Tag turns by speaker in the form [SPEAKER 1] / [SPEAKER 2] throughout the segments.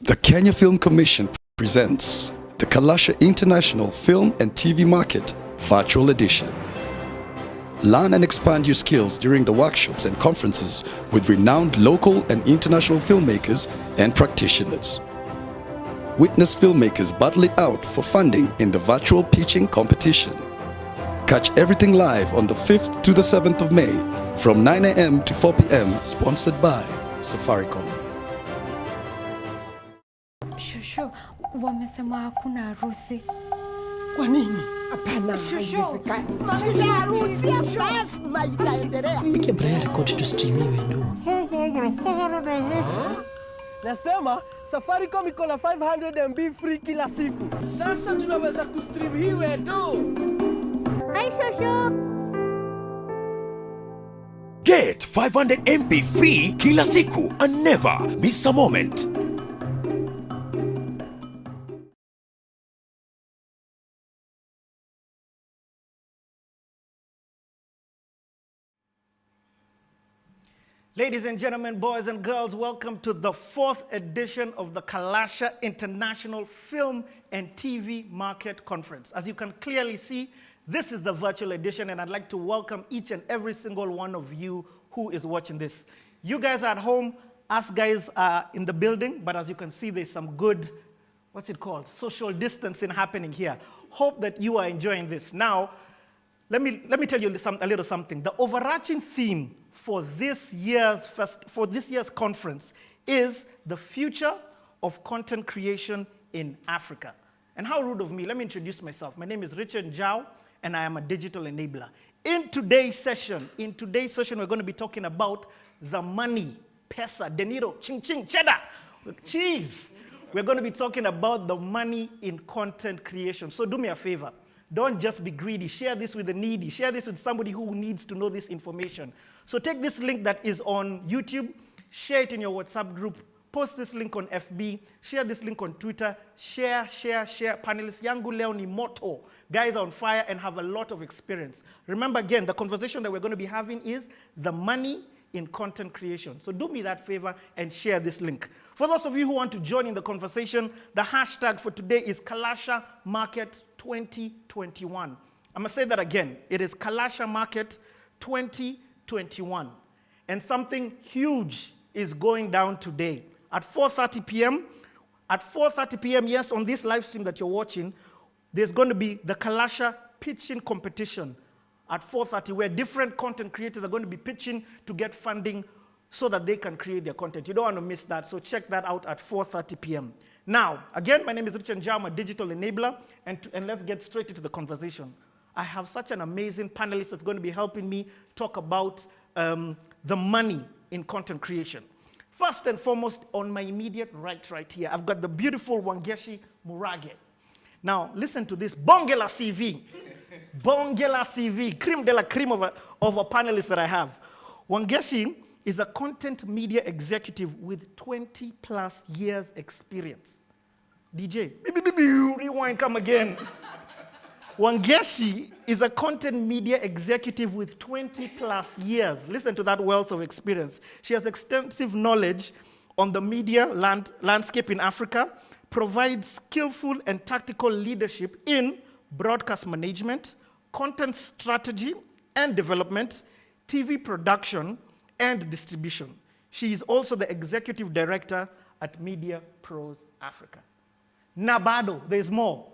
[SPEAKER 1] The Kenya Film Commission presents the Kalasha International Film and TV Market Virtual Edition. Learn and expand your skills during the workshops and conferences with renowned local and international filmmakers and practitioners. Witness filmmakers battle it out for funding in the virtual pitching competition. Catch everything live on the 5th to the 7th of May from 9 a.m. to 4 p.m. sponsored by Safaricom.
[SPEAKER 2] Shushu, wamesema hakuna harusi.
[SPEAKER 3] Kwa nini? Hapana, haiwezekani. Maisha harusi lazima itaendelea.
[SPEAKER 4] Pike prayer record tustrimiwe do.
[SPEAKER 5] Nasema Safaricom iko na 500 MB free kila siku. Sasa tunaweza kustream hiwe do.
[SPEAKER 6] Hi Shosho.
[SPEAKER 7] Get 500 MB free kila siku and never miss a moment.
[SPEAKER 5] Ladies and gentlemen, boys and girls, welcome to the 4th edition of the Kalasha International Film and TV Market Conference. As you can clearly see, this is the virtual edition, and I'd like to welcome each and every single one of you who is watching this. You guys are at home, us guys are in the building, but as you can see, there's some good, what's it called, social distancing happening here. Hope that you are enjoying this. Now, let me tell you a little something. The overarching theme for this year's conference is the future of content creation in Africa. And how rude of me, let me introduce myself. My name is Richard Njau, and I am a digital enabler. In today's session, we're going to be talking about the money, pesa, dinero, ching ching, cheddar, cheese. We're going to be talking about the money in content creation. So do me a favor. Don't just be greedy. Share this with the needy. Share this with somebody who needs to know this information. So take this link that is on YouTube, share it in your WhatsApp group, post this link on FB, share this link on Twitter, share. Panelists yangu leo ni moto. Guys are on fire and have a lot of experience. Remember again, the conversation that we're going to be having is the money in content creation. So do me that favor and share this link. For those of you who want to join in the conversation, the hashtag for today is Kalasha Market 2021. I'm going to say that again. It is Kalasha Market 2021. And something huge is going down today. At 4:30 p.m., yes, on this live stream that you're watching, there's going to be the Kalasha pitching competition at 4:30, where different content creators are going to be pitching to get funding so that they can create their content. You don't want to miss that, so check that out at 4:30 p.m. Now, again, my name is Richard Njau, I'm a digital enabler, and let's get straight into the conversation. I have such an amazing panelist that's going to be helping me talk about the money in content creation. First and foremost, on my immediate right here, I've got the beautiful Wangeshi Murage. Now, listen to this, Bongela CV. Bongela CV, cream de la cream of a panelist that I have. Wangeshi is a content media executive with 20 plus years experience. DJ, rewind, come again. Wangeshi is a content media executive with 20 plus years. Listen to that wealth of experience. She has extensive knowledge on the media landscape in Africa, provides skillful and tactical leadership in broadcast management, content strategy and development, TV production, and distribution. She is also the executive director at Media Pros Africa. Nabado, there's more.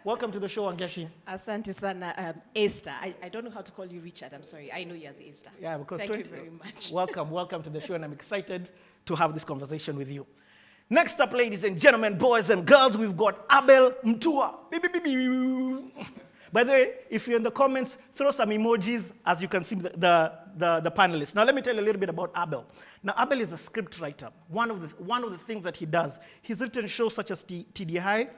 [SPEAKER 5] Welcome to the show, Wangeshi.
[SPEAKER 4] Asante sana, Esther. I don't know how to call you Richard. I'm sorry. I know you as Esther.
[SPEAKER 5] Yeah, because
[SPEAKER 4] thank you very much.
[SPEAKER 5] Welcome to the show, and I'm excited to have this conversation with you. Next up, ladies and gentlemen, boys and girls, we've got Abel Mtua. By the way, if you're in the comments, throw some emojis as you can see the panelists. Now, let me tell you a little bit about Abel. Now, Abel is a script writer. One of the things that he does, he's written shows such as TD High,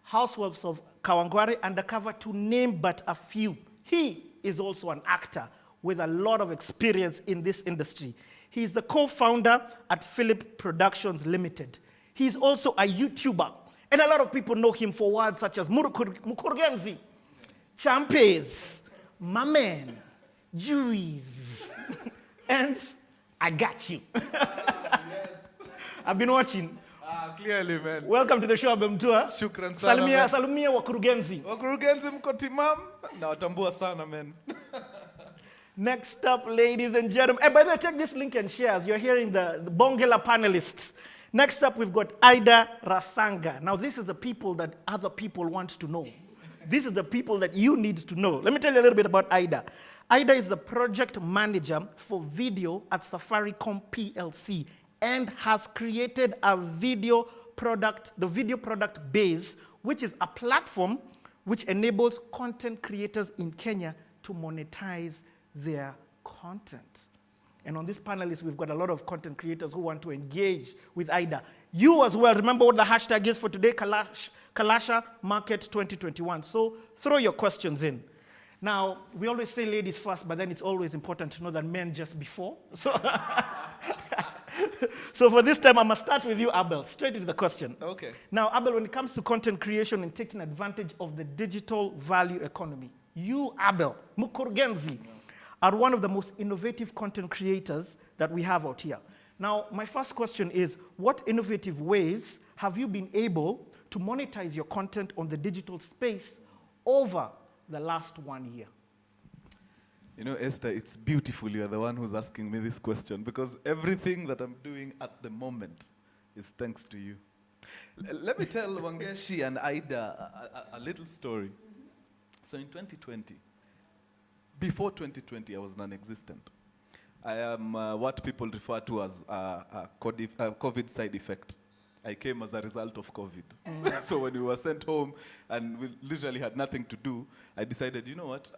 [SPEAKER 5] Housewives of Kawangware, Undercover, to name but a few. He is also an actor with a lot of experience in this industry. He's the co-founder at Philip Productions Limited. He's also a YouTuber, and a lot of people know him for words such as Mukurugenzi, Champes, Mamen, Juiz, and I got you. Yes. I've been watching.
[SPEAKER 8] Clearly, man.
[SPEAKER 5] Welcome to the show, Abemtua.
[SPEAKER 8] Shukran sana, man.
[SPEAKER 5] Salimia wakurugenzi.
[SPEAKER 8] Wakurugenzi mko timam? Nawatambua sana, man.
[SPEAKER 5] Next up, ladies and gentlemen. Hey, by the way, take this link and share as you're hearing the Bongela panelists. Next up, we've got Ida Rasanga. Now, this is the people that other people want to know. This is the people that you need to know. Let me tell you a little bit about Ida. Ida is the project manager for video at Safaricom PLC and has created a video product, the video product base, which is a platform which enables content creators in Kenya to monetize their content. And on this panelist, we've got a lot of content creators who want to engage with Ida. You as well, remember what the hashtag is for today, Kalasha Market 2021. So throw your questions in. Now, we always say ladies first, but then it's always important to know that men just before. So, so for this time, I must start with you, Abel, straight into the question.
[SPEAKER 8] Okay.
[SPEAKER 5] Now, Abel, when it comes to content creation and taking advantage of the digital value economy, you, Abel, Mukurgenzi, are one of the most innovative content creators that we have out here. Now, my first question is, what innovative ways have you been able to monetize your content on the digital space over the last 1 year?
[SPEAKER 8] You know, Esther, it's beautiful you're the one who's asking me this question because everything that I'm doing at the moment is thanks to you. Let me tell Wangeshi and Ida a little story. So in 2020, before 2020, I was non-existent. I am what people refer to as a COVID side effect. I came as a result of COVID. So when we were sent home and we literally had nothing to do, I decided, you know what,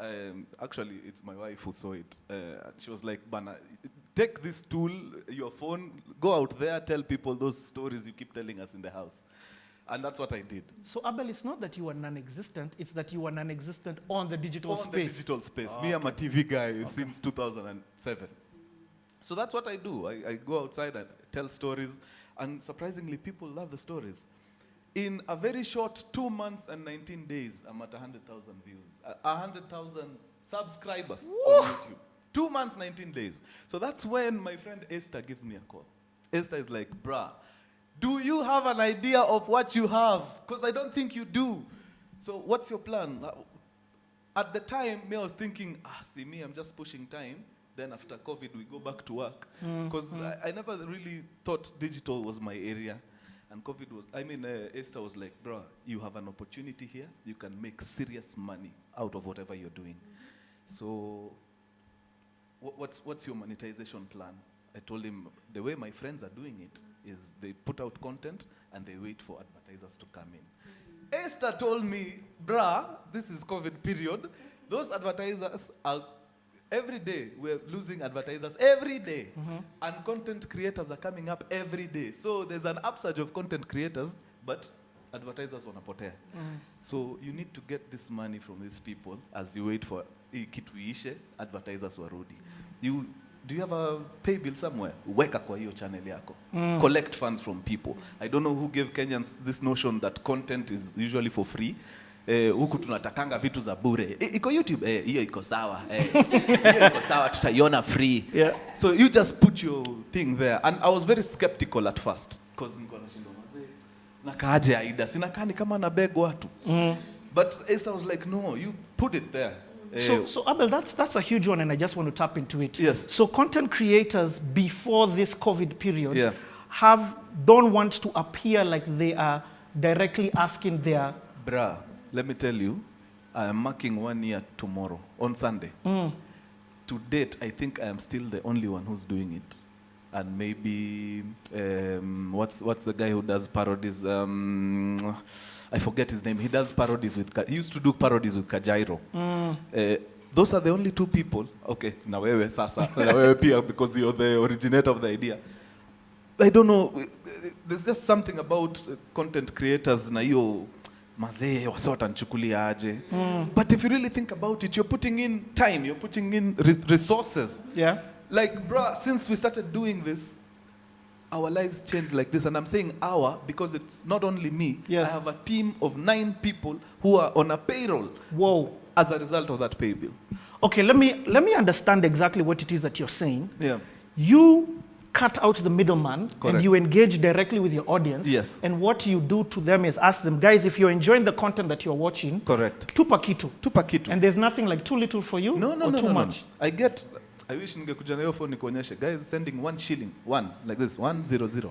[SPEAKER 8] actually it's my wife who saw it. She was like, Bana, take this tool, your phone, go out there, tell people those stories you keep telling us in the house. And that's what I did.
[SPEAKER 5] So, Abel, it's not that you were non-existent, it's that you were non-existent on the digital space.
[SPEAKER 8] On the digital space. Me, I'm a TV guy since 2007. So that's what I do. I go outside and tell stories. And surprisingly, people love the stories. In a very short 2 months and 19 days, I'm at 100,000 views. 100,000 subscribers on YouTube. 2 months, 19 days. So that's when my friend Esther gives me a call. Esther is like, bruh, do you have an idea of what you have? Because I don't think you do. So what's your plan? At the time, I was thinking, see me, I'm just pushing time. Then after COVID, we go back to work. Because I never really thought digital was my area. And COVID was, Esther was like, bro, you have an opportunity here. You can make serious money out of whatever you're doing. So what's your monetization plan? I told him, the way my friends are doing it is they put out content and they wait for advertisers to come in. Esther told me, bruh, this is COVID period. Those advertisers are, every day, we're losing advertisers every day. And content creators are coming up every day. So there's an upsurge of content creators, but advertisers wanapotea. So you need to get this money from these people as you wait for kitu iishe, advertisers warudi. Do you have a pay bill somewhere? Weka kwa hiyo channel yako. Collect funds from people. I don't know who gave Kenyans this notion that content is usually for free. Huku tunatakanga vitu za bure. Iko YouTube, hiyo iko sawa. Hiyo iko sawa, tutaiona free.
[SPEAKER 5] Yeah.
[SPEAKER 8] So you just put your thing there. And I was very skeptical at first. Because niko nashinda mazee. Nakaaje Aida? Sinakaa ni kama na beg watu. But Esther was like, no, you put it there.
[SPEAKER 5] So Abel, that's a huge one, and I just want to tap into it.
[SPEAKER 8] Yes.
[SPEAKER 5] So content creators before this COVID period don't want to appear like they are directly asking their...
[SPEAKER 8] Bruh, let me tell you, I am marking 1 year tomorrow, on Sunday. To date, I think I am still the only one who's doing it. And maybe, what's the guy who does parodies? I forget his name. He does parodies with, he used to do parodies with Kajairo. Those are the only two people. Okay, na wewe sasa, na wewe pia, because you're the originator of the idea. I don't know, there's just something about content creators na hiyo mazee wase watanchukulia aje. But if you really think about it, you're putting in time, you're putting in resources.
[SPEAKER 5] Yeah.
[SPEAKER 8] Like, bro, since we started doing this, our lives changed like this. And I'm saying our because it's not only me.
[SPEAKER 5] Yes.
[SPEAKER 8] I have a team of 9 people who are on a payroll.
[SPEAKER 5] Whoa.
[SPEAKER 8] As a result of that pay bill.
[SPEAKER 5] Okay, let me understand exactly what it is that you're saying.
[SPEAKER 8] Yeah.
[SPEAKER 5] You cut out the middleman
[SPEAKER 8] Correct.
[SPEAKER 5] and you engage directly with your audience.
[SPEAKER 8] Yes.
[SPEAKER 5] And what you do to them is ask them, guys, if you're enjoying the content that you're watching,
[SPEAKER 8] Correct.
[SPEAKER 5] tupa kitu.
[SPEAKER 8] Tupa kitu.
[SPEAKER 5] And there's nothing like too little for you
[SPEAKER 8] No, no,
[SPEAKER 5] or
[SPEAKER 8] no,
[SPEAKER 5] too
[SPEAKER 8] no, no.
[SPEAKER 5] much.
[SPEAKER 8] I wish ningekuja na hiyo phone nikuonyeshe. Guys sending 1 shilling, one, like this, 100.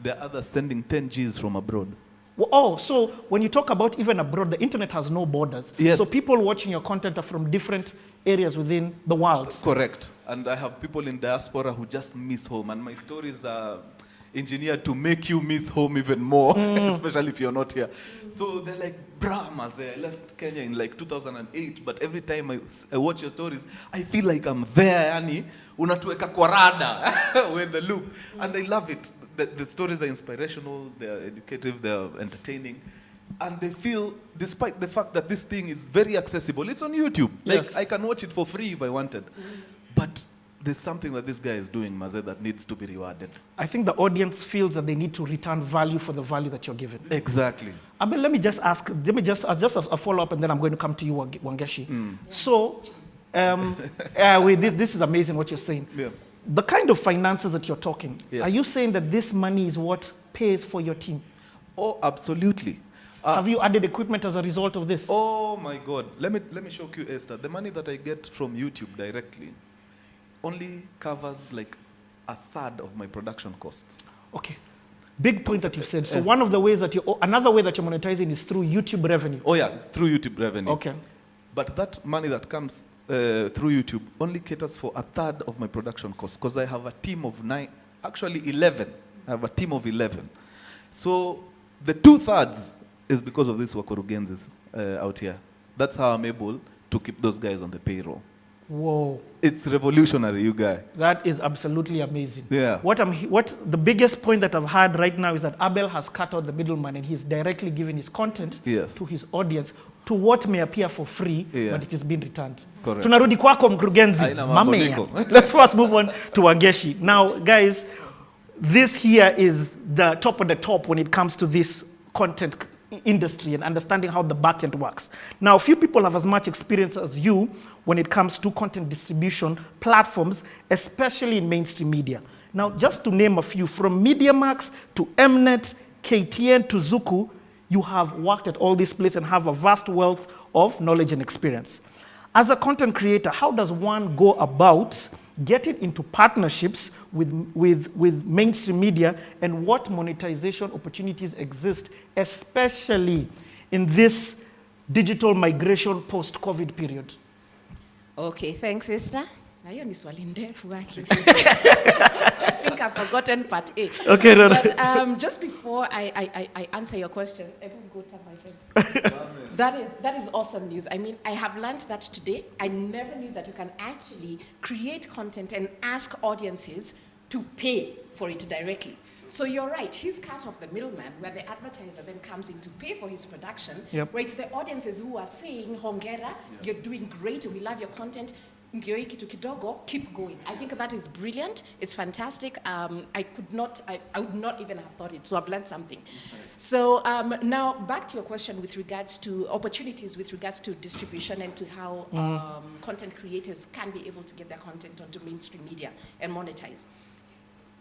[SPEAKER 8] The others sending 10 Gs from abroad.
[SPEAKER 5] Well, oh, so when you talk about even abroad, the internet has no borders.
[SPEAKER 8] Yes.
[SPEAKER 5] So people watching your content are from different areas within the world.
[SPEAKER 8] Correct. And I have people in diaspora who just miss home. And my stories are engineered to make you miss home even more, especially if you're not here. So they're like, Brahmas, I left Kenya in like 2008, but every time I watch your stories, I feel like I'm there, yani, unatuweka kwa rada, we're in the loop. And I love it. The stories are inspirational, they're educative, they're entertaining. And they feel, despite the fact that this thing is very accessible, it's on YouTube.
[SPEAKER 5] Yes.
[SPEAKER 8] Like, I can watch it for free if I wanted. But there's something that this guy is doing, Maze, that needs to be rewarded.
[SPEAKER 5] I think the audience feels that they need to return value for the value that you're giving.
[SPEAKER 8] Exactly.
[SPEAKER 5] Abel, let me just just a follow-up, and then I'm going to come to you, Wangeshi. So, this is amazing what you're saying.
[SPEAKER 8] Yeah.
[SPEAKER 5] The kind of finances that you're talking,
[SPEAKER 8] Yes.
[SPEAKER 5] are you saying that this money is what pays for your team?
[SPEAKER 8] Oh, absolutely.
[SPEAKER 5] Have you added equipment as a result of this?
[SPEAKER 8] Oh my God. Let me shock you, Esther. The money that I get from YouTube directly only covers like a third of my production costs.
[SPEAKER 5] Okay. Big point that you said. So one of the ways that another way that you're monetizing is through YouTube revenue.
[SPEAKER 8] Oh yeah, through YouTube revenue.
[SPEAKER 5] Okay.
[SPEAKER 8] But that money that comes through YouTube only caters for a third of my production costs because I have a team of 11. I have a team of 11. So the 2/3 is because of these Wakurugenzes out here. That's how I'm able to keep those guys on the payroll.
[SPEAKER 5] Whoa.
[SPEAKER 8] It's revolutionary, you guy.
[SPEAKER 5] That is absolutely amazing.
[SPEAKER 8] Yeah.
[SPEAKER 5] What the biggest point that I've had right now is that Abel has cut out the middleman and he's directly giving his content
[SPEAKER 8] Yes.
[SPEAKER 5] to his audience to what may appear for free,
[SPEAKER 8] Yeah.
[SPEAKER 5] but it has been returned.
[SPEAKER 8] Correct.
[SPEAKER 5] Tunarudi kwako mkurugenzi.
[SPEAKER 8] Haina mambo
[SPEAKER 5] Mamea.
[SPEAKER 8] niko.
[SPEAKER 5] Let's first move on to Wangeshi. Now, guys, this here is the top of the top when it comes to this content industry and understanding how the back end works. Now, few people have as much experience as you when it comes to content distribution platforms, especially in mainstream media. Now, just to name a few, from MediaMax to Mnet, KTN to Zuku, you have worked at all these places and have a vast wealth of knowledge and experience. As a content creator, how does one go about getting into partnerships with mainstream media, and what monetization opportunities exist, especially in this digital migration post-COVID period?
[SPEAKER 4] Okay, thanks, Esther. Na hiyo ni swali ndefu actually. I think I've forgotten part A.
[SPEAKER 5] Okay, no, no.
[SPEAKER 4] But just before I answer your question, everyone go tell my friend. That is awesome news. I mean, I have learned that today. I never knew that you can actually create content and ask audiences to pay for it directly. So you're right, he's cut off the middleman where the advertiser then comes in to pay for his production,
[SPEAKER 5] Yep.
[SPEAKER 4] where it's the audiences who are saying, Hongera, you're doing great, we love your content, ndio hii kitu kidogo, keep going. I think that is brilliant, it's fantastic. I would not even have thought it, so I've learned something. So now back to your question with regards to opportunities with regards to distribution and to how content creators can be able to get their content onto mainstream media and monetize.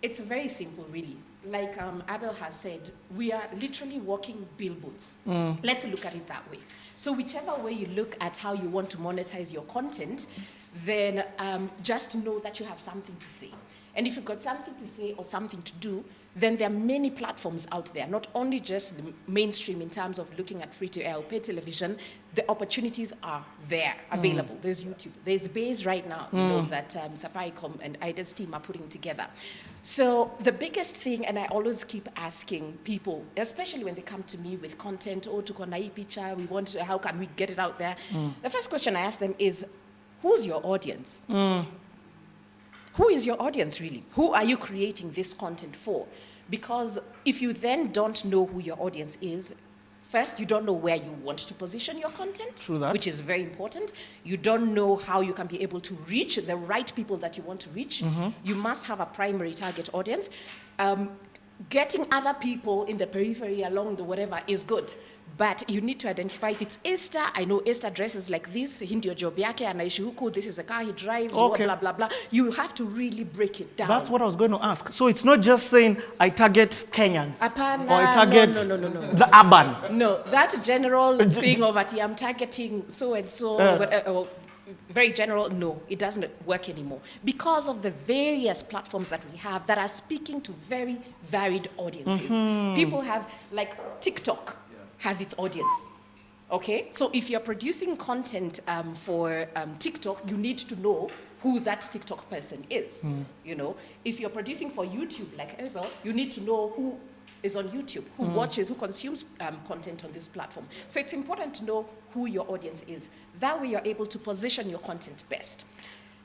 [SPEAKER 4] It's very simple, really. Like Abel has said, we are literally walking billboards. Let's look at it that way. So whichever way you look at how you want to monetize your content, then just know that you have something to say. And if you've got something to say or something to do, then there are many platforms out there, not only just the mainstream in terms of looking at free-to-air or pay television, the opportunities are there, available. There's YouTube, there's Base right now, you know, that Safaricom and IDA's team are putting together. So the biggest thing, and I always keep asking people, especially when they come to me with content, oh, tuko na hii picha, we want to, how can we get it out there? The first question I ask them is, who's your audience? Who is your audience really? Who are you creating this content for? Because if you then don't know who your audience is, first, you don't know where you want to position your content,
[SPEAKER 5] True that.
[SPEAKER 4] which is very important. You don't know how you can be able to reach the right people that you want to reach. You must have a primary target audience. getting other people in the periphery along the whatever is good. But you need to identify if it's Esther. I know Esther dresses like this. Hii ndio job yake, anaishi huku. This is a car he drives.
[SPEAKER 5] Okay.
[SPEAKER 4] Blah, blah, blah. You have to really break it down.
[SPEAKER 5] That's what I was going to ask. So it's not just saying I target Kenyans.
[SPEAKER 4] Apana,
[SPEAKER 5] or I target
[SPEAKER 4] no.
[SPEAKER 5] the urban.
[SPEAKER 4] No, that general thing of that I'm targeting so and so, very general, no, it doesn't work anymore. Because of the various platforms that we have that are speaking to very varied audiences. People have, like TikTok has its audience. Okay, so if you're producing content for TikTok, you need to know who that TikTok person is. You know, if you're producing for YouTube, like Abel, you need to know who is on YouTube, who watches, who consumes content on this platform. So it's important to know who your audience is. That way you're able to position your content best.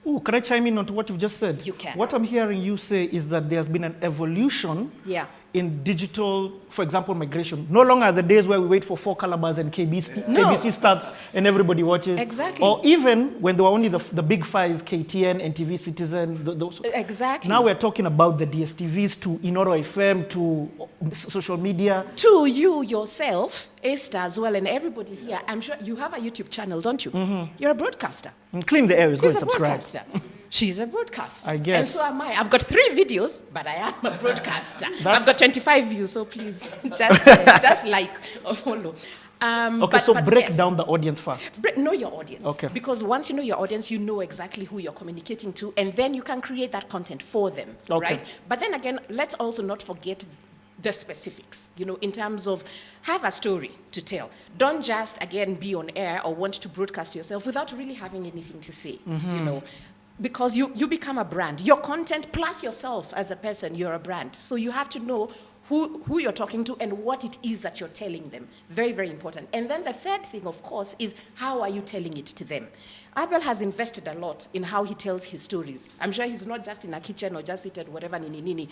[SPEAKER 5] Ooh, can I chime in on to what you've just said?
[SPEAKER 4] You can.
[SPEAKER 5] What I'm hearing you say is that there's been an evolution in digital, for example, migration. No longer are the days where we wait for 4 Calabars and KBC starts and everybody watches.
[SPEAKER 4] Exactly.
[SPEAKER 5] Or even when there were only the big 5, KTN, NTV, Citizen. Those.
[SPEAKER 4] Exactly.
[SPEAKER 5] Now we're talking about the DSTVs to Inoro FM to social media.
[SPEAKER 4] To you yourself, Esther as well, and everybody here, I'm sure you have a YouTube channel, don't you? You're a broadcaster.
[SPEAKER 5] Clean the air, go and
[SPEAKER 4] She's a
[SPEAKER 5] subscribe.
[SPEAKER 4] broadcaster. She's a broadcaster.
[SPEAKER 5] I guess.
[SPEAKER 4] And so am I. I've got 3 videos, but I am a broadcaster. I've got 25 views, so please just like or follow.
[SPEAKER 5] Okay, so break
[SPEAKER 4] yes.
[SPEAKER 5] down the audience first.
[SPEAKER 4] Know your audience.
[SPEAKER 5] Okay.
[SPEAKER 4] Because once you know your audience, you know exactly who you're communicating to, and then you can create that content for them,
[SPEAKER 5] Okay.
[SPEAKER 4] right? But then again, let's also not forget the specifics, you know, in terms of have a story to tell. Don't just, again, be on air or want to broadcast yourself without really having anything to say, you know. Because you become a brand. Your content plus yourself as a person, you're a brand. So you have to know who you're talking to and what it is that you're telling them. Very, very important. And then the third thing, of course, is how are you telling it to them? Abel has invested a lot in how he tells his stories. I'm sure he's not just in a kitchen or just seated, whatever, nini.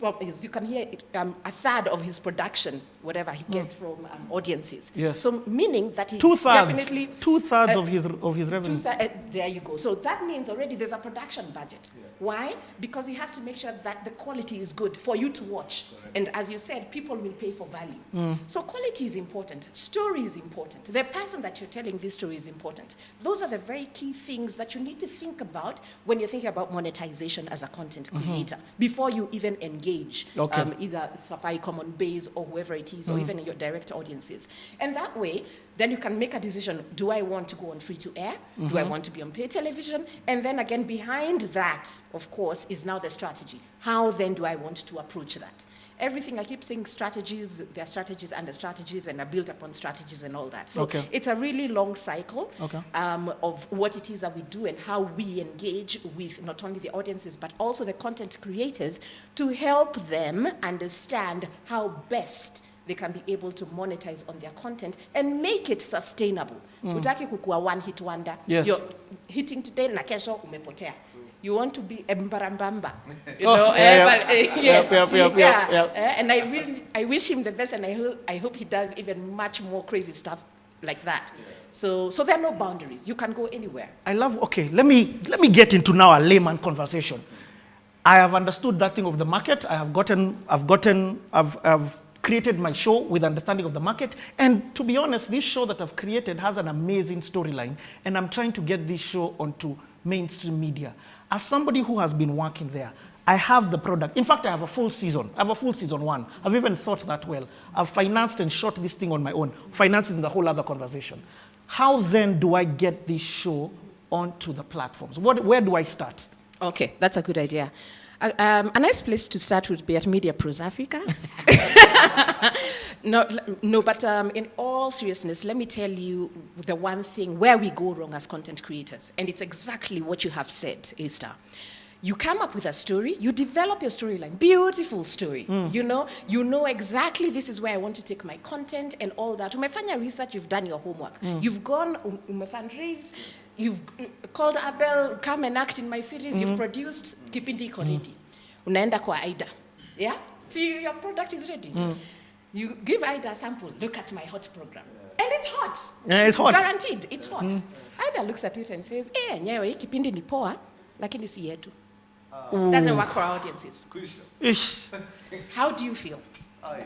[SPEAKER 4] You can hear it, a third of his production, whatever he gets from audiences.
[SPEAKER 5] Yes.
[SPEAKER 4] So meaning that he
[SPEAKER 5] Two-thirds
[SPEAKER 4] definitely...
[SPEAKER 5] Two-thirds of his revenue.
[SPEAKER 4] There you go. So that means already there's a production budget. Why? Because he has to make sure that the quality is good for you to watch. And as you said, people will pay for value. So quality is important. Story is important. The person that you're telling this story is important. Those are the very key things that you need to think about when you're thinking about monetization as a content creator before you even engage either Safaricom on Base or whoever it is, or even your direct audiences. And that way, then you can make a decision. Do I want to go on free to air? Do I want to be on paid television? And then again, behind that, of course, is now the strategy. How then do I want to approach that? Everything, I keep saying strategies, there are strategies under strategies and are built upon strategies and all that. So it's a really long cycle of what it is that we do and how we engage with not only the audiences, but also the content creators to help them understand how best they can be able to monetize on their content and make it sustainable. Hutaki kukua one hit wonder.
[SPEAKER 5] Yes.
[SPEAKER 4] You're hitting today na kesho umepotea. You want to be embarambamba, you know. And I wish him the best, and I hope he does even much more crazy stuff like that. So there are no boundaries. You can go anywhere.
[SPEAKER 5] I love. Okay, let me get into now a layman conversation. I have understood that thing of the market. I've created my show with understanding of the market, and to be honest, this show that I've created has an amazing storyline, and I'm trying to get this show onto mainstream media. As somebody who has been working there, I have the product. In fact, I have a full season. I have a full season 1. I've even thought that well. I've financed and shot this thing on my own. Finance is a whole other conversation. How then do I get this show onto the platforms? Where do I start?
[SPEAKER 4] Okay, that's a good idea. A nice place to start would be at Media Pros Africa. No, but in all seriousness, let me tell you the one thing where we go wrong as content creators, and it's exactly what you have said, Esther. You come up with a story, you develop your storyline, beautiful story. You know exactly this is where I want to take my content and all that. Umefanya research, you've done your homework. You've gone, fundraise, you've called Abel, come and act in my series, you've produced, kipindi iko ready. Unaenda kwa Aida. Yeah? See, your product is ready. You give Aida a sample, look at my hot program. And it's hot.
[SPEAKER 5] Yeah, it's hot.
[SPEAKER 4] Guaranteed, it's hot. Aida looks at it and says, nyewe, kipindi ni poa, lakini si yetu. Doesn't work for our audiences.
[SPEAKER 5] Ish.
[SPEAKER 4] How do you feel?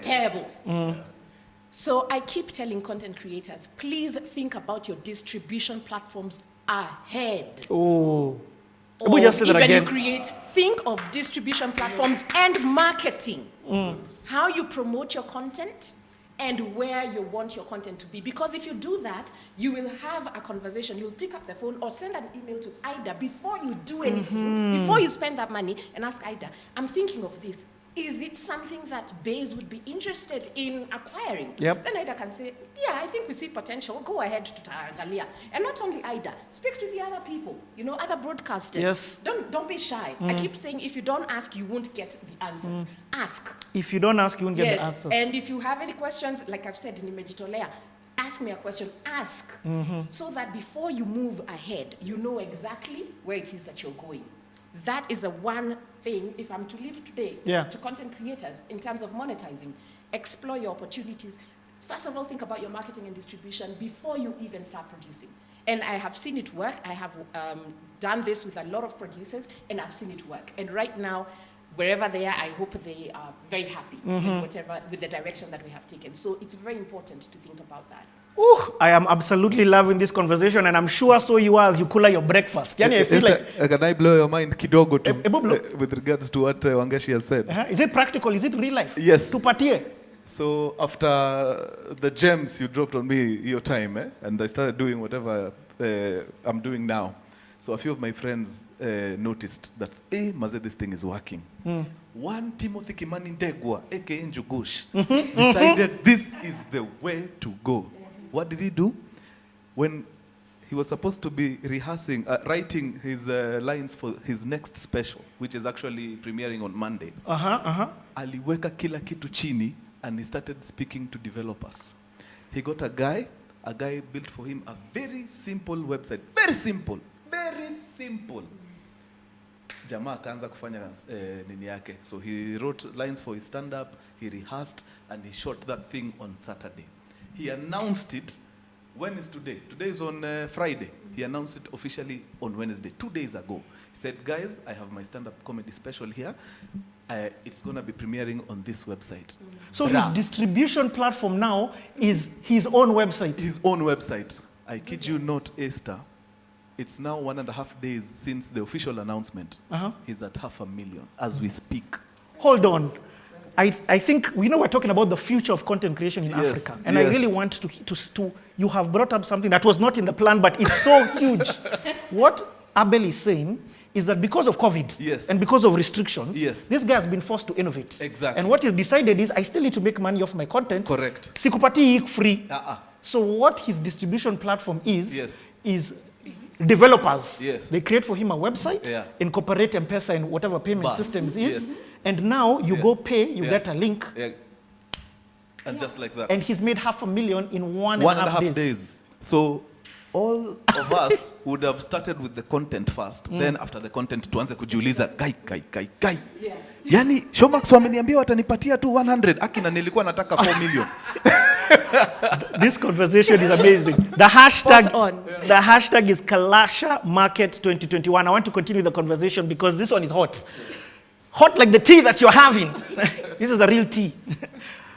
[SPEAKER 4] Terrible. So I keep telling content creators, please think about your distribution platforms ahead.
[SPEAKER 5] Oh.
[SPEAKER 4] Or
[SPEAKER 5] We just say that
[SPEAKER 4] even
[SPEAKER 5] again.
[SPEAKER 4] you create, think of distribution platforms and marketing. How you promote your content and where you want your content to be. Because if you do that, you will have a conversation. You'll pick up the phone or send an email to Ida before you do anything, before you spend that money, and ask Ida, I'm thinking of this. Is it something that Baze would be interested in acquiring?
[SPEAKER 5] Yep.
[SPEAKER 4] Then Ida can say, yeah, I think we see potential. Go ahead to Tangalia. And not only Ida, speak to the other people, other broadcasters.
[SPEAKER 5] Yes.
[SPEAKER 4] Don't be shy. I keep saying, if you don't ask, you won't get the answers. Ask.
[SPEAKER 5] If you don't ask, you won't get the
[SPEAKER 4] Yes,
[SPEAKER 5] answers.
[SPEAKER 4] and if you have any questions, like I've said in Imejitolea, ask me a question, ask, so that before you move ahead, you know exactly where it is that you're going. That is the one thing, if I'm to leave today, to content creators in terms of monetizing, explore your opportunities. First of all, think about your marketing and distribution before you even start producing. And I have seen it work. I have done this with a lot of producers, and I've seen it work. And right now, wherever they are, I hope they are very happy with the direction that we have taken. So it's very important to think about that.
[SPEAKER 5] Ooh, I am absolutely loving this conversation, and I'm sure so you are as you cooler your breakfast. Can I feel like...
[SPEAKER 8] Can I blow your mind kidogo too,
[SPEAKER 5] blow.
[SPEAKER 8] with regards to what Wangeshi has said?
[SPEAKER 5] Is it practical? Is it real life?
[SPEAKER 8] Yes.
[SPEAKER 5] Tupatie.
[SPEAKER 8] So after the gems you dropped on me your time, and I started doing whatever I'm doing now. So a few of my friends noticed that, Maze, this thing is working. One Timothy Kimani Ndegwa, aka Njugush, decided this is the way to go. What did he do? When he was supposed to be rehearsing, writing his lines for his next special, which is actually premiering on Monday, aliweka kila kitu chini, and he started speaking to developers. He got a guy built for him a very simple website. Very simple. Jamaa akaanza kufanya nini yake. So he wrote lines for his stand-up, he rehearsed, and he shot that thing on Saturday. He announced it. When is today? Today is on Friday. He announced it officially on Wednesday, 2 days ago. He said, guys, I have my stand-up comedy special here. It's going to be premiering on this website.
[SPEAKER 5] So his distribution platform now is his own website?
[SPEAKER 8] His own website. I kid you not, Esther. It's now 1.5 days since the official announcement. He's at 500,000 as we speak.
[SPEAKER 5] Hold on. I think, we're talking about the future of content creation in Africa. And I really want to, you have brought up something that was not in the plan, but it's so huge. What Abel is saying is that because of COVID and because of restrictions, this guy has been forced to innovate.
[SPEAKER 8] Exactly.
[SPEAKER 5] And what he's decided is, I still need to make money off my content.
[SPEAKER 8] Correct.
[SPEAKER 5] Sikupati free. So what his distribution platform is developers. They create for him a website, incorporate M-Pesa and whatever payment systems is, and now you go pay, you get a link.
[SPEAKER 8] And just like that.
[SPEAKER 5] And he's made 500,000 in 1.5 days.
[SPEAKER 8] So all of us would have started with the content first. Then after the content, tuanze kujiuliza, guy. Yani, Showmax wameniambia watanipatia tu 100. Akina nilikuwa nataka 4 million.
[SPEAKER 5] This conversation is amazing. The hashtag is Kalasha Market 2021. I want to continue the conversation because this one is hot. Hot like the tea that you're having. This is the real tea.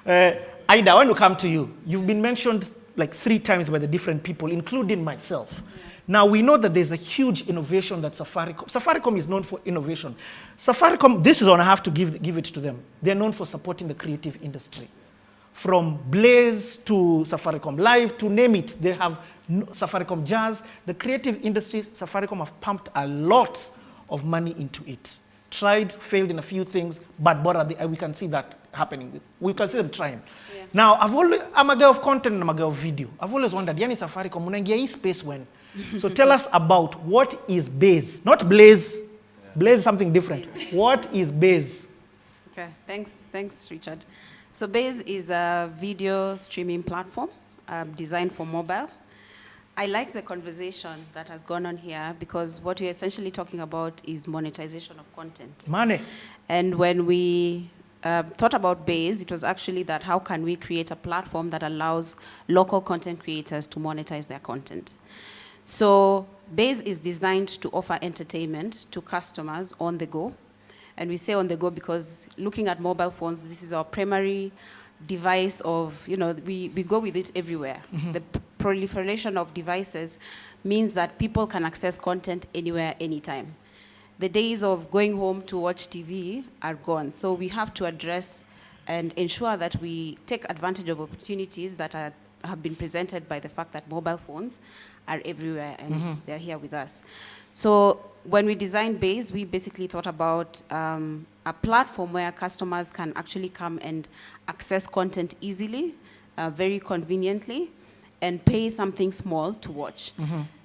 [SPEAKER 5] Ida, I want to come to you. You've been mentioned like 3 times by the different people, including myself. Now, we know that there's a huge innovation that Safaricom is known for innovation. Safaricom, this is when I have to give it to them. They're known for supporting the creative industry. From Blaze to Safaricom Live, to name it, they have Safaricom Jazz. The creative industry, Safaricom have pumped a lot of money into it. Tried, failed in a few things, but we can see that happening. We can see them trying. Yeah. Now, I'm a girl of content and I'm a girl of video. I've always wondered, yani Safaricom, unaingia space when? So tell us about what is Baze, not Blaze. Yeah. Blaze is something different. What is Baze?
[SPEAKER 9] Okay, thanks, Richard. So Baze is a video streaming platform designed for mobile. I like the conversation that has gone on here because what we're essentially talking about is monetization of content.
[SPEAKER 5] Money.
[SPEAKER 9] And when we thought about Baze, it was actually that how can we create a platform that allows local content creators to monetize their content. So Base is designed to offer entertainment to customers on the go. And we say on the go because looking at mobile phones, this is our primary device of, we go with it everywhere. The proliferation of devices means that people can access content anywhere, anytime. The days of going home to watch TV are gone. So we have to address and ensure that we take advantage of opportunities that have been presented by the fact that mobile phones are everywhere and they're here with us. So when we designed Base, we basically thought about a platform where customers can actually come and access content easily, very conveniently, and pay something small to watch.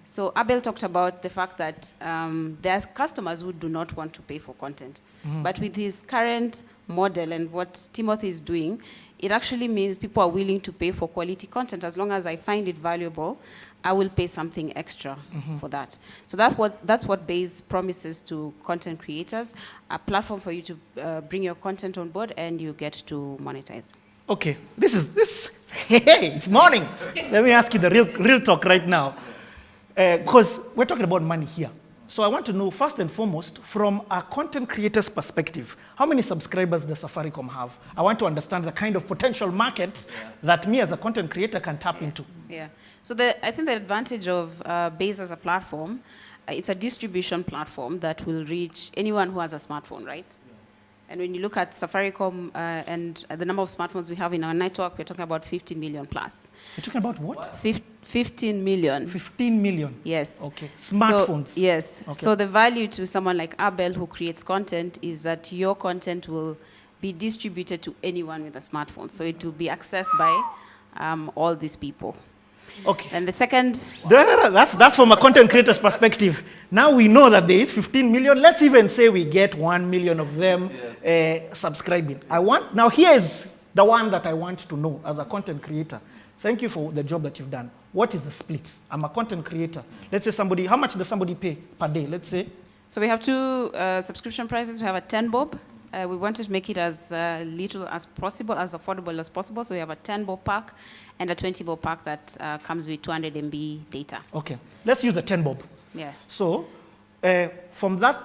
[SPEAKER 9] So Abel talked about the fact that there are customers who do not want to pay for content. But with his current model and what Timothy is doing, it actually means people are willing to pay for quality content. As long as I find it valuable, I will pay something extra for that. So that's what Base promises to content creators, a platform for you to bring your content on board and you get to monetize.
[SPEAKER 5] Okay, hey, it's morning. Let me ask you the real talk right now. Because we're talking about money here. So I want to know, first and foremost, from a content creator's perspective, how many subscribers does Safaricom have? I want to understand the kind of potential market that me as a content creator can tap into.
[SPEAKER 9] Yeah. So I think the advantage of Base as a platform, it's a distribution platform that will reach anyone who has a smartphone, right? And when you look at Safaricom and the number of smartphones we have in our network, we're talking about 15 million plus.
[SPEAKER 5] You're talking about what?
[SPEAKER 9] 15 million.
[SPEAKER 5] 15 million?
[SPEAKER 9] Yes.
[SPEAKER 5] Okay. Smartphones?
[SPEAKER 9] So, yes.
[SPEAKER 5] Okay.
[SPEAKER 9] So the value to someone like Abel who creates content is that your content will be distributed to anyone with a smartphone. So it will be accessed by all these people.
[SPEAKER 5] Okay.
[SPEAKER 9] And the second...
[SPEAKER 5] No, that's from a content creator's perspective. Now we know that there is 15 million. Let's even say we get 1 million of them subscribing. Now here is the one that I want to know as a content creator. Thank you for the job that you've done. What is the split? I'm a content creator. Let's say how much does somebody pay per day, let's say?
[SPEAKER 9] So we have two subscription prices. We have a 10 bob. We wanted to make it as little as possible, as affordable as possible. So we have a 10 bob pack and a 20 bob pack that comes with 200 MB data.
[SPEAKER 5] Okay, let's use the 10 bob.
[SPEAKER 9] Yeah.
[SPEAKER 5] So from that,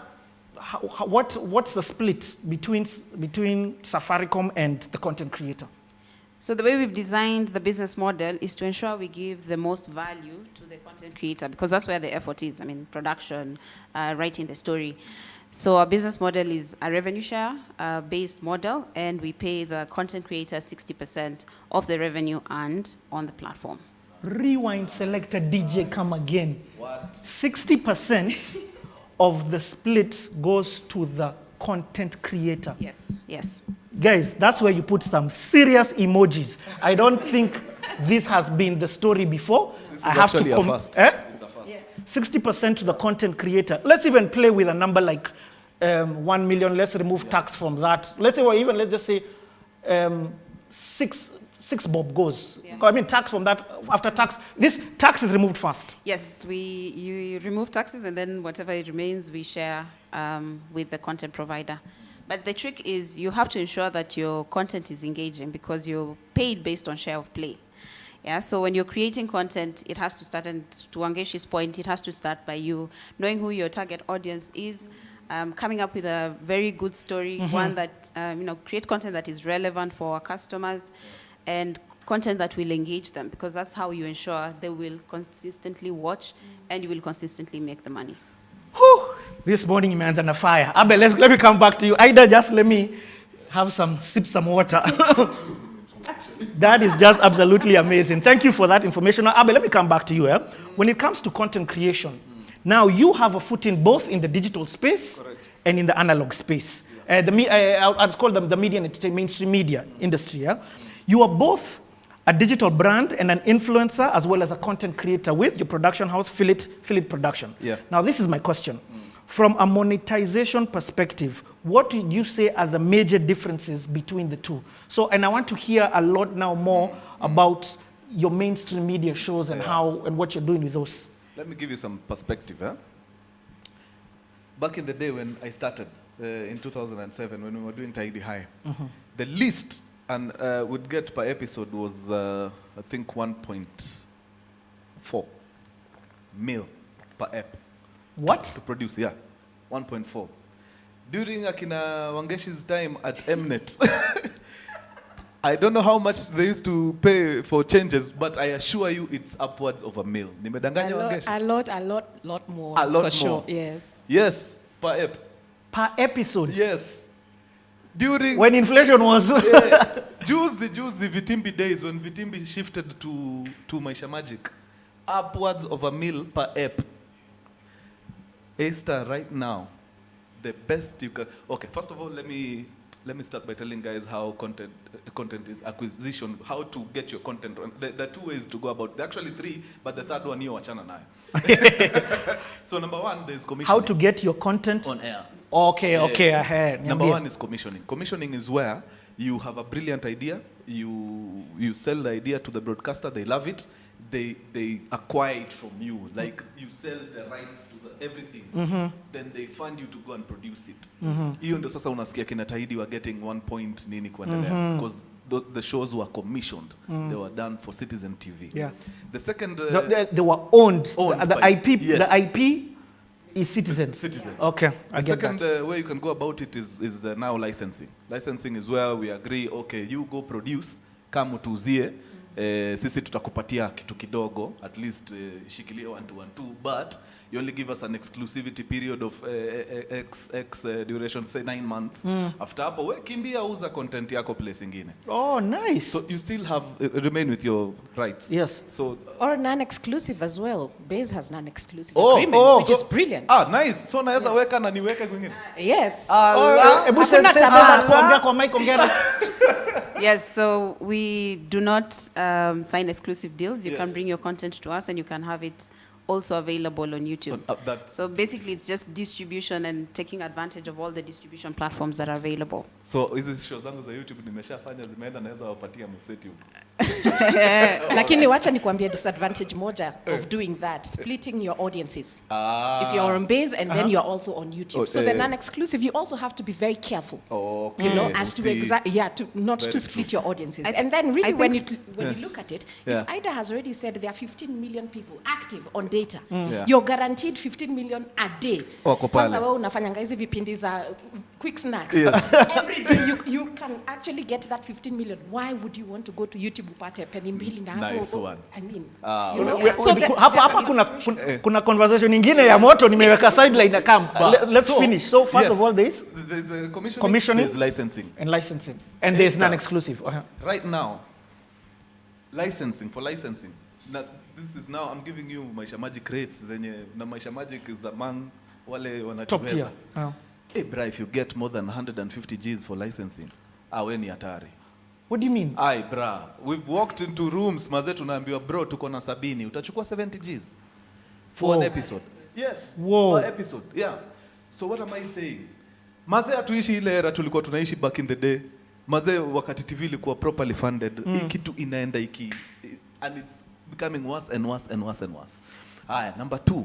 [SPEAKER 5] what's the split between Safaricom and the content creator?
[SPEAKER 9] So the way we've designed the business model is to ensure we give the most value to the content creator because that's where the effort is. I mean, production, writing the story. So our business model is a revenue share based model, and we pay the content creator 60% of the revenue earned on the platform.
[SPEAKER 5] Rewind selector DJ, come again. What? 60% of the split goes to the content creator.
[SPEAKER 9] Yes, yes.
[SPEAKER 5] Guys, that's where you put some serious emojis. I don't think this has been the story before.
[SPEAKER 8] This is actually a first. It's a first.
[SPEAKER 5] 60% to the content creator. Let's even play with a number like 1 million. Let's remove tax from that. Let's say, or even let's just say 6 bob goes. Yeah. I mean, tax from that, after tax, this tax is removed first.
[SPEAKER 9] Yes, you remove taxes and then whatever it remains, we share with the content provider. But the trick is you have to ensure that your content is engaging because you're paid based on share of play. Yeah, so when you're creating content, it has to start, and to Wangesh's point, it has to start by you knowing who your target audience is, coming up with a very good story, one that, create content that is relevant for our customers, and content that will engage them, because that's how you ensure they will consistently watch and you will consistently make the money.
[SPEAKER 5] Whew. This morning, man's on a fire. Abel, let me come back to you. Ida, just let me sip some water. That is just absolutely amazing. Thank you for that information. Now, Abel, let me come back to you. When it comes to content creation, now you have a footing both in the digital space and in the analog space. I'd call them the media and mainstream media industry. Yeah? You are both a digital brand and an influencer, as well as a content creator with your production house, Philip Production.
[SPEAKER 8] Yeah.
[SPEAKER 5] Now, this is my question. From a monetization perspective, what did you say are the major differences between the two? So, and I want to hear a lot now more about your mainstream media shows and how and what you're doing with those.
[SPEAKER 8] Let me give you some perspective. Back in the day when I started, in 2007, when we were doing Tidy High, the least and would get per episode was, I think, 1.4 mil per ep.
[SPEAKER 5] What?
[SPEAKER 8] To produce, yeah. 1.4. During Akina Wangeshi's time at Mnet, I don't know how much they used to pay for changes, but I assure you it's upwards of $1 million. Nimedanganya Wangeshi?
[SPEAKER 4] A lot more.
[SPEAKER 8] A lot
[SPEAKER 4] for
[SPEAKER 8] more.
[SPEAKER 4] Sure. Yes.
[SPEAKER 8] Yes, per ep.
[SPEAKER 5] Per episode?
[SPEAKER 8] Yes. During
[SPEAKER 5] when inflation was
[SPEAKER 8] Juicy Vitimbi days, when Vitimbi shifted to Maisha Magic, upwards of $1 million per ep. A-Star right now, the best you can. Okay, first of all, let me start by telling guys how content is acquisition, how to get your content. There are 2 ways to go about it. There are actually 3, but the third one you wachana nayo. So number 1, there's commissioning.
[SPEAKER 5] How to get your content
[SPEAKER 8] on air.
[SPEAKER 5] Okay, ahead.
[SPEAKER 8] Number 1 is commissioning. Commissioning is where you have a brilliant idea, you sell the idea to the broadcaster, they love it, they acquire it from you, like you sell the rights to everything, then they fund you to go and produce it. Hiyo ndio sasa unasikia kina Tahidi were getting 1 point nini kuendelea, because the shows were commissioned. They were done for Citizen TV.
[SPEAKER 5] Yeah.
[SPEAKER 8] The second
[SPEAKER 5] they were owned the
[SPEAKER 8] by,
[SPEAKER 5] IP.
[SPEAKER 8] Yes.
[SPEAKER 5] The IP is Citizen.
[SPEAKER 8] Okay,
[SPEAKER 5] I
[SPEAKER 8] the
[SPEAKER 5] get
[SPEAKER 8] second
[SPEAKER 5] that.
[SPEAKER 8] way you can go about it is now licensing. Licensing is where we agree, okay, you go produce, kama utuzie, sisi tutakupatia kitu kidogo, at least shikilia 1 to 1 2, but you only give us an exclusivity period of X duration, say 9 months. After hapo, we kimbia uza content yako place ingine.
[SPEAKER 5] Oh, nice.
[SPEAKER 8] So you still have, remain with your rights.
[SPEAKER 5] Yes.
[SPEAKER 8] So
[SPEAKER 4] or non-exclusive as well. Base has non-exclusive agreements, which is brilliant.
[SPEAKER 8] Nice. So naweza weka na niweke kwingine.
[SPEAKER 4] Yes.
[SPEAKER 5] Hakuna tabia kuongea kwa mic ongea.
[SPEAKER 9] Yes, so we do not sign exclusive deals. You can bring your content to us and you can have it also available on YouTube. So basically it's just distribution and taking advantage of all the distribution platforms that are available.
[SPEAKER 8] So hizi shows zangu za YouTube nimeshafanya zimeenda, naweza wapatia mseti huko.
[SPEAKER 4] Lakini wacha nikwambie disadvantage moja of doing that, splitting your audiences. If you're on Base and then you're also on YouTube. So the non-exclusive, you also have to be very careful.
[SPEAKER 8] Okay.
[SPEAKER 4] You know, as to not to split your audiences. And then really when you look at it, if Ida has already said there are 15 million people active on data, you're guaranteed 15 million a day. Kwanza wewe unafanyanga hizi vipindi za quick snacks. Every day you can actually get that 15 million. Why would you want to go to YouTube upate penny mbili na hapo?
[SPEAKER 8] Nice one.
[SPEAKER 4] I mean,
[SPEAKER 5] hapa kuna conversation nyingine ya moto nimeweka sideline na camp. Let's finish. So first of all there's commissioning,
[SPEAKER 8] there's licensing.
[SPEAKER 5] And there's non-exclusive.
[SPEAKER 8] Right now, licensing. Now, this is now, I'm giving you Maisha Magic rates zenye, na Maisha Magic is among wale wanajiweza.
[SPEAKER 5] Top tier.
[SPEAKER 8] Hey, bra, if you get more than 150 Gs for licensing, we ni hatari.
[SPEAKER 5] What do you mean?
[SPEAKER 8] Aye, bra, we've walked into rooms, maze tunaambiwa, bro, tuko na 70, utachukua 70 Gs for an episode. Yes, per episode, yeah. So what am I saying? Maze hatuishi ile era tulikuwa tunaishi back in the day. Maze wakati TV ilikuwa properly funded, hii kitu inaenda and it's becoming worse and worse and worse and worse. Number 2,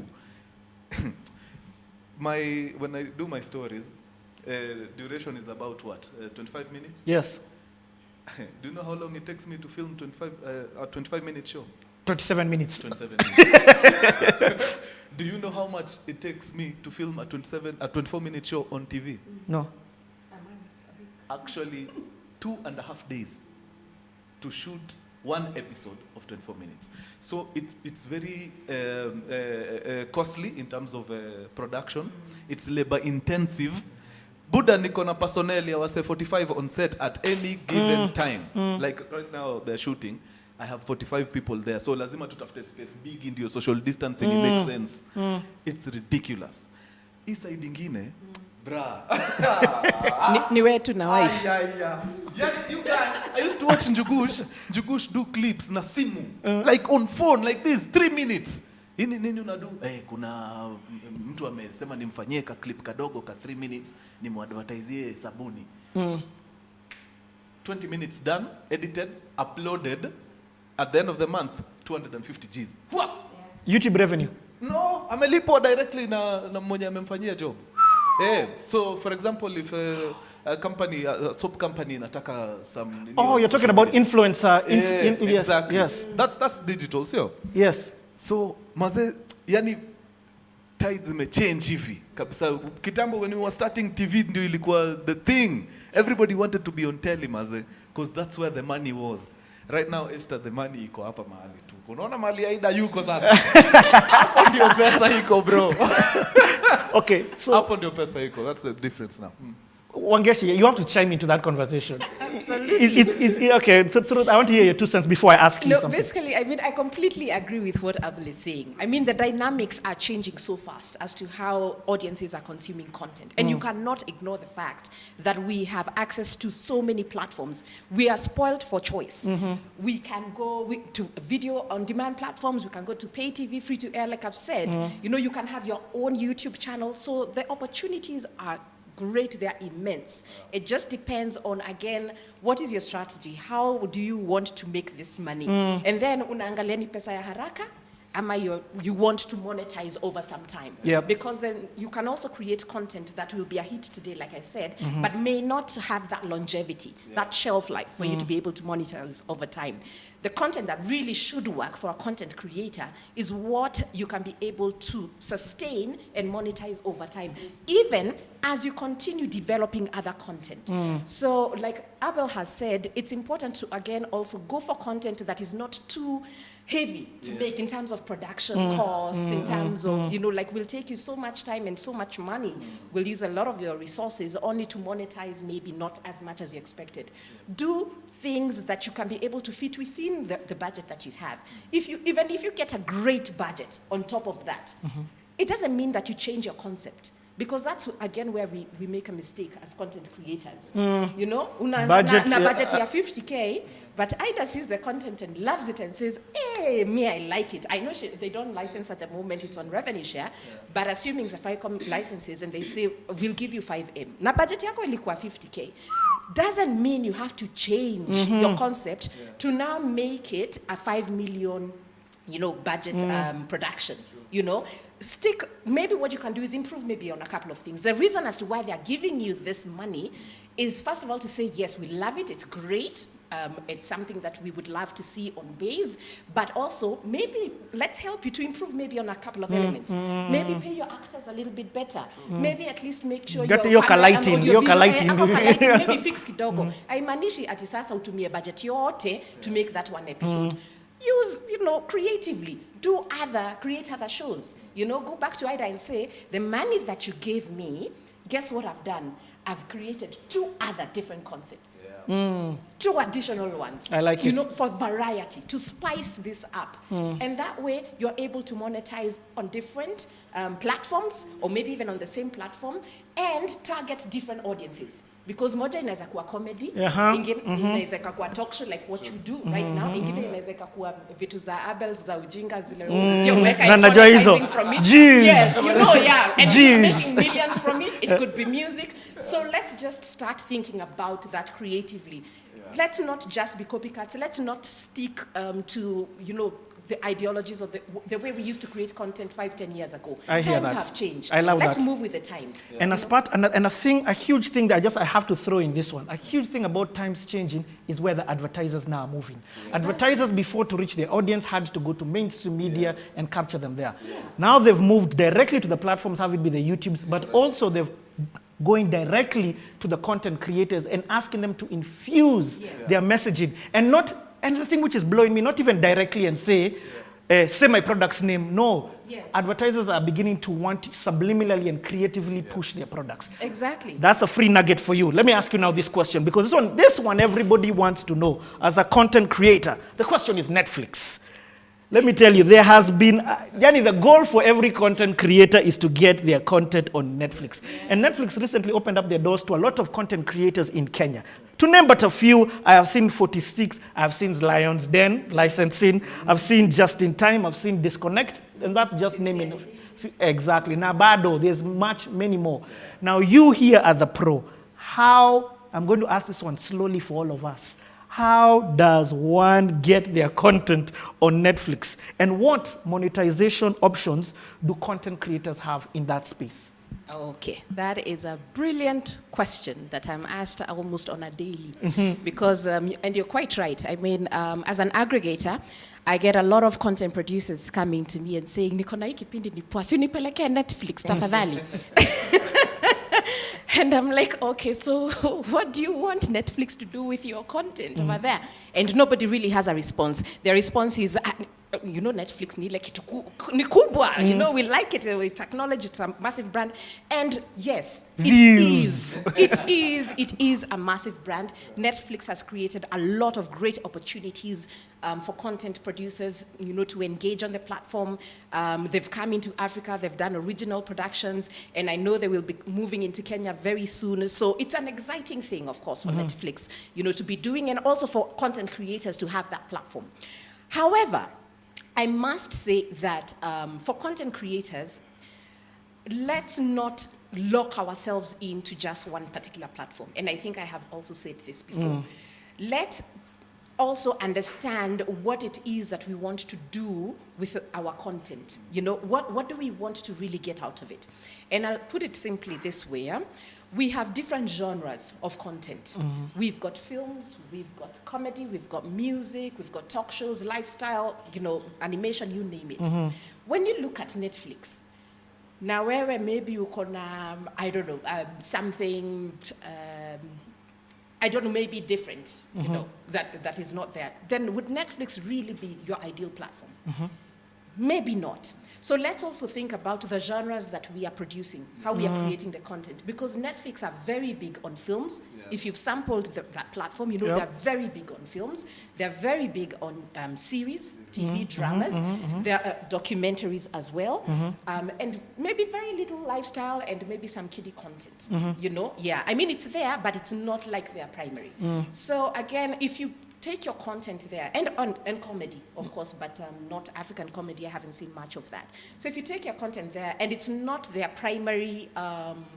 [SPEAKER 8] when I do my stories, duration is about what? 25 minutes?
[SPEAKER 5] Yes.
[SPEAKER 8] Do you know how long it takes me to film a 25-minute show?
[SPEAKER 5] 27 minutes.
[SPEAKER 8] 27 minutes. Do you know how much it takes me to film a 24-minute show on TV?
[SPEAKER 5] No.
[SPEAKER 8] Actually, 2.5 days to shoot one episode of 24 minutes. So it's very costly in terms of production. It's labor intensive. Buddha niko na personnel ya wase 45 on set at any given time. Like right now they're shooting, I have 45 people there. So lazima tutafute space big in your social distancing, it makes sense. It's ridiculous. Isa idingine, bra.
[SPEAKER 4] Ni wetu na wife.
[SPEAKER 8] Yeah, you guys, I used to watch Njugush do clips na simu. Like on phone, like this, 3 minutes. Nini unadu? Kuna mtu amesema nimfanyie ka clip kadogo ka 3 minutes, nimuadvertisie sabuni. 20 minutes done, edited, uploaded. At the end of the month, 250 Gs. What?
[SPEAKER 5] YouTube revenue?
[SPEAKER 8] No, amelipwa directly na mwenye amemfanyia job. So for example, if a company, a soap company nataka some...
[SPEAKER 5] you're talking about influencer.
[SPEAKER 8] Exactly.
[SPEAKER 5] Yes.
[SPEAKER 8] That's digital, sio?
[SPEAKER 5] Yes.
[SPEAKER 8] So, maze, yani, tide zimechange hivi kabisa. Kitambo when we were starting TV ndio ilikuwa the thing. Everybody wanted to be on telly maze, because that's where the money was. Right now, Esther, the money iko hapa mahali tu. Unaona mahali Aida yuko sasa. Hapo ndio pesa iko, bro.
[SPEAKER 5] Okay, so
[SPEAKER 8] hapo ndio pesa iko. That's the difference now.
[SPEAKER 5] Wangeshi, you have to chime into that conversation.
[SPEAKER 4] Absolutely.
[SPEAKER 5] Okay, so I want to hear your 2 cents before I ask you something.
[SPEAKER 4] Basically, I mean, I completely agree with what Abel is saying. I mean, the dynamics are changing so fast as to how audiences are consuming content. And you cannot ignore the fact that we have access to so many platforms. We are spoiled for choice. We can go to video on-demand platforms. We can go to pay TV, free-to-air, like I've said. You know, you can have your own YouTube channel. So the opportunities are great, they're immense. It just depends on, again, what is your strategy? How do you want to make this money? And then, unaangalia ni pesa ya haraka, ama you want to monetize over some time. Because then you can also create content that will be a hit today, like I said, but may not have that longevity, that shelf life for you to be able to monetize over time. The content that really should work for a content creator is what you can be able to sustain and monetize over time, even as you continue developing other content. So like Abel has said, it's important to, again, also go for content that is not too heavy to make in terms of production costs, in terms of, you know, like will take you so much time and so much money. Will use a lot of your resources only to monetize maybe not as much as you expected. Do things that you can be able to fit within the budget that you have. Even if you get a great budget on top of that, it doesn't mean that you change your concept. Because that's, again, where we make a mistake as content creators. You know, budget ya 50K, but Ida sees the content and loves it and says, hey, me, I like it. I know they don't license at the moment, it's on revenue share, but assuming Safaricom licenses and they say, we'll give you 5M. Na budget yako ilikuwa 50K. Doesn't mean you have to change your concept to now make it a 5 million, you know, budget production. You know, maybe what you can do is improve maybe on a couple of things. The reason as to why they are giving you this money is, first of all, to say, yes, we love it, it's great. It's something that we would love to see on base, but also maybe let's help you to improve maybe on a couple of elements. Maybe pay your actors a little bit better. Maybe at least make sure
[SPEAKER 5] your lighting,
[SPEAKER 4] maybe fix kidogo. Haimanishi ati sasa utumie budget yote to make that one episode. Use, you know, creatively. Create other shows. You know, go back to Ida and say, the money that you gave me, guess what I've done? I've created 2 other different concepts. 2 additional ones.
[SPEAKER 5] I like it.
[SPEAKER 4] You know, for variety, to spice this up. And that way, you're able to monetize on different platforms, or maybe even on the same platform, and target different audiences. Because moja inaweza kuwa comedy, ingine inaweza kuwa talk show like what you do right now, ingine inaweza kuwa vitu za Abel za ujinga zile
[SPEAKER 5] najua hizo.
[SPEAKER 4] Yes, you know, and you're making millions from it. It could be music. So let's just start thinking about that creatively. Let's not just be copycats. Let's not stick to, you know, the ideologies of the way we used to create content 5-10 years ago.
[SPEAKER 5] I hear
[SPEAKER 4] Times
[SPEAKER 5] that.
[SPEAKER 4] have changed.
[SPEAKER 5] I love
[SPEAKER 4] Let's
[SPEAKER 5] that.
[SPEAKER 4] move with the times.
[SPEAKER 5] And as part, and a huge thing that I have to throw in this one, a huge thing about times changing is where the advertisers now are moving. Advertisers before, to reach their audience, had to go to mainstream media and capture them there. Now they've moved directly to the platforms, have it be the YouTubes, but also they've going directly to the content creators and asking them to infuse their messaging. And the thing which is blowing me, not even directly and say my product's name. No. Advertisers are beginning to want to subliminally and creatively push their products.
[SPEAKER 4] Exactly.
[SPEAKER 5] That's a free nugget for you. Let me ask you now this question, because this one everybody wants to know as a content creator. The question is Netflix. Let me tell you, there has been, the goal for every content creator is to get their content on Netflix. And Netflix recently opened up their doors to a lot of content creators in Kenya. To name but a few, I have seen 46, I have seen Lion's Den licensing, I've seen Just in Time, I've seen Disconnect, and that's just naming. Exactly. Nabado, there's many more. Now you here are the pro. I'm going to ask this one slowly for all of us. How does one get their content on Netflix? And what monetization options do content creators have in that space?
[SPEAKER 4] Okay, that is a brilliant question that I'm asked almost on a daily. Because, and you're quite right. I mean, as an aggregator, I get a lot of content producers coming to me and saying, "Niko na hii kipindi ni poa, si unipelekee Netflix tafadhali." And I'm like, okay, so what do you want Netflix to do with your content over there? And nobody really has a response. Their response is, you know, Netflix ni like ni kubwa. You know, we like it, we acknowledge it's a massive brand. And yes, it is a massive brand. Netflix has created a lot of great opportunities for content producers, you know, to engage on the platform. They've come into Africa, they've done original productions, and I know they will be moving into Kenya very soon. So it's an exciting thing, of course, for Netflix, you know, to be doing, and also for content creators to have that platform. However, I must say that for content creators, let's not lock ourselves into just one particular platform. And I think I have also said this before. Let's also understand what it is that we want to do with our content. You know, what do we want to really get out of it? And I'll put it simply this way. We have different genres of content. We've got films, we've got comedy, we've got music, we've got talk shows, lifestyle, you know, animation, you name it. When you look at Netflix, now where maybe you can, I don't know, something, I don't know, maybe different, you know, that is not there, then would Netflix really be your ideal platform? Maybe not. So let's also think about the genres that we are producing, how we are creating the content. Because Netflix are very big on films. If you've sampled that platform, you know they're very big on films. They're very big on series, TV dramas. There are documentaries as well. And maybe very little lifestyle and maybe some kiddie content, you know? Yeah, I mean, it's there, but it's not like their primary. So again, if you take your content there, and comedy, of course, but not African comedy. I haven't seen much of that. So if you take your content there, and it's not their primary,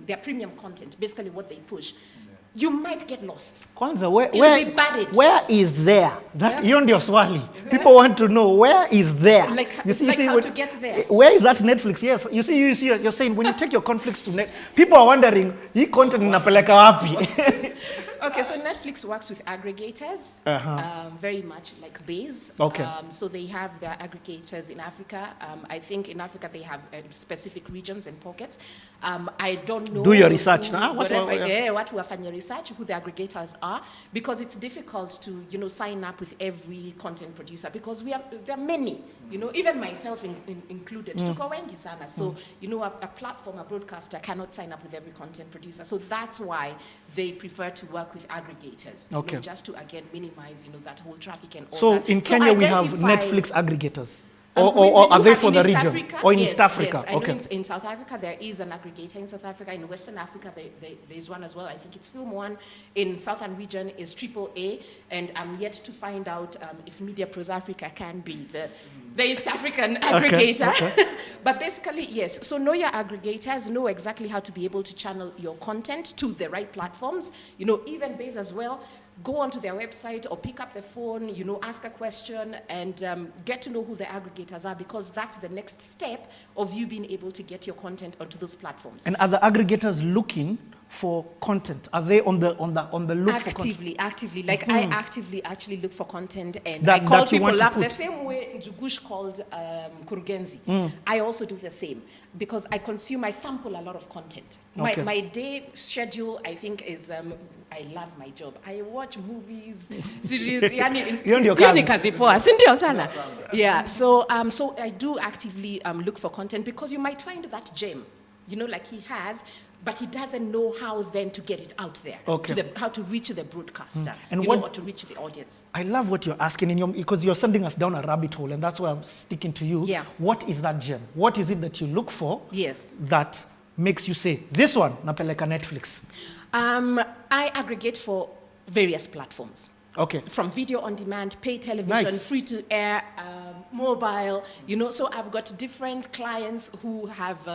[SPEAKER 4] their premium content, basically what they push, you might get lost.
[SPEAKER 5] Kwanza, where is there? That hiyo ndio swali. People want to know where is there.
[SPEAKER 4] Like how to get there.
[SPEAKER 5] Where is that Netflix? Yes, you see, you're saying when you take your conflicts to people are wondering, hii content inapeleka wapi?
[SPEAKER 4] Okay, so Netflix works with aggregators, very much like Base.
[SPEAKER 5] Okay.
[SPEAKER 4] So they have their aggregators in Africa. I think in Africa they have specific regions and pockets. I don't know.
[SPEAKER 5] Do your research now.
[SPEAKER 4] What wafanya research, who the aggregators are, because it's difficult to, you know, sign up with every content producer because there are many, you know, even myself included. Tuko wengi sana. So, you know, a platform, a broadcaster cannot sign up with every content producer. So that's why they prefer to work with aggregators, you know, just to again minimize, you know, that whole traffic and all that.
[SPEAKER 5] So in Kenya we have Netflix aggregators. Or are they for the region?
[SPEAKER 4] Africa,
[SPEAKER 5] or in East Africa?
[SPEAKER 4] Yes, I know in South Africa there is an aggregator. In South Africa, in Western Africa, there's one as well. I think it's Film One. In Southern region is AAA, and I'm yet to find out if Media Pros Africa can be the East African aggregator. Okay. But basically, yes. So know your aggregators, know exactly how to be able to channel your content to the right platforms. You know, even Base as well. Go onto their website or pick up the phone, you know, ask a question and get to know who the aggregators are, because that's the next step of you being able to get your content onto those platforms.
[SPEAKER 5] And are the aggregators looking for content? Are they on the look
[SPEAKER 4] actively,
[SPEAKER 5] for content?
[SPEAKER 4] Actively. Like I actively actually look for content, and I call people up the same way Njugush called Kurugenzi. I also do the same because I sample a lot of content.
[SPEAKER 5] Okay.
[SPEAKER 4] My day schedule, I think, is I love my job. I watch movies, series. Yeah, so I do actively look for content, because you might find that gem, you know, like he has, but he doesn't know how then to get it out there, how to reach the broadcaster, and what to reach the audience.
[SPEAKER 5] I love what you're asking, because you're sending us down a rabbit hole, and that's why I'm sticking to you.
[SPEAKER 4] Yeah.
[SPEAKER 5] What is that gem? What is it that you look for?
[SPEAKER 4] Yes.
[SPEAKER 5] That makes you say, this one, napeleka Netflix?
[SPEAKER 4] I aggregate for various platforms.
[SPEAKER 5] Okay.
[SPEAKER 4] From video on demand, pay television, free to air, mobile, you know. So I've got different clients who have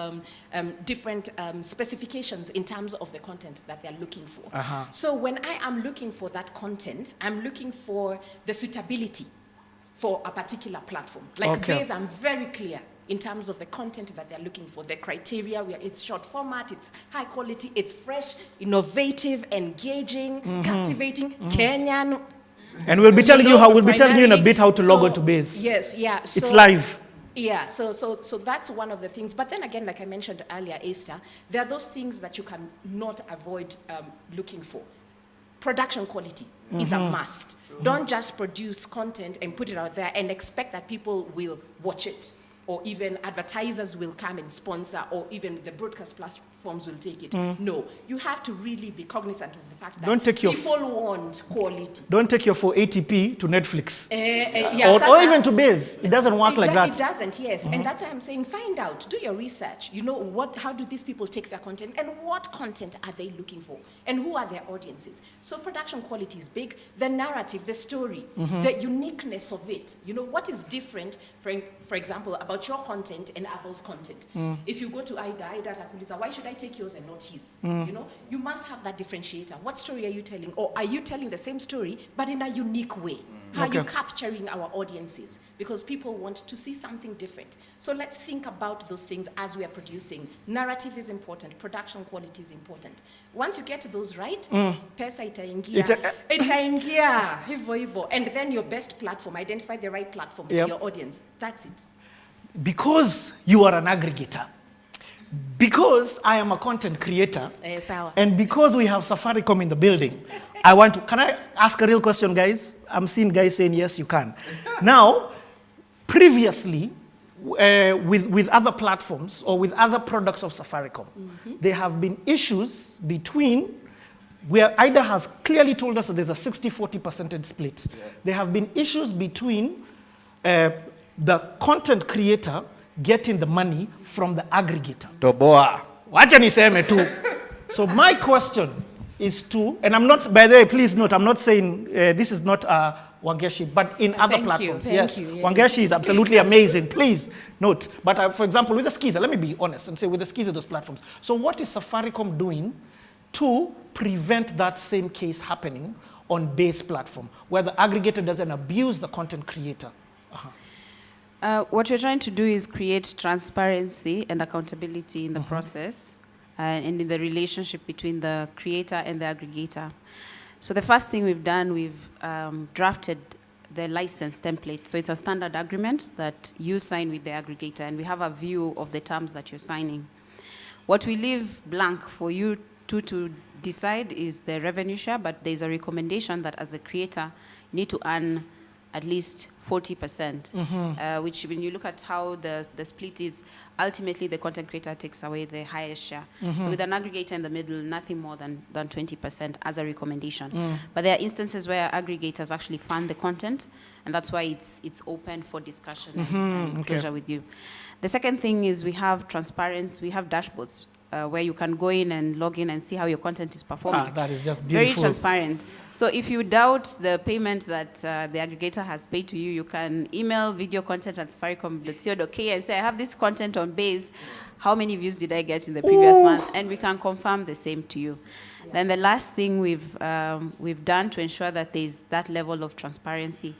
[SPEAKER 4] different specifications in terms of the content that they're looking for. So when I am looking for that content, I'm looking for the suitability for a particular platform. Like Base, I'm very clear. in terms of the content that they're looking for, the criteria. It's short format, it's high quality, it's fresh, innovative, engaging, captivating, Kenyan.
[SPEAKER 5] And we'll be telling you in a bit how to log on to Base.
[SPEAKER 4] Yes, yeah. So,
[SPEAKER 5] it's live.
[SPEAKER 4] Yeah, so that's one of the things. But then again, like I mentioned earlier, Esther, there are those things that you can not avoid looking for. Production quality is a must. Don't just produce content and put it out there and expect that people will watch it, or even advertisers will come and sponsor, or even the broadcast platforms will take it. No, you have to really be cognizant of the fact that people want quality.
[SPEAKER 5] Don't take your 480p to Netflix.
[SPEAKER 4] Or
[SPEAKER 5] even to Base. It doesn't work like that.
[SPEAKER 4] It doesn't, yes. And that's why I'm saying find out, do your research. You know, how do these people take their content, and what content are they looking for, and who are their audiences? So production quality is big. The narrative, the story, the uniqueness of it. You know, what is different, for example, about your content and Apple's content. If you go to Ida atakuuliza, why should I take yours and not his? You know, you must have that differentiator. What story are you telling? Or are you telling the same story, but in a unique way? How are you capturing our audiences? Because people want to see something different. So let's think about those things as we are producing. Narrative is important. Production quality is important. Once you get those right, pesa itaingia, hivyo. And then your best platform, identify the right platform for your audience. That's it.
[SPEAKER 5] Because you are an aggregator, because I am a content creator, and because we have Safaricom in the building, can I ask a real question, guys? I'm seeing guys saying, yes, you can. Now, previously, with other platforms or with other products of Safaricom, there have been issues between where Ida has clearly told us that there's a 60-40% split. There have been issues between the content creator getting the money from the aggregator.
[SPEAKER 1] Toboa.
[SPEAKER 5] Wacha niseme tu. So my question is to, and I'm not, by the way, please note, I'm not saying this is not Wangeshi, but in other platforms. Yes, Wangeshi is absolutely amazing. Please note. But for example, with the Skiza, let me be honest and say with the Skiza, those platforms. So what is Safaricom doing to prevent that same case happening on Base platform, where the aggregator doesn't abuse the content creator?
[SPEAKER 9] What we're trying to do is create transparency and accountability in the process and in the relationship between the creator and the aggregator. So the first thing we've done, we've drafted the license template. So it's a standard agreement that you sign with the aggregator, and we have a view of the terms that you're signing. What we leave blank for you to decide is the revenue share, but there's a recommendation that as a creator, you need to earn at least 40%, which when you look at how the split is, ultimately the content creator takes away the highest share. So with an aggregator in the middle, nothing more than 20% as a recommendation. But there are instances where aggregators actually fund the content, and that's why it's open for discussion and closure with you. The second thing is we have transparency, we have dashboards. Where you can go in and log in and see how your content is performing.
[SPEAKER 5] That is just beautiful.
[SPEAKER 9] Very transparent. So if you doubt the payment that the aggregator has paid to you, you can email videocontent@safaricom.co.ke and say, I have this content on Base. How many views did I get in the previous month? And we can confirm the same to you. Then the last thing we've done to ensure that there's that level of transparency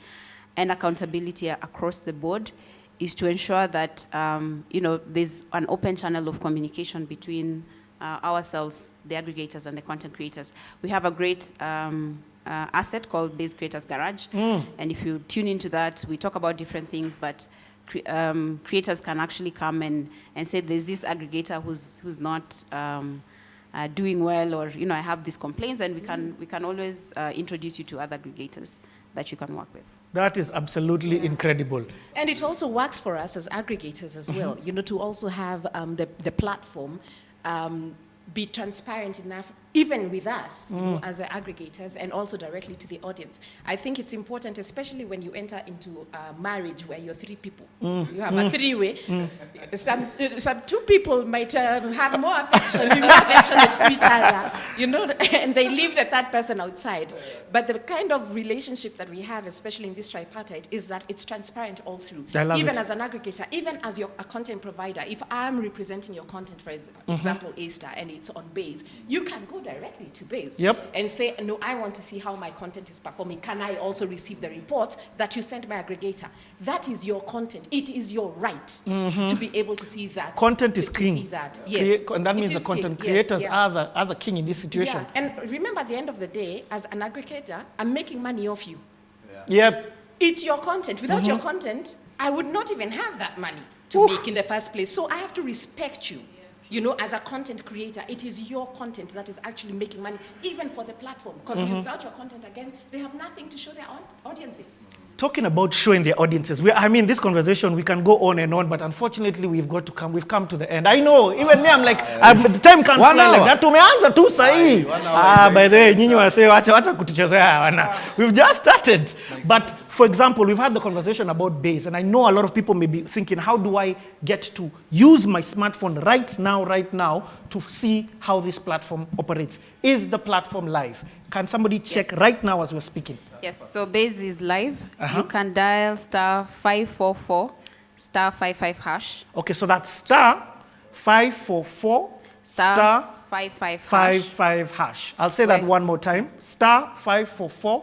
[SPEAKER 9] and accountability across the board is to ensure that there's an open channel of communication between ourselves, the aggregators, and the content creators. We have a great asset called Base Creators Garage, and if you tune into that, we talk about different things, but creators can actually come and say, there's this aggregator who's not doing well, or I have these complaints, and we can always introduce you to other aggregators that you can work with.
[SPEAKER 5] That is absolutely incredible.
[SPEAKER 4] And it also works for us as aggregators as well, to also have the platform be transparent enough, even with us, as aggregators, and also directly to the audience. I think it's important, especially when you enter into marriage where you're three people. You have a three-way. Some two people might have more affection, be more affectionate to each other, and they leave the third person outside. But the kind of relationship that we have, especially in this tripartite, is that it's transparent all through. Even as an aggregator, even as a content provider, if I'm representing your content, for example, A-Star, and it's on Base, you can go directly to Base
[SPEAKER 5] Yep.
[SPEAKER 4] and say, no, I want to see how my content is performing. Can I also receive the report that you sent my aggregator? That is your content. It is your right to be able to see that.
[SPEAKER 5] Content is
[SPEAKER 4] to
[SPEAKER 5] king.
[SPEAKER 4] see that. Yes.
[SPEAKER 5] And that
[SPEAKER 4] It
[SPEAKER 5] means the
[SPEAKER 4] is
[SPEAKER 5] content
[SPEAKER 4] king. Yes,
[SPEAKER 5] creators
[SPEAKER 4] yeah.
[SPEAKER 5] are the king in this situation.
[SPEAKER 4] Yeah. And remember, at the end of the day, as an aggregator, I'm making money off you.
[SPEAKER 5] Yep.
[SPEAKER 4] It's your content. Without your content, I would not even have that money to make in the first place. So I have to respect you. You know, as a content creator, it is your content that is actually making money, even for the platform. Because without your content, again, they have nothing to show their audiences.
[SPEAKER 5] Talking about showing their audiences, I mean, this conversation, we can go on and on, but unfortunately, we've come to the end. I know, even me, I'm like, the time can't fly like that. Tumeanza tu sahi. By the way, nyinyi wasee wacha kutuchezea wana. We've just started. But for example, we've had the conversation about Base, and I know a lot of people may be thinking, how do I get to use my smartphone right now to see how this platform operates? Is the platform live? Can somebody check right now as we're speaking?
[SPEAKER 9] Yes, so Base is live. You can dial *544 *55#.
[SPEAKER 5] Okay, so that's *544 *55#. I'll say that one more time. *544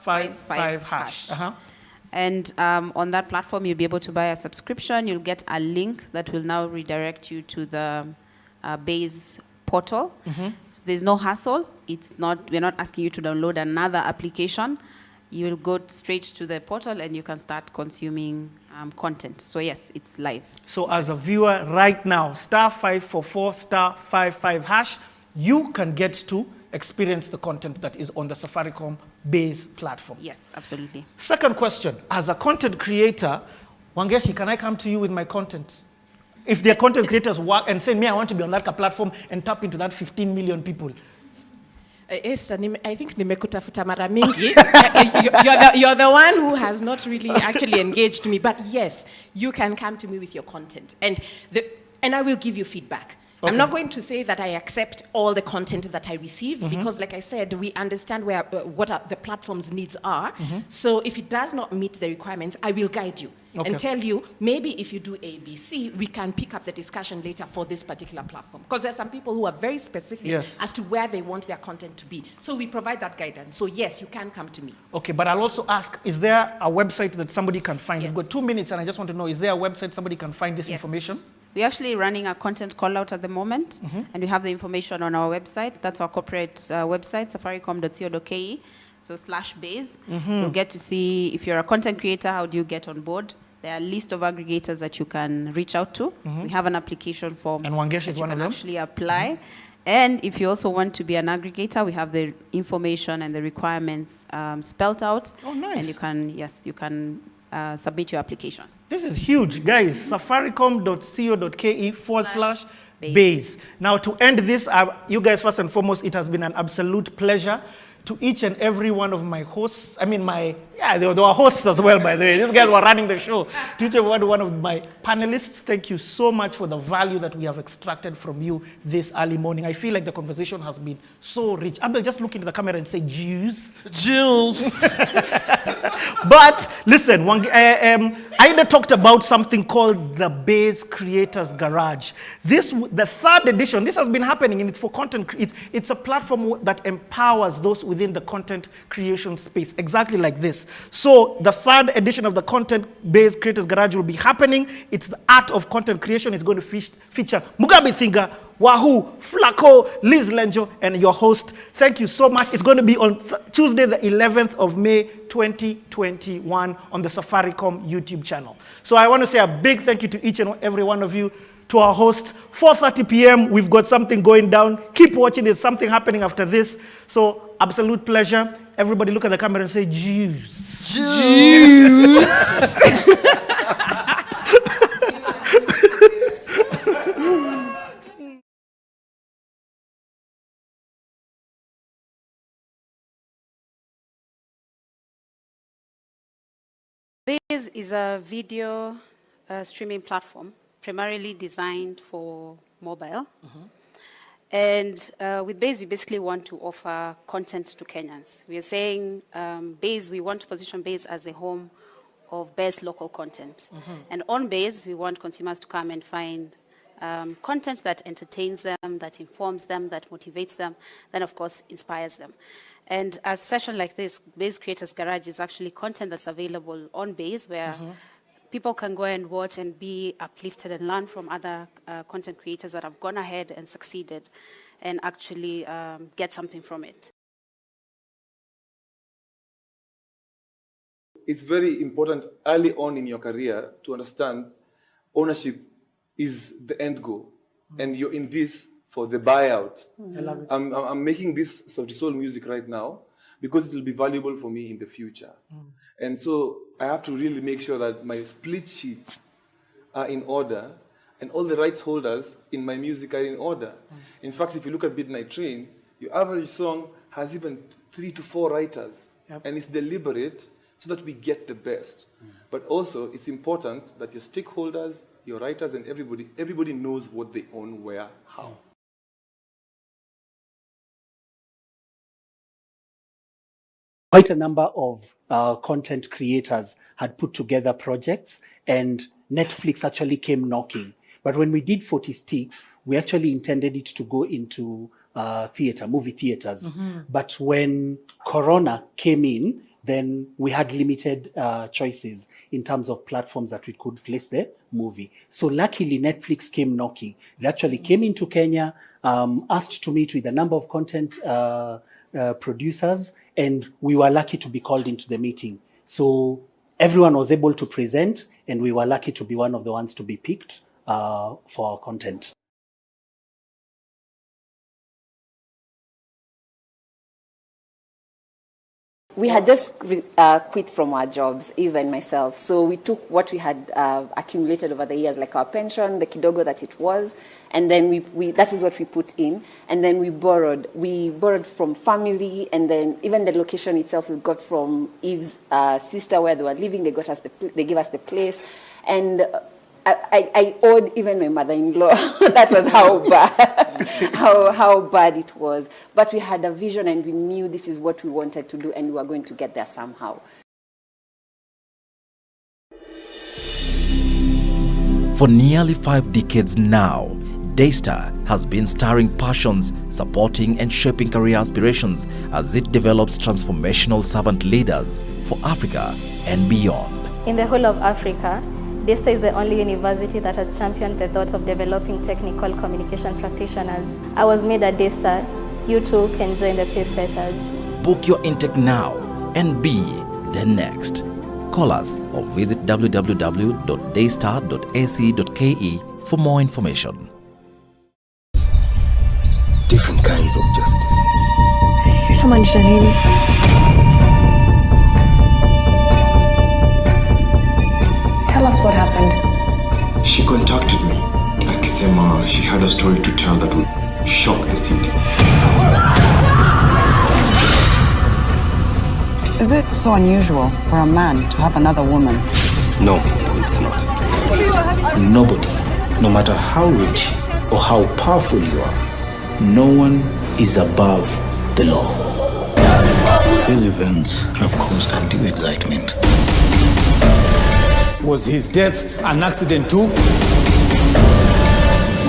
[SPEAKER 5] *55#.
[SPEAKER 9] And on that platform, you'll be able to buy a subscription. You'll get a link that will now redirect you to the Base portal. So there's no hassle. We're not asking you to download another application. You will go straight to the portal and you can start consuming content. So yes, it's live.
[SPEAKER 5] So as a viewer right now, *544 *55#, you can get to experience the content that is on the Safaricom Base platform.
[SPEAKER 9] Yes, absolutely.
[SPEAKER 5] Second question, as a content creator, Wangeshi, can I come to you with my content? If the content creators work and say, me, I want to be on that platform and tap into that 15 million people.
[SPEAKER 4] Esther, I think nimekutafuta mara mingi. You're the one who has not really actually engaged me. But yes, you can come to me with your content. And I will give you feedback. Okay. I'm not going to say that I accept all the content that I receive because, like I said, we understand what the platform's needs are. So if it does not meet the requirements, I will guide you and tell you, maybe if you do A, B, C, we can pick up the discussion later for this particular platform. Because there are some people who are very specific as to where they want their content to be. So we provide that guidance. So yes, you can come to me. Okay,
[SPEAKER 5] but I'll also ask, is there a website that somebody can find? We've got 2 minutes and I just want to know, is there a website somebody can find this information?
[SPEAKER 9] We're actually running a content call out at the moment, and we have the information on our website. That's our corporate website, safaricom.co.ke. So /base. You'll get to see if you're a content creator, how do you get on board. There are a list of aggregators that you can reach out to. We have an application form.
[SPEAKER 5] And Wangesh is one of them?
[SPEAKER 9] Actually apply. And if you also want to be an aggregator, we have the information and the requirements spelled out.
[SPEAKER 5] Oh, nice.
[SPEAKER 9] And you can submit your application.
[SPEAKER 5] This is huge, guys. Safaricom.co.ke/base. Now, to end this, you guys, first and foremost, it has been an absolute pleasure. To each and every one of my hosts, they were hosts as well, by the way. These guys were running the show. To each and every one of my panelists, thank you so much for the value that we have extracted from you this early morning. I feel like the conversation has been so rich. Abel, just look into the camera and say, Jews. Jews. But listen, Ida talked about something called the Base Creators Garage. The third edition, this has been happening for content. It's a platform that empowers those within the content creation space, exactly like this. So the third edition of the Content Base Creators Garage will be happening. It's the art of content creation. It's going to feature Mugabe Thinga, Wahoo, Flaco, Liz Lenjo, and your host. Thank you so much. It's going to be on Tuesday, the 11th of May, 2021 on the Safaricom YouTube channel. So I want to say a big thank you to each and every one of you. To our host, 4:30 p.m., we've got something going down. Keep watching, there's something happening after this. So, absolute pleasure. Everybody look at the camera and say, Jews. Jews.
[SPEAKER 9] Base is a video streaming platform primarily designed for mobile. And with Base, we basically want to offer content to Kenyans. We are saying Base, we want to position Base as a home of best local content. And on Base, we want consumers to come and find content that entertains them, that informs them, that motivates them, then of course inspires them. And a session like this, Base Creators Garage, is actually content that's available on Base, where people can go and watch and be uplifted and learn from other content creators that have gone ahead and succeeded, and actually get something from it.
[SPEAKER 10] It's very important early on in your career to understand ownership is the end goal, and you're in this for the buyout.
[SPEAKER 5] I love it.
[SPEAKER 10] I'm making this Sauti Sol music right now because it will be valuable for me in the future. And so I have to really make sure that my split sheets are in order and all the rights holders in my music are in order. In fact, if you look at Midnight Train, your average song has even 3 to 4 writers. And it's deliberate so that we get the best. But also, it's important that your stakeholders, your writers, and everybody knows what they own, where, how.
[SPEAKER 11] Quite a number of content creators had put together projects, and Netflix actually came knocking. But when we did 40 Sticks, we actually intended it to go into movie theaters. But when Corona came in, then we had limited choices in terms of platforms that we could place the movie. So luckily, Netflix came knocking. They actually came into Kenya, asked to meet with a number of content producers, and we were lucky to be called into the meeting. So everyone was able to present, and we were lucky to be one of the ones to be picked for our content.
[SPEAKER 12] We had just quit from our jobs, even myself. So we took what we had accumulated over the years, like our pension, the kidogo that it was, and then that is what we put in. And then we borrowed. We borrowed from family, and then even the location itself we got from Eve's sister where they were living. They gave us the place, and I owed even my mother-in-law. That was how bad, how bad it was. But we had a vision, and we knew this is what we wanted to do, and we were going to get there somehow.
[SPEAKER 13] For nearly 5 decades now, Daystar has been stirring passions, supporting and shaping career aspirations as it develops transformational servant leaders for Africa and beyond.
[SPEAKER 6] In the whole of Africa, Daystar is the only university that has championed the thought of developing technical communication practitioners. I was made at Daystar. You too can join the pace setters.
[SPEAKER 13] Book your intake now and be the next. Call us or visit www.daystar.ac.ke for more information.
[SPEAKER 14] Different kinds of justice.
[SPEAKER 15] Tell us what happened.
[SPEAKER 14] She contacted me. Akisema she had a story to tell that would shock the city.
[SPEAKER 15] Is it so unusual for a man to have another woman?
[SPEAKER 14] No, it's not. Nobody, no matter how rich or how powerful you are, no one is above the law. These events have caused undue excitement.
[SPEAKER 16] Was his death an accident too?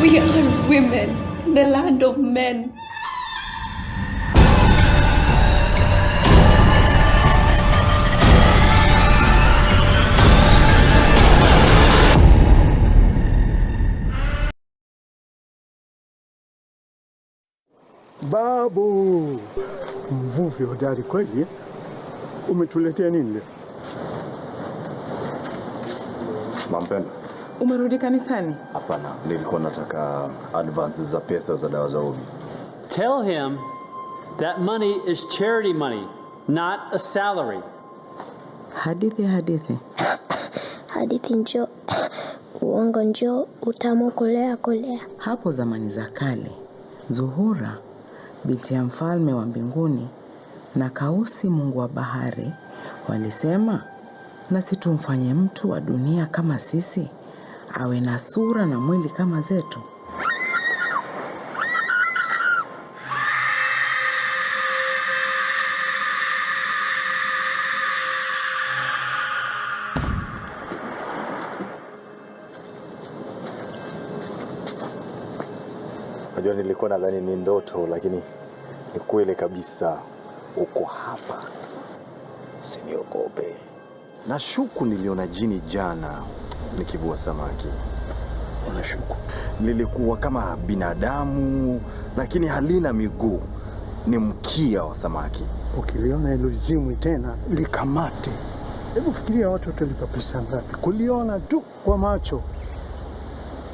[SPEAKER 17] We are women in the land of men.
[SPEAKER 18] Babu, mvuvi hodari kweli. Umetuletea nini leo?
[SPEAKER 19] Mampenda.
[SPEAKER 15] Umerudi kanisani?
[SPEAKER 19] Hapana, nilikuwa nataka advances za pesa za dawa za ubi.
[SPEAKER 20] Tell him that money is charity money, not a salary.
[SPEAKER 15] Hadithi.
[SPEAKER 21] Hadithi njoo, uongo njoo, utamu kolea.
[SPEAKER 15] Hapo zamani za kale, Zuhura, binti ya mfalme wa mbinguni, na Kausi, mungu wa bahari, walisema, nasi tumfanye mtu wa dunia kama sisi, awe na sura na mwili kama zetu.
[SPEAKER 19] Najua nilikuwa nadhani ni ndoto, lakini ni kweli kabisa. Uko hapa. Usiniogope. Nashuku niliona jini jana nikivua samaki. Unashuku? Lilikuwa kama binadamu, lakini halina miguu. Ni mkia wa samaki.
[SPEAKER 18] Ukiliona hilo zimwi tena, likamate. Hebu fikiria watu watalipa pesa ngapi kuliona tu kwa macho.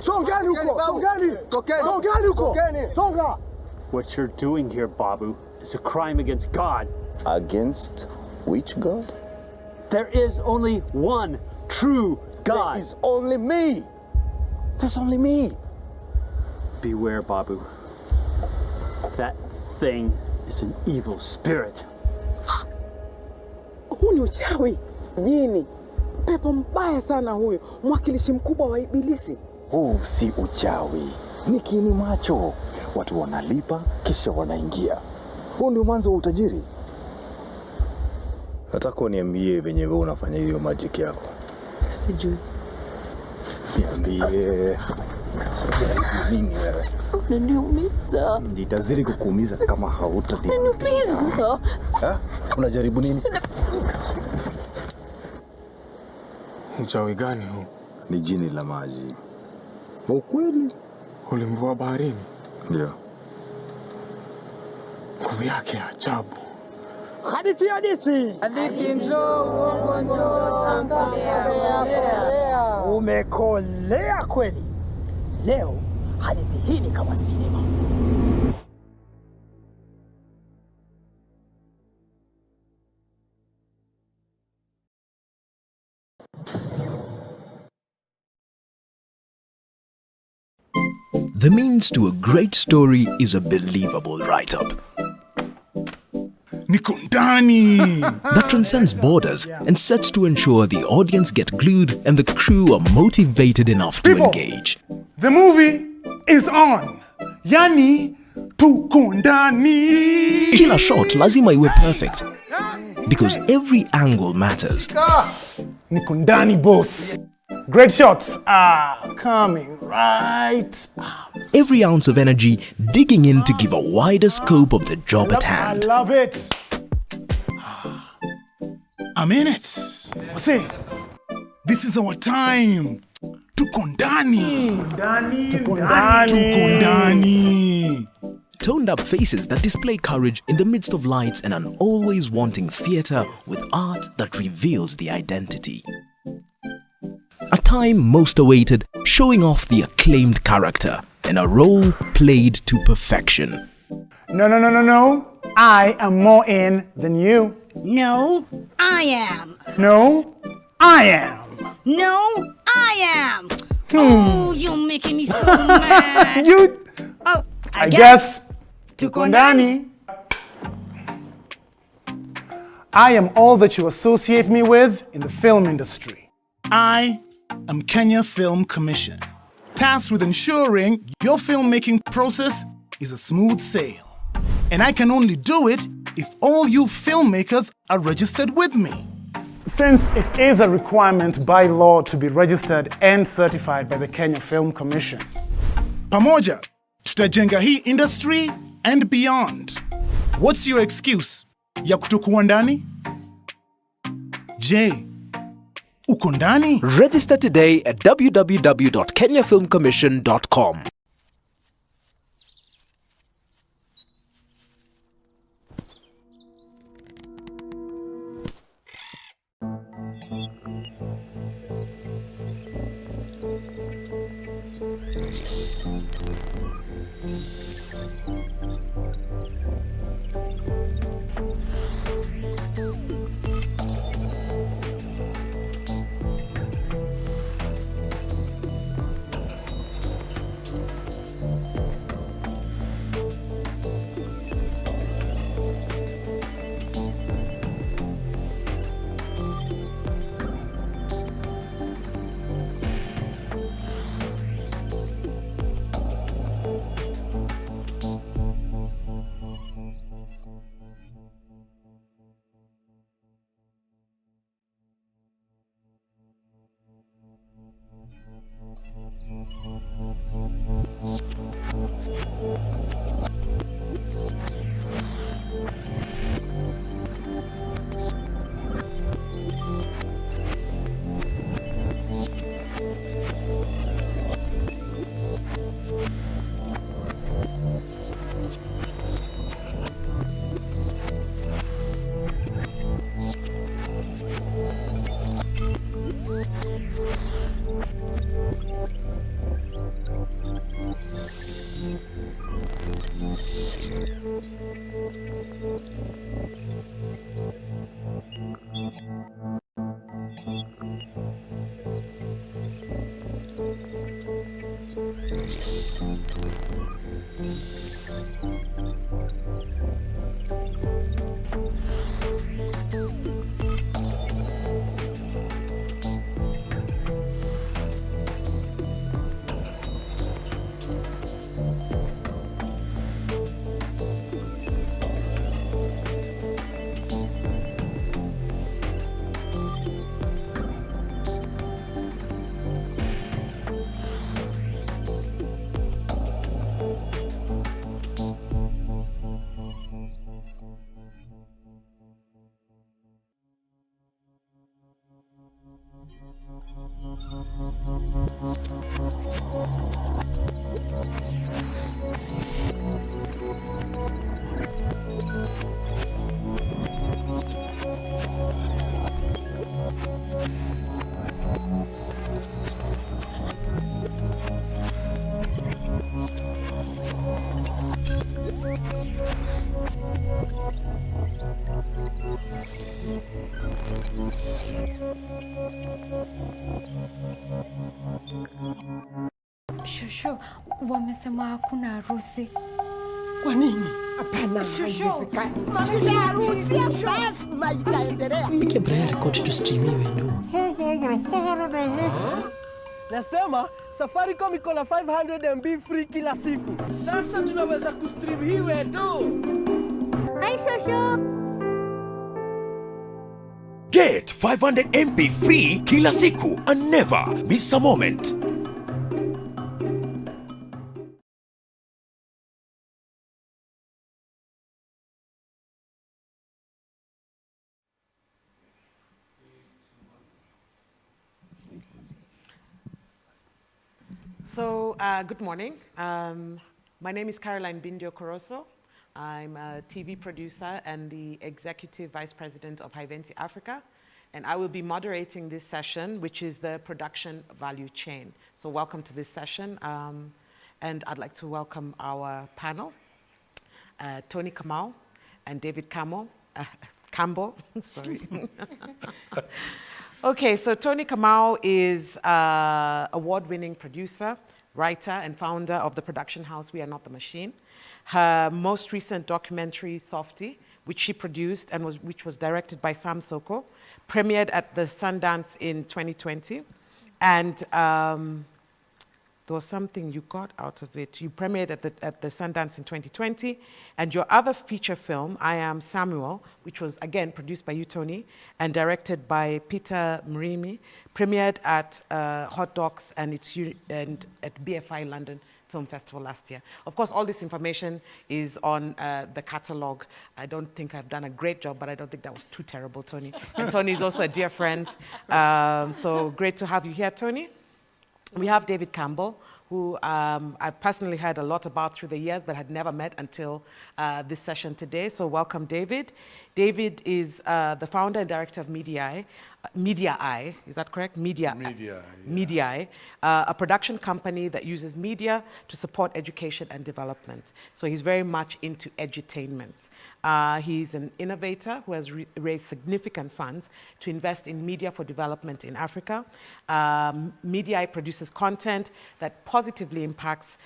[SPEAKER 18] Songani huko! Songani! Songani huko! Songa!
[SPEAKER 20] What you're doing here, Babu, is a crime against God.
[SPEAKER 19] Against which God?
[SPEAKER 20] There is only one true God.
[SPEAKER 19] There is only me. There's only me.
[SPEAKER 20] Beware, Babu. That thing is an evil spirit.
[SPEAKER 2] Huu ni uchawi, jini. Pepo mbaya sana huyo, mwakilishi mkubwa wa ibilisi.
[SPEAKER 19] Huu si uchawi. Ni kiini macho. Watu wanalipa kisha wanaingia. Huu ndio mwanzo wa utajiri. Nataka uniambie venye wewe unafanya hiyo magic yako.
[SPEAKER 2] Sijui.
[SPEAKER 19] Niambie. Nini wewe?
[SPEAKER 2] Unaniumiza.
[SPEAKER 19] Nitazidi kukuumiza kama hautaniambia.
[SPEAKER 2] Unaniumiza.
[SPEAKER 19] Unajaribu nini?
[SPEAKER 18] Uchawi gani huu?
[SPEAKER 19] Ni jini la maji.
[SPEAKER 18] Ukweli? Ulimvua baharini?
[SPEAKER 19] Ndio.
[SPEAKER 18] Nguvu yake ya ajabu.
[SPEAKER 2] Hadithi. Hadithi njoo, uongo njoo, tamkolea. Umekolea kweli. Leo hadithi hii ni kama sinema.
[SPEAKER 7] The means to a great story is a believable write-up that transcends borders and sets to ensure the audience get glued and the crew are motivated enough to engage.
[SPEAKER 5] The movie is on. Yani tuko ndani.
[SPEAKER 7] Kila shot lazima iwe perfect because every angle matters.
[SPEAKER 5] Niko ndani, boss. Great shots are coming right up.
[SPEAKER 7] Every ounce of energy digging in to give a wider scope of the job at hand.
[SPEAKER 5] I love it. I'm in it. Say, this is our time. Tuko ndani. Tuko ndani.
[SPEAKER 7] Toned up faces that display courage in the midst of lights and an always wanting theatre with art that reveals the identity. A time most awaited, showing off the acclaimed character in a role played to perfection.
[SPEAKER 5] No. I am more in than you.
[SPEAKER 22] No, I am.
[SPEAKER 5] No, I am.
[SPEAKER 22] No, I am. Oh, you're making me so mad. Oh, I guess.
[SPEAKER 5] Tuko ndani. I am all that you associate me with in the film industry. I am Kenya Film Commission, tasked with ensuring your filmmaking process is a smooth sail. And I can only do it if all you filmmakers are registered with me. Since it is a requirement by law to be registered and certified by the Kenya Film Commission. Pamoja, tutajenga hii industry and beyond. What's your excuse? Ya kutokuwa ndani? Je, uko ndani?
[SPEAKER 7] Register today at www.kenyafilmcommission.com.
[SPEAKER 3] Shosho, wamesema hakuna harusi.
[SPEAKER 2] Kwa nini? Hapana,
[SPEAKER 3] Shosho,
[SPEAKER 2] haiwezekani. Tuangalie harusi, lazima itaendelea.
[SPEAKER 8] Pike Brian record to streamiwe do.
[SPEAKER 23] Nasema Safaricom iko na 500 MB free kila siku. Sasa tunaweza kustream hii wedo.
[SPEAKER 24] Hi Shosho.
[SPEAKER 25] Get 500 MB free kila siku and never miss a moment.
[SPEAKER 26] So, good morning. My name is Caroline Bindio Coroso. I'm a TV producer and the Executive Vice President of Hiventi Africa. And I will be moderating this session, which is the production value chain. So welcome to this session. And I'd like to welcome our panel, Tony Kamau and David Campbell, sorry. Okay, so Tony Kamau is an award-winning producer, writer, and founder of the production house We Are Not the Machine. Her most recent documentary, Softy, which she produced and which was directed by Sam Soko, premiered at the Sundance in 2020. And there was something you got out of it. You premiered at the Sundance in 2020. And your other feature film, I Am Samuel, which was, again, produced by you, Tony, and directed by Peter Mrimi, premiered at Hot Docs and at BFI London Film Festival last year. Of course, all this information is on the catalog. I don't think I've done a great job, but I don't think that was too terrible, Tony. And Tony is also a dear friend. So great to have you here, Tony. We have David Campbell, who I've personally heard a lot about through the years, but had never met until this session today. So welcome, David. David is the founder and director of Media Eye, is that correct? Media Eye, a production company that uses media to support education and development. So he's very much into edutainment. He's an innovator who has raised significant funds to invest in media for development in Africa. Media Eye produces content that positively impacts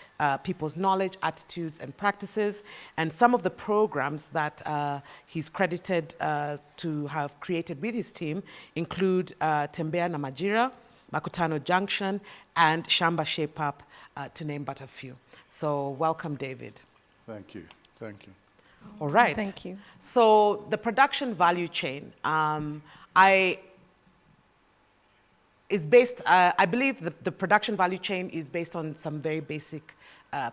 [SPEAKER 26] people's knowledge, attitudes, and practices. And some of the programs that he's credited to have created with his team include Tembea na Majira, Makutano Junction, and Shamba Shape Up, to name but a few. So welcome, David.
[SPEAKER 27] Thank you. Thank you.
[SPEAKER 26] All right.
[SPEAKER 3] Thank you.
[SPEAKER 26] So the production value chain, is based, I believe the production value chain is based on some very basic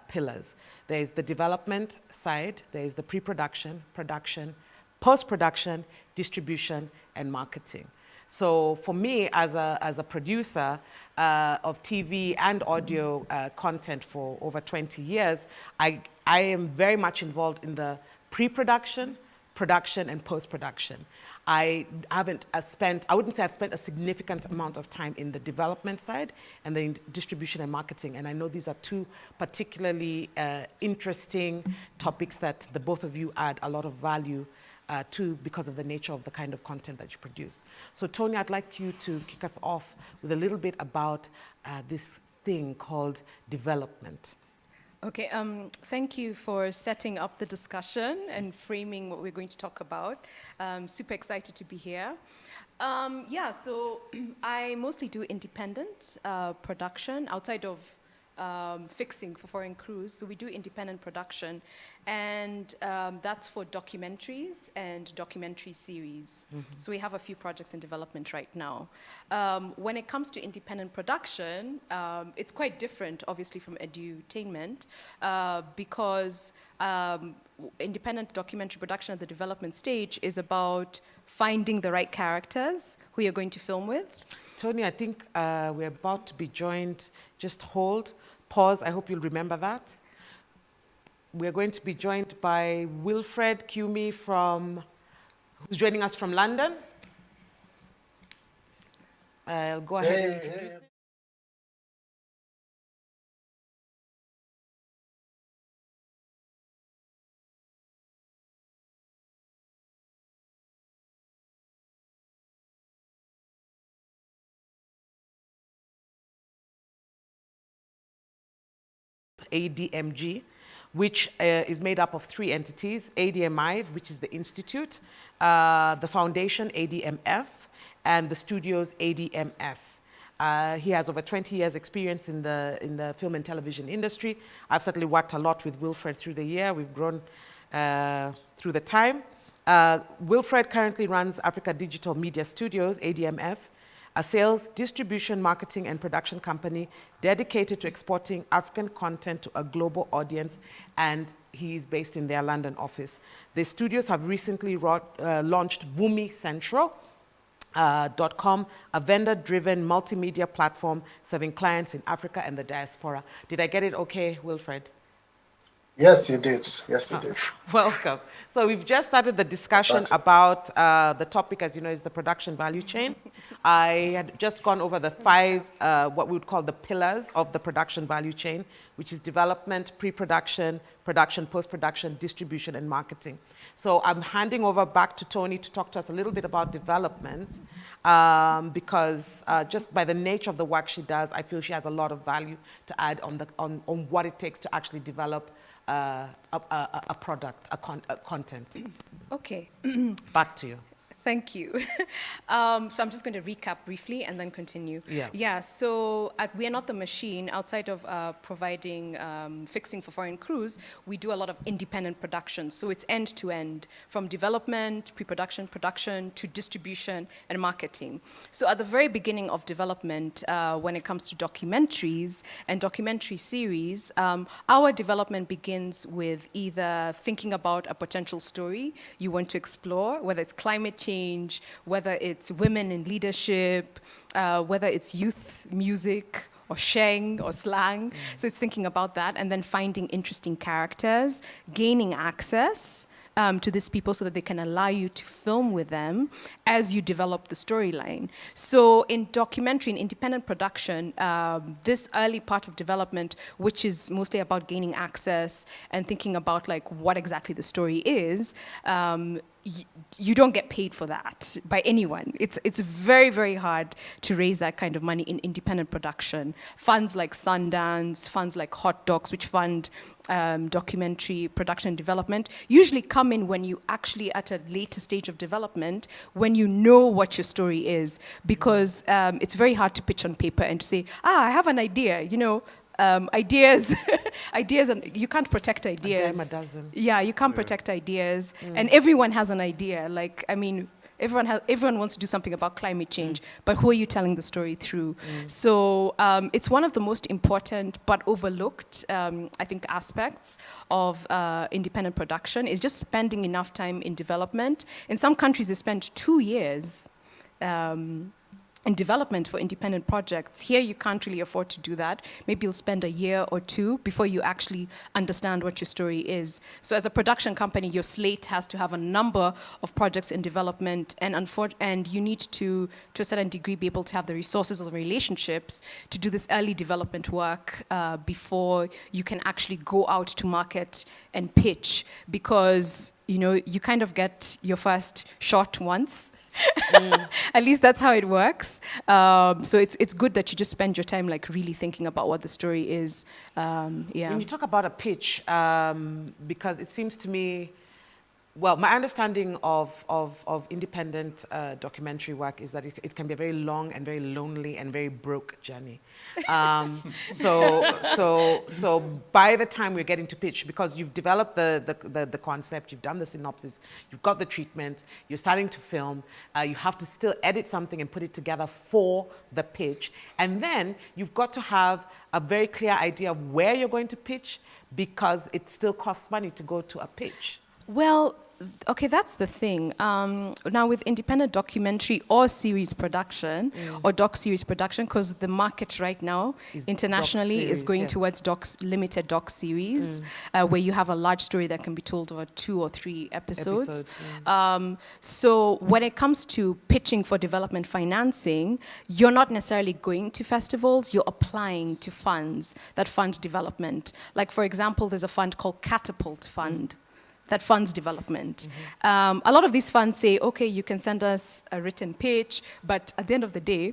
[SPEAKER 26] pillars. There's the development side, there's the pre-production, production, post-production, distribution, and marketing. So for me, as a producer of TV and audio content for over 20 years, I am very much involved in the pre-production, production, and post-production. I wouldn't say I've spent a significant amount of time in the development side and the distribution and marketing. And I know these are two particularly interesting topics that the both of you add a lot of value to because of the nature of the kind of content that you produce. So Tony, I'd like you to kick us off with a little bit about this thing called development.
[SPEAKER 3] Okay, thank you for setting up the discussion and framing what we're going to talk about. Super excited to be here. Yeah, so I mostly do independent production outside of fixing for foreign crews. So we do independent production, and that's for documentaries and documentary series. So we have a few projects in development right now. When it comes to independent production, it's quite different, obviously, from edutainment, because independent documentary production at the development stage is about finding the right characters who you're going to film with.
[SPEAKER 26] Tony, I think we're about to be joined. Just hold, pause. I hope you'll remember that. We're going to be joined by Wilfred Kiumi who's joining us from London. I'll go ahead and introduce him. ADMG, which is made up of 3 entities: ADMI, which is the institute, the foundation, ADMF, and the studios, ADMS. He has over 20 years experience in the film and television industry. I've certainly worked a lot with Wilfred through the year. We've grown through the time. Wilfred currently runs Africa Digital Media Studios, ADMS, a sales, distribution, marketing, and production company dedicated to exporting African content to a global audience, and he is based in their London office. The studios have recently launched VumiCentral.com, a vendor-driven multimedia platform serving clients in Africa and the diaspora. Did I get it okay, Wilfred?
[SPEAKER 1] Yes, you did. Yes, you did.
[SPEAKER 26] Welcome. So we've just started the discussion about the topic, as you know, is the production value chain. I had just gone over the 5, what we would call the pillars of the production value chain, which is development, pre-production, production, post-production, distribution, and marketing. So I'm handing over back to Tony to talk to us a little bit about development, because just by the nature of the work she does, I feel she has a lot of value to add on what it takes to actually develop a product, a content.
[SPEAKER 3] Okay.
[SPEAKER 26] Back to you.
[SPEAKER 3] Thank you. So I'm just going to recap briefly and then continue. Yeah, so We Are Not the Machine, outside of providing fixing for foreign crews, we do a lot of independent production. So it's end-to-end, from development, pre-production, production, to distribution and marketing. So at the very beginning of development, when it comes to documentaries and documentary series, our development begins with either thinking about a potential story you want to explore, whether it's climate change, whether it's women in leadership, whether it's youth music or sheng or slang. So it's thinking about that and then finding interesting characters, gaining access to these people so that they can allow you to film with them as you develop the storyline. So in documentary and independent production, this early part of development, which is mostly about gaining access and thinking about like what exactly the story is, you don't get paid for that by anyone. It's very, very hard to raise that kind of money in independent production. Funds like Sundance, funds like Hot Docs, which fund documentary production and development, usually come in when you actually at a later stage of development, when you know what your story is, because it's very hard to pitch on paper and to say, I have an idea, you know. Ideas, and you can't protect ideas.
[SPEAKER 26] A dime a dozen.
[SPEAKER 3] Yeah, you can't protect ideas, and everyone has an idea. Like, I mean, everyone wants to do something about climate change, but who are you telling the story through? So it's one of the most important but overlooked, I think, aspects of independent production is just spending enough time in development. In some countries, they spend 2 years. In development for independent projects. Here you can't really afford to do that. Maybe you'll spend a year or 2 before you actually understand what your story is. So as a production company, your slate has to have a number of projects in development, and you need to a certain degree, be able to have the resources or the relationships to do this early development work before you can actually go out to market and pitch, because you kind of get your first shot once. At least that's how it works. So it's good that you just spend your time like really thinking about what the story is.
[SPEAKER 26] When you talk about a pitch, because it seems to me, well, my understanding of independent documentary work is that it can be a very long and very lonely and very broke journey. So by the time we're getting to pitch, because you've developed the concept, you've done the synopsis, you've got the treatment, you're starting to film, you have to still edit something and put it together for the pitch. And then you've got to have a very clear idea of where you're going to pitch, because it still costs money to go to a pitch.
[SPEAKER 3] Well, okay, that's the thing. Now with independent documentary or series production or doc-series production, because the market right now internationally is going towards limited doc-series, where you have a large story that can be told over 2 or 3 episodes. So when it comes to pitching for development financing, you're not necessarily going to festivals, you're applying to funds that fund development. Like, for example, there's a fund called Catapult Fund that funds development. A lot of these funds say, okay, you can send us a written pitch, but at the end of the day,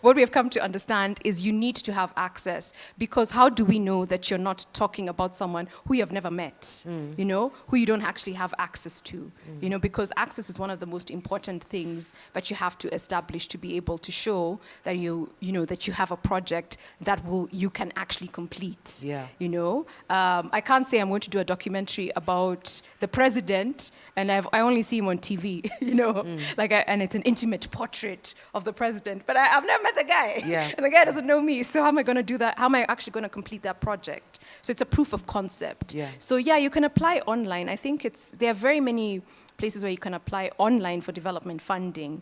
[SPEAKER 3] what we have come to understand is you need to have access, because how do we know that you're not talking about someone who you have never met, you know, who you don't actually have access to, you know, because access is one of the most important things that you have to establish to be able to show that you know, that you have a project that you can actually complete.
[SPEAKER 26] Yeah.
[SPEAKER 3] You know, I can't say I'm going to do a documentary about the president and I only see him on TV, you know, and it's an intimate portrait of the president, but I've never met the guy, and the guy doesn't know me, so how am I going to do that? How am I actually going to complete that project? So it's a proof of concept.
[SPEAKER 26] Yeah.
[SPEAKER 3] So yeah, you can apply online. I think there are very many places where you can apply online for development funding,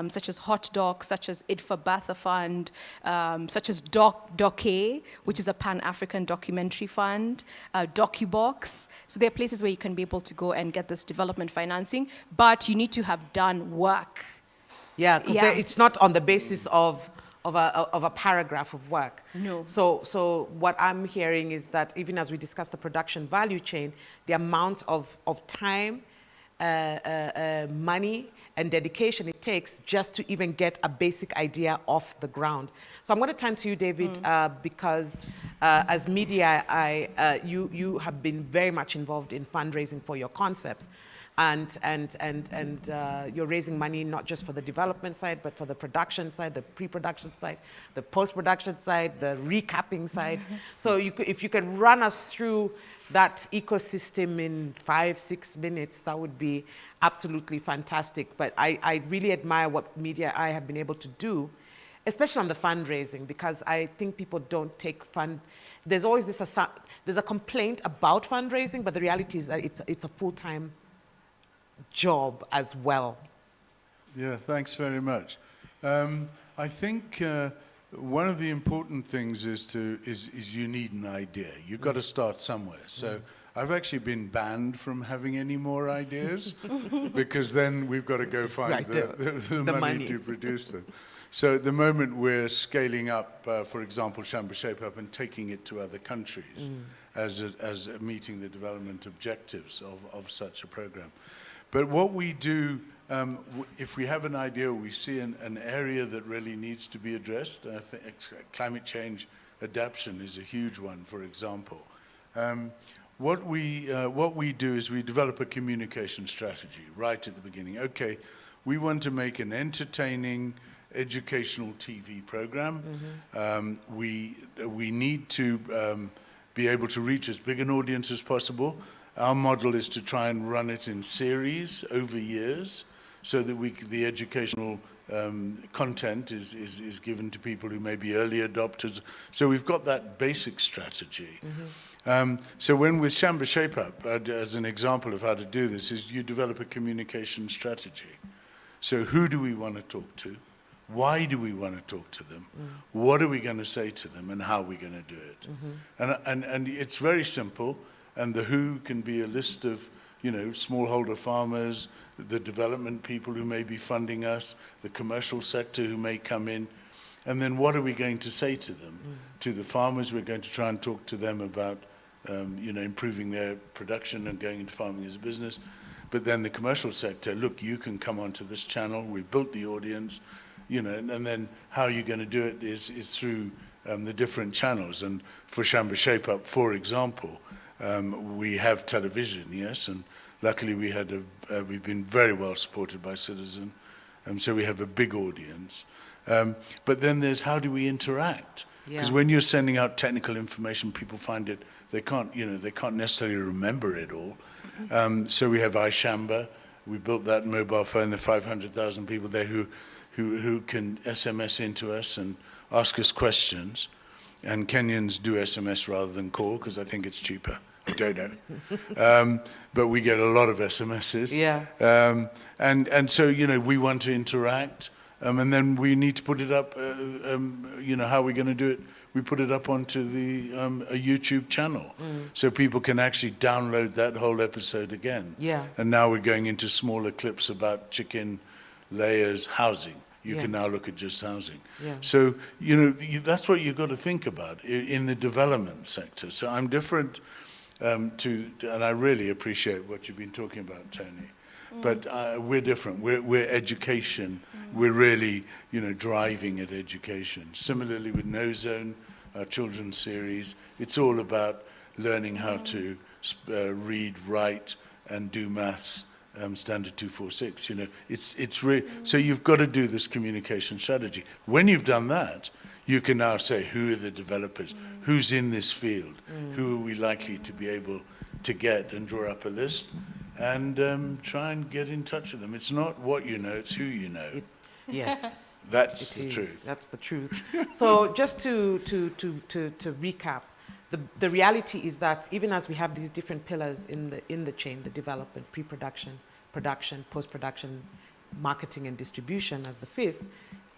[SPEAKER 3] such as Hot Doc, such as IDFA Batha Fund, such as DocA, which is a Pan-African documentary fund, DocuBox. So there are places where you can be able to go and get this development financing, but you need to have done work.
[SPEAKER 26] Yeah, because it's not on the basis of a paragraph of work.
[SPEAKER 3] No.
[SPEAKER 26] So what I'm hearing is that even as we discuss the production value chain, the amount of time, money, and dedication it takes just to even get a basic idea off the ground. So I'm going to turn to you, David, because as media, you have been very much involved in fundraising for your concepts. And you're raising money not just for the development side, but for the production side, the pre-production side, the post-production side, the recapping side. So if you could run us through that ecosystem in 5-6 minutes, that would be absolutely fantastic. But I really admire what Media Eye have been able to do, especially on the fundraising, because I think people don't take There's always there's a complaint about fundraising, but the reality is that it's a full-time job as well.
[SPEAKER 27] Yeah, thanks very much. I think one of the important things is you need an idea. You've got to start somewhere. So I've actually been banned from having any more ideas because then we've got to go find the money to produce them. So at the moment we're scaling up, for example, Shamba Shape Up and taking it to other countries as meeting the development objectives of such a program. But what we do, if we have an idea, we see an area that really needs to be addressed. I think climate change adaptation is a huge one, for example. What we do is we develop a communication strategy right at the beginning. Okay, we want to make an entertaining, educational TV program. We need to be able to reach as big an audience as possible. Our model is to try and run it in series over years so that the educational content is given to people who may be early adopters. So we've got that basic strategy. So when with Shamba Shape Up, as an example of how to do this, is you develop a communication strategy. So who do we want to talk to? Why do we want to talk to them? What are we going to say to them? And how are we going to do it? And it's very simple. And the who can be a list of, you know, smallholder farmers, the development people who may be funding us, the commercial sector who may come in. And then what are we going to say to them? To the farmers, we're going to try and talk to them about, you know, improving their production and going into farming as a business. But then the commercial sector, look, you can come onto this channel. We've built the audience, you know, and then how you're going to do it is through the different channels. And for Shamba Shape Up, for example, we have television, yes, and luckily we've been very well supported by Citizen, so we have a big audience. But then there's how do we interact? Because when you're sending out technical information, people find it, they can't necessarily remember it all. So we have iShamba. We built that mobile phone. There are 500,000 people there who can SMS into us and ask us questions. And Kenyans do SMS rather than call because I think it's cheaper. I don't know. But we get a lot of SMSs.
[SPEAKER 26] Yeah.
[SPEAKER 27] And so, you know, we want to interact. And then we need to put it up, you know, how are we going to do it? We put it up onto a YouTube channel. So people can actually download that whole episode again.
[SPEAKER 26] Yeah.
[SPEAKER 27] And now we're going into smaller clips about chicken layers housing. You can now look at just housing. So, you know, that's what you've got to think about in the development sector. So I'm different and I really appreciate what you've been talking about, Tony. but we're different. We're education. We're really, driving at education. Similarly with No Zone, our children's series, it's all about learning how to read, write, and do maths. Standard 246, so you've got to do this communication strategy. When you've done that, you can now say, who are the developers? Who's in this field? Who are we likely to be able to get, and draw up a list and try and get in touch with them. It's not what you know, it's who you know.
[SPEAKER 26] Yes.
[SPEAKER 27] That's the truth.
[SPEAKER 26] That's the truth. So just to recap, the reality is that even as we have these different pillars in the chain, the development, pre-production, production, post-production, marketing and distribution as the fifth,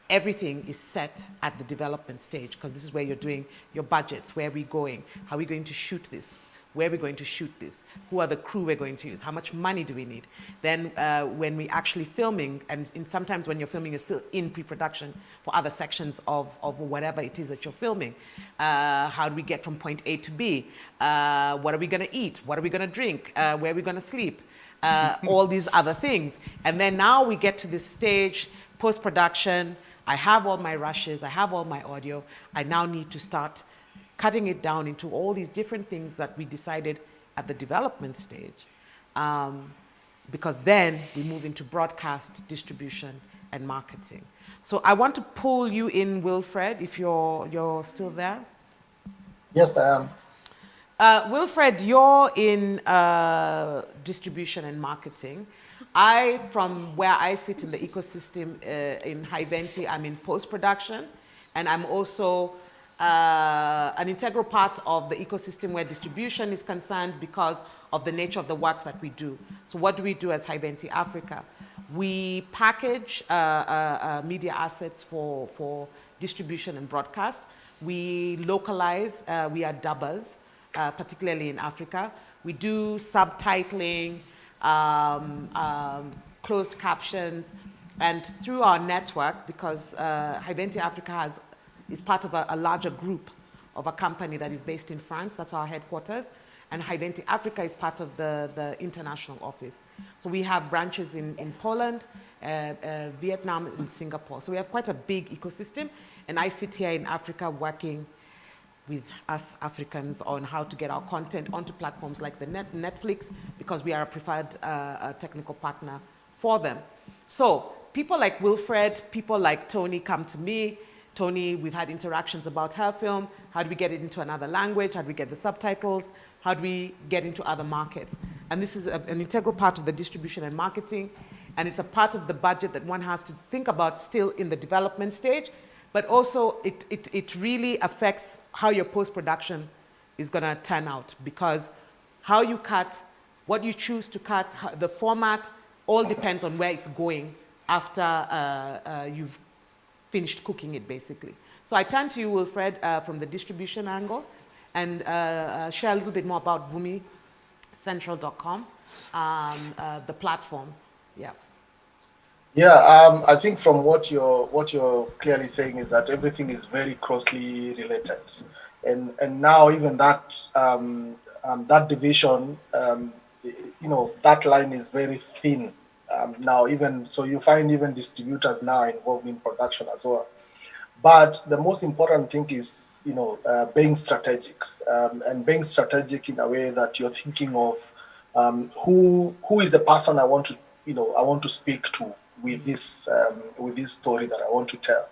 [SPEAKER 26] everything is set at the development stage, because this is where you're doing your budgets, where are we going, how are we going to shoot this, where are we going to shoot this, who are the crew we're going to use, how much money do we need. Then when we're actually filming, and sometimes when you're filming, you're still in pre-production for other sections of whatever it is that you're filming. How do we get from point A to B? What are we going to eat? What are we going to drink? Where are we going to sleep? All these other things. And then now we get to this stage, post-production. I have all my rushes, I have all my audio. I now need to start cutting it down into all these different things that we decided at the development stage. Because then we move into broadcast, distribution, and marketing. So I want to pull you in, Wilfred, if you're still there.
[SPEAKER 1] Yes, I am.
[SPEAKER 26] Wilfred, you're in distribution and marketing. From where I sit in the ecosystem in High-Venti, I'm in post-production, and I'm also an integral part of the ecosystem where distribution is concerned because of the nature of the work that we do. So what do we do as High-Venti Africa? We package media assets for distribution and broadcast. We localize, we are dubbers, particularly in Africa. We do subtitling, closed captions, and through our network, because High-Venti Africa is part of a larger group of a company that is based in France. That's our headquarters. And High-Venti Africa is part of the international office. So we have branches in Poland, Vietnam, and Singapore. So we have quite a big ecosystem. And I sit here in Africa working with us Africans on how to get our content onto platforms like the Netflix, because we are a preferred technical partner for them. So people like Wilfred, people like Tony come to me. Tony, we've had interactions about her film. How do we get it into another language? How do we get the subtitles? How do we get into other markets? And this is an integral part of the distribution and marketing. And it's a part of the budget that one has to think about still in the development stage. But also, it really affects how your post-production is going to turn out, because how you cut, what you choose to cut, the format, all depends on where it's going after you've finished cooking it, basically. So I turn to you, Wilfred, from the distribution angle, and share a little bit more about VumiCentral.com, the platform. Yeah.
[SPEAKER 1] Yeah, I think from what you're clearly saying is that everything is very closely related, and now even that that division, that line is very thin now. Even so, you find even distributors now involved in production as well. But the most important thing is being strategic, and being strategic in a way that you're thinking of who is the person I want to speak to with this story that I want to tell.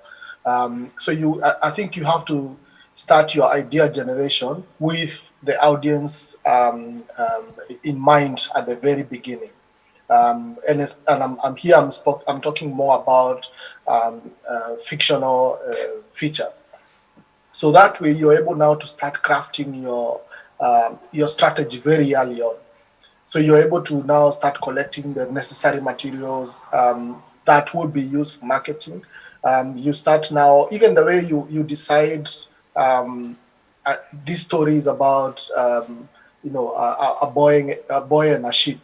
[SPEAKER 1] So I think you have to start your idea generation with the audience in mind at the very beginning. I'm talking more about fictional features. So that way you're able now to start crafting your strategy very early on. So you're able to now start collecting the necessary materials that would be used for marketing. You start now, even the way you decide this story is about a boy and a sheep.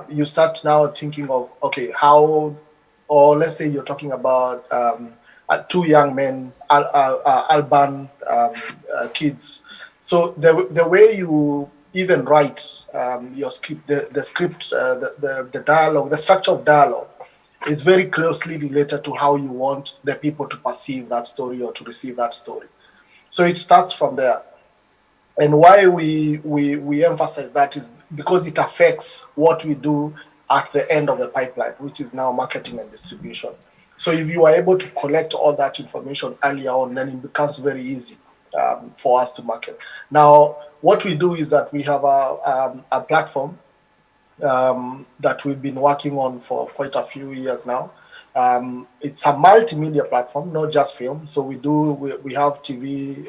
[SPEAKER 1] You start now thinking of, okay, or let's say you're talking about two young men, Alban kids. So the way you even write your script, the script, the dialogue, the structure of dialogue is very closely related to how you want the people to perceive that story or to receive that story. So it starts from there. And why we emphasize that is because it affects what we do at the end of the pipeline, which is now marketing and distribution. So if you are able to collect all that information earlier on, then it becomes very easy for us to market. Now, what we do is that we have a platform that we've been working on for quite a few years now. It's a multimedia platform, not just film. So we have TV,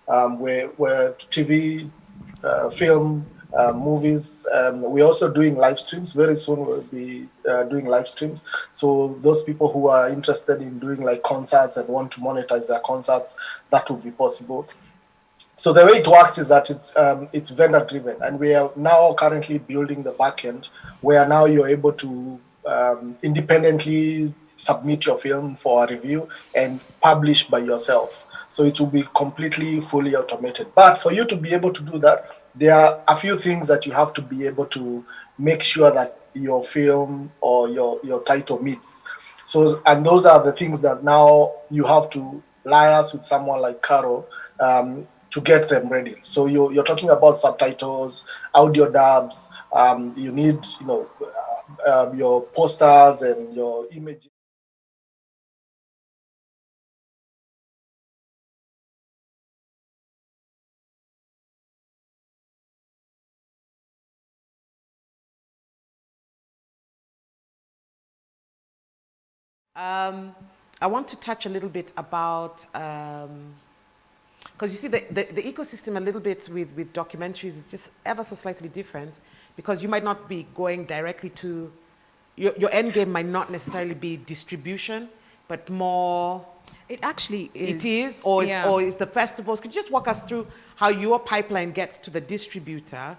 [SPEAKER 1] where TV, film, movies. We're also doing live streams. Very soon we'll be doing live streams. So those people who are interested in doing like concerts and want to monetize their concerts, that will be possible. So the way it works is that it's vendor driven, and we are now currently building the backend where now you're able to independently submit your film for a review and publish by yourself. So it will be completely fully automated. But for you to be able to do that, there are a few things that you have to be able to make sure that your film or your title meets. So, and those are the things that now you have to liaise with someone like Caro to get them ready. So you're talking about subtitles, audio dubs. You need, your posters and your images.
[SPEAKER 26] I want to touch a little bit about, because you see the ecosystem a little bit with documentaries is just ever so slightly different, because you might not be going directly to, your end game might not necessarily be distribution, but more...
[SPEAKER 3] It actually is.
[SPEAKER 26] It is, or is the festivals. Could you just walk us through how your pipeline gets to the distributor?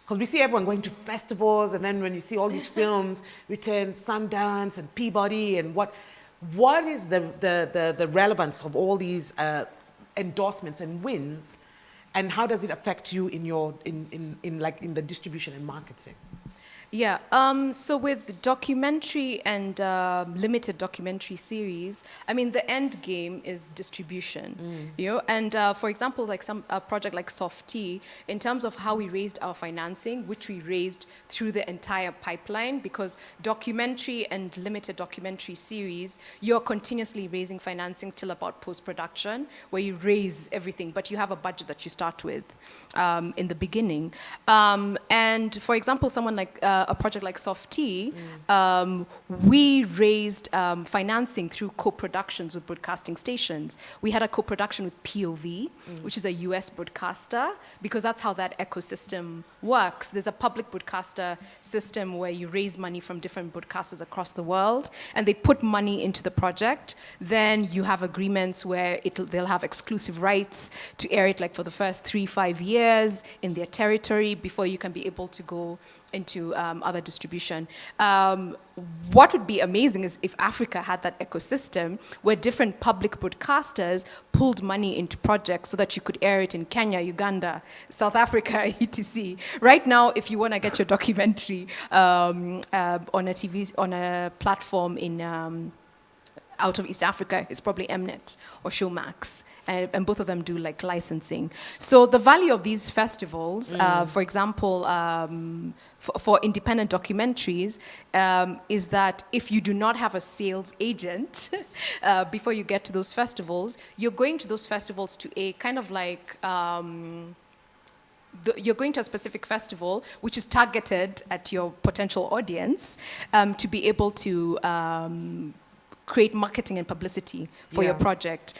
[SPEAKER 26] Because we see everyone going to festivals, and then when you see all these films, Return, Sundance, and Peabody, and what is the relevance of all these endorsements and wins, and how does it affect you in your in the distribution and marketing?
[SPEAKER 3] Yeah, so with documentary and limited documentary series, I mean, the end game is distribution, and for example, like a project like Softy, in terms of how we raised our financing, which we raised through the entire pipeline, because documentary and limited documentary series, you're continuously raising financing till about post-production, where you raise everything, but you have a budget that you start with in the beginning. And for example, someone like a project like Softy, we raised financing through co-productions with broadcasting stations. We had a co-production with POV, which is a US broadcaster, because that's how that ecosystem works. There's a public broadcaster system where you raise money from different broadcasters across the world, and they put money into the project. Then you have agreements where they'll have exclusive rights to air it like for the first 3-5 years in their territory before you can be able to go into other distribution. What would be amazing is if Africa had that ecosystem where different public broadcasters pulled money into projects so that you could air it in Kenya, Uganda, South Africa, etc. Right now, if you want to get your documentary on a platform in out of East Africa, it's probably Mnet or Showmax, and both of them do like licensing. So the value of these festivals, for example, for independent documentaries, is that if you do not have a sales agent before you get to those festivals, you're going to those festivals to a kind of like you're going to a specific festival which is targeted at your potential audience to be able to create marketing and publicity for your project.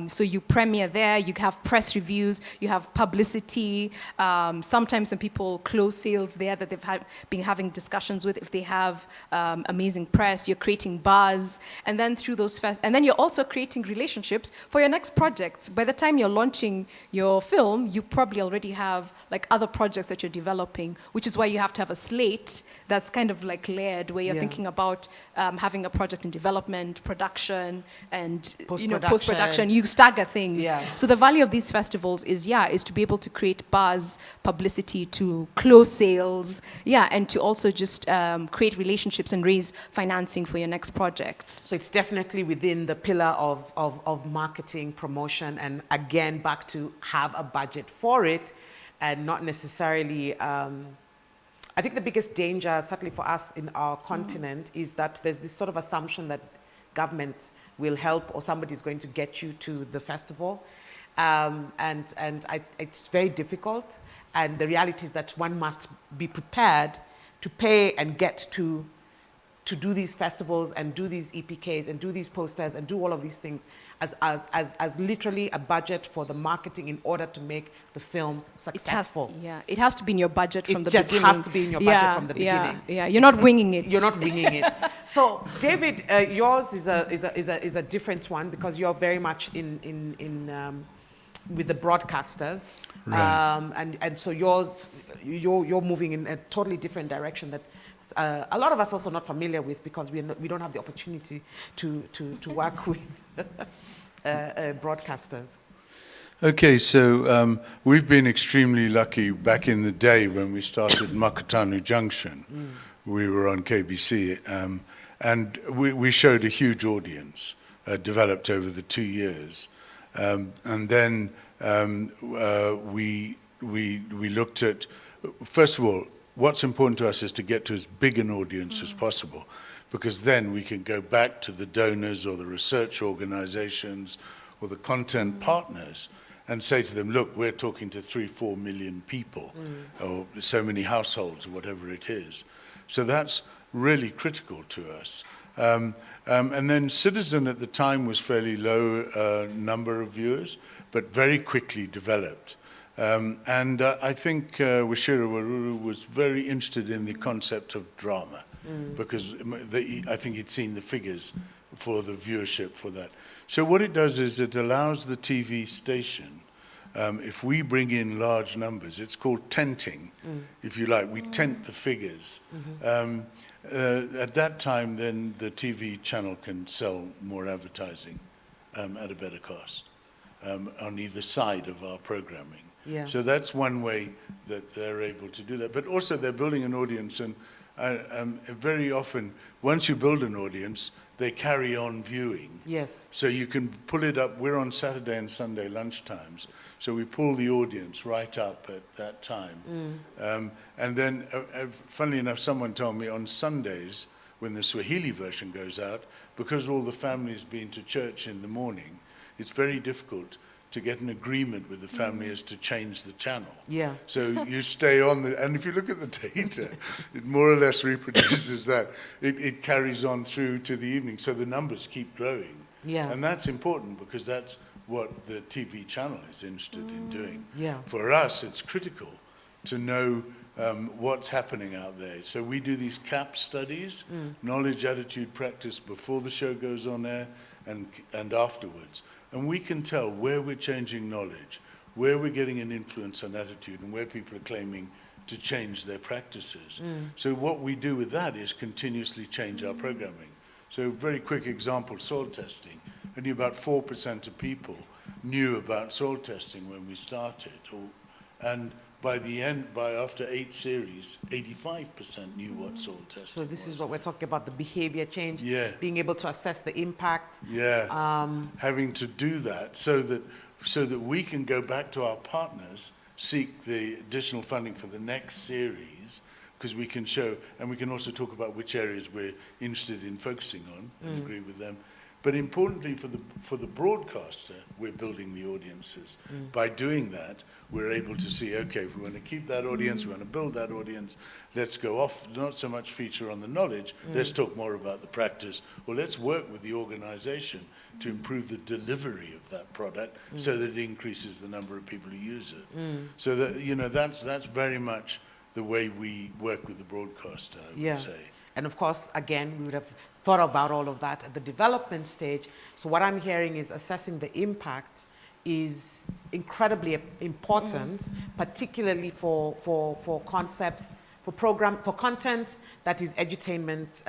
[SPEAKER 3] So you premiere there, you have press reviews, you have publicity. Sometimes when people close sales there that they've been having discussions with, if they have amazing press, you're creating buzz. And then through those, and then you're also creating relationships for your next project. By the time you're launching your film, you probably already have like other projects that you're developing, which is why you have to have a slate that's kind of like layered, where you're thinking about having a project in development, development, production, and
[SPEAKER 26] Post-production.
[SPEAKER 3] post-production. You stagger things.
[SPEAKER 26] Yeah.
[SPEAKER 3] So the value of these festivals is to be able to create buzz, publicity, to close sales, and to also just create relationships and raise financing for your next projects.
[SPEAKER 26] So it's definitely within the pillar of marketing, promotion, and again, back to have a budget for it, and not necessarily, I think the biggest danger, certainly for us in our continent, is that there's this sort of assumption that government will help or somebody's going to get you to the festival. It's very difficult. And the reality is that one must be prepared to pay and get to do these festivals and do these EPKs and do these posters and do all of these things as literally a budget for the marketing in order to make the film successful.
[SPEAKER 3] It has to be in your budget from the beginning.
[SPEAKER 26] It just has to be in your budget from the beginning.
[SPEAKER 3] You're not winging it.
[SPEAKER 26] You're not winging it. So, David, yours is a different one because you're very much in with the broadcasters,
[SPEAKER 27] Right.
[SPEAKER 26] And so you're moving in a totally different direction that a lot of us also not familiar with because we don't have the opportunity to work with broadcasters.
[SPEAKER 27] Okay, so we've been extremely lucky back in the day when we started Makutano Junction. We were on KBC, and we showed a huge audience developed over the 2 years. And then we looked at, first of all, what's important to us is to get to as big an audience as possible, because then we can go back to the donors or the research organizations or the content partners and say to them, look, we're talking to 3-4 million people or so many households or whatever it is. So that's really critical to us. And then Citizen at the time was fairly low number of viewers, but very quickly developed. I think Washira Waruru was very interested in the concept of drama because I think he'd seen the figures for the viewership for that. So what it does is it allows the TV station, if we bring in large numbers, it's called tenting, if you like. We tent the figures. At that time, then the TV channel can sell more advertising at a better cost on either side of our programming.
[SPEAKER 26] Yeah.
[SPEAKER 27] So that's one way that they're able to do that. But also they're building an audience, and very often, once you build an audience, they carry on viewing.
[SPEAKER 26] Yes.
[SPEAKER 27] So you can pull it up. We're on Saturday and Sunday lunchtimes, so we pull the audience right up at that time. And then, funnily enough, someone told me on Sundays, when the Swahili version goes out, because all the families been to church in the morning, it's very difficult to get an agreement with the family as to change the channel.
[SPEAKER 26] Yeah.
[SPEAKER 27] So you stay on and if you look at the data, it more or less reproduces that. It carries on through to the evening, so the numbers keep growing.
[SPEAKER 26] Yeah.
[SPEAKER 27] And that's important because that's what the TV channel is interested in doing.
[SPEAKER 26] Yeah.
[SPEAKER 27] For us, it's critical to know what's happening out there. So we do these CAP studies, knowledge, attitude, practice, before the show goes on air and afterwards. And we can tell where we're changing knowledge, where we're getting an influence on attitude, and where people are claiming to change their practices. So what we do with that is continuously change our programming. So very quick example, soil testing. Only about 4% of people knew about soil testing when we started. And after 8 series, 85% knew what soil testing was.
[SPEAKER 26] So this is what we're talking about, the behavior change,
[SPEAKER 27] Yeah.
[SPEAKER 26] being able to assess the impact.
[SPEAKER 27] Yeah, having to do that so that we can go back to our partners, seek the additional funding for the next series, because we can show, and we can also talk about which areas we're interested in focusing on and agree with them. But importantly for the broadcaster, we're building the audiences. By doing that, we're able to see, okay, if we want to keep that audience, we want to build that audience, let's go off, not so much feature on the knowledge, let's talk more about the practice, or let's work with the organization to improve the delivery of that product so that it increases the number of people who use it. So that, that's very much the way we work with the broadcaster, I would say.
[SPEAKER 26] And of course, again, we would have thought about all of that at the development stage. So what I'm hearing is assessing the impact is incredibly important, particularly for concepts For content that is edutainment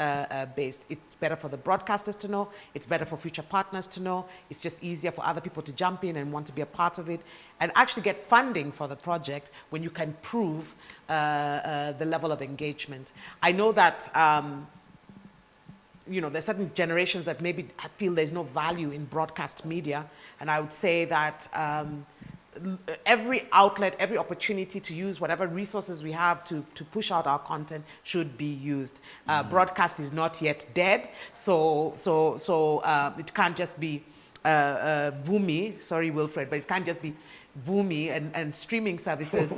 [SPEAKER 26] based. It's better for the broadcasters to know. It's better for future partners to know. It's just easier for other people to jump in and want to be a part of it and actually get funding for the project when you can prove the level of engagement. I know that there's certain generations that maybe feel there's no value in broadcast media, and I would say that every outlet, every opportunity to use whatever resources we have to push out our content should be used. Broadcast is not yet dead, so it can't just be Vumi, sorry Wilfred, but it can't just be Vumi and streaming services.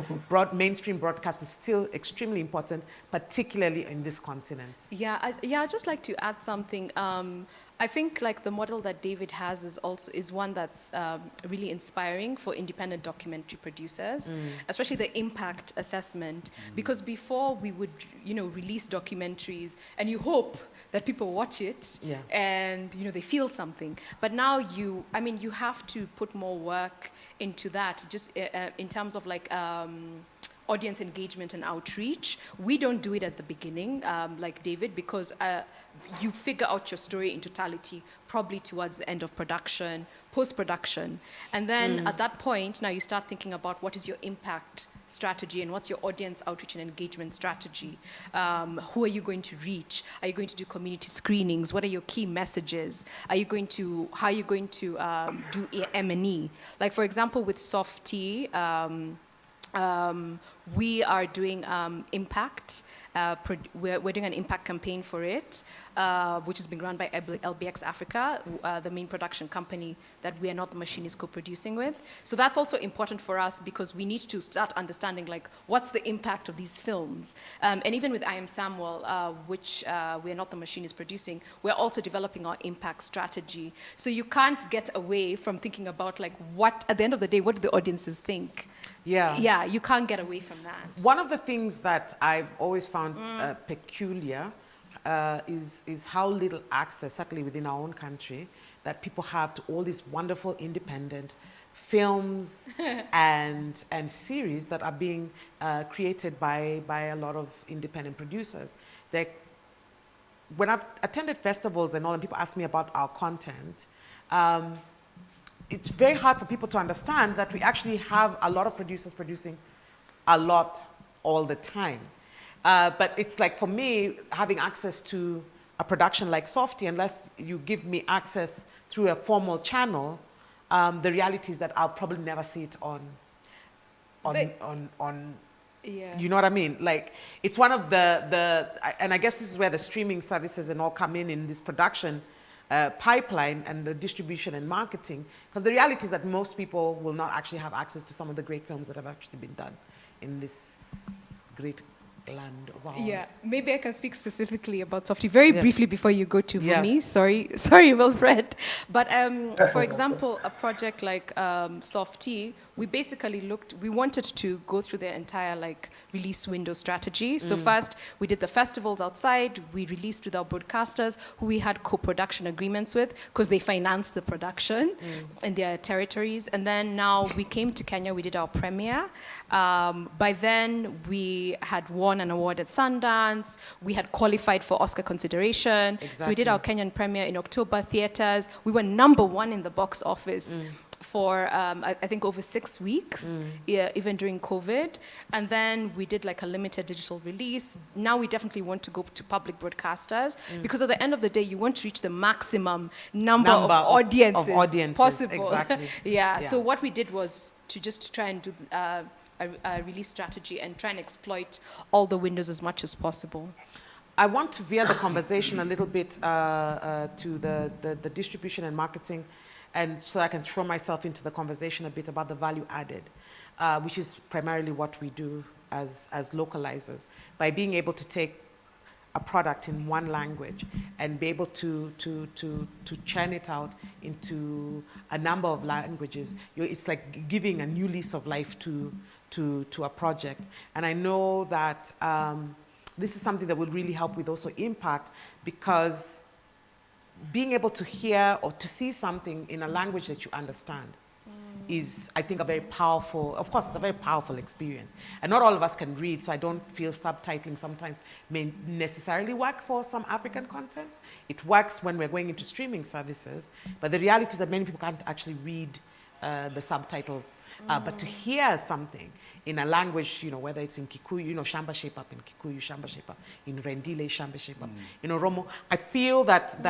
[SPEAKER 26] Mainstream broadcast is still extremely important, particularly in this continent.
[SPEAKER 3] Yeah, I'd just like to add something. I think like the model that David has is one that's really inspiring for independent documentary producers, especially the impact assessment. Because before we would, release documentaries, and you hope that people watch it and they feel something. But now you have to put more work into that, just in terms of like audience engagement and outreach. We don't do it at the beginning, like David, because you figure out your story in totality, probably towards the end of production, post-production. And then at that point, now you start thinking about what is your impact strategy and what's your audience outreach and engagement strategy. Who are you going to reach? Are you going to do community screenings? What are your key messages? How are you going to do M&E? Like for example, with Softy, we are doing impact. We're doing an impact campaign for it, which is being run by LBX Africa, the main production company that We Are Not the Machine is co-producing with. So that's also important for us because we need to start understanding like what's the impact of these films. And even with I Am Samuel, which We Are Not the Machine is producing, we're also developing our impact strategy. So you can't get away from thinking about like what, at the end of the day, what do the audiences think? Yeah, you can't get away from that.
[SPEAKER 26] One of the things that I've always found peculiar is how little access, certainly within our own country, that people have to all these wonderful independent films and series that are being created by a lot of independent producers. When I've attended festivals and all, and people ask me about our content, it's very hard for people to understand that we actually have a lot of producers producing a lot all the time. But it's like, for me, having access to a production like Softy, unless you give me access through a formal channel, the reality is that I'll probably never see it on you know what I mean? Like, it's one of and I guess this is where the streaming services and all come in this production pipeline and the distribution and marketing, because the reality is that most people will not actually have access to some of the great films that have actually been done in this great land of ours.
[SPEAKER 3] Yeah, maybe I can speak specifically about Softy very briefly before you go to Vumi. Sorry, Wilfred. But for example, a project like Softy, we basically we wanted to go through the entire like release window strategy. So first, we did the festivals outside. We released with our broadcasters who we had co-production agreements with because they financed the production in their territories. And then now we came to Kenya, we did our premiere. By then, we had won an award at Sundance. We had qualified for Oscar consideration. So we did our Kenyan premiere in October theaters. We were #1 in the box office for, I think, over 6 weeks, even during COVID. And then we did like a limited digital release. Now we definitely want to go to public broadcasters because at the end of the day, you want to reach the maximum number of audiences possible.
[SPEAKER 26] Exactly.
[SPEAKER 3] So what we did was to just try and do a release strategy and try and exploit all the windows as much as possible.
[SPEAKER 26] I want to veer the conversation a little bit to the distribution and marketing, and so I can throw myself into the conversation a bit about the value added, which is primarily what we do as localizers. By being able to take a product in one language and be able to churn it out into a number of languages, it's like giving a new lease of life to a project. And I know that this is something that will really help with also impact, because being able to hear or to see something in a language that you understand is, I think, a very powerful, of course, it's a very powerful experience. And not all of us can read, so I don't feel subtitling sometimes may necessarily work for some African content. It works when we're going into streaming services, but the reality is that many people can't actually read the subtitles. But to hear something in a language, you know, whether it's in Kikuyu, you know, Shamba Shape Up in Kikuyu, Shamba Shape Up in Rendile, Shamba Shape Up in Oromo, I feel that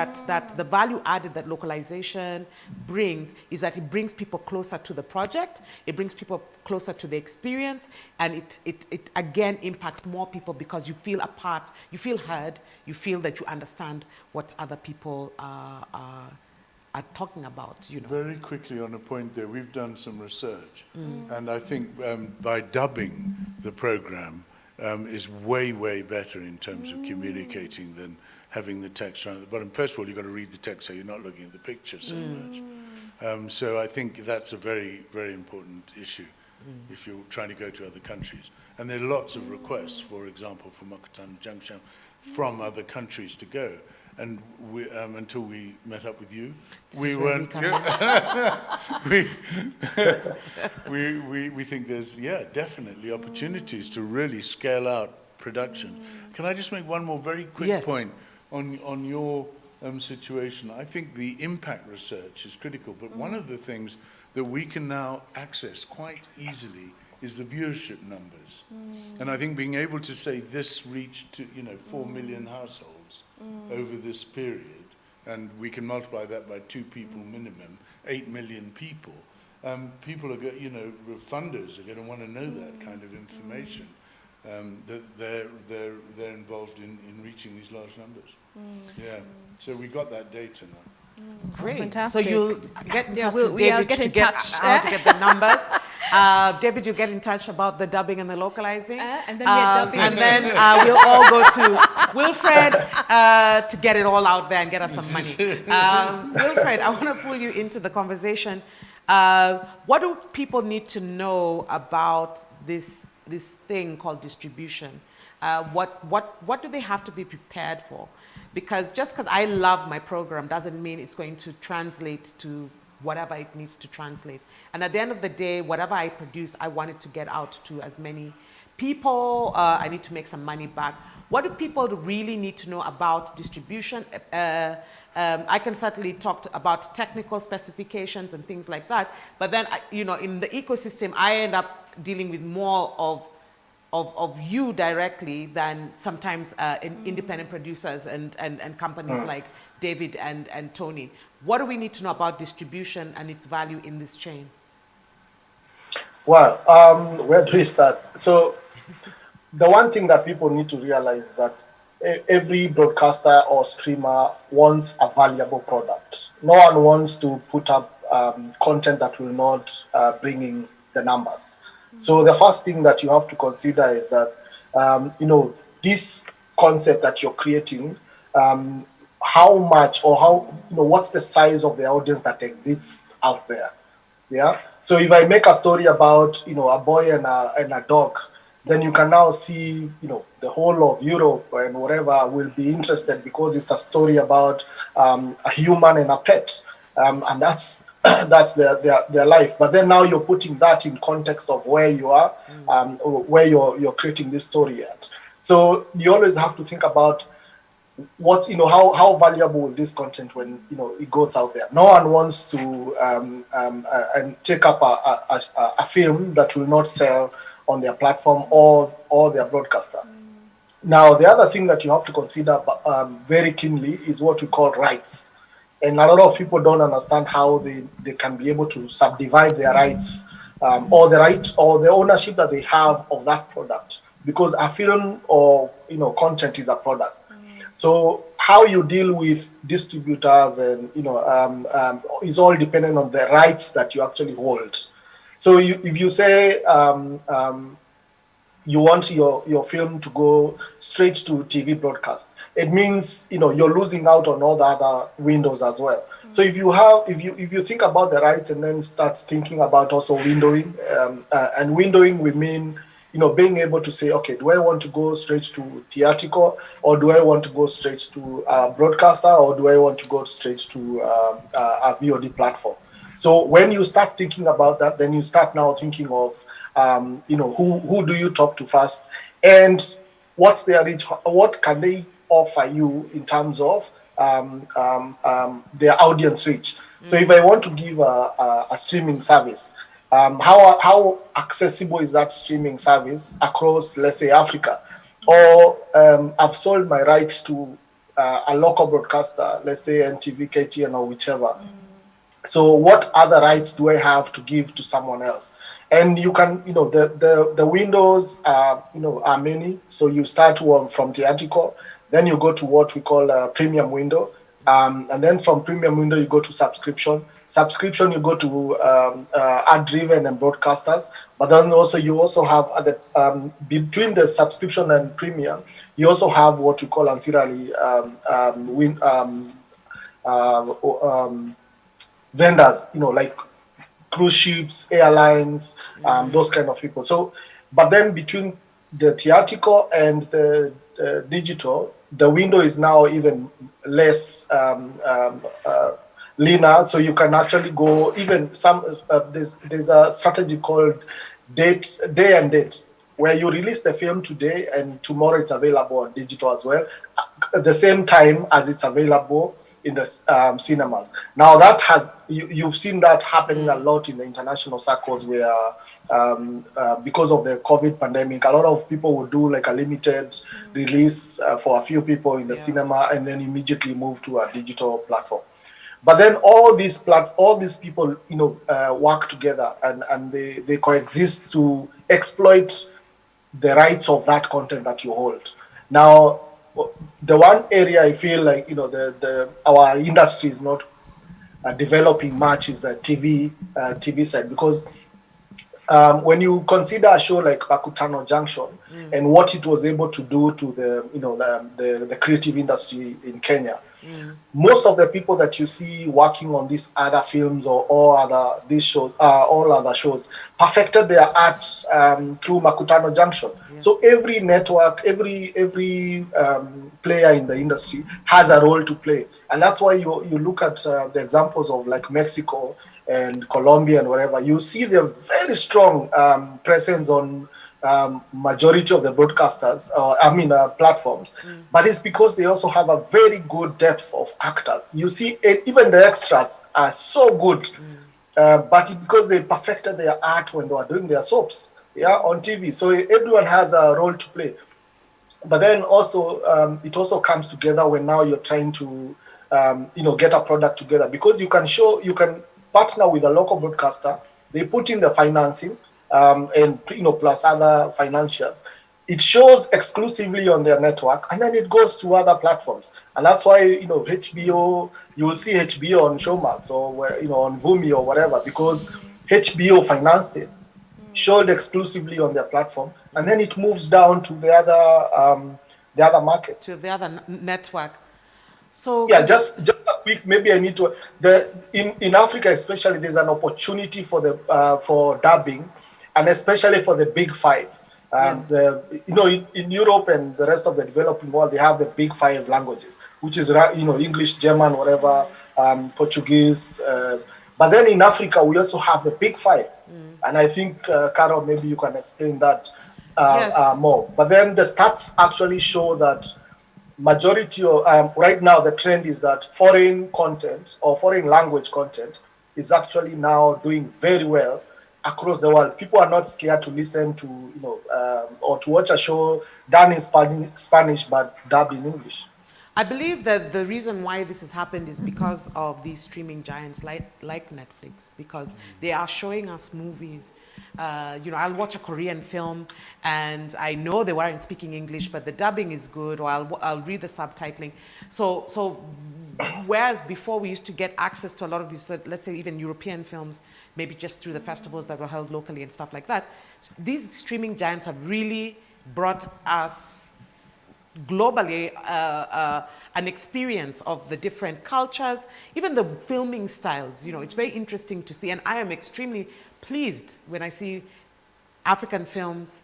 [SPEAKER 26] the value added that localization brings is that it brings people closer to the project, it brings people closer to the experience, and it again impacts more people because you feel a part, you feel heard, you feel that you understand what other people are talking about, you know.
[SPEAKER 27] Very quickly on a point there, we've done some research, and I think by dubbing the program is way, way better in terms of communicating than having the text around at the bottom. First of all, you've got to read the text so you're not looking at the picture so much. So I think that's a very, very important issue if you're trying to go to other countries. And there are lots of requests, for example, from Mokotano Junction, from other countries to go. And we, until we met up with you, we weren't. We think there's definitely opportunities to really scale out production. Can I just make one more very quick point on your situation? I think the impact research is critical, but one of the things that we can now access quite easily is the viewership numbers. And I think being able to say this reached 4 million households over this period, and we can multiply that by 2 people minimum, 8 million people. People are, funders are going to want to know that kind of information, that they're involved in reaching these large numbers. Yeah, so we got that data now.
[SPEAKER 26] Great.
[SPEAKER 3] Fantastic.
[SPEAKER 26] So you'll get in touch with
[SPEAKER 3] I'll
[SPEAKER 26] David
[SPEAKER 3] get
[SPEAKER 26] to
[SPEAKER 3] in
[SPEAKER 26] get
[SPEAKER 3] touch.
[SPEAKER 26] how to get the numbers. David, you get in touch about the dubbing and the localizing.
[SPEAKER 3] And then we're dubbing.
[SPEAKER 26] And then we'll all go to Wilfred to get it all out there and get us some money. Wilfred, I want to pull you into the conversation. What do people need to know about this thing called distribution? What do they have to be prepared for? Because just because I love my program doesn't mean it's going to translate to whatever it needs to translate. And at the end of the day, whatever I produce, I want it to get out to as many people. I need to make some money back. What do people really need to know about distribution? I can certainly talk about technical specifications and things like that. But then, in the ecosystem, I end up dealing with more of you directly than sometimes independent producers and companies like David and Tony. What do we need to know about distribution and its value in this chain?
[SPEAKER 1] Well, where do we start? So the one thing that people need to realize is that every broadcaster or streamer wants a valuable product. No one wants to put up content that will not bring in the numbers. So the first thing that you have to consider is that, this concept that you're creating, how much or how, what's the size of the audience that exists out there? Yeah. So if I make a story about, a boy and a dog, then you can now see, the whole of Europe and whatever will be interested because it's a story about a human and a pet. And that's their life. But then now you're putting that in context of where you are, or where you're creating this story at. So you always have to think about what's, how valuable will this content when, it goes out there. No one wants to and take up a film that will not sell on their platform or their broadcaster. Now, the other thing that you have to consider very keenly is what we call rights. And a lot of people don't understand how they can be able to subdivide their rights or the right or the ownership that they have of that product, because a film or content is a product. So how you deal with distributors and is all dependent on the rights that you actually hold. So if you say you want your film to go straight to TV broadcast, it means you're losing out on all the other windows as well. So if you think about the rights and then start thinking about also windowing, and windowing we mean being able to say, okay, do I want to go straight to theatrical, or do I want to go straight to broadcaster, or do I want to go straight to a VOD platform? So when you start thinking about that, then you start now thinking of, who do you talk to first, and what's their reach, what can they offer you in terms of their audience reach. So if I want to give a streaming service, how accessible is that streaming service across, let's say, Africa? Or I've sold my rights to a local broadcaster, let's say NTV, KTN, or whichever. So what other rights do I have to give to someone else? And you can, the windows are, are many. So you start from theatrical, then you go to what we call a premium window. And then from premium window, you go to subscription. Subscription, you go to ad-driven and broadcasters. But then also, you also have other, between the subscription and premium, you also have what we call ancillary vendors, like cruise ships, airlines, those kind of people. So, but then between the theatrical and the digital, the window is now even less leaner. So you can actually go even some. There's a strategy called day and date, where you release the film today and tomorrow it's available on digital as well, at the same time as it's available in the cinemas. Now that you've seen that happening a lot in the international circles, where because of the COVID pandemic, a lot of people would do like a limited release for a few people in the cinema and then immediately move to a digital platform. But then all these people, work together and they coexist to exploit the rights of that content that you hold. Now, the one area I feel like our industry is not developing much is the TV side, because when you consider a show like Bakutano Junction and what it was able to do to the creative industry in Kenya, most of the people that you see working on these other films or all other shows perfected their art through Makutano Junction. So every network, every player in the industry has a role to play, and that's why you look at the examples of like Mexico and Colombia and whatever. You see the very strong presence on majority of the broadcasters, platforms, but it's because they also have a very good depth of actors. You see, even the extras are so good, but because they perfected their art when they were doing their soaps, on TV. So everyone has a role to play. But then also, it also comes together when now you're trying to, get a product together, because you can partner with a local broadcaster. They put in the financing, and plus other financials. It shows exclusively on their network, and then it goes to other platforms. And that's why HBO, you will see HBO on Showmax or on Vumi or whatever, because HBO financed it, showed exclusively on their platform, and then it moves down to the other markets,
[SPEAKER 26] to the other network. So
[SPEAKER 1] just a quick, maybe I need to in Africa especially, there's an opportunity for the for dubbing, and especially for the big five. In Europe and the rest of the developing world, they have the big five languages, which is English, German, whatever, Portuguese. But then in Africa, we also have the big five, and I think Carol, maybe you can explain that more. But then the stats actually show that majority of right now the trend is that foreign content or foreign language content is actually now doing very well across the world. People are not scared to listen to or to watch a show done in Spanish but dubbed in English.
[SPEAKER 26] I believe that the reason why this has happened is because of these streaming giants like Netflix, because they are showing us movies. I'll watch a Korean film and I know they weren't speaking English, but the dubbing is good, or I'll read the subtitling. So whereas before we used to get access to a lot of these, let's say even European films, maybe just through the festivals that were held locally and stuff like that, these streaming giants have really brought us globally an experience of the different cultures, even the filming styles. It's very interesting to see, and I am extremely pleased when I see African films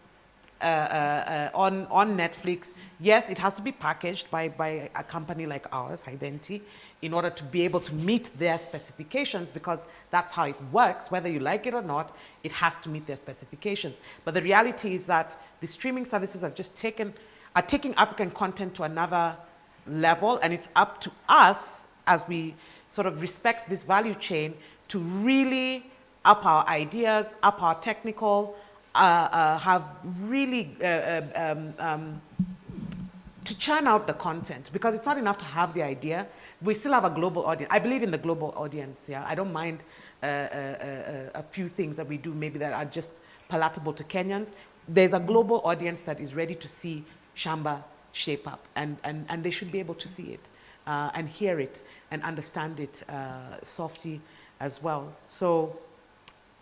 [SPEAKER 26] on Netflix. Yes, it has to be packaged by a company like ours, Identity, in order to be able to meet their specifications, because that's how it works. Whether you like it or not, it has to meet their specifications. But the reality is that the streaming services are taking African content to another level, and it's up to us, as we sort of respect this value chain, to really up our ideas, up our technical, have really to churn out the content, because it's not enough to have the idea. We still have a global audience. I believe in the global audience. Yeah, I don't mind a few things that we do maybe that are just palatable to Kenyans. There's a global audience that is ready to see Shamba shape up, and they should be able to see it and hear it and understand it softly as well. So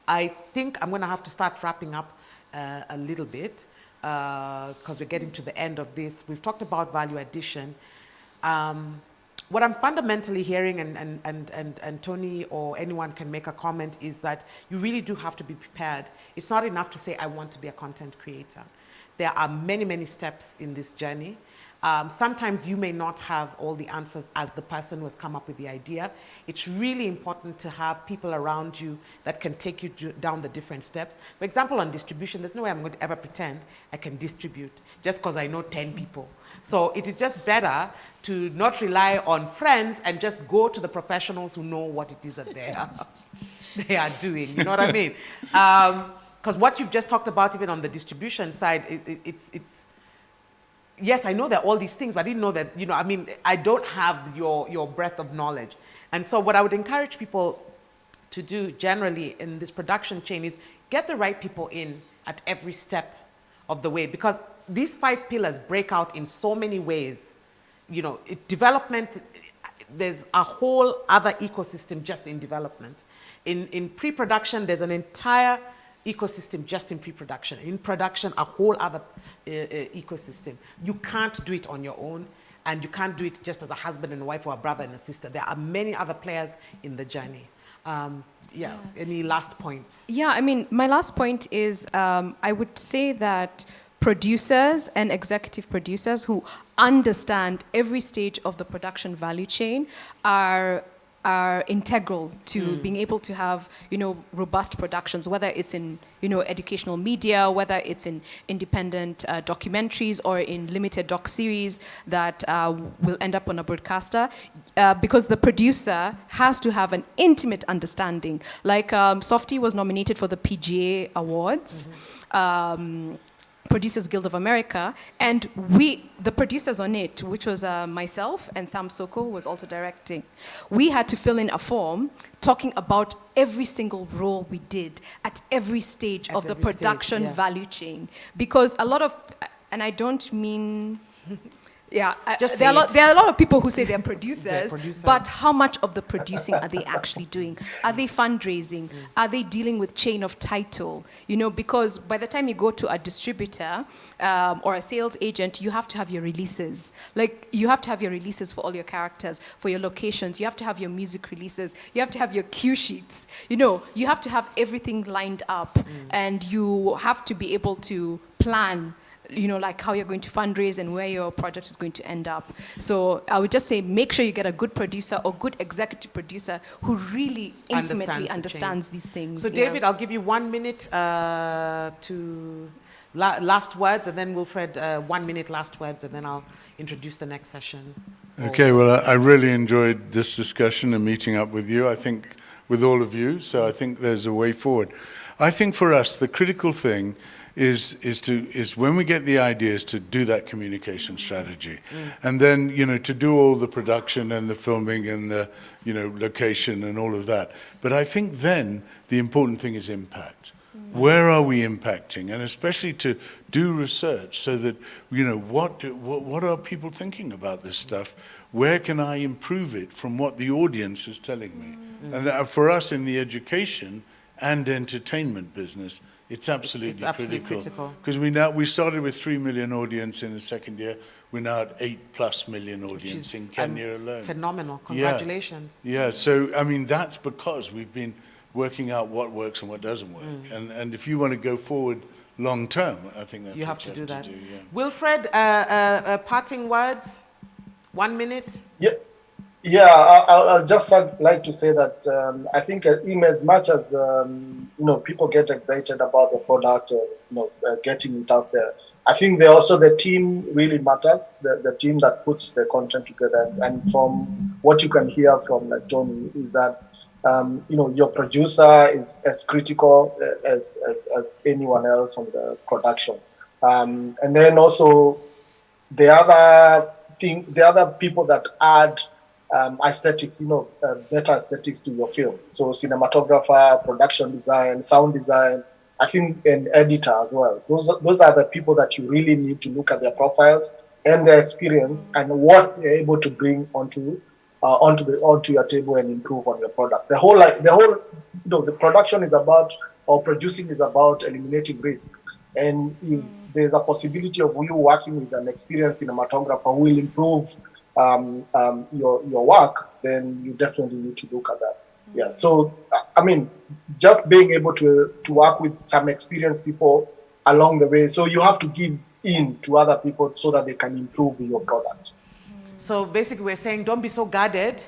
[SPEAKER 26] I think I'm going to have to start wrapping up a little bit, because we're getting to the end of this. We've talked about value addition. What I'm fundamentally hearing, and Tony or anyone can make a comment, is that you really do have to be prepared. It's not enough to say, I want to be a content creator. There are many, many steps in this journey. Sometimes you may not have all the answers as the person who has come up with the idea. It's really important to have people around you that can take you down the different steps. For example, on distribution, there's no way I'm going to ever pretend I can distribute just because I know 10 people. So it is just better to not rely on friends and just go to the professionals who know what it is that they are doing. You know what I mean? Because what you've just talked about, even on the distribution side, it's yes, I know that all these things, but I didn't know that, I mean, I don't have your breadth of knowledge. And so what I would encourage people to do generally in this production chain is get the right people in at every step of the way, because these 5 pillars break out in so many ways. Development, there's a whole other ecosystem just in development. In pre-production, there's an entire ecosystem just in pre-production. In production, a whole other ecosystem. You can't do it on your own, and you can't do it just as a husband and a wife or a brother and a sister. There are many other players in the journey. Any last points?
[SPEAKER 3] Yeah, I mean, my last point is I would say that producers and executive producers who understand every stage of the production value chain are integral to being able to have, robust productions, whether it's in, educational media, whether it's in independent documentaries or in limited doc series that will end up on a broadcaster, because the producer has to have an intimate understanding. Like Softy was nominated for the PGA Awards. Producers Guild of America, and the producers on it, which was myself and Sam Soko, who was also directing, we had to fill in a form talking about every single role we did at every stage of the production value chain. Because a lot of, and I don't mean, there are a lot of people who say they're producers, but how much of the producing are they actually doing? Are they fundraising? Are they dealing with chain of title? Because by the time you go to a distributor or a sales agent, you have to have your releases. Like, you have to have your releases for all your characters, for your locations. You have to have your music releases. You have to have your cue sheets. You have to have everything lined up, and you have to be able to plan like how you're going to fundraise and where your project is going to end up. So I would just say, make sure you get a good producer or good executive producer who really intimately understands these things.
[SPEAKER 26] So David, I'll give you 1 minute to last words, and then Wilfred, 1 minute last words, and then I'll introduce the next session.
[SPEAKER 27] Okay, well, I really enjoyed this discussion and meeting up with you, I think, with all of you, so I think there's a way forward. I think for us, the critical thing is when we get the ideas to do that communication strategy, and then to do all the production and the filming and the location and all of that. But I think then the important thing is impact. Where are we impacting? And especially to do research so that what are people thinking about this stuff? Where can I improve it from what the audience is telling me? And for us in the education and entertainment business, it's absolutely critical. Because we started with 3 million audience in the second year. We're now at 8+ million audience in Kenya alone.
[SPEAKER 26] Phenomenal. Congratulations.
[SPEAKER 27] Yeah. So, I mean, that's because we've been working out what works and what doesn't work. And if you want to go forward long term. I think that's
[SPEAKER 26] you
[SPEAKER 27] what
[SPEAKER 26] have to do that.
[SPEAKER 27] yeah.
[SPEAKER 26] Wilfred, parting words, 1 minute.
[SPEAKER 1] Yeah, I'll just like to say that I think in as much as people get excited about the product, getting it out there, I think the team really matters. The team that puts the content together, and from what you can hear from Tony is that your producer is as critical as anyone else on the production, and then also the other people that add aesthetics, better aesthetics to your film. So cinematographer, production design, sound design, I think, and editor as well. Those are the people that you really need to look at their profiles and their experience and what they're able to bring onto your table and improve on your product. The production is about, or producing is about, eliminating risk. And if there's a possibility of you working with an experienced cinematographer who will improve your work, then you definitely need to look at that. Yeah. So, I mean, just being able to work with some experienced people along the way. So you have to give in to other people so that they can improve your product.
[SPEAKER 26] So basically we're saying don't be so guarded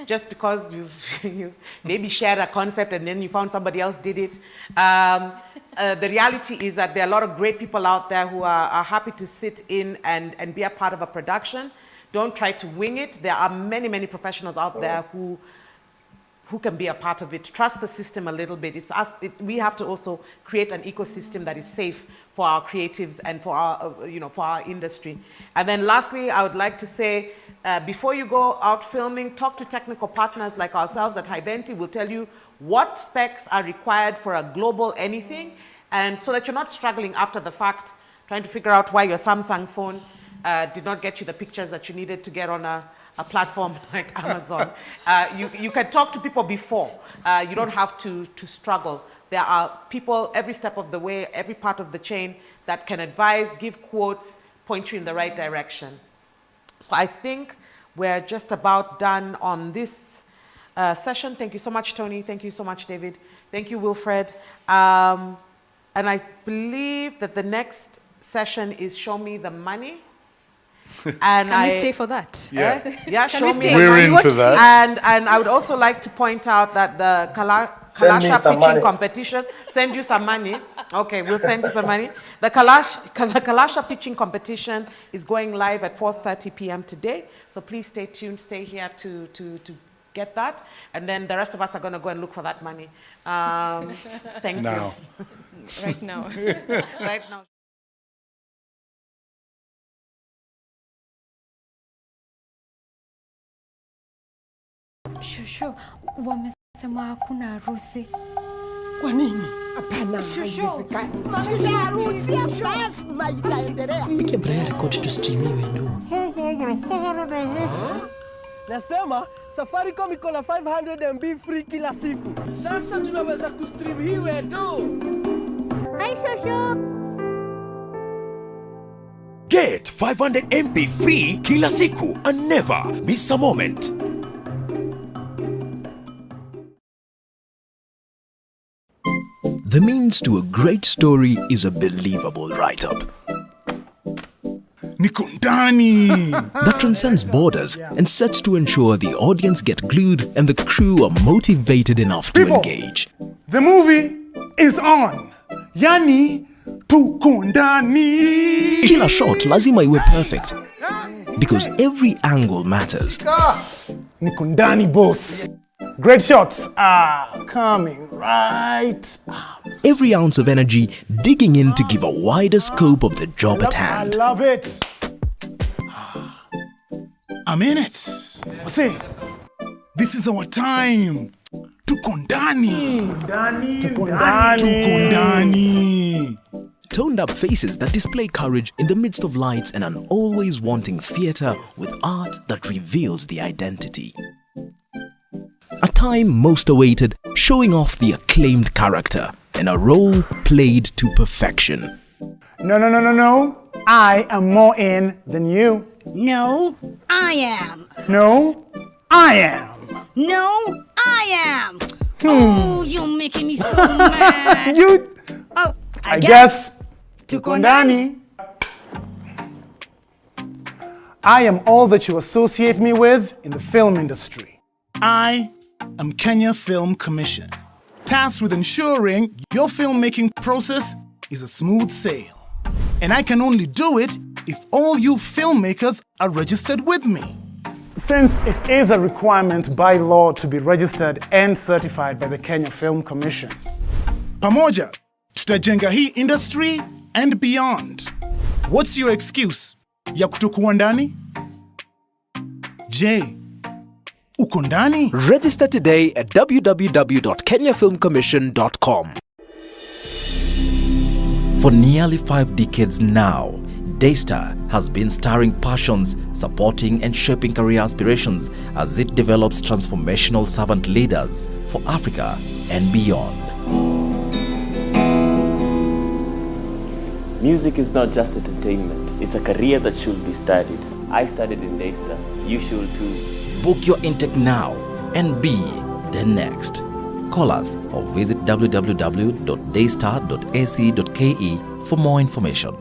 [SPEAKER 26] just because you maybe shared a concept and then you found somebody else did it. The reality is that there are a lot of great people out there who are happy to sit in and be a part of a production. Don't try to wing it. There are many, many professionals out there who can be a part of it. Trust the system a little bit. We have to also create an ecosystem that is safe for our creatives and for our, for our industry. And then lastly, I would like to say, before you go out filming, talk to technical partners like ourselves at Hiventi. We'll tell you what specs are required for a global anything, and so that you're not struggling after the fact, trying to figure out why your Samsung phone did not get you the pictures that you needed to get on a platform like Amazon. You can talk to people before. You don't have to struggle. There are people every step of the way, every part of the chain that can advise, give quotes, point you in the right direction. So I think we're just about done on this session. Thank you so much, Tony. Thank you so much, David. Thank you, Wilfred. And I believe that the next session is Show Me the Money. And
[SPEAKER 3] Can we stay for that?
[SPEAKER 27] Yeah,
[SPEAKER 26] yeah.
[SPEAKER 3] Can
[SPEAKER 26] Show
[SPEAKER 3] we
[SPEAKER 26] me
[SPEAKER 3] stay?
[SPEAKER 27] We're in for that.
[SPEAKER 26] And I would also like to point out that the Kalasha pitching competition, send you some money. Okay, we'll send you some money. The Kalasha pitching competition is going live at 4:30 p.m. today. So please stay tuned, stay here to get that. And then the rest of us are going to go and look for that money. Thank you.
[SPEAKER 3] Right now.
[SPEAKER 26] Right now.
[SPEAKER 4] Shushu, wamesema hakuna harusi.
[SPEAKER 2] Kwa nini? Hapana, haiwezekani. Maisha harusi lazima itaendelea.
[SPEAKER 8] Pike Brian record tustreamiwe do.
[SPEAKER 23] Nasema Safaricom iko na 500 MB free kila siku. Sasa tunaweza kustream hii wedo.
[SPEAKER 24] Hi Shosho.
[SPEAKER 25] Get 500 MB free kila siku and never miss a moment.
[SPEAKER 7] The means to a great story is a believable write-up that transcends borders and sets to ensure the audience get glued and the crew are motivated enough to engage.
[SPEAKER 18] The movie is on. Yani tukundani.
[SPEAKER 7] Kila shot lazima iwe perfect because every angle matters.
[SPEAKER 18] Nikundani, boss. Great shots are coming right up.
[SPEAKER 7] Every ounce of energy digging in to give a wider scope of the job at hand.
[SPEAKER 18] I love it. I'm in it. See, this is our time. Tukundani. Tukundani.
[SPEAKER 7] Toned up faces that display courage in the midst of lights and an always wanting theatre with art that reveals the identity. A time most awaited, showing off the acclaimed character in a role played to perfection.
[SPEAKER 18] No. I am more in than you.
[SPEAKER 22] No, I am.
[SPEAKER 18] No, I am.
[SPEAKER 22] No, I am. Oh, you're making me so mad.
[SPEAKER 18] I guess
[SPEAKER 22] Tuko ndani.
[SPEAKER 23] I am all that you associate me with in the film industry. I am Kenya Film Commission, tasked with ensuring your filmmaking process is a smooth sail. And I can only do it if all you filmmakers are registered with me. Since it is a requirement by law to be registered and certified by the Kenya Film Commission. Pamoja, tutajenga hii industry and beyond. What's your excuse? Ya kutokuwa ndani? Je, uko ndani?
[SPEAKER 7] Register today at www.kenyafilmcommission.com.
[SPEAKER 6] For nearly 5 decades now, Daystar has been stirring passions, supporting and shaping career aspirations as it develops transformational servant leaders for Africa and beyond.
[SPEAKER 9] Music is not just entertainment, it's a career that should be studied. I studied in Daystar, you should too.
[SPEAKER 6] Book your intake now and be the next. Call us or visit www.daystar.ac.ke for more information.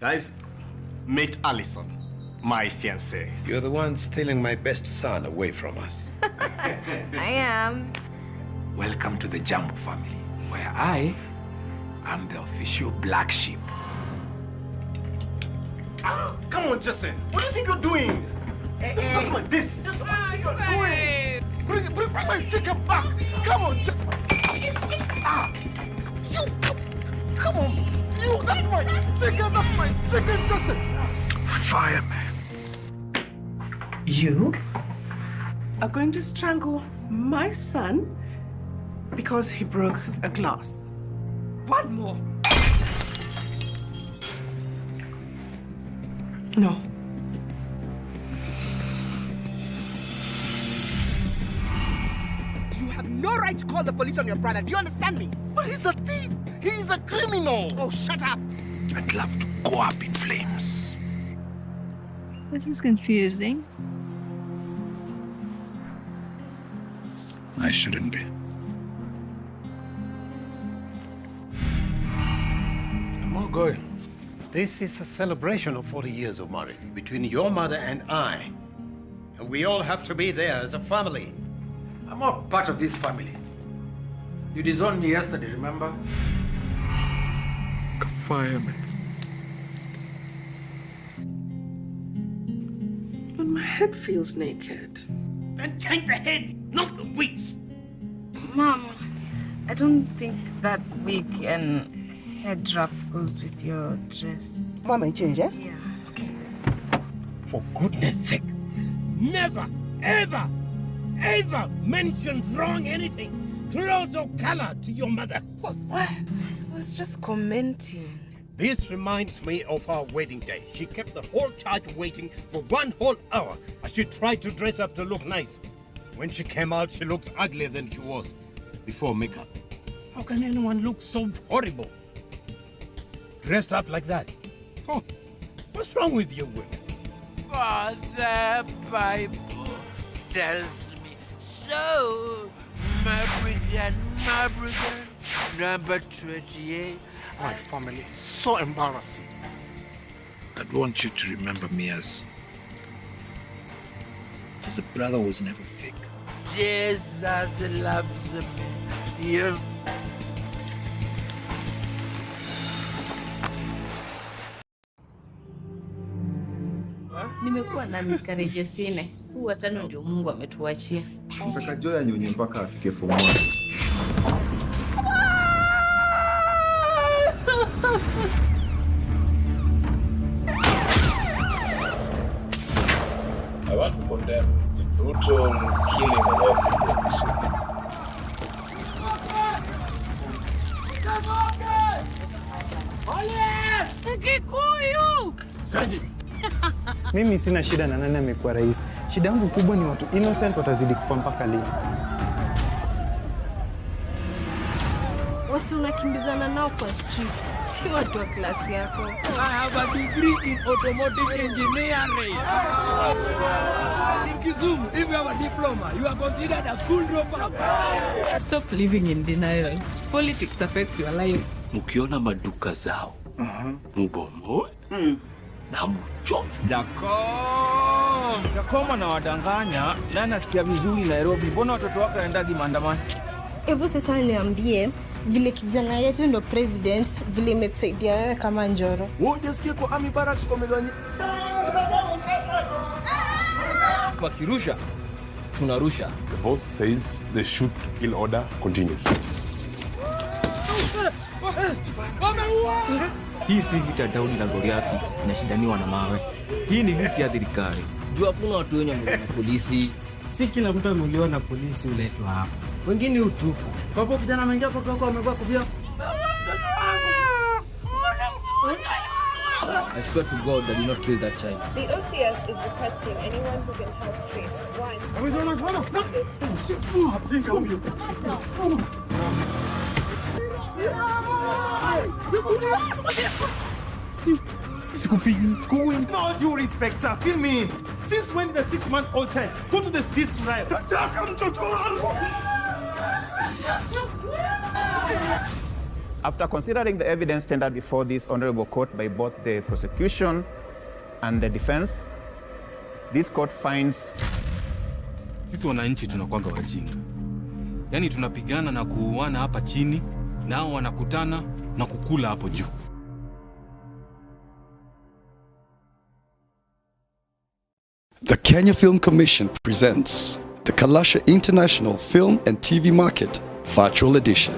[SPEAKER 10] Guys, meet Allison, my fiancée.
[SPEAKER 11] You're the one stealing my best son away from us.
[SPEAKER 12] I am.
[SPEAKER 11] Welcome to the Jumbo family, where I am the official black sheep.
[SPEAKER 10] Come on, Justin. What do you think you're doing? That's my business. That's what you're doing. Bring my ticket back. Come on, Justin. You, come on. You, that's my ticket. That's my ticket, Justin.
[SPEAKER 11] Fireman.
[SPEAKER 22] You are going to strangle my son because he broke a glass. What more? No.
[SPEAKER 10] You have no right to call the police on your brother. Do you understand me? But he's a thief. He's a criminal. Oh, shut up.
[SPEAKER 11] I'd love to go up in flames.
[SPEAKER 12] This is confusing.
[SPEAKER 11] I shouldn't be.
[SPEAKER 10] I'm not going.
[SPEAKER 11] This is a celebration of 40 years of marriage between your mother and I. And we all have to be there as a family.
[SPEAKER 10] I'm not part of this family. You disowned me yesterday, remember?
[SPEAKER 11] Fireman.
[SPEAKER 22] But my head feels naked.
[SPEAKER 11] Then change the head, not the wigs.
[SPEAKER 15] Mom, I don't think that wig and head wrap goes with your dress.
[SPEAKER 22] Mama, change, eh?
[SPEAKER 15] Yeah.
[SPEAKER 11] For goodness sake, never, ever, ever mention wrong anything. Clothes or color to your mother.
[SPEAKER 15] What? I was just commenting.
[SPEAKER 11] This reminds me of our wedding day. She kept the whole church waiting for 1 whole hour as she tried to dress up to look nice. When she came out, she looked uglier than she was before makeup. How can anyone look so horrible? Dressed up like that? Oh, what's wrong with you women?
[SPEAKER 13] For the Bible tells me so. My brother, number 28.
[SPEAKER 11] My family is so embarrassing. I'd want you to remember me as a brother was never fake.
[SPEAKER 13] Jesus loves me. You.
[SPEAKER 12] Nimekuwa na miscarriages 4. Huu wa 5 ndio Mungu ametuachia.
[SPEAKER 19] Nataka Joy anyonye mpaka afike form 1.
[SPEAKER 14] I want to condemn the brutal killing of Africans.
[SPEAKER 23] Mimi sina shida na nani amekuwa rais. Shida yangu kubwa ni watu innocent watazidi kufa mpaka lini?
[SPEAKER 12] Watu unakimbizana nao kwa street, si watu wa klasi yako.
[SPEAKER 13] I have a degree in automotive engineering. In Kisumu, if you have a diploma, you are considered a school dropout.
[SPEAKER 12] Stop living in denial. Politics affects your life.
[SPEAKER 1] mkiona maduka zao mbomoe na mchome.
[SPEAKER 5] Jakoma na wadanganya, na nasikia vizuri Nairobi. Mbona watoto wako wanaendagi maandamano?
[SPEAKER 16] Hebu sasa niambie, vile kijana yetu ndo president, vile imekusaidia wewe kama Njoro.
[SPEAKER 10] Wewe hujasikia kwa army barracks kwa mezani?
[SPEAKER 5] Wakirusha, tunarusha.
[SPEAKER 14] The boss says the shoot to kill order continues.
[SPEAKER 5] Hii si vita Daudi na Goliathi inashindaniwa na mawe. Hii ni vita ya serikali. Jua kuna watu wenye na polisi.
[SPEAKER 17] Si kila mtu ameuliwa na polisi uletwa hapa. Wengine utupu. Kwa hivyo kijana ameingia kwa kwako amevaa kofia.
[SPEAKER 5] I swear to God I did not kill that child.
[SPEAKER 20] The OCS is requesting anyone who can help trace
[SPEAKER 10] With no due respect, sir, fill me in. Since when did a 6-month-old child go to the streets to riot?
[SPEAKER 21] After considering the evidence tendered before this honorable court by both the prosecution and the defense, this court finds...
[SPEAKER 5] Sisi wananchi tunakwanga wajinga. Yaani tunapigana na kuuana hapa chini, nao wanakutana na kukula hapo juu.
[SPEAKER 27] The Kenya Film Commission presents the Kalasha International Film and TV Market Virtual Edition.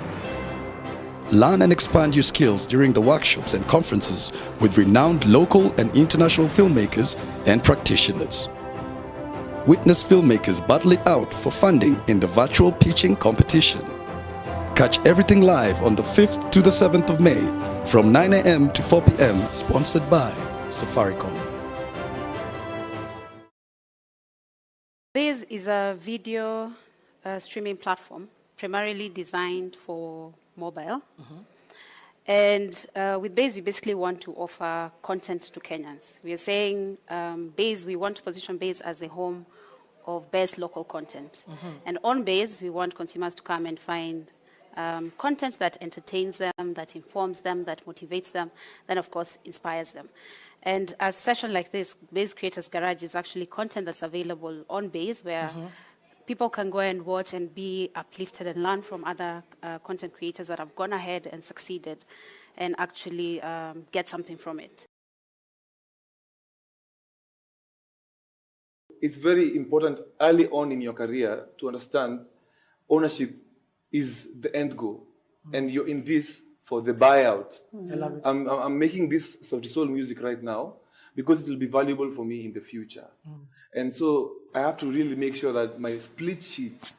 [SPEAKER 27] Learn and expand your skills during the workshops and conferences with renowned local and international filmmakers and practitioners. Witness filmmakers battle it out for funding in the virtual pitching competition. Catch everything live on the 5th to the 7th of May from 9 a.m. to 4 p.m. sponsored by Safaricom.
[SPEAKER 28] Base is a video streaming platform primarily designed for mobile. And with Base, we basically want to offer content to Kenyans. We are saying Base, we want to position Base as a home of best local content. And on Base, we want consumers to come and find content that entertains them, that informs them, that motivates them, then of course inspires them. And a session like this, Base Creators Garage, is actually content that's available on Base where people can go and watch and be uplifted and learn from other content creators that have gone ahead and succeeded and actually get something from it.
[SPEAKER 29] It's very important early on in your career to understand ownership is the end goal. And you're in this for the buyout.
[SPEAKER 17] I love it.
[SPEAKER 29] I'm making this Sauti Sol music right now because it will be valuable for me in the future. And so I have to really make sure that my split sheets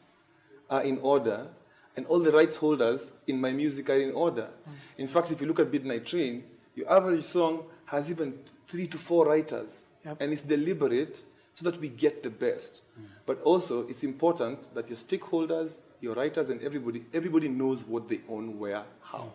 [SPEAKER 29] are in order and all the rights holders in my music are in order. In fact, if you look at Midnight Train, your average song has even 3 to 4 writers. And it's deliberate so that we get the best. But also, it's important that your stakeholders, your writers, and everybody knows what they own, where, how.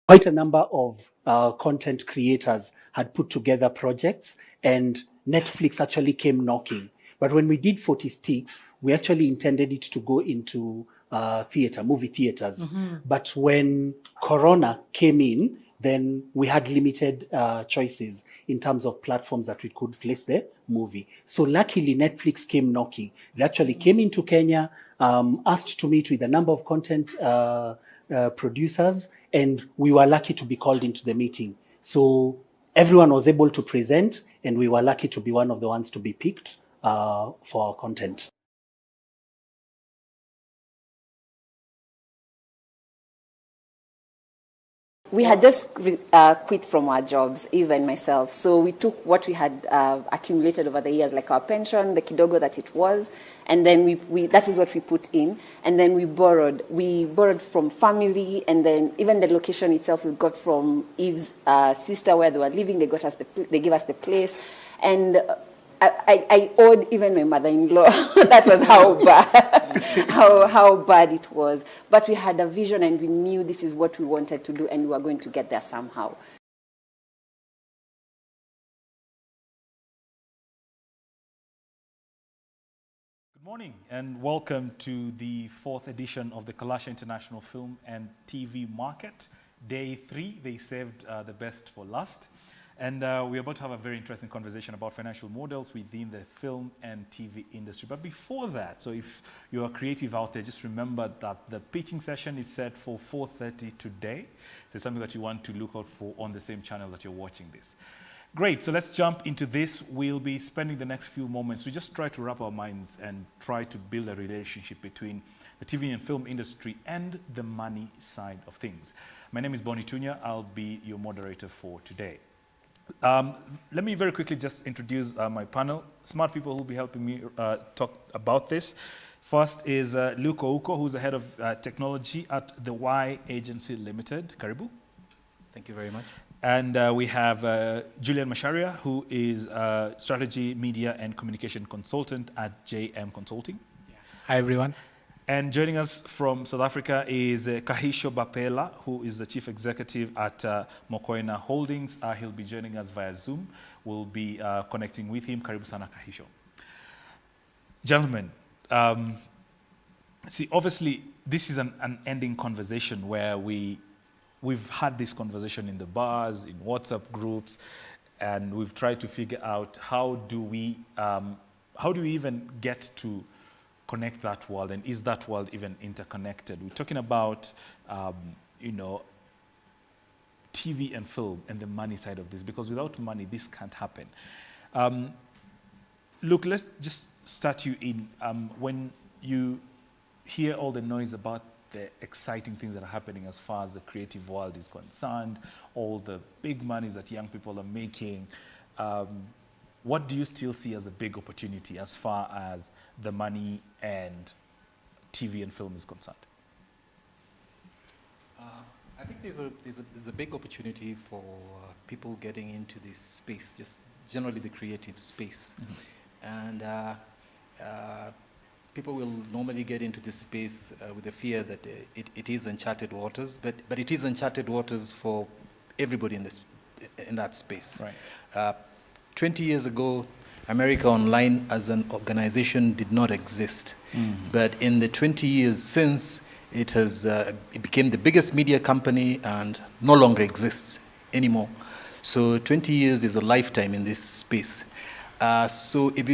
[SPEAKER 30] Quite a number of content creators had put together projects, and Netflix actually came knocking. But when we did 40 Sticks, we actually intended it to go into movie theaters. But when Corona came in, then we had limited choices in terms of platforms that we could place the movie. So luckily, Netflix came knocking. They actually came into Kenya, asked to meet with a number of content producers, and we were lucky to be called into the meeting. So everyone was able to present, and we were lucky to be one of the ones to be picked for our content.
[SPEAKER 31] We had just quit from our jobs, even myself. So we took what we had accumulated over the years, like our pension, the kidogo that it was, and then we that is what we put in. And then we borrowed. We borrowed from family, and then even the location itself we got from Eve's sister where they were living. They gave us the place, and I owed even my mother-in-law. That was how bad, how bad it was. But we had a vision and we knew this is what we wanted to do and we were going to get there somehow.
[SPEAKER 2] morning and welcome to the 4th edition of the Kalasha International Film and TV Market. Day 3, they saved the best for last. And we're about to have a very interesting conversation about financial models within the film and TV industry. But before that, so if you're a creative out there, just remember that the pitching session is set for 4:30 today. So it's something that you want to look out for on the same channel that you're watching this. Great, so let's jump into this. We'll be spending the next few moments to just try to wrap our minds and try to build a relationship between the TV and film industry and the money side of things. My name is Bonnie Tunya. I'll be your moderator for today. Let me very quickly just introduce my panel. Smart people who will be helping me talk about this. First is Luke Ouko, who's the head of technology at the Y Agency Limited. Karibu.
[SPEAKER 3] Thank you very much.
[SPEAKER 2] And we have Julian Masharia, who is a strategy, media, and communication consultant at JM Consulting.
[SPEAKER 3] Yeah. Hi, everyone.
[SPEAKER 2] And joining us from South Africa is Kahisho Bapela, who is the chief executive at Mokoena Holdings. He'll be joining us via Zoom. We'll be connecting with him. Karibu sana, Kahisho. Gentlemen, see, obviously, this is an unending conversation where we've had this conversation in the bars, in WhatsApp groups, and we've tried to figure out how do we even get to connect that world, and is that world even interconnected? We're talking about, TV and film and the money side of this, because without money, this can't happen. Look, let's just start you in. When you hear all the noise about the exciting things that are happening as far as the creative world is concerned, all the big monies that young people are making, what do you still see as a big opportunity as far as the money and TV and film is concerned?
[SPEAKER 3] I think there's a big opportunity for people getting into this space, just generally the creative space. Mm-hmm. And people will normally get into this space with the fear that it is uncharted waters, but it is uncharted waters for everybody in that space.
[SPEAKER 2] Right.
[SPEAKER 3] 20 years ago, America Online as an organization did not exist. Mm-hmm. But in the 20 years since, it became the biggest media company and no longer exists anymore. So 20 years is a lifetime in this space. So if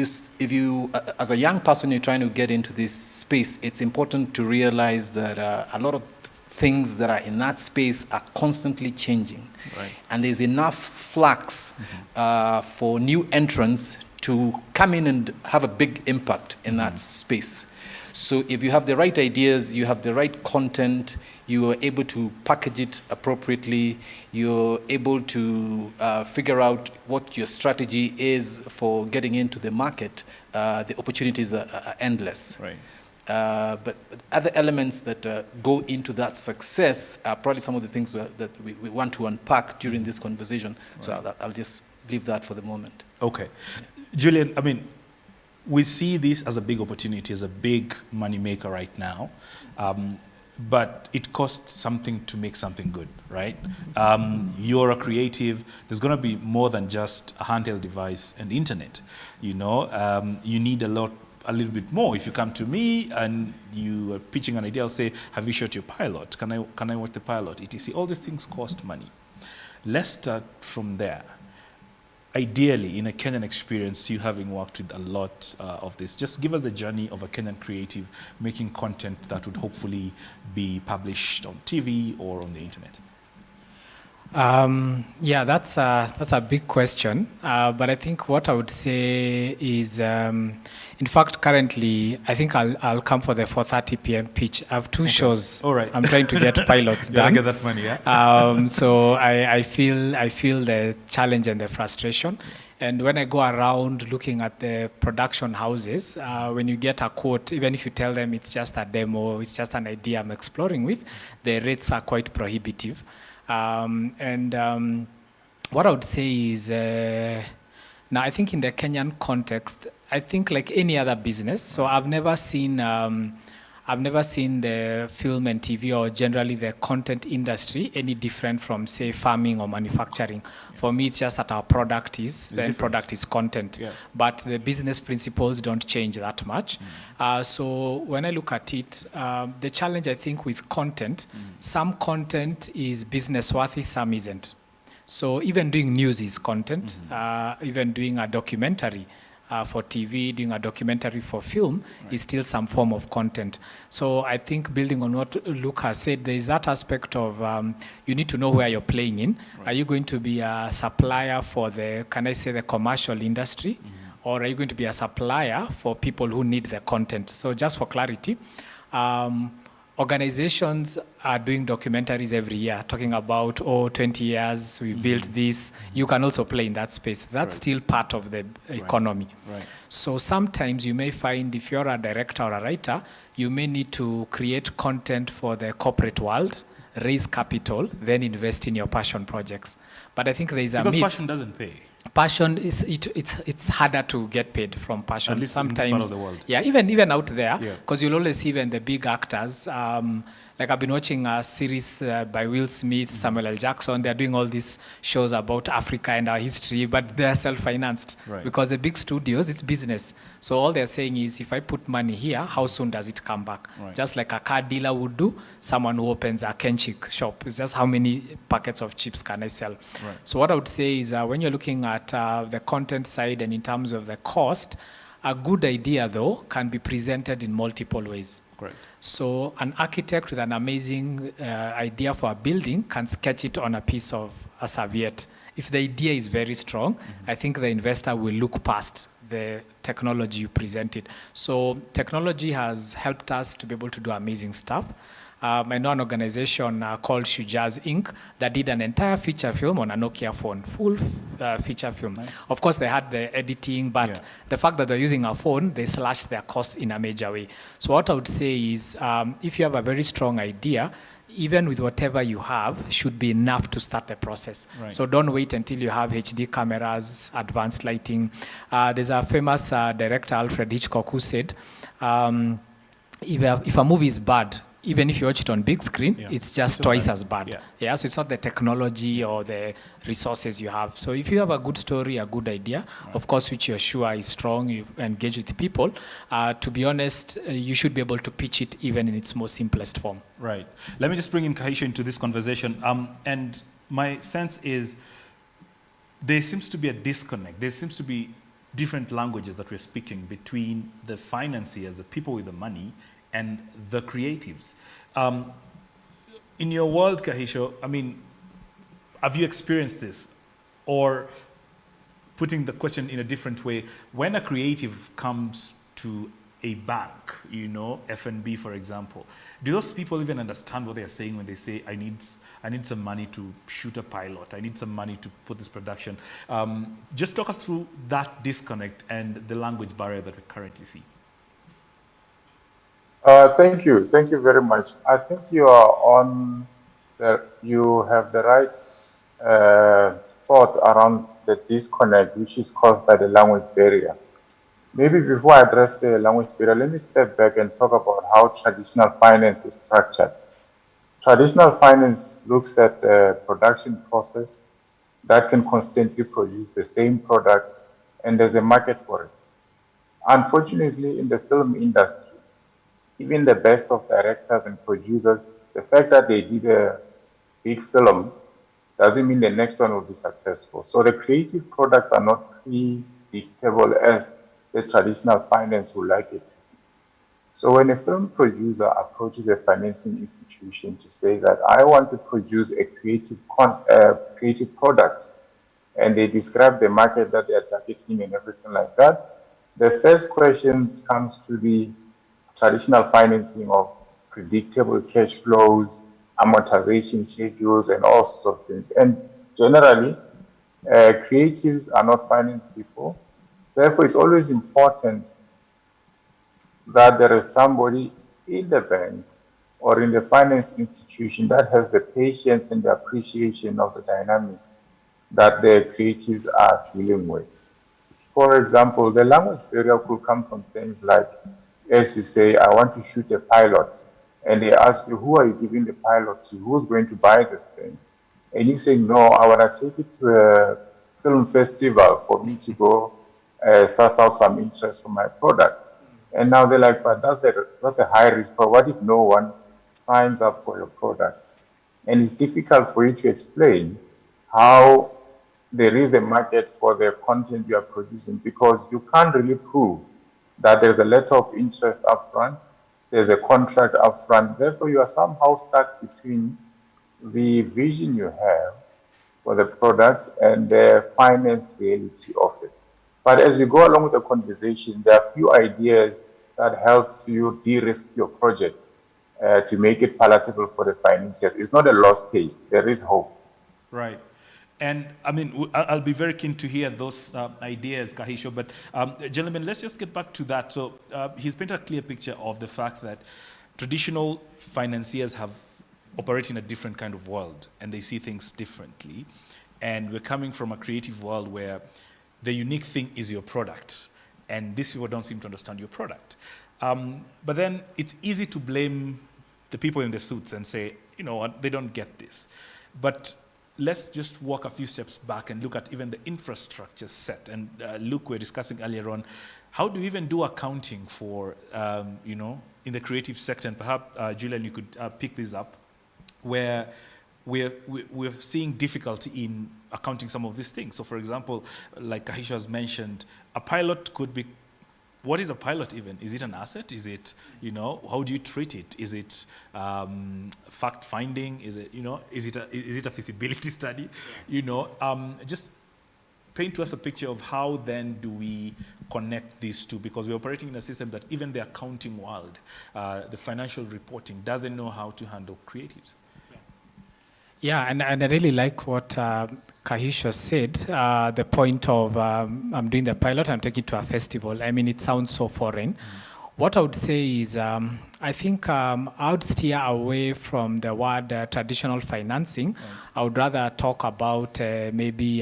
[SPEAKER 3] you, as a young person, you're trying to get into this space, it's important to realize that a lot of things that are in that space are constantly changing.
[SPEAKER 2] Right.
[SPEAKER 3] And there's enough flux for new entrants to come in and have a big impact in that space. So if you have the right ideas, you have the right content, you are able to package it appropriately, you're able to figure out what your strategy is for getting into the market, the opportunities are endless.
[SPEAKER 2] Right.
[SPEAKER 3] But other elements that go into that success are probably some of the things that we want to unpack during this conversation. Right. So I'll just leave that for the moment.
[SPEAKER 2] Okay. Julian, I mean, we see this as a big opportunity, as a big money maker right now, but it costs something to make something good, right? You're a creative. There's going to be more than just a handheld device and internet. You need a little bit more. If you come to me and you are pitching an idea, I'll say, have you shot your pilot? Can I watch the pilot? etc. All these things cost money. Let's start from there. Ideally, in a Kenyan experience, you having worked with a lot of this, just give us the journey of a Kenyan creative making content that would hopefully be published on TV or on the internet.
[SPEAKER 3] Yeah, that's a big question. But I think what I would say is, in fact, currently, I think I'll come for the 4:30 p.m. pitch. I have two shows.
[SPEAKER 2] All right.
[SPEAKER 3] I'm trying to get pilots done.
[SPEAKER 2] Gotta get that money, yeah.
[SPEAKER 3] So I feel the challenge and the frustration. And when I go around looking at the production houses, when you get a quote, even if you tell them it's just a demo, it's just an idea I'm exploring with, the rates are quite prohibitive. What I would say is, now I think in the Kenyan context, I think like any other business, so I've never seen a
[SPEAKER 4] I've never seen the film and TV or generally the content industry any different from, say, farming or manufacturing. For me, it's just that our product is, the end product is content. But the business principles don't change that much. So when I look at it, the challenge, I think, with content, some content is business worthy, some isn't. So even doing news is content, even doing a documentary for TV, doing a documentary for film is still some form of content. So I think building on what Luke has said, there is that aspect of you need to know where you're playing in. Are you going to be a supplier for the, can I say, the commercial industry? Or are you going to be a supplier for people who need the content? So just for clarity, organizations are doing documentaries every year, talking about, 20 years, we built this. You can also play in that space. That's still part of the economy. So sometimes you may find if you're a director or a writer, you may need to create content for the corporate world, raise capital, then invest in your passion projects. But I think there is a myth.
[SPEAKER 2] Because passion doesn't pay.
[SPEAKER 4] Passion is it's harder to get paid from passion.
[SPEAKER 2] At least
[SPEAKER 4] sometimes
[SPEAKER 2] in this part of the world.
[SPEAKER 4] Yeah, even out there, because you'll always see even the big actors. Like I've been watching a series by Will Smith, Samuel L. Jackson. They're doing all these shows about Africa and our history, but they're self-financed because the big studios, it's business. So all they're saying is, if I put money here, how soon does it come back? Just like a car dealer would do, someone who opens a Kenchik shop. It's just how many packets of chips can I sell? So what I would say is when you're looking at the content side and in terms of the cost, a good idea, though, can be presented in multiple ways.
[SPEAKER 2] Correct.
[SPEAKER 4] So an architect with an amazing idea for a building can sketch it on a piece of a serviette. If the idea is very strong, I think the investor will look past the technology you presented. So technology has helped us to be able to do amazing stuff. I know an organization called Shujaz Inc. that did an entire feature film on a Nokia phone, full feature film. Of course, they had the editing, but the fact that they're using a phone, they slashed their costs in a major way. So what I would say is, if you have a very strong idea, even with whatever you have, should be enough to start the process. So don't wait until you have HD cameras, advanced lighting. There's a famous director, Alfred Hitchcock, who said, if a movie is bad, even if you watch it on big screen, it's just twice as bad. So it's not the technology or the resources you have. So if you have a good story, a good idea, of course, which you're sure is strong, you engage with people, to be honest, you should be able to pitch it even in its most simplest form.
[SPEAKER 2] Right. Let me just bring in Kalasha into this conversation. And my sense is there seems to be a disconnect. There seems to be different languages that we're speaking between the financiers, the people with the money, and the creatives. In your world, Kalasha, I mean, have you experienced this? Or putting the question in a different way, when a creative comes to a bank, FNB, for example, do those people even understand what they're saying when they say, I need some money to shoot a pilot, I need some money to put this production? Just talk us through that disconnect and the language barrier that we currently see.
[SPEAKER 6] Thank you. Thank you very much. I think you have the right thought around the disconnect, which is caused by the language barrier. Maybe before I address the language barrier, let me step back and talk about how traditional finance is structured. Traditional finance looks at the production process that can constantly produce the same product, and there's a market for it. Unfortunately, in the film industry, even the best of directors and producers, the fact that they did a big film doesn't mean the next one will be successful. So the creative products are not predictable as the traditional finance would like it. So when a film producer approaches a financing institution to say that I want to produce a creative product, and they describe the market that they are targeting and everything like that, the first question comes to the traditional financing of predictable cash flows, amortization schedules, and all sorts of things. And generally, creatives are not finance people. Therefore, it's always important that there is somebody in the bank or in the finance institution that has the patience and the appreciation of the dynamics that the creatives are dealing with. For example, the language barrier could come from things like as you say, I want to shoot a pilot, and they ask you, who are you giving the pilot to? Who's going to buy this thing? And you say, no, I want to take it to a film festival for me to go source out some interest for my product. And now they're like, but that's a high risk, but what if no one signs up for your product? And it's difficult for you to explain how there is a market for the content you are producing, because you can't really prove that there's a letter of interest up front, there's a contract up front. Therefore, you are somehow stuck between the vision you have for the product and the finance reality of it. But as we go along with the conversation, there are a few ideas that help you de-risk your project to make it palatable for the financiers. It's not a lost case. There is hope.
[SPEAKER 2] Right. And I mean, I'll be very keen to hear those ideas, Kahisho. But gentlemen, let's just get back to that. So he's painted a clear picture of the fact that traditional financiers have operate in a different kind of world, and they see things differently. And we're coming from a creative world where the unique thing is your product, and these people don't seem to understand your product. But then it's easy to blame the people in the suits and say, you know what, they don't get this. But let's just walk a few steps back and look at even the infrastructure set. And Luke, we were discussing earlier on, how do you even do accounting for, you know, in the creative sector? And perhaps, Julian, you could pick this up, where we're seeing difficulty in accounting some of these things. So for example, like Kahisha has mentioned, a pilot could be, what is a pilot even? Is it an asset? Is it, you know, how do you treat it? Is it fact finding? Is it, you know, is it a feasibility study? You know, just paint to us a picture of how then do we connect these two, because we're operating in a system that even the accounting world, the financial reporting, doesn't know how to handle creatives.
[SPEAKER 4] Yeah, and I really like what Kahisha said, the point of I'm doing the pilot, I'm taking it to a festival. I mean, it sounds so foreign. What I would say is I think I would steer away from the word traditional financing. I would rather talk about maybe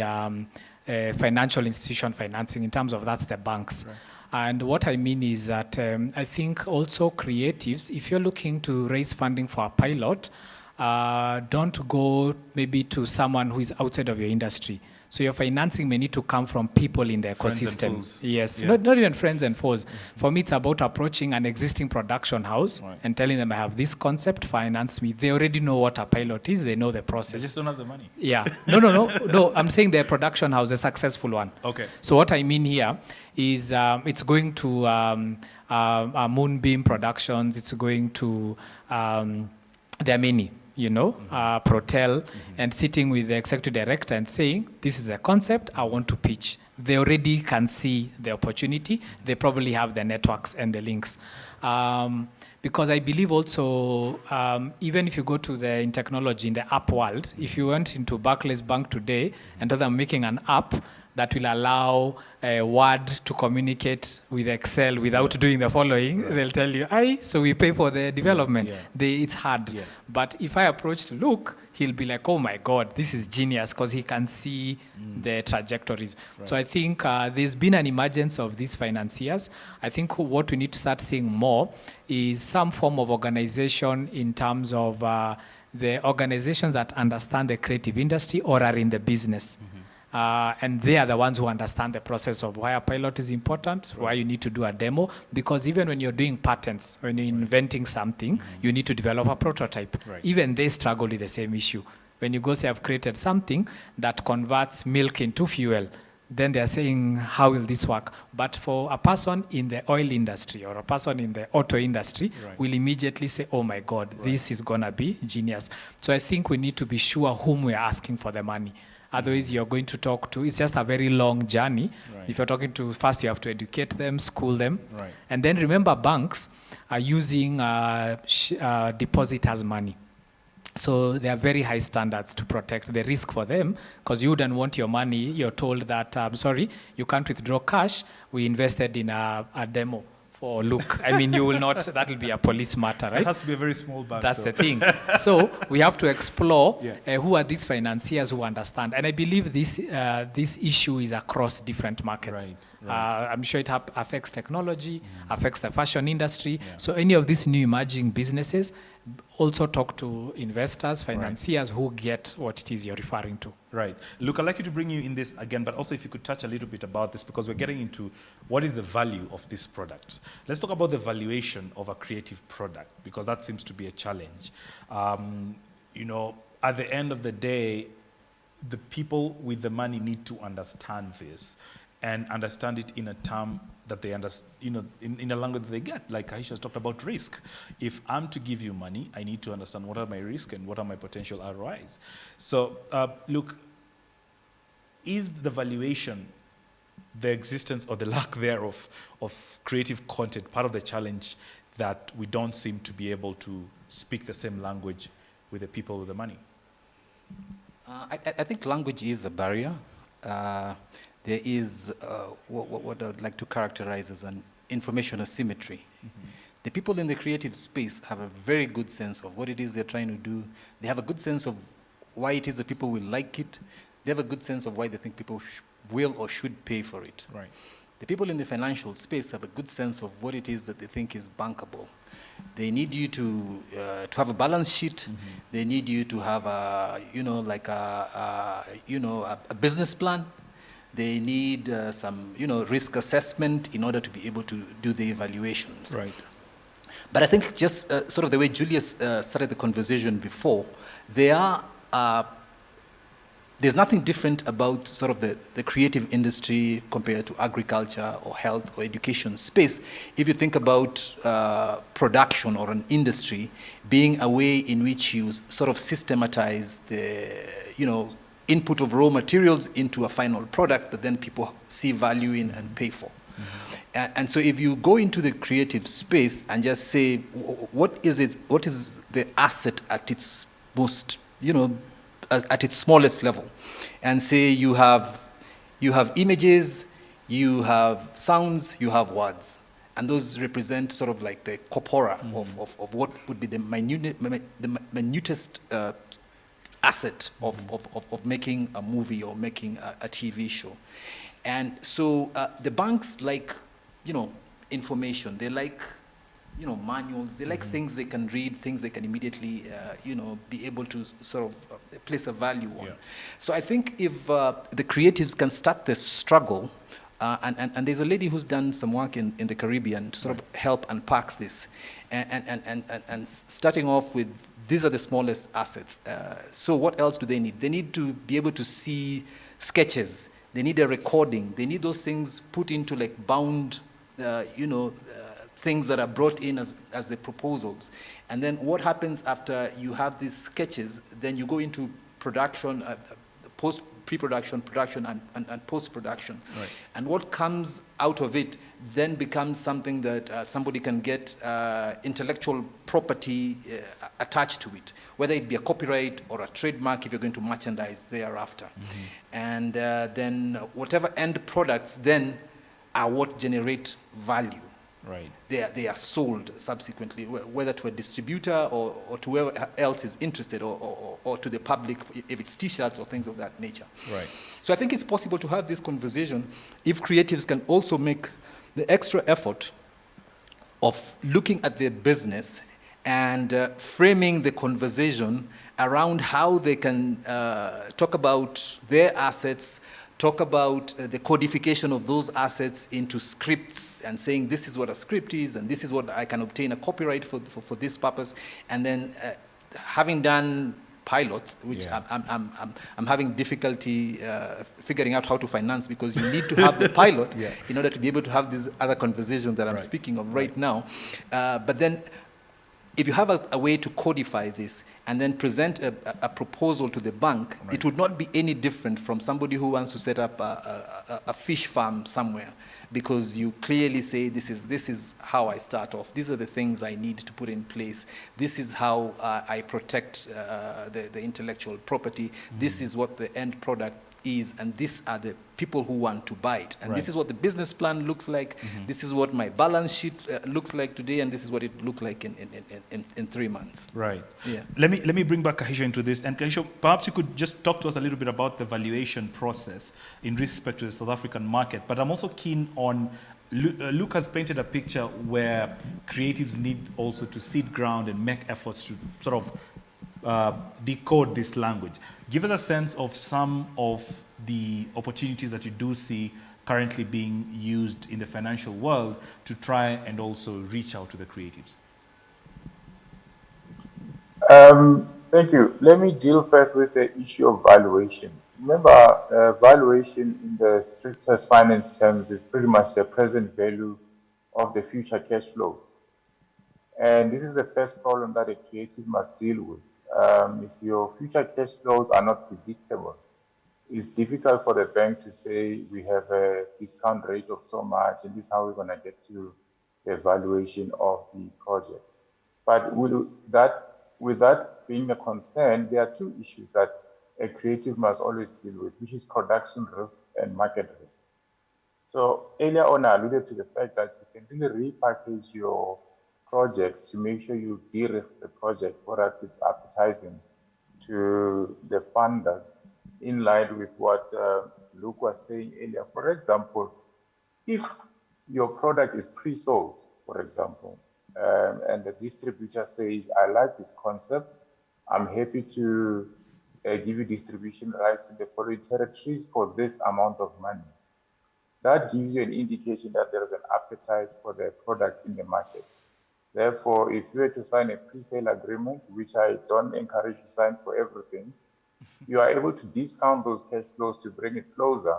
[SPEAKER 4] financial institution financing. In terms of that's the banks. Right. And what I mean is that I think also creatives, if you're looking to raise funding for a pilot, don't go maybe to someone who is outside of your industry. So your financing may need to come from people in the ecosystem. Yes, yeah. not even friends and foes. Mm-hmm. For me, it's about approaching an existing production house and telling them, I have this concept, finance me. They already know what a pilot is. They know the process.
[SPEAKER 2] They just don't have the money.
[SPEAKER 4] Yeah. No. I'm saying the production house, a successful one. Okay. So what I mean here is it's going to Moonbeam Productions. It's going to, there are many. You know, Protel, and sitting with the executive director and saying, this is a concept I want to pitch. They already can see the opportunity. They probably have the networks and the links. Because I believe also, even if you go to in technology, in the app world, if you went into Barclays Bank today and told them making an app that will allow Word to communicate with Excel without doing the following, they'll tell you, so we pay for the development. It's hard. Yeah. But if I approach to Luke, he'll be like, oh my God, this is genius, because he can see the trajectories. Right. So I think there's been an emergence of these financiers. I think what we need to start seeing more is some form of organization in terms of the organizations that understand the creative industry or are in the business. Mm-hmm. And they are the ones who understand the process of why a pilot is important, why you need to do a demo, because even when you're doing patents, when you're inventing something, you need to develop a prototype. Right. Even they struggle with the same issue. When you go say, I've created something that converts milk into fuel, then they're saying, how will this work? But for a person in the oil industry or a person in the auto industry will immediately say, oh my God, this is going to be genius. So I think we need to be sure whom we're asking for the money. Otherwise, you're going to talk to, it's just a very long journey. Right. If you're talking to, first you have to educate them, school them. Right. And then remember, banks are using depositors' money. So there are very high standards to protect the risk for them, because you wouldn't want your money, you're told that, sorry, you can't withdraw cash. We invested in a demo Oh, look, I mean, you will not, that will be a police matter, right?
[SPEAKER 2] It has to be a very small bank.
[SPEAKER 4] That's
[SPEAKER 2] though.
[SPEAKER 4] the thing. So we have to explore
[SPEAKER 2] Yeah.
[SPEAKER 4] who are these financiers who understand. And I believe this issue is across different markets.
[SPEAKER 2] Right.
[SPEAKER 4] I'm sure it affects technology, affects the fashion industry. So any of these new emerging businesses, also talk to investors, financiers who get what it is you're referring to.
[SPEAKER 2] Right. Look, I'd like you to bring you in this again, but also if you could touch a little bit about this, because we're getting into what is the value of this product. Let's talk about the valuation of a creative product, because that seems to be a challenge. You know, at the end of the day, the people with the money need to understand this and understand it in a term that they understand, you know, in a language that they get. Like Aisha has talked about risk. If I'm to give you money, I need to understand what are my risks and what are my potential ROIs. So, look, is the valuation, the existence or the lack thereof of creative content part of the challenge that we don't seem to be able to speak the same language with the people with the money?
[SPEAKER 3] I think language is a barrier. There is what I would like to characterize as an information asymmetry. The people in the creative space have a very good sense of what it is they're trying to do. They have a good sense of why it is that people will like it. They have a good sense of why they think people will or should pay for it.
[SPEAKER 2] Right.
[SPEAKER 3] The people in the financial space have a good sense of what it is that they think is bankable. They need you to have a balance sheet. They need you to have a, a business plan. They need some, risk assessment in order to be able to do the evaluations.
[SPEAKER 2] Right.
[SPEAKER 3] But I think just sort of the way Julius started the conversation before, there's nothing different about sort of the creative industry compared to agriculture or health or education space. If you think about production or an industry being a way in which you sort of systematize the, input of raw materials into a final product that then people see value in and pay for. And so if you go into the creative space and just say, what is the asset at its most, at its smallest level, and say you have images, you have sounds, you have words, and those represent sort of like the corpora of what would be the minutest asset of making a movie or making a TV show. And so the banks like, information. They like, manuals. They like things they can read, things they can immediately, be able to sort of place a value on. So I think if the creatives can start this struggle, and there's a lady who's done some work in the Caribbean to sort of help unpack this, and starting off with, these are the smallest assets. So what else do they need? They need to be able to see sketches. They need a recording. They need those things put into like bound, things that are brought in as the proposals. And then what happens after you have these sketches, then you go into production, pre-production, production, and post-production.
[SPEAKER 2] Right.
[SPEAKER 3] And what comes out of it then becomes something that somebody can get intellectual property attached to it, whether it be a copyright or a trademark if you're going to merchandise thereafter. And then whatever end products then are what generate value.
[SPEAKER 2] Right.
[SPEAKER 3] They are sold subsequently, whether to a distributor or to whoever else is interested, or to the public, if it's T-shirts or things of that nature.
[SPEAKER 2] Right.
[SPEAKER 3] So I think it's possible to have this conversation if creatives can also make the extra effort of looking at their business and framing the conversation around how they can talk about their assets, talk about the codification of those assets into scripts and saying this is what a script is and this is what I can obtain a copyright for this purpose. And then having done pilots, which I'm having difficulty figuring out how to finance, because you need to have the pilot in order to be able to have these other conversations that I'm speaking of right now. But then if you have a way to codify this and then present a proposal to the bank, it would not be any different from somebody who wants to set up a fish farm somewhere, because you clearly say, this is how I start off. These are the things I need to put in place. This is how I protect the intellectual property. This is what the end product is, and these are the people who want to buy it. And
[SPEAKER 2] Right.
[SPEAKER 3] this is what the business plan looks like. This is what my balance sheet looks like today, and this is what it looked like in 3 months.
[SPEAKER 2] Right.
[SPEAKER 3] Yeah.
[SPEAKER 2] Let me bring back Kahisha into this. And Kahisha, perhaps you could just talk to us a little bit about the valuation process in respect to the South African market. But I'm also keen on, Luke has painted a picture where creatives need also to seed ground and make efforts to sort of decode this language. Give us a sense of some of the opportunities that you do see currently being used in the financial world to try and also reach out to the creatives.
[SPEAKER 6] Thank you. Let me deal first with the issue of valuation. Remember, valuation in the strictest finance terms is pretty much the present value of the future cash flows. And this is the first problem that a creative must deal with. If your future cash flows are not predictable, it's difficult for the bank to say we have a discount rate of so much and this is how we're going to get to the valuation of the project. But with that being a concern, there are two issues that a creative must always deal with, which is production risk and market risk. So earlier on, I alluded to the fact that you can really repackage your projects to make sure you de-risk the project or at least appetizing to the funders in line with what Luke was saying earlier. For example, if your product is pre-sold, for example, and the distributor says, I like this concept, I'm happy to give you distribution rights in the following territories for this amount of money. That gives you an indication that there is an appetite for the product in the market. Therefore, if you were to sign a pre-sale agreement, which I don't encourage you to sign for everything, you are able to discount those cash flows to bring it closer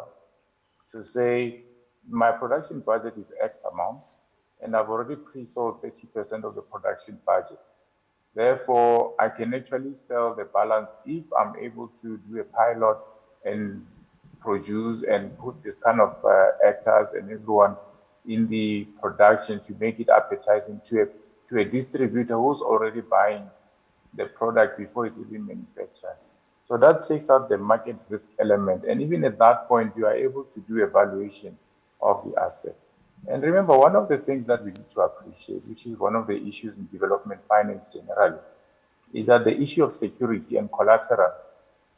[SPEAKER 6] to say, my production budget is X amount, and I've already pre-sold 30% of the production budget. Therefore, I can actually sell the balance if I'm able to do a pilot and produce and put this kind of actors and everyone in the production to make it appetizing to a distributor who's already buying the product before it's even manufactured. So that takes out the market risk element. And even at that point, you are able to do evaluation of the asset. And remember, one of the things that we need to appreciate, which is one of the issues in development finance generally, is that the issue of security and collateral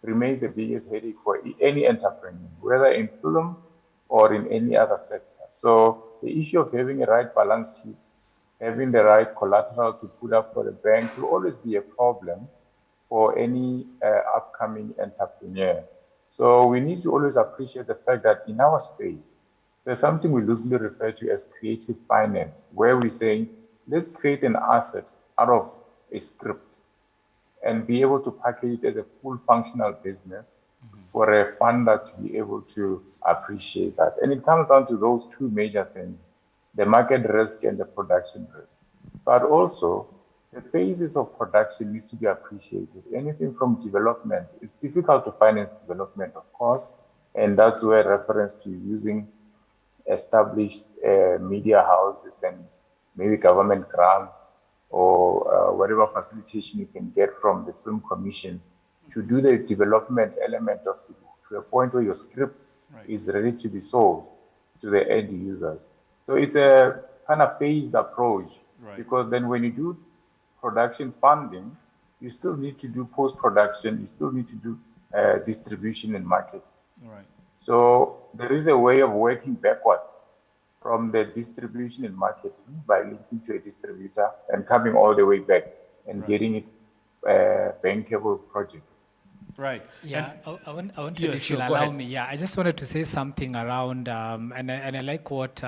[SPEAKER 6] remains the biggest headache for any entrepreneur, whether in film or in any other sector. So the issue of having a right balance sheet, having the right collateral to put up for the bank will always be a problem for any upcoming entrepreneur. So we need to always appreciate the fact that in our space, there's something we loosely refer to as creative finance, where we're saying, let's create an asset out of a script and be able to package it as a full functional business for a funder to be able to appreciate that. And it comes down to those two major things, the market risk and the production risk. But also, the phases of production needs to be appreciated. Anything from development, it's difficult to finance development, of course, and that's where reference to using established media houses and maybe government grants or whatever facilitation you can get from the film commissions to do the development element of it to a point where your script is ready to be sold to the end users. So it's a kind of phased approach, because then when you do production funding, you still need to do post-production, you still need to do distribution and marketing.
[SPEAKER 2] Right.
[SPEAKER 6] So there is a way of working backwards from the distribution and marketing by linking to a distributor and coming all the way back and getting it a bankable project.
[SPEAKER 2] Right.
[SPEAKER 4] Yeah, I wanted, if you'll allow me, I just wanted to say something around, and I like what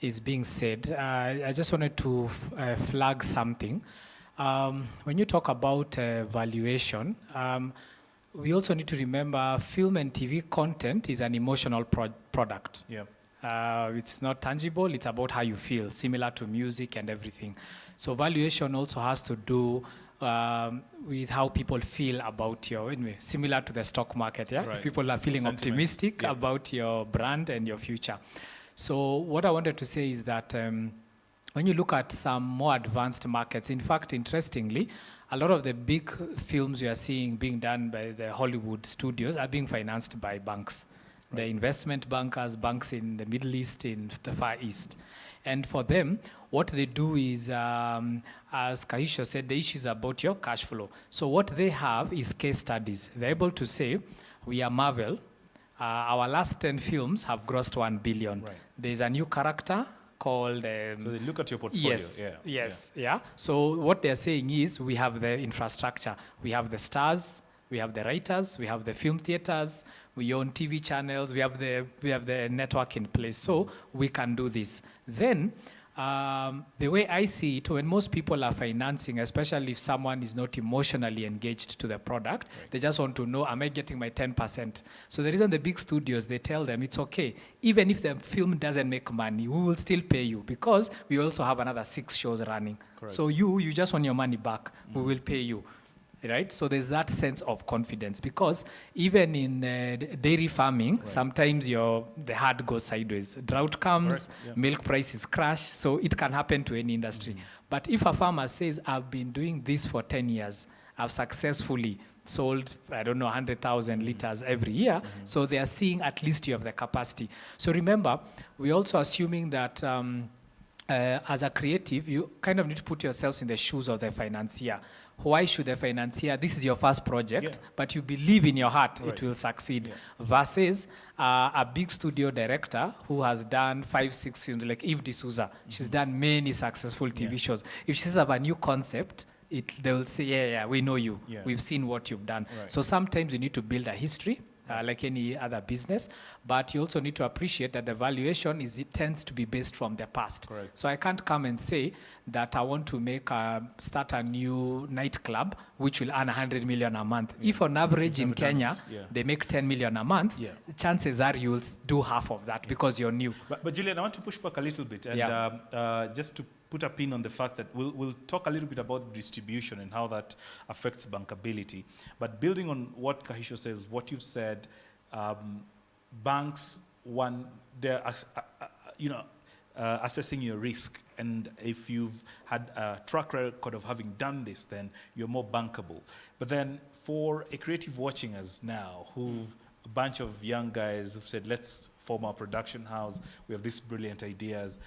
[SPEAKER 4] is being said. I just wanted to flag something. When you talk about valuation, we also need to remember film and TV content is an emotional product.
[SPEAKER 2] Yeah.
[SPEAKER 4] It's not tangible, it's about how you feel, similar to music and everything. So valuation also has to do with how people feel about your, anyway, similar to the stock market, yeah?
[SPEAKER 2] Right.
[SPEAKER 4] If people are feeling optimistic about your brand and your future. So what I wanted to say is that when you look at some more advanced markets, in fact, interestingly, a lot of the big films you are seeing being done by the Hollywood studios are being financed by banks. The investment bankers, banks in the Middle East, in the Far East. And for them, what they do is, as Kaisha said, the issue is about your cash flow. So what they have is case studies. They're able to say, we are Marvel. Our last 10 films have grossed 1 billion.
[SPEAKER 2] Right.
[SPEAKER 4] There's a new character called...
[SPEAKER 2] so they look at your portfolio.
[SPEAKER 4] Yeah. So what they're saying is, we have the infrastructure. We have the stars, we have the writers, we have the film theaters, we own TV channels, we have the network in place, so we can do this. Then, the way I see it, when most people are financing, especially if someone is not emotionally engaged to the product, they just want to know, am I getting my 10%? So the reason the big studios, they tell them, it's okay. Even if the film doesn't make money, we will still pay you because we also have another 6 shows running.
[SPEAKER 2] Correct.
[SPEAKER 4] So you just want your money back, we will pay you. Right? So there's that sense of confidence because even in dairy farming, sometimes the herd goes sideways. Drought comes, milk prices crash, so it can happen to any industry. But if a farmer says, I've been doing this for 10 years, I've successfully sold, 100,000 liters every year, so they are seeing at least you have the capacity. So remember, we're also assuming that as a creative, you kind of need to put yourselves in the shoes of the financier. Why should the financier, this is your first project, but you believe in your heart it will succeed, versus a big studio director who has done 5-6 films, like Eve D'Souza. She's done many successful TV shows. If she says have a new concept, they will say, yeah, we know you. We've seen what you've done. So sometimes you need to build a history, like any other business, but you also need to appreciate that the valuation it tends to be based from the past. So I can't come and say that I want to start a new nightclub which will earn 100 million a month. If on average in Kenya they make 10 million a month, chances are you'll do half of that because you're new.
[SPEAKER 2] But Julian, I want to push back a little bit and just to put a pin on the fact that we'll talk a little bit about distribution and how that affects bankability. But building on what Kahisho says, what you've said, banks, they're assessing your risk. And if you've had a track record of having done this, then you're more bankable. But then for a creative watching us now, a bunch of young guys who've said, let's form our production house, we have these brilliant ideas,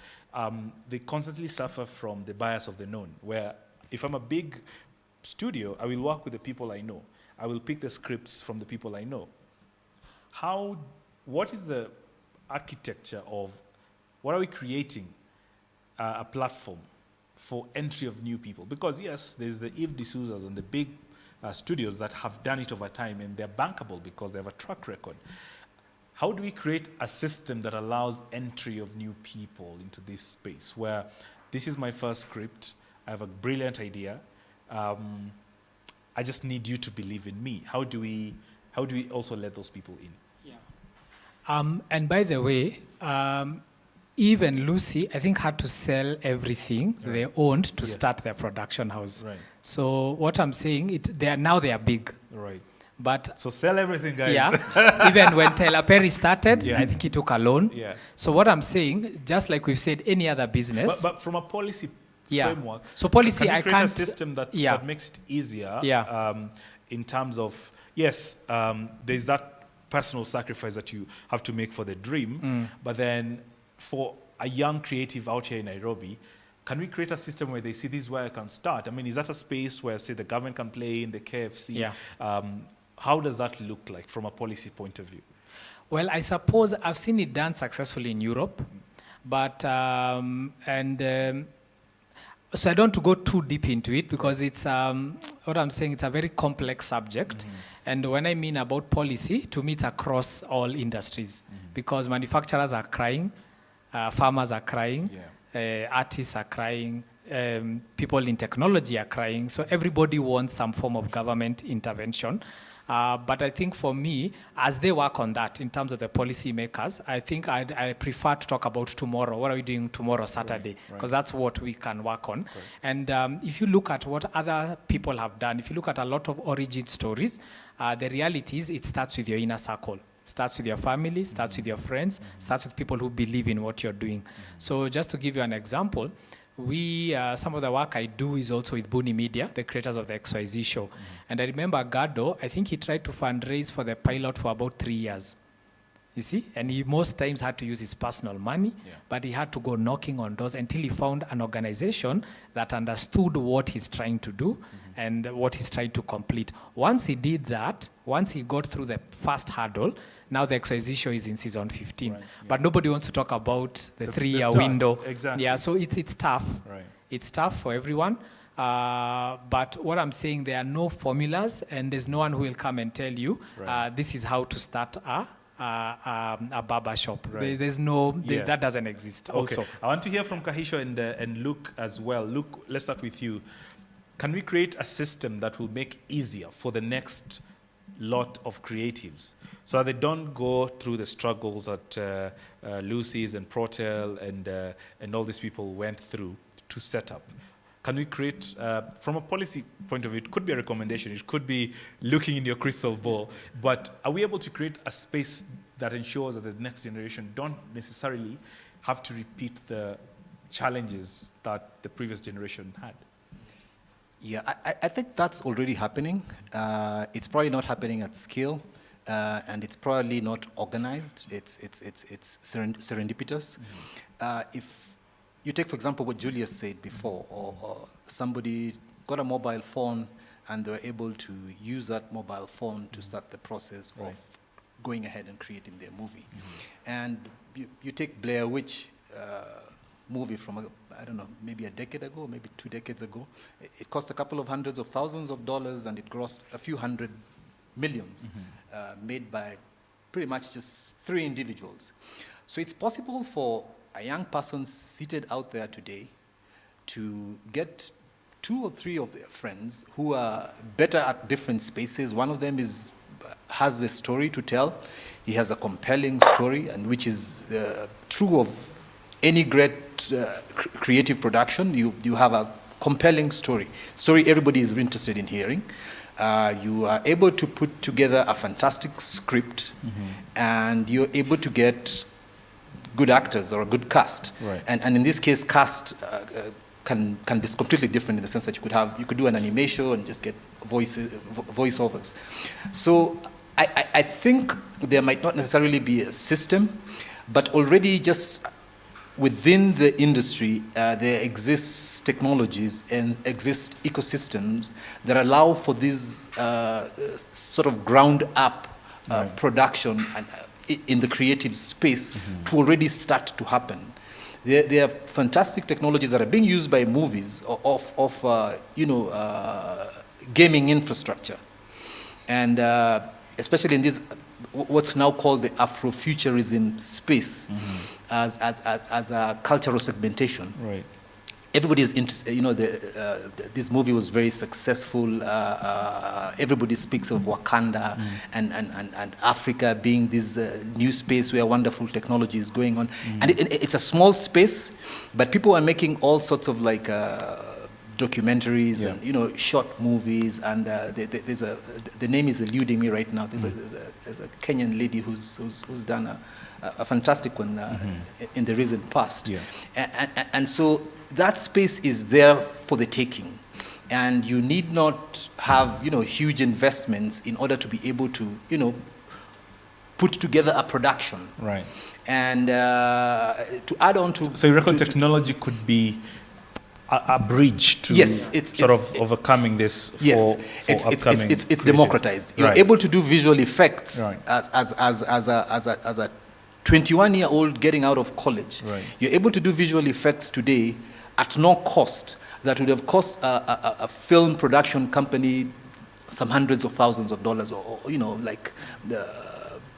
[SPEAKER 2] they constantly suffer from the bias of the known, where if I'm a big studio, I will work with the people I know. I will pick the scripts from the people I know. What is the architecture of, what are we creating a platform for entry of new people? Because yes, there's the Eve D'Souza's and the big studios that have done it over time and they're bankable because they have a track record. How do we create a system that allows entry of new people into this space where this is my first script, I have a brilliant idea, I just need you to believe in me? How do we also let those people in?
[SPEAKER 4] And by the way, even Lucy, I think, had to sell everything they owned to start their production house. So what I'm saying, they are big.
[SPEAKER 2] Right.
[SPEAKER 4] But
[SPEAKER 2] so sell everything, guys.
[SPEAKER 4] Yeah. Even when Tyler Perry started, I think he took a loan.
[SPEAKER 2] Yeah.
[SPEAKER 4] So what I'm saying, just like we've said, any other business.
[SPEAKER 2] But from a policy framework,
[SPEAKER 4] so policy,
[SPEAKER 2] can we create a
[SPEAKER 4] system
[SPEAKER 2] that makes it easier. In terms of there's that personal sacrifice that you have to make for the dream, but then for a young creative out here in Nairobi, can we create a system where they see this is where I can start? I mean, is that a space where, say, the government can play in, the KFC? How does that look like from a policy point of view?
[SPEAKER 4] Well, I suppose I've seen it done successfully in Europe, but so I don't want to go too deep into it because it's what I'm saying. It's a very complex subject, and when I mean about policy, to me it's across all industries because manufacturers are crying, farmers are crying, artists are crying, people in technology are crying. So everybody wants some form of government intervention. But I think for me, as they work on that in terms of the policy makers, I think I prefer to talk about tomorrow. What are we doing tomorrow, Saturday? Because that's what we can work on. And if you look at what other people have done, if you look at a lot of origin stories, the reality is it starts with your inner circle. It starts with your family, starts with your friends, starts with people who believe in what you're doing. So just to give you an example, Some of the work I do is also with Buni Media, the creators of the XYZ show. And I remember Gado, I think he tried to fundraise for the pilot for about 3 years. You see? And he most times had to use his personal money, but he had to go knocking on doors until he found an organization that understood what he's trying to do and what he's trying to complete. Once he did that, once he got through the first hurdle, now the XYZ show is in season 15. Right, but nobody wants to talk about the 3-year window.
[SPEAKER 2] Exactly.
[SPEAKER 4] Yeah, so it's tough.
[SPEAKER 2] Right.
[SPEAKER 4] It's tough for everyone. But what I'm saying, there are no formulas, and there's no one who will come and tell you, this is how to start a barber shop.
[SPEAKER 2] Right.
[SPEAKER 4] There's no, that doesn't exist also.
[SPEAKER 2] Okay. I want to hear from Kahisho and Luke as well. Luke, let's start with you. Can we create a system that will make easier for the next lot of creatives so that they don't go through the struggles that Lucy's and Protel and all these people went through to set up? Can we create, from a policy point of view, it could be a recommendation, it could be looking in your crystal ball, but are we able to create a space that ensures that the next generation don't necessarily have to repeat the challenges that the previous generation had?
[SPEAKER 3] Yeah, I think that's already happening. It's probably not happening at scale, and it's probably not organized. It's serendipitous. If you take, for example, what Julius said before, or somebody got a mobile phone and they were able to use that mobile phone to start the process of going ahead and creating their movie. And you take Blair Witch movie from, I don't know, maybe a decade ago, maybe 2 decades ago. It cost a couple of hundreds of thousands of dollars, and it grossed a few hundred millions, made by pretty much just 3 individuals. So it's possible for a young person seated out there today to get 2 or 3 of their friends who are better at different spaces. One of them has the story to tell. He has a compelling story, and which is true of any great creative production. You have a compelling story everybody is interested in hearing. You are able to put together a fantastic script, and you're able to get good actors or a good cast.
[SPEAKER 2] Right.
[SPEAKER 3] And in this case, cast can be completely different in the sense that you could do an animation and just get voiceovers. So I think there might not necessarily be a system, but already just within the industry, there exists technologies and exist ecosystems that allow for this sort of ground-up production and, in the creative space to already start to happen. There are fantastic technologies that are being used by movies of gaming infrastructure, and especially in this what's now called the Afrofuturism space, as a cultural segmentation.
[SPEAKER 2] Right.
[SPEAKER 3] Everybody is interested. This movie was very successful. Everybody speaks of Wakanda and Africa being this new space where wonderful technology is going on. And it's a small space, but people are making all sorts of documentaries and short movies. And the name is eluding me right now. There's a Kenyan lady who's done a fantastic one in the recent past.
[SPEAKER 2] Yeah.
[SPEAKER 3] And so that space is there for the taking, and you need not have huge investments in order to be able to put together a production.
[SPEAKER 2] Right.
[SPEAKER 3] And to add on to,
[SPEAKER 2] so you reckon technology could be a bridge to overcoming this?
[SPEAKER 3] It's democratized. You're able to do visual effects as a 21-year-old getting out of college.
[SPEAKER 2] Right.
[SPEAKER 3] You're able to do visual effects today at no cost that would have cost a film production company some hundreds of thousands of dollars, or the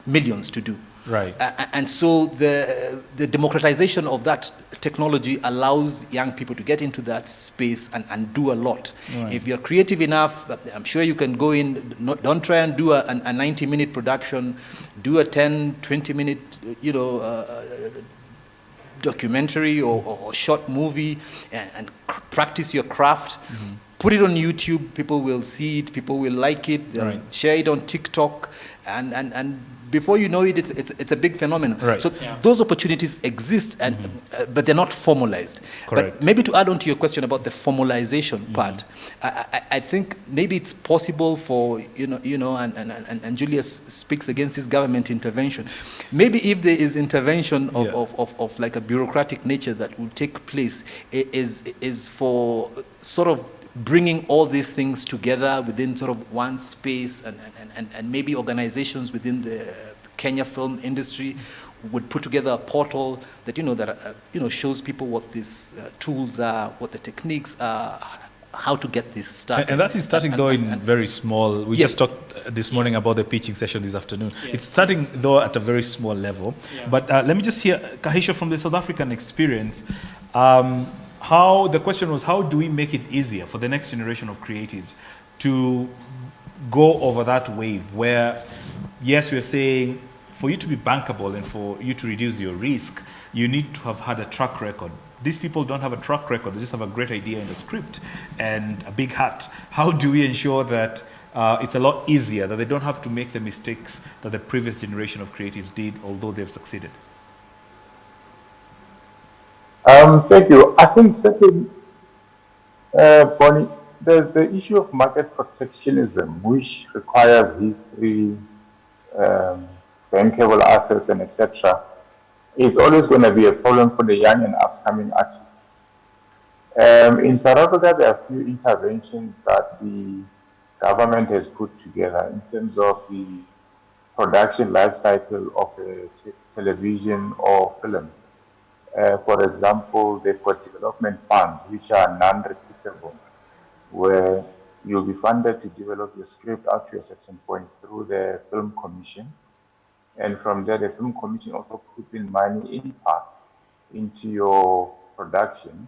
[SPEAKER 3] millions to do.
[SPEAKER 2] Right.
[SPEAKER 3] And so the democratization of that technology allows young people to get into that space and do a lot.
[SPEAKER 2] Right.
[SPEAKER 3] If you're creative enough, I'm sure you can go in. Don't try and do a 90-minute production. Do a 10, 20-minute, documentary or short movie, and practice your craft. Put it on YouTube. People will see it. People will like it. They'll share it on TikTok. and before you know it, it's a big phenomenon.
[SPEAKER 2] Right.
[SPEAKER 3] So those opportunities exist, and but they're not formalized.
[SPEAKER 2] Correct.
[SPEAKER 3] But maybe to add on to your question about the formalization part, I think maybe it's possible for and Julius speaks against his government intervention. Maybe if there is intervention of like a bureaucratic nature that will take place, is for sort of bringing all these things together within sort of one space, and maybe organizations within the Kenya film industry would put together a portal that shows people what these tools are, what the techniques are, how to get this started.
[SPEAKER 2] And that is starting though in very small. We just talked this morning about the pitching session this afternoon. It's starting though at a very small level. But let me just hear, Kahisha, from the South African experience, how the question was, how do we make it easier for the next generation of creatives to go over that wave where, yes, we're saying for you to be bankable and for you to reduce your risk, you need to have had a track record. These people don't have a track record, they just have a great idea in the script and a big hat. How do we ensure that it's a lot easier, that they don't have to make the mistakes that the previous generation of creatives did, although they've succeeded?
[SPEAKER 6] Thank you. I think second, Bonnie, the issue of market protectionism, which requires history, bankable assets, and etc., is always going to be a problem for the young and upcoming artists. In South Africa, there are a few interventions that the government has put together in terms of the production life cycle of a television or film. For example, they've got development funds which are non-repeatable, where you'll be funded to develop your script up to a certain point through the Film Commission. And from there, the Film Commission also puts in money in part into your production.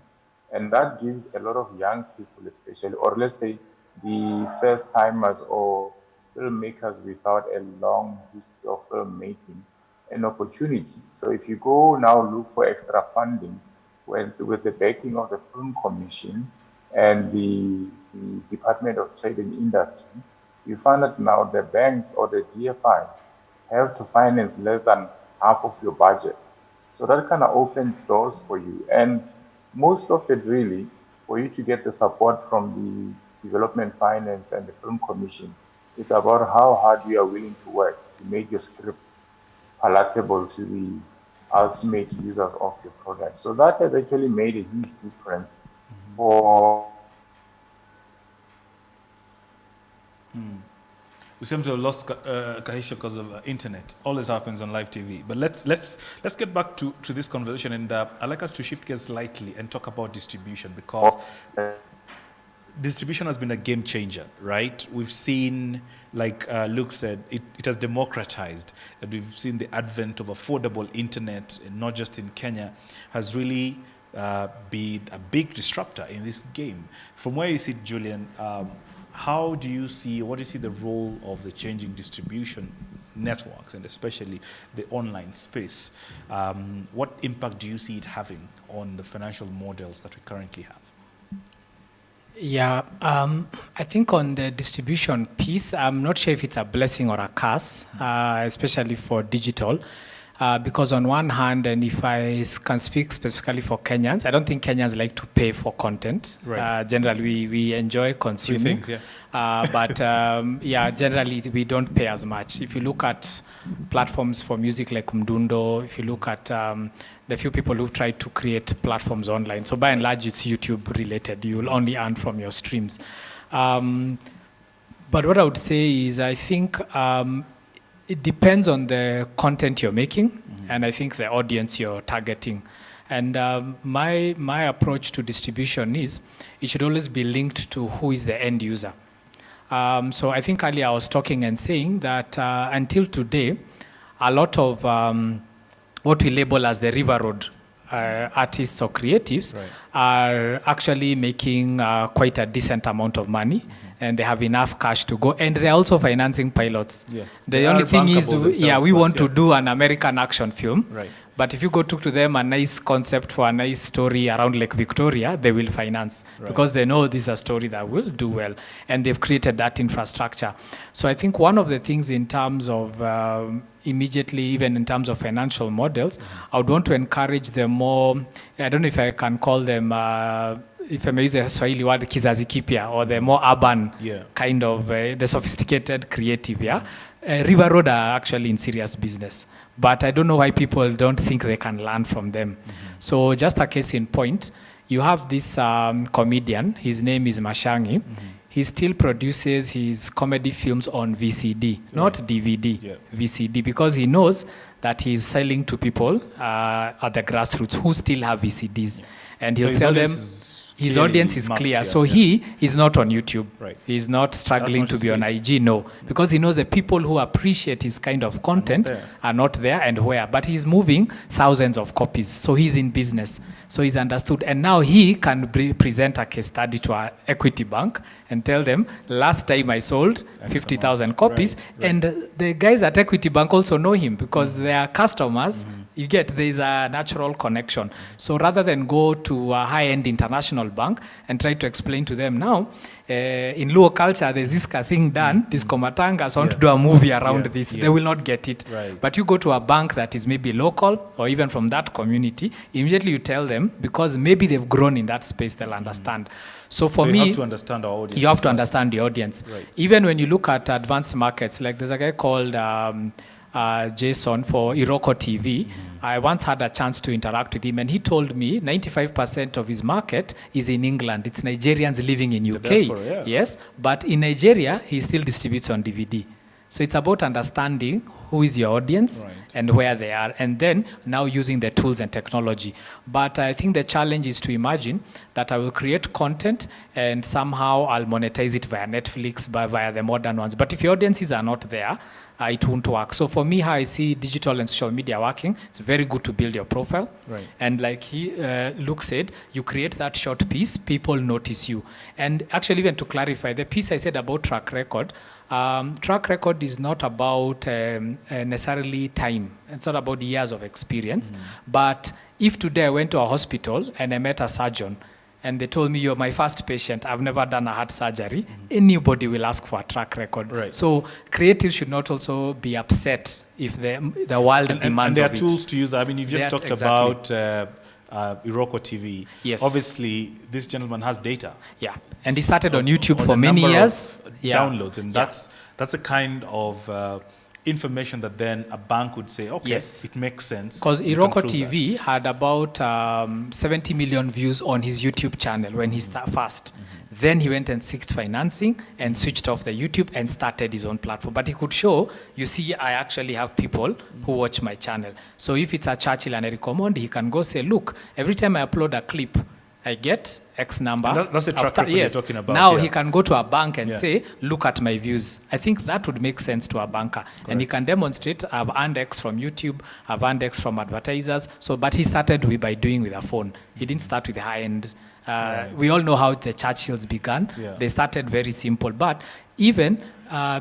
[SPEAKER 6] And that gives a lot of young people especially, or let's say the first timers or filmmakers without a long history of filmmaking, an opportunity. So if you go now look for extra funding with the backing of the Film Commission and the Department of Trade and Industry, you find that now the banks or the GFIs have to finance less than half of your budget. So that kind of opens doors for you. And most of it really, for you to get the support from the development finance and the Film Commissions, it's about how hard you are willing to work to make your script palatable to the ultimate users of your product. So that has actually made a huge difference for...
[SPEAKER 2] We seem to have lost Kahisha because of internet. Always happens on live TV. But let's get back to this conversation, and I'd like us to shift gears slightly and talk about distribution, because distribution has been a game changer, right? We've seen, like Luke said, it has democratized, and we've seen the advent of affordable internet, and not just in Kenya, has really been a big disruptor in this game. From where you sit, Julian, how do you see, what do you see the role of the changing distribution networks, and especially the online space? What impact do you see it having on the financial models that we currently have?
[SPEAKER 4] Yeah, I think on the distribution piece, I'm not sure if it's a blessing or a curse, especially for digital. Because on one hand, and if I can speak specifically for Kenyans, I don't think Kenyans like to pay for content. Right. Generally, we enjoy consuming. Things, yeah, generally we don't pay as much. If you look at platforms for music like Mdundo, if you look at the few people who've tried to create platforms online, so by and large it's YouTube related. You will only earn from your streams. But what I would say is I think it depends on the content you're making, and I think the audience you're targeting. And my approach to distribution is it should always be linked to who is the end user. So I think earlier I was talking and saying that until today, a lot of what we label as the river road artists or creatives are actually making quite a decent amount of money. and they have enough cash to go, and they're also financing pilots.
[SPEAKER 2] Yeah.
[SPEAKER 4] The
[SPEAKER 2] They
[SPEAKER 4] only
[SPEAKER 2] are
[SPEAKER 4] thing is,
[SPEAKER 2] bankable themselves
[SPEAKER 4] we
[SPEAKER 2] first,
[SPEAKER 4] want to
[SPEAKER 2] yeah.
[SPEAKER 4] do an American action film.
[SPEAKER 2] Right.
[SPEAKER 4] But if you go talk to them a nice concept for a nice story around Lake Victoria, they will finance because they know this is a story that will do well, and they've created that infrastructure. So I think one of the things in terms of immediately, even in terms of financial models, I would want to encourage them more. I don't know if I can call them, if I may use the Swahili word, kizazi kipya, or the more urban kind of, the sophisticated creative, River Road are actually in serious business. But I don't know why people don't think they can learn from them. So just a case in point, you have this comedian, his name is Mashangi. He still produces his comedy films on VCD, not DVD, VCD, because he knows that he's selling to people at the grassroots who still have VCDs. And he'll sell them. His audience is clear. So he is not on YouTube. Right. He's not struggling to be on IG, no. Because he knows the people who appreciate his kind of content are not there and where. But he's moving thousands of copies. So he's in business. So he's understood. And now he can present a case study to our Equity Bank and tell them, last time I sold 50,000 copies. And the guys at Equity Bank also know him because they are customers. You get, there's a natural connection. So rather than go to a high-end international bank and try to explain to them now, in Luo culture, there's this thing done, this Komatanga, so I want to do a movie around this. They will not get it. But you go to a bank that is maybe local or even from that community, immediately you tell them, because maybe they've grown in that space, they'll understand. So for me,
[SPEAKER 2] you have to understand our audience.
[SPEAKER 4] You have to understand the audience. Even when you look at advanced markets, like there's a guy called Jason for Iroko TV. I once had a chance to interact with him, and he told me 95% of his market is in England. It's Nigerians living in UK.
[SPEAKER 2] diaspora,
[SPEAKER 4] Yes, but in Nigeria, he still distributes on DVD. So it's about understanding who is your audience and where they are, and then now using the tools and technology. But I think the challenge is to imagine that I will create content and somehow I'll monetize it via Netflix, via the modern ones. But if your audiences are not there, it won't work. So for me, how I see digital and social media working, it's very good to build your profile. And like Luke said, you create that short piece, people notice you. And actually, even to clarify, the piece I said about track record is not about necessarily time. It's not about years of experience. But if today I went to a hospital and I met a surgeon, and they told me, you're my first patient, I've never done a heart surgery, anybody will ask for a track record. So creatives should not also be upset if the world demands
[SPEAKER 2] and there
[SPEAKER 4] of
[SPEAKER 2] are
[SPEAKER 4] it.
[SPEAKER 2] tools to use. I mean, you've just talked about Iroko TV.
[SPEAKER 4] Yes.
[SPEAKER 2] Obviously, this gentleman has data.
[SPEAKER 4] Yeah, and he started on YouTube for many years.
[SPEAKER 2] Downloads, and that's the kind of information that then a bank would say, okay, it makes sense.
[SPEAKER 4] Because Iroko TV had about 70 million views on his YouTube channel when he started first. Then he went and sought financing and switched off the YouTube and started his own platform. But he could show, you see, I actually have people who watch my channel. So if it's a Churchill and Eric Omondi, he can go say, look, every time I upload a clip, I get X number.
[SPEAKER 2] And that's the track record you're talking about.
[SPEAKER 4] Now he can go to a bank and say, look at my views. I think that would make sense to a banker. And he can demonstrate, I've earned X from YouTube, I've earned X from advertisers. So, but he started by doing with a phone. He didn't start with the high-end. We all know how the Churchills began. They started very simple. But even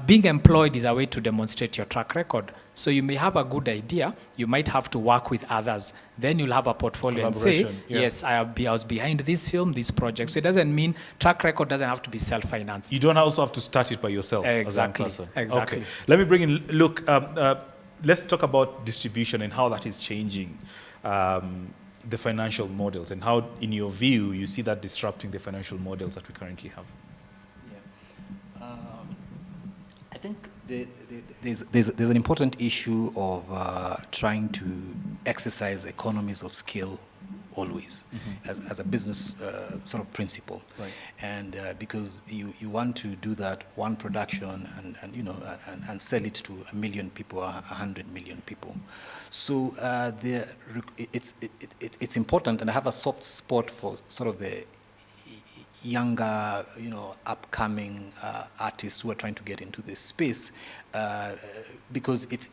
[SPEAKER 4] being employed is a way to demonstrate your track record. So you may have a good idea, you might have to work with others. Then you'll have a portfolio and say, yes, I was behind this film, this project. So it doesn't mean track record doesn't have to be self-financed.
[SPEAKER 2] You don't also have to start it by yourself.
[SPEAKER 4] Exactly.
[SPEAKER 2] As a person.
[SPEAKER 4] Exactly.
[SPEAKER 2] Okay. Let me bring in, look, let's talk about distribution and how that is changing the financial models, and how, in your view, you see that disrupting the financial models that we currently have.
[SPEAKER 3] I think there's an important issue of trying to exercise economies of scale always as a business sort of principle, and because you want to do that one production and sell it to 1 million people, 100 million people. So it's important, and I have a soft spot for sort of the younger, upcoming artists who are trying to get into this space, because it's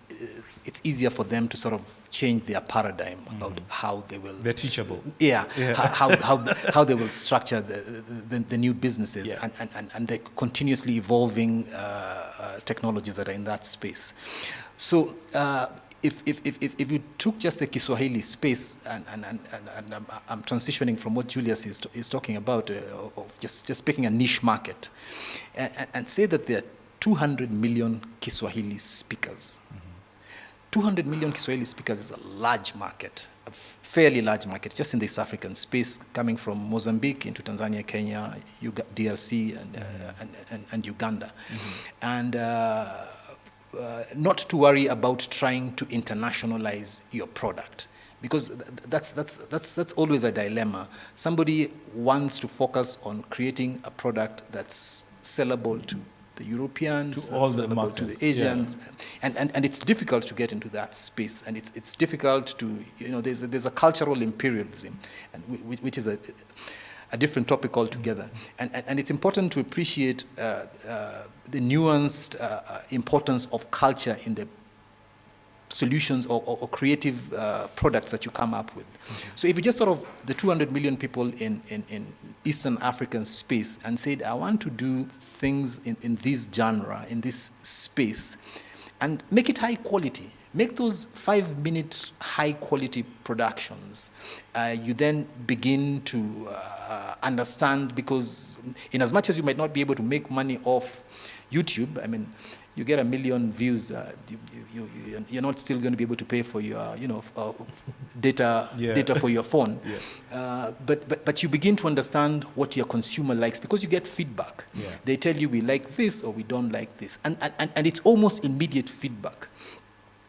[SPEAKER 3] easier for them to sort of change their paradigm about how they will.
[SPEAKER 2] They're teachable.
[SPEAKER 3] How they will structure the new businesses and the continuously evolving technologies that are in that space. So if you took just the Kiswahili space, and I'm transitioning from what Julius is talking about, of just picking a niche market, and say that there are 200 million Kiswahili speakers. 200 million Kiswahili speakers is a large market, a fairly large market, just in this African space, coming from Mozambique into Tanzania, Kenya, DRC, and Uganda. And not to worry about trying to internationalize your product, because that's always a dilemma. Somebody wants to focus on creating a product that's sellable to the Europeans,
[SPEAKER 2] to all the markets,
[SPEAKER 3] to the Asians, and it's difficult to get into that space, and it's difficult to, there's a cultural imperialism, and which is a different topic altogether. And it's important to appreciate the nuanced importance of culture in the solutions or creative products that you come up with. So if you just sort of the 200 million people in Eastern African space and said, I want to do things in this genre, in this space, and make it high quality, make those 5-minute high quality productions, you then begin to understand, because in as much as you might not be able to make money off YouTube, I mean, you get 1 million views, you're not still going to be able to pay for your, data for your phone. But you begin to understand what your consumer likes, because you get feedback. They tell you, we like this or we don't like this, and it's almost immediate feedback.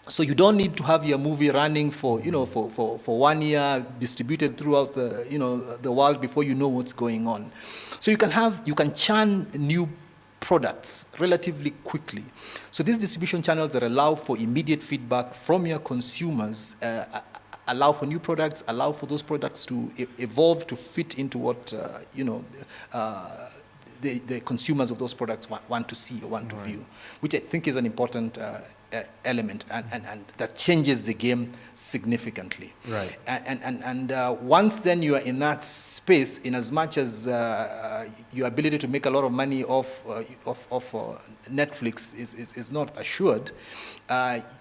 [SPEAKER 3] So you don't need to have your movie running for 1 year, distributed throughout the world before you know what's going on. So you can churn new products relatively quickly. So these distribution channels that allow for immediate feedback from your consumers, allow for new products, allow for those products to evolve to fit into what the consumers of those products want to see or want to view, which I think is an important element, and that changes the game significantly.
[SPEAKER 2] Right.
[SPEAKER 3] And once then you are in that space, in as much as your ability to make a lot of money off Netflix is not assured,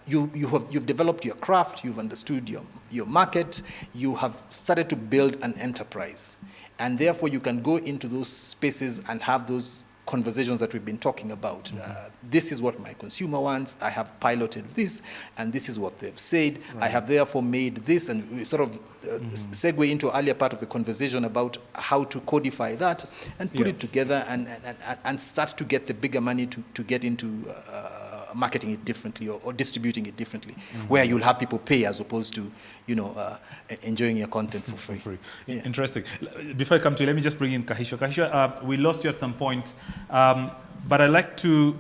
[SPEAKER 3] you've developed your craft, you've understood your market, you have started to build an enterprise, and therefore you can go into those spaces and have those conversations that we've been talking about. This is what my consumer wants. I have piloted this, and this is what they've said. I have therefore made this, and we sort of segue into earlier part of the conversation about how to codify that and put it together and start to get the bigger money to get into marketing it differently or distributing it differently, where you'll have people pay as opposed to enjoying your content for free.
[SPEAKER 2] Interesting. Before I come to you, let me just bring in Kahisha. Kahisha, we lost you at some point, but I'd like to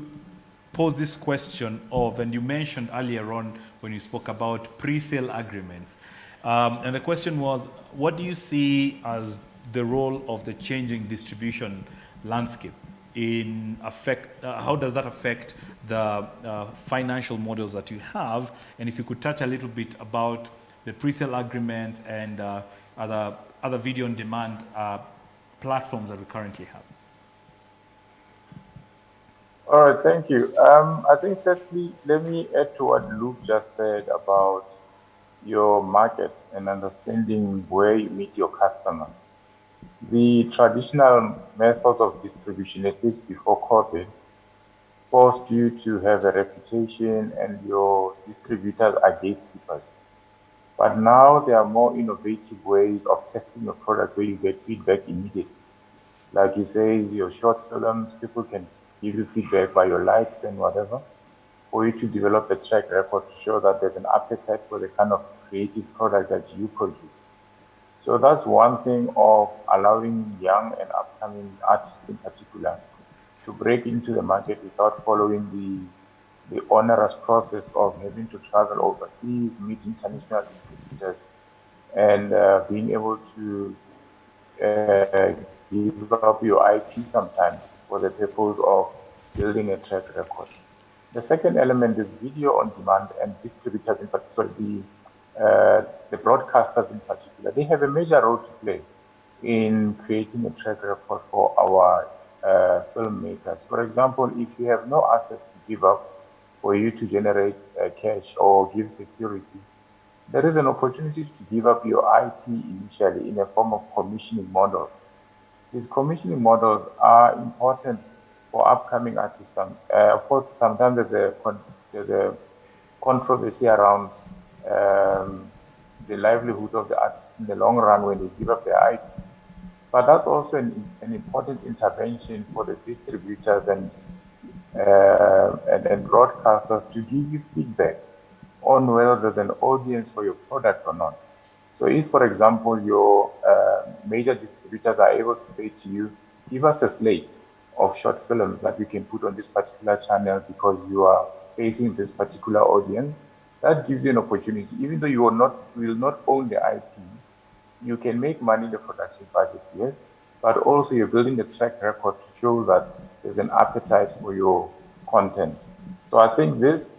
[SPEAKER 2] pose this question and you mentioned earlier on when you spoke about pre-sale agreements, and the question was, what do you see as the role of the changing distribution landscape how does that affect the financial models that you have? And if you could touch a little bit about the pre-sale agreement and other video on demand platforms that we currently have.
[SPEAKER 6] All right, thank you. I think firstly, let me add to what Luke just said about your market and understanding where you meet your customer. The traditional methods of distribution, at least before COVID, forced you to have a reputation and your distributors are gatekeepers. But now there are more innovative ways of testing your product where you get feedback immediately. Like he says, your short films, people can give you feedback by your likes and whatever, for you to develop a track record to show that there's an appetite for the kind of creative product that you produce. So that's one thing of allowing young and upcoming artists in particular to break into the market without following the onerous process of having to travel overseas, meet international distributors, and being able to give up your IP sometimes for the purpose of building a track record. The second element is video on demand, and distributors in particular, the broadcasters in particular, they have a major role to play in creating a track record for our filmmakers. For example, if you have no assets to give up for you to generate cash or give security, there is an opportunity to give up your IP initially in a form of commissioning models. These commissioning models are important for upcoming artists. Of course, sometimes there's a controversy around the livelihood of the artists in the long run when they give up their IP. But that's also an important intervention for the distributors and broadcasters to give you feedback on whether there's an audience for your product or not. So if, for example, your major distributors are able to say to you, give us a slate of short films that we can put on this particular channel because you are facing this particular audience, that gives you an opportunity. Even though you will not own the IP, you can make money in the production budget, yes, but also you're building a track record to show that there's an appetite for your content. So I think this,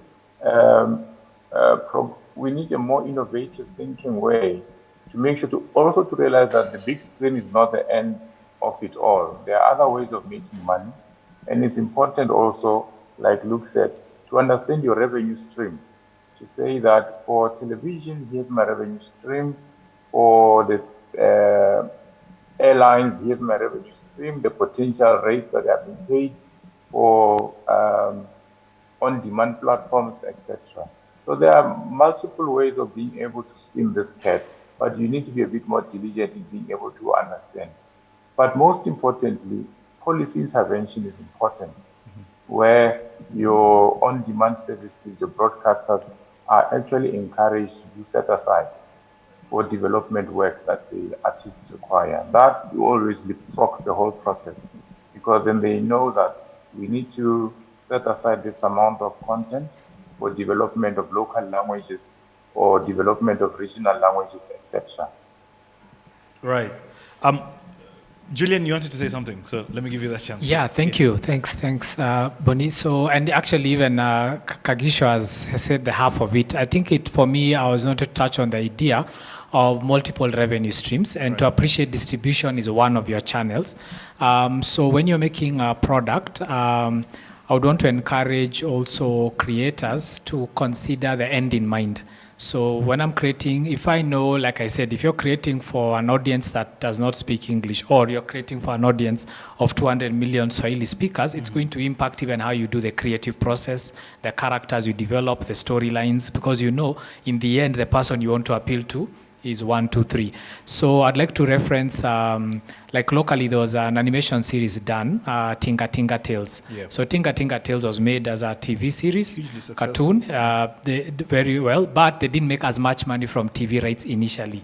[SPEAKER 6] we need a more innovative thinking way to make sure to also to realize that the big screen is not the end of it all. There are other ways of making money. And it's important also, like Luke said, to understand your revenue streams. To say that for television, here's my revenue stream. For the airlines, here's my revenue stream, the potential rates that have been paid for on-demand platforms, etc. So there are multiple ways of being able to skin this cat, but you need to be a bit more diligent in being able to understand. But most importantly, policy intervention is important, where your on-demand services, your broadcasters are actually encouraged to do set-aside for development work that the artists require. That always leapfrogs the whole process, because then they know that we need to set aside this amount of content for development of local languages or development of regional languages, etc.
[SPEAKER 2] Right. Julian, you wanted to say something, so let me give you that chance.
[SPEAKER 4] Yeah, thank you. Thanks, Bonnie. So, and actually even Kagisho has said the half of it. I think for me, I was going to touch on the idea of multiple revenue streams, and to appreciate distribution is one of your channels. So when you're making a product, I would want to encourage also creators to consider the end in mind. So when I'm creating, if I know, like I said, if you're creating for an audience that does not speak English, or you're creating for an audience of 200 million Swahili speakers, it's going to impact even how you do the creative process, the characters you develop, the storylines, because you know, in the end, the person you want to appeal to is 1, 2, 3. So I'd like to reference, like locally there was an animation series done, Tinga Tinga Tales.
[SPEAKER 2] Yeah.
[SPEAKER 4] So Tinga Tinga Tales was made as a TV series, cartoon, they did very well, but they didn't make as much money from TV rights initially.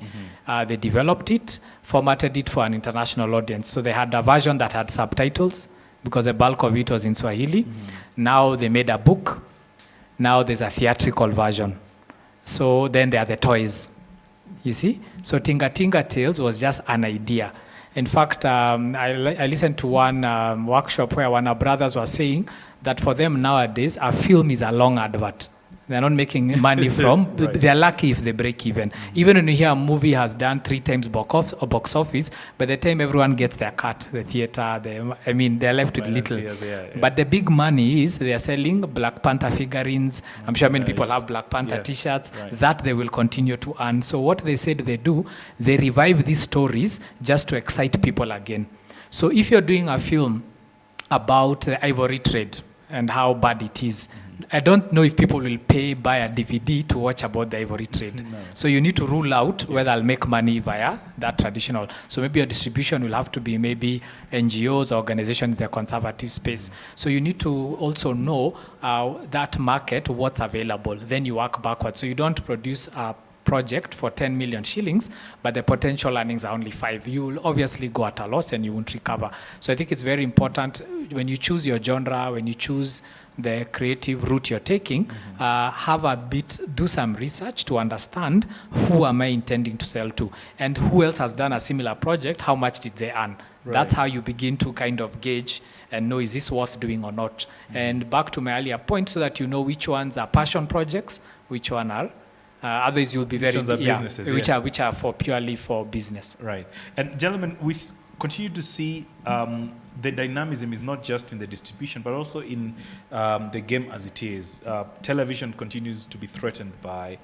[SPEAKER 4] They developed it, formatted it for an international audience. So they had a version that had subtitles, because the bulk of it was in Swahili. Now they made a book. Now there's a theatrical version. So then there are the toys. You see? So Tinga Tinga Tales was just an idea. In fact, I listened to one workshop where one of our brothers was saying that for them nowadays, a film is a long advert. They're not making money from, they're lucky if they break even. Even when you hear a movie has done 3 times box office, by the time everyone gets their cut, the theater, they're left with little. But the big money is they're selling Black Panther figurines. I'm sure many people have Black Panther t-shirts, that they will continue to earn. So what they said they do, they revive these stories just to excite people again. So if you're doing a film about the ivory trade and how bad it is, I don't know if people will buy a DVD to watch about the ivory trade. No. So you need to rule out whether I'll make money via that traditional. So maybe your distribution will have to be maybe NGOs or organizations in the conservative space. So you need to also know that market, what's available. Then you work backwards. So you don't produce a project for 10 million shillings, but the potential earnings are only 5. You will obviously go at a loss and you won't recover. So I think it's very important when you choose your genre, when you choose the creative route you're taking, do some research to understand who am I intending to sell to, and who else has done a similar project, how much did they earn. That's how you begin to kind of gauge and know, is this worth doing or not? And back to my earlier point, so that you know which ones are passion projects, which one are others you'll be
[SPEAKER 2] Which
[SPEAKER 4] very
[SPEAKER 2] ones are businesses,
[SPEAKER 4] which are for purely for business.
[SPEAKER 2] Right. And gentlemen, we continue to see the dynamism is not just in the distribution, but also in the game as it is. Television continues to be threatened by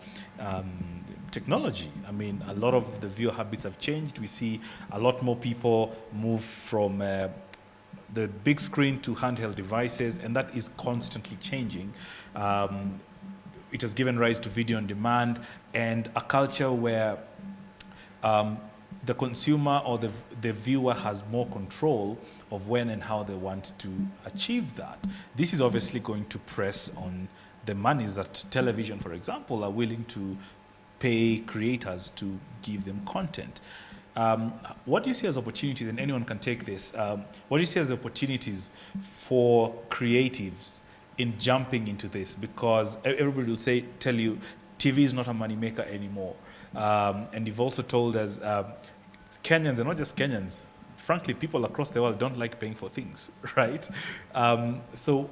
[SPEAKER 2] technology. I mean, a lot of the viewer habits have changed. We see a lot more people move from the big screen to handheld devices, and that is constantly changing. It has given rise to video on demand and a culture where the consumer or the viewer has more control of when and how they want to achieve that. This is obviously going to press on the monies that television, for example, are willing to pay creators to give them content. What do you see as opportunities, and anyone can take this, what do you see as opportunities for creatives in jumping into this? Because everybody will tell you, TV is not a moneymaker anymore. And you've also told us, Kenyans, and not just Kenyans, frankly, people across the world don't like paying for things, right? So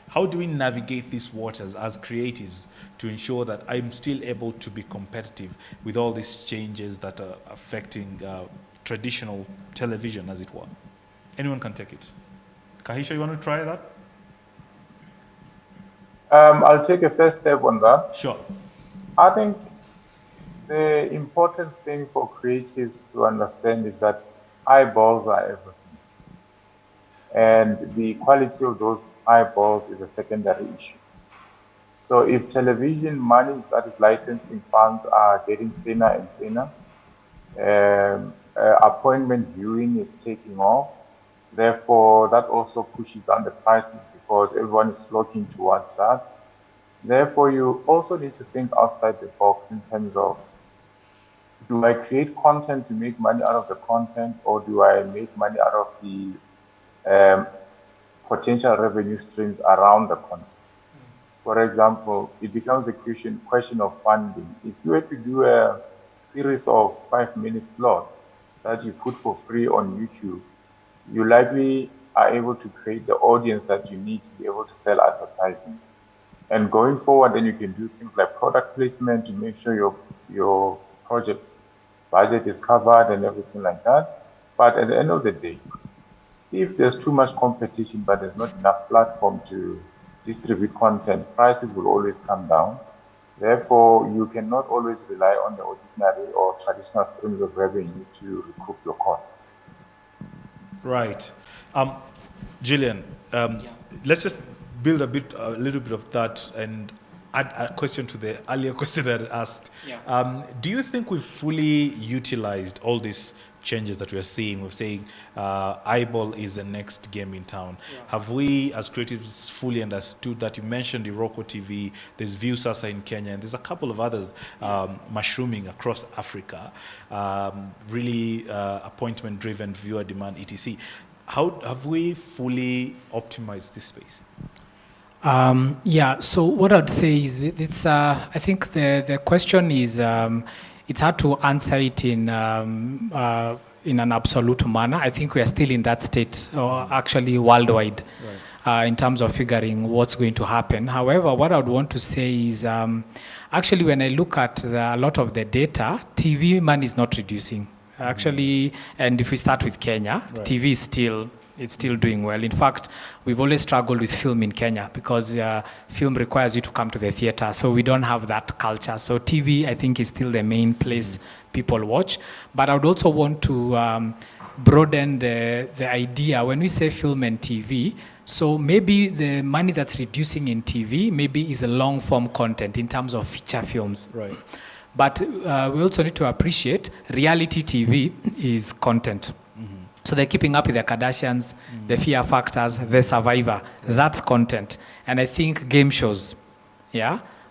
[SPEAKER 2] how do we navigate these waters as creatives to ensure that I'm still able to be competitive with all these changes that are affecting traditional television, as it were? Anyone can take it. Kahisha, you want to try that?
[SPEAKER 6] I'll take a first step on that.
[SPEAKER 2] Sure.
[SPEAKER 6] I think the important thing for creatives to understand is that eyeballs are everything. And the quality of those eyeballs is a secondary issue. So if television monies, that is licensing funds, are getting thinner and thinner, appointment viewing is taking off. Therefore, that also pushes down the prices because everyone is flocking towards that. Therefore, you also need to think outside the box in terms of, do I create content to make money out of the content, or do I make money out of the potential revenue streams around the content? For example, it becomes a question of funding. If you were to do a series of 5-minute slots that you put for free on YouTube, you likely are able to create the audience that you need to be able to sell advertising. And going forward, then you can do things like product placement to make sure your project budget is covered and everything like that. But at the end of the day, if there's too much competition but there's not enough platform to distribute content, prices will always come down. Therefore, you cannot always rely on the ordinary or traditional streams of revenue to recoup your costs.
[SPEAKER 2] Right. Gillian, let's just build a little bit of that and add a question to the earlier question that I asked.
[SPEAKER 4] Yeah.
[SPEAKER 2] Do you think we've fully utilized all these changes that we're seeing? We're saying eyeball is the next game in town. Yeah. Have we, as creatives, fully understood that? You mentioned Iroko TV, there's View Sasa in Kenya, and there's a couple of others mushrooming across Africa, really appointment-driven viewer demand, etc. How have we fully optimized this space?
[SPEAKER 4] Yeah, so what I'd say is it's, I think the question is, it's hard to answer it in an absolute manner. I think we are still in that state, or actually worldwide, in terms of figuring what's going to happen. However, what I would want to say is, actually, when I look at a lot of the data, TV money is not reducing. Actually, and if we start with Kenya, TV is still doing well. In fact, we've always struggled with film in Kenya because film requires you to come to the theater, so we don't have that culture. So TV, I think, is still the main place people watch. But I would also want to broaden the idea. When we say film and TV, so maybe the money that's reducing in TV maybe is a long-form content in terms of feature films.
[SPEAKER 2] Right.
[SPEAKER 4] But we also need to appreciate reality TV is content. So they're keeping up with the Kardashians, the Fear Factors, the Survivor. That's content. And I think game shows,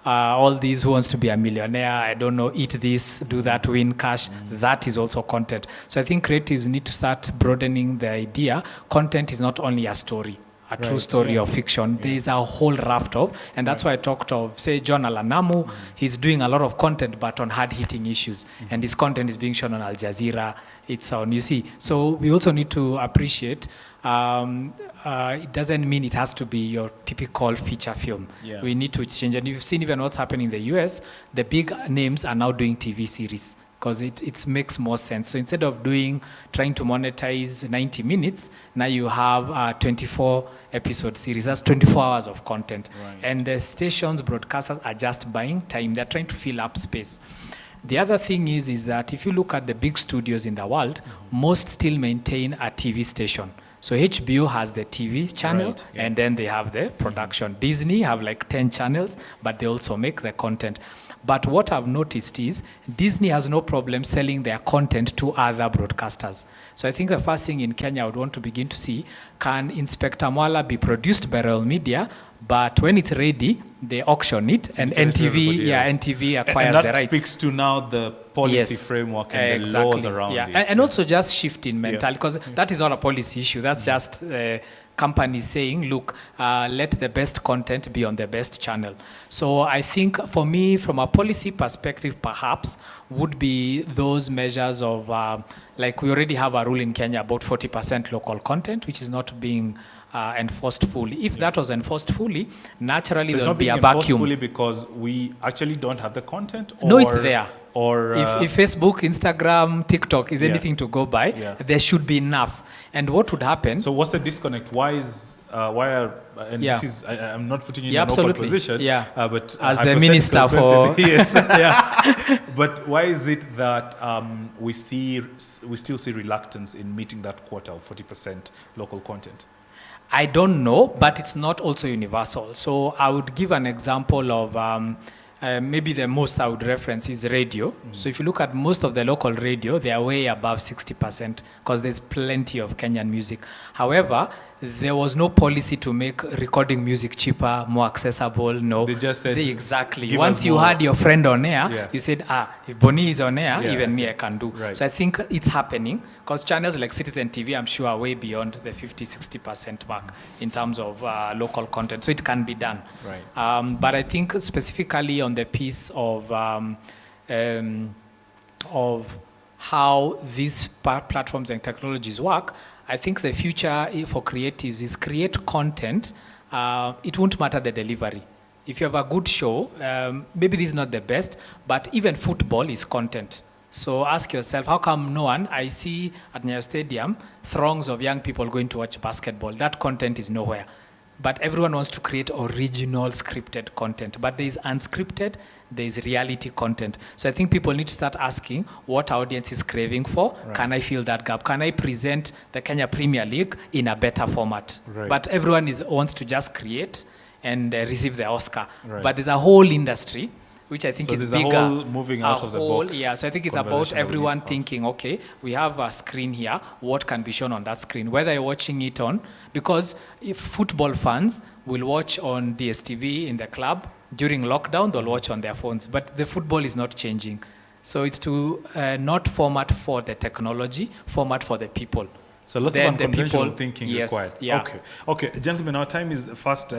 [SPEAKER 4] all these Who Wants to Be a Millionaire, I don't know, Eat This, Do That, Win Cash, that is also content. So I think creatives need to start broadening the idea. Content is not only a story. a true story or fiction. There is a whole raft of, and that's why I talked of, say, John Alanamu. He's doing a lot of content, but on hard-hitting issues, and his content is being shown on Al Jazeera. It's on, you see. So we also need to appreciate. It doesn't mean it has to be your typical feature film.
[SPEAKER 2] Yeah.
[SPEAKER 4] We need to change, and you've seen even what's happening in the US. The big names are now doing TV series, because it makes more sense. So instead of trying to monetize 90 minutes, now you have a 24 episode series. That's 24 hours of content.
[SPEAKER 2] Right.
[SPEAKER 4] And the stations, broadcasters are just buying time. They're trying to fill up space. The other thing is that if you look at the big studios in the world, most still maintain a TV station. So HBO has the TV channel,
[SPEAKER 2] Right, yeah.
[SPEAKER 4] and then they have the production. Disney have like 10 channels, but they also make the content. But what I've noticed is Disney has no problem selling their content to other broadcasters. So I think the first thing in Kenya I would want to begin to see, can Inspector Mwala be produced by Royal Media, but when it's ready, they auction it, and NTV acquires
[SPEAKER 2] and
[SPEAKER 4] the
[SPEAKER 2] that
[SPEAKER 4] rights.
[SPEAKER 2] speaks to now the policy framework and the laws around it.
[SPEAKER 4] And also just shift in mentality, because that is not a policy issue. That's just companies saying, look, let the best content be on the best channel. So I think for me, from a policy perspective, perhaps, would be those measures of, like we already have a rule in Kenya about 40% local content, which is not being enforced fully. If that was enforced fully, naturally
[SPEAKER 2] So
[SPEAKER 4] there would be a
[SPEAKER 2] it's not being enforced
[SPEAKER 4] vacuum.
[SPEAKER 2] fully because we actually don't have the content? Or,
[SPEAKER 4] No, it's there.
[SPEAKER 2] Or
[SPEAKER 4] if Facebook, Instagram, TikTok is
[SPEAKER 2] Yeah.
[SPEAKER 4] anything to go by,
[SPEAKER 2] Yeah.
[SPEAKER 4] there should be enough. And what would happen?
[SPEAKER 2] So what's the disconnect? Why are, and
[SPEAKER 4] Yeah.
[SPEAKER 2] this is, I'm not putting you
[SPEAKER 4] Yeah,
[SPEAKER 2] in an awkward
[SPEAKER 4] absolutely.
[SPEAKER 2] position,
[SPEAKER 4] Yeah.
[SPEAKER 2] but
[SPEAKER 4] As the
[SPEAKER 2] hypothetical
[SPEAKER 4] minister for-
[SPEAKER 2] question, yes.
[SPEAKER 4] Yeah.
[SPEAKER 2] But why is it that we still see reluctance in meeting that quota of 40% local content?
[SPEAKER 4] I don't know, but it's not also universal. So I would give an example of maybe the most I would reference is radio. So if you look at most of the local radio, they are way above 60% because there's plenty of Kenyan music. However, there was no policy to make recording music cheaper, more accessible. No,
[SPEAKER 2] They just said,
[SPEAKER 4] exactly.
[SPEAKER 2] give
[SPEAKER 4] Once
[SPEAKER 2] us
[SPEAKER 4] you
[SPEAKER 2] more.
[SPEAKER 4] had your friend on air,
[SPEAKER 2] Yeah.
[SPEAKER 4] you said, if Bonnie is on air,
[SPEAKER 2] Yeah,
[SPEAKER 4] even me, I can do.
[SPEAKER 2] Right.
[SPEAKER 4] So I think it's happening because channels like Citizen TV, I'm sure, are way beyond the 50-60% mark in terms of local content. So it can be done.
[SPEAKER 2] Right.
[SPEAKER 4] But I think specifically on the piece of how these platforms and technologies work, I think the future for creatives is create content. It won't matter the delivery. If you have a good show, maybe this is not the best, but even football is content. So ask yourself, how come no one, I see at Nyayo Stadium, throngs of young people going to watch basketball. That content is nowhere. But everyone wants to create original scripted content. But there is unscripted, there is reality content. So I think people need to start asking what our audience is craving for.
[SPEAKER 2] Right.
[SPEAKER 4] Can I fill that gap? Can I present the Kenya Premier League in a better format?
[SPEAKER 2] Right.
[SPEAKER 4] But everyone wants to just create and receive the Oscar.
[SPEAKER 2] Right.
[SPEAKER 4] But there's a whole industry which I think
[SPEAKER 2] So
[SPEAKER 4] is
[SPEAKER 2] there's a
[SPEAKER 4] bigger.
[SPEAKER 2] whole moving out of the box
[SPEAKER 4] Yeah, so I think it's about
[SPEAKER 2] conversation that we
[SPEAKER 4] everyone
[SPEAKER 2] need to
[SPEAKER 4] thinking, okay, we have a screen here, what can be shown on that screen? Whether you're watching it on, because if football fans will watch on DSTV in the club, during lockdown, they'll watch on their phones, but the football is not changing. So it's to not format for the technology, format for the people.
[SPEAKER 2] So lots
[SPEAKER 4] Then
[SPEAKER 2] of
[SPEAKER 4] the
[SPEAKER 2] unconventional
[SPEAKER 4] people-
[SPEAKER 2] thinking
[SPEAKER 4] yes,
[SPEAKER 2] required.
[SPEAKER 4] yeah.
[SPEAKER 2] Okay, gentlemen, our time is fast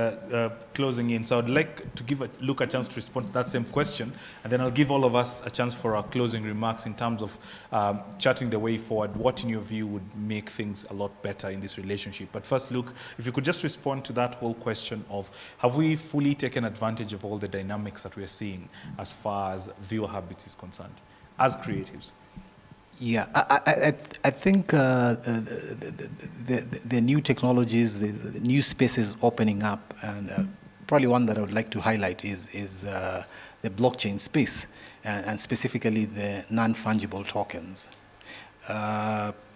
[SPEAKER 2] closing in. So I'd like to give Luke a chance to respond to that same question, and then I'll give all of us a chance for our closing remarks in terms of charting the way forward. What, in your view, would make things a lot better in this relationship? But first, Luke, if you could just respond to that whole question of, have we fully taken advantage of all the dynamics that we're seeing as far as viewer habits is concerned, as creatives?
[SPEAKER 3] Yeah, I think the new technologies, the new spaces opening up, and probably one that I would like to highlight is the blockchain space, and specifically the non-fungible tokens.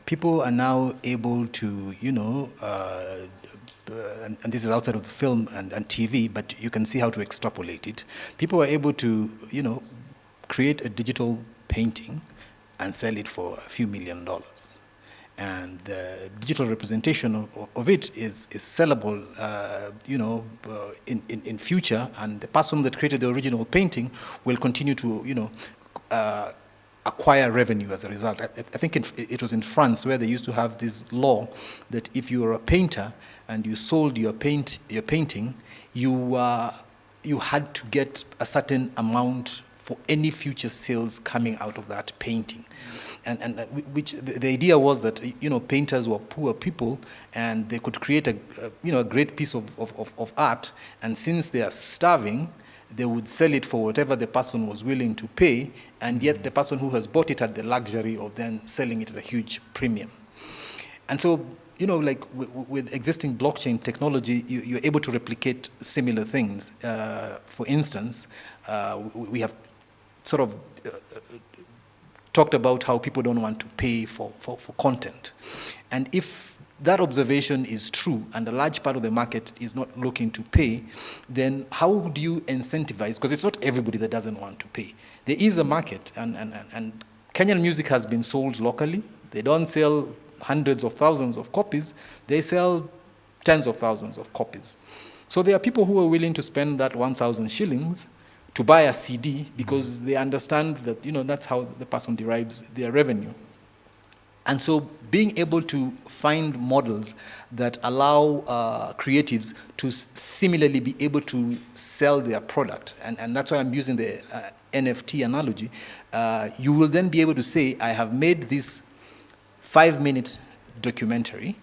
[SPEAKER 3] People are now able to, and this is outside of the film and TV, but you can see how to extrapolate it. People are able to, create a digital painting and sell it for a few $1 million. And the digital representation of it is sellable, in future. And the person that created the original painting will continue to, acquire revenue as a result. I think it was in France where they used to have this law that if you are a painter and you sold your painting, you had to get a certain amount for any future sales coming out of that painting. And which the idea was that, painters were poor people and they could create a great piece of art, and since they are starving, they would sell it for whatever the person was willing to pay, and yet the person who has bought it had the luxury of then selling it at a huge premium. And so, like with existing blockchain technology, you're able to replicate similar things. For instance, we have sort of talked about how people don't want to pay for content. And if that observation is true and a large part of the market is not looking to pay, then how would you incentivize? Because it's not everybody that doesn't want to pay. There is a market, and Kenyan music has been sold locally. They don't sell hundreds of thousands of copies, they sell tens of thousands of copies. So there are people who are willing to spend that 1,000 shillings to buy a CD because they understand that, that's how the person derives their revenue. And so being able to find models that allow creatives to similarly be able to sell their product, and that's why I'm using the NFT analogy, you will then be able to say, I have made this 5-minute documentary,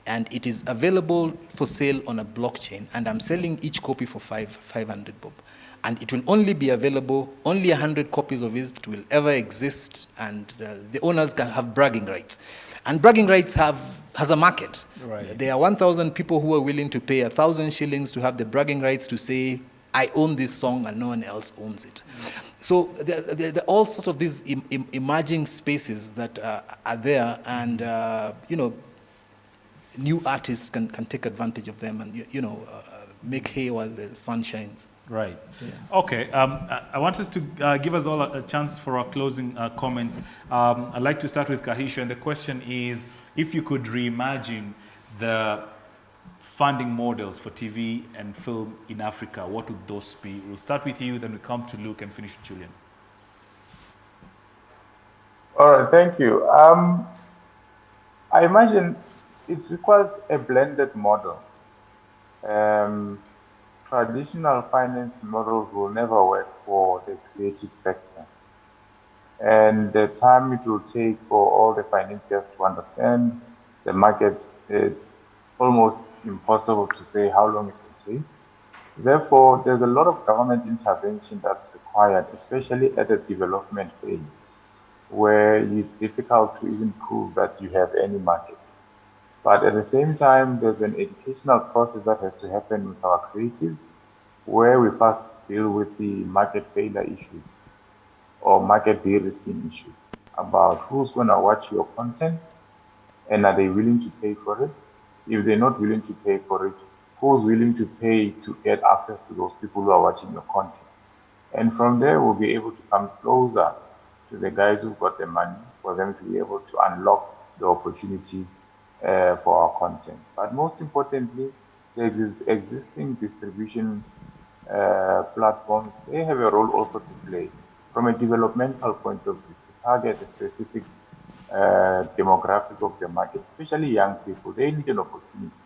[SPEAKER 3] and it is available for sale on a blockchain, and I'm selling each copy for 500 bob. And it will only be available, only 100 copies of it will ever exist, and the owners can have bragging rights. And bragging rights has a market. Right. There are 1,000 people who are willing to pay 1,000 shillings to have the bragging rights to say, I own this song and no one else owns it. So there are all sorts of these emerging spaces that are there, and new artists can take advantage of them and make hay while the sun shines.
[SPEAKER 2] Right. Yeah. Okay. I want us to give us all a chance for our closing comments. I'd like to start with Kahisha, and the question is, if you could reimagine the funding models for TV and film in Africa, what would those be? We'll start with you, then we come to Luke and finish with Julian.
[SPEAKER 6] All right, thank you. I imagine it requires a blended model. Traditional finance models will never work for the creative sector. And the time it will take for all the financiers to understand the market is almost impossible to say how long it will take. Therefore, there's a lot of government intervention that's required, especially at the development phase, where it's difficult to even prove that you have any market. But at the same time, there's an educational process that has to happen with our creatives, where we first deal with the market failure issues or market de-risking issues about who's going to watch your content and are they willing to pay for it? If they're not willing to pay for it, who's willing to pay to get access to those people who are watching your content? And from there, we'll be able to come closer to the guys who've got the money for them to be able to unlock the opportunities for our content. But most importantly, the existing distribution platforms, they have a role also to play from a developmental point of view to target a specific demographic of the market, especially young people. They need an opportunity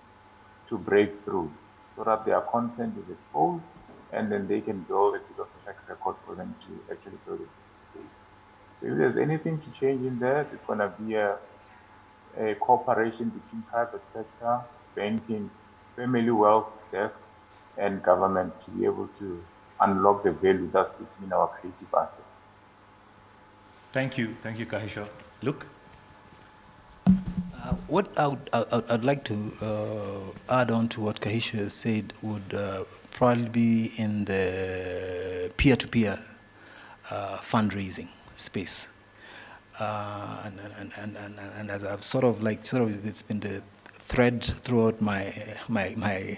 [SPEAKER 6] to break through so that their content is exposed, and then they can build a bit of a track record for them to actually build a space. So if there's anything to change in there, there's going to be a cooperation between private sector, banking, family wealth desks, and government to be able to unlock the value that's sitting in our creative assets.
[SPEAKER 2] Thank you, Kahisha. Luke?
[SPEAKER 3] What I'd like to add on to what Kahisha said would probably be in the peer-to-peer fundraising space. And as I've sort of it's been the thread throughout my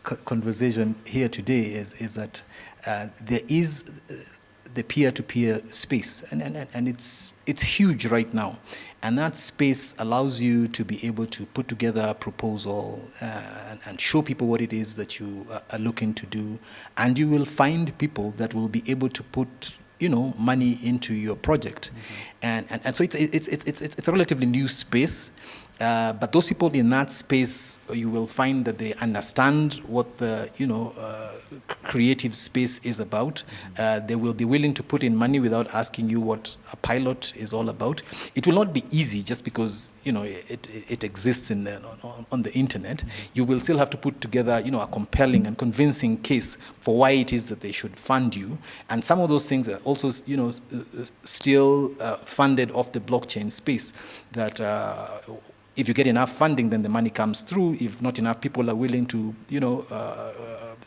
[SPEAKER 3] conversation here today is that there is the peer-to-peer space, and it's huge right now, and that space allows you to be able to put together a proposal and show people what it is that you are looking to do, and you will find people that will be able to put money into your project. Mm-hmm. And so it's a relatively new space, But those people in that space, you will find that they understand what the creative space is about. They will be willing to put in money without asking you what a pilot is all about. It will not be easy just because it exists on the internet. You will still have to put together a compelling and convincing case for why it is that they should fund you. And some of those things are also still funded off the blockchain space. That if you get enough funding, then the money comes through. If not enough people are willing to,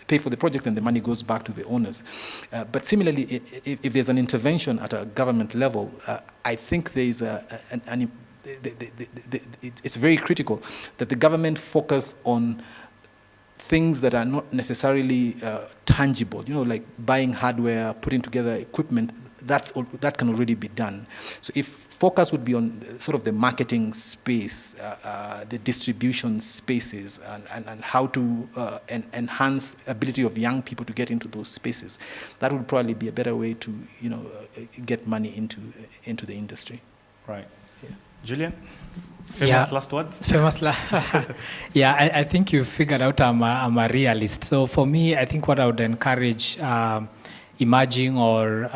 [SPEAKER 3] pay for the project, then the money goes back to the owners. But similarly, if there's an intervention at a government level, I think there is it's very critical that the government focus on things that are not necessarily tangible, like buying hardware, putting together equipment. That can already be done. So if focus would be on sort of the marketing space, the distribution spaces, and how to enhance ability of young people to get into those spaces, that would probably be a better way to get money into the industry.
[SPEAKER 2] Right. Yeah. Julian? Famous last words?
[SPEAKER 4] Yeah, I think you figured out I'm a realist. So for me, I think what I would encourage emerging or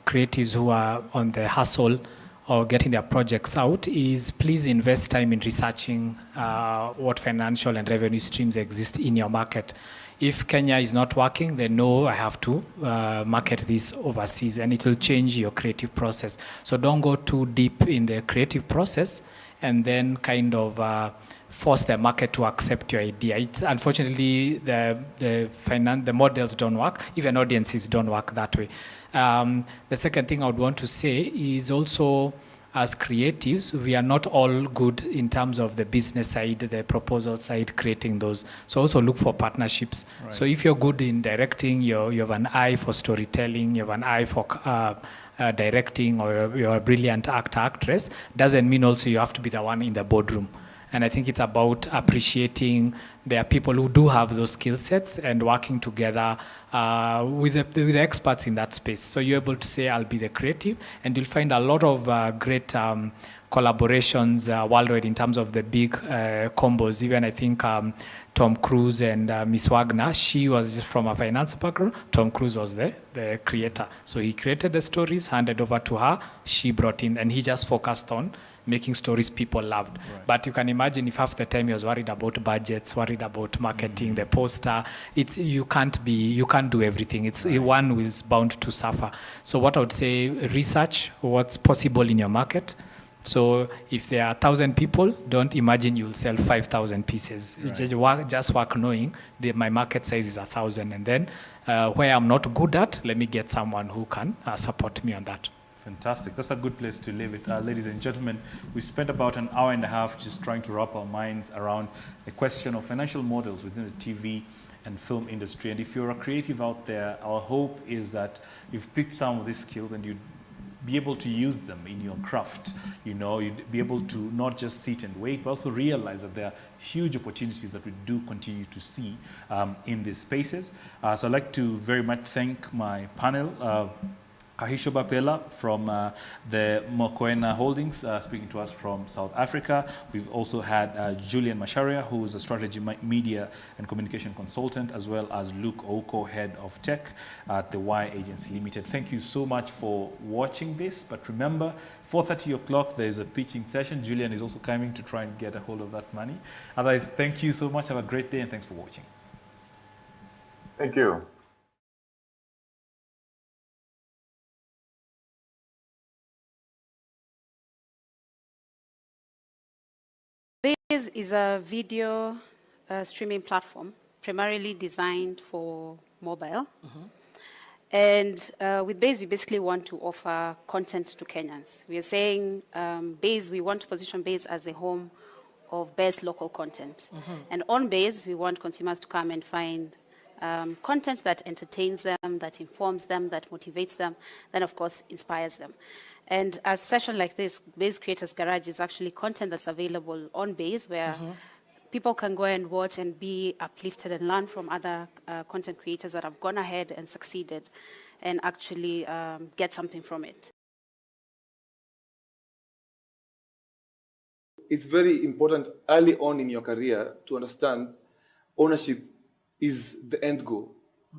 [SPEAKER 4] creatives who are on the hustle or getting their projects out is please invest time in researching what financial and revenue streams exist in your market. If Kenya is not working, then no, I have to market this overseas, and it will change your creative process. So don't go too deep in the creative process and then kind of force the market to accept your idea. Unfortunately, the models don't work. Even audiences don't work that way. The second thing I would want to say is also, as creatives, we are not all good in terms of the business side, the proposal side, creating those. So also look for partnerships. Right. So if you're good in directing, you have an eye for storytelling, you have an eye for directing, or you're a brilliant actor, actress, doesn't mean also you have to be the one in the boardroom. And I think it's about appreciating there are people who do have those skill sets and working together with the experts in that space. So you're able to say, I'll be the creative, and you'll find a lot of great collaborations worldwide in terms of the big combos. Even I think Tom Cruise and Miss Wagner, she was from a finance background. Tom Cruise was the creator. So he created the stories, handed over to her, she brought in, and he just focused on making stories people loved. Right. But you can imagine if half the time he was worried about budgets, worried about marketing, the poster, you can't do everything. It's one who is bound to suffer. So what I would say, research what's possible in your market. So if there are 1,000 people, don't imagine you'll sell 5,000 pieces. Right. Just work knowing that my market size is 1,000, and then where I'm not good at, let me get someone who can support me on that.
[SPEAKER 2] Fantastic. That's a good place to leave it. Ladies and gentlemen, we spent about an hour and a half just trying to wrap our minds around the question of financial models within the TV and film industry. And if you're a creative out there, our hope is that you've picked some of these skills and you'd be able to use them in your craft. You'd be able to not just sit and wait, but also realize that there are huge opportunities that we do continue to see in these spaces. So I'd like to very much thank my panel, Kahisho Bapela from the Mokoena Holdings, speaking to us from South Africa. We've also had Julian Macharia, who is a strategy media and communication consultant, as well as Luke Oko, head of tech at the Y Agency Limited. Thank you so much for watching this. But remember, 4:30 o'clock, there's a pitching session. Julian is also coming to try and get a hold of that money. Otherwise, thank you so much. Have a great day, and thanks for watching.
[SPEAKER 6] Thank you.
[SPEAKER 28] Base is a video streaming platform primarily designed for mobile. And with Base, we basically want to offer content to Kenyans. We are saying Base, we want to position Base as a home of best local content. And on Base, we want consumers to come and find content that entertains them, that informs them, that motivates them, then of course inspires them. And a session like this, Base Creators Garage, is actually content that's available on Base, where people can go and watch and be uplifted and learn from other content creators that have gone ahead and succeeded, and actually get something from it.
[SPEAKER 29] it's very important early on in your career to understand ownership is the end goal.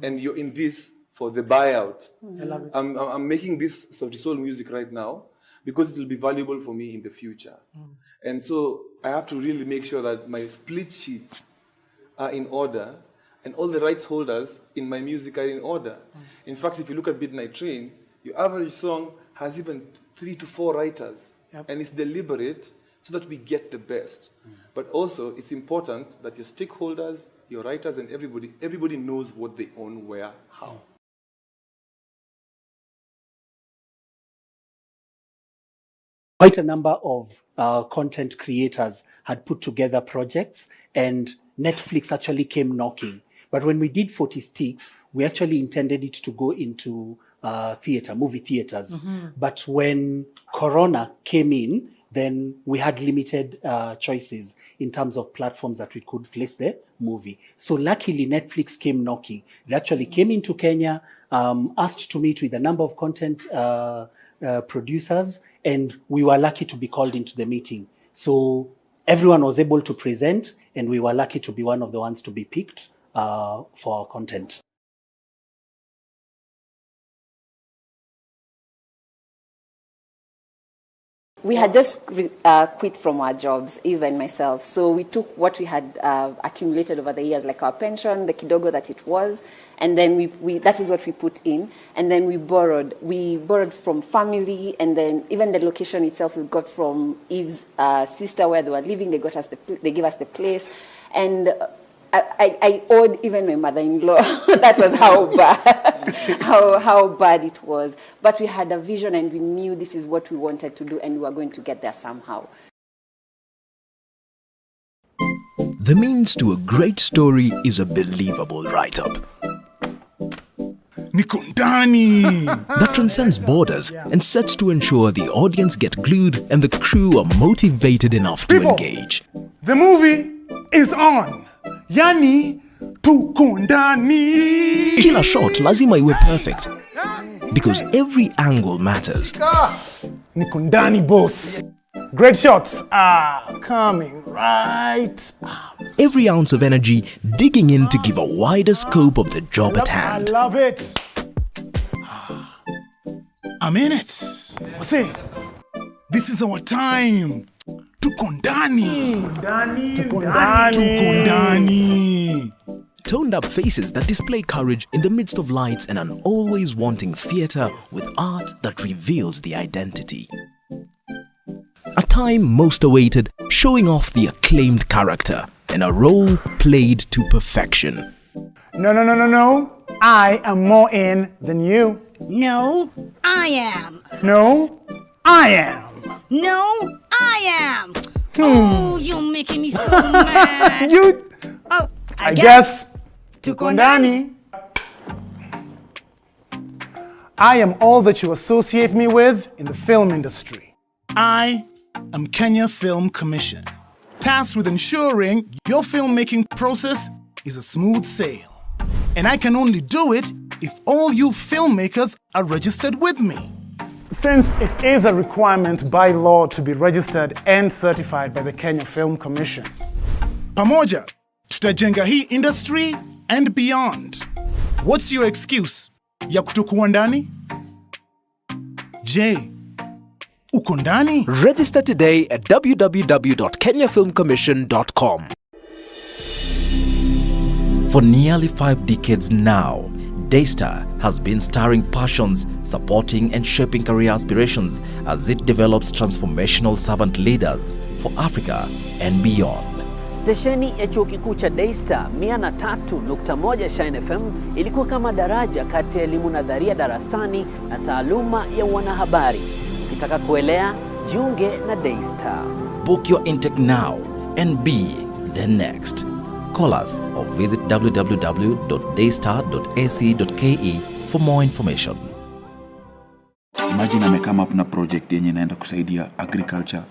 [SPEAKER 29] And you're in this for the buyout.
[SPEAKER 30] I love it.
[SPEAKER 29] I'm making this Sauti Sol music right now because it will be valuable for me in the future. And so I have to really make sure that my split sheets are in order and all the rights holders in my music are in order. In fact, if you look at Midnight Train, your average song has even 3 to 4 writers. And it's deliberate so that we get the best. But also, it's important that your stakeholders, your writers, and everybody knows what they own, where, how.
[SPEAKER 30] Quite a number of content creators had put together projects, and Netflix actually came knocking. But when we did 40 Sticks, we actually intended it to go into movie theaters. But when Corona came in, then we had limited choices in terms of platforms that we could place the movie. So luckily, Netflix came knocking. They actually came into Kenya, asked to meet with a number of content producers, and we were lucky to be called into the meeting. So everyone was able to present, and we were lucky to be one of the ones to be picked for our content.
[SPEAKER 31] We had just quit from our jobs, even myself. So we took what we had accumulated over the years, like our pension, the kidogo that it was, and then we that is what we put in. And then we borrowed. We borrowed from family, and then even the location itself we got from Eve's sister where they were living. They gave us the place, and I owed even my mother-in-law. That was how bad, how bad it was. But we had a vision, and we knew this is what we wanted to do, and we were going to get there somehow.
[SPEAKER 7] The means to a great story is a believable write-up that transcends borders and sets to ensure the audience get glued and the crew are motivated enough to engage.
[SPEAKER 23] The movie is on. Yani tukundani.
[SPEAKER 7] Kila shot lazima iwe perfect because every angle matters.
[SPEAKER 23] Nikundani boss. Great shots are coming right up.
[SPEAKER 7] Every ounce of energy digging in to give a wider scope of the job at hand.
[SPEAKER 23] I love it. I'm in it. What's this is our time. Tukundani. Tukundani.
[SPEAKER 7] Toned up faces that display courage in the midst of lights and an always wanting theatre with art that reveals the identity. A time most awaited, showing off the acclaimed character and a role played to perfection.
[SPEAKER 23] No. I am more in than you.
[SPEAKER 8] No, I am.
[SPEAKER 23] No, I am.
[SPEAKER 8] No, I am. Oh, you're making me so mad.
[SPEAKER 23] I guess. Tukundani. I am all that you associate me with in the film industry. I am Kenya Film Commission, tasked with ensuring your filmmaking process is a smooth sail. And I can only do it if all you filmmakers are registered with me. Since it is a requirement by law to be registered and certified by the Kenya Film Commission, pamoja tutajenga hii industry and beyond. What's your excuse ya kutokuwa ndani? Je, uko ndani?
[SPEAKER 7] Register today at www.kenyafilmcommission.com.
[SPEAKER 9] For nearly 5 decades now, Daystar has been stirring passions, supporting and shaping career aspirations as it develops transformational servant leaders for Africa and beyond.
[SPEAKER 11] Stesheni ya chuo kikuu cha Daystar 103.1 Shine FM ilikuwa kama daraja kati ya elimu nadharia darasani na taaluma ya wanahabari. Ukitaka kuelea, jiunge na Daystar.
[SPEAKER 9] Book your intake now and be the next. Call us or visit www.daystar.ac.ke for more information.
[SPEAKER 15] Imagine amekama up na project yenye inaenda kusaidia agriculture.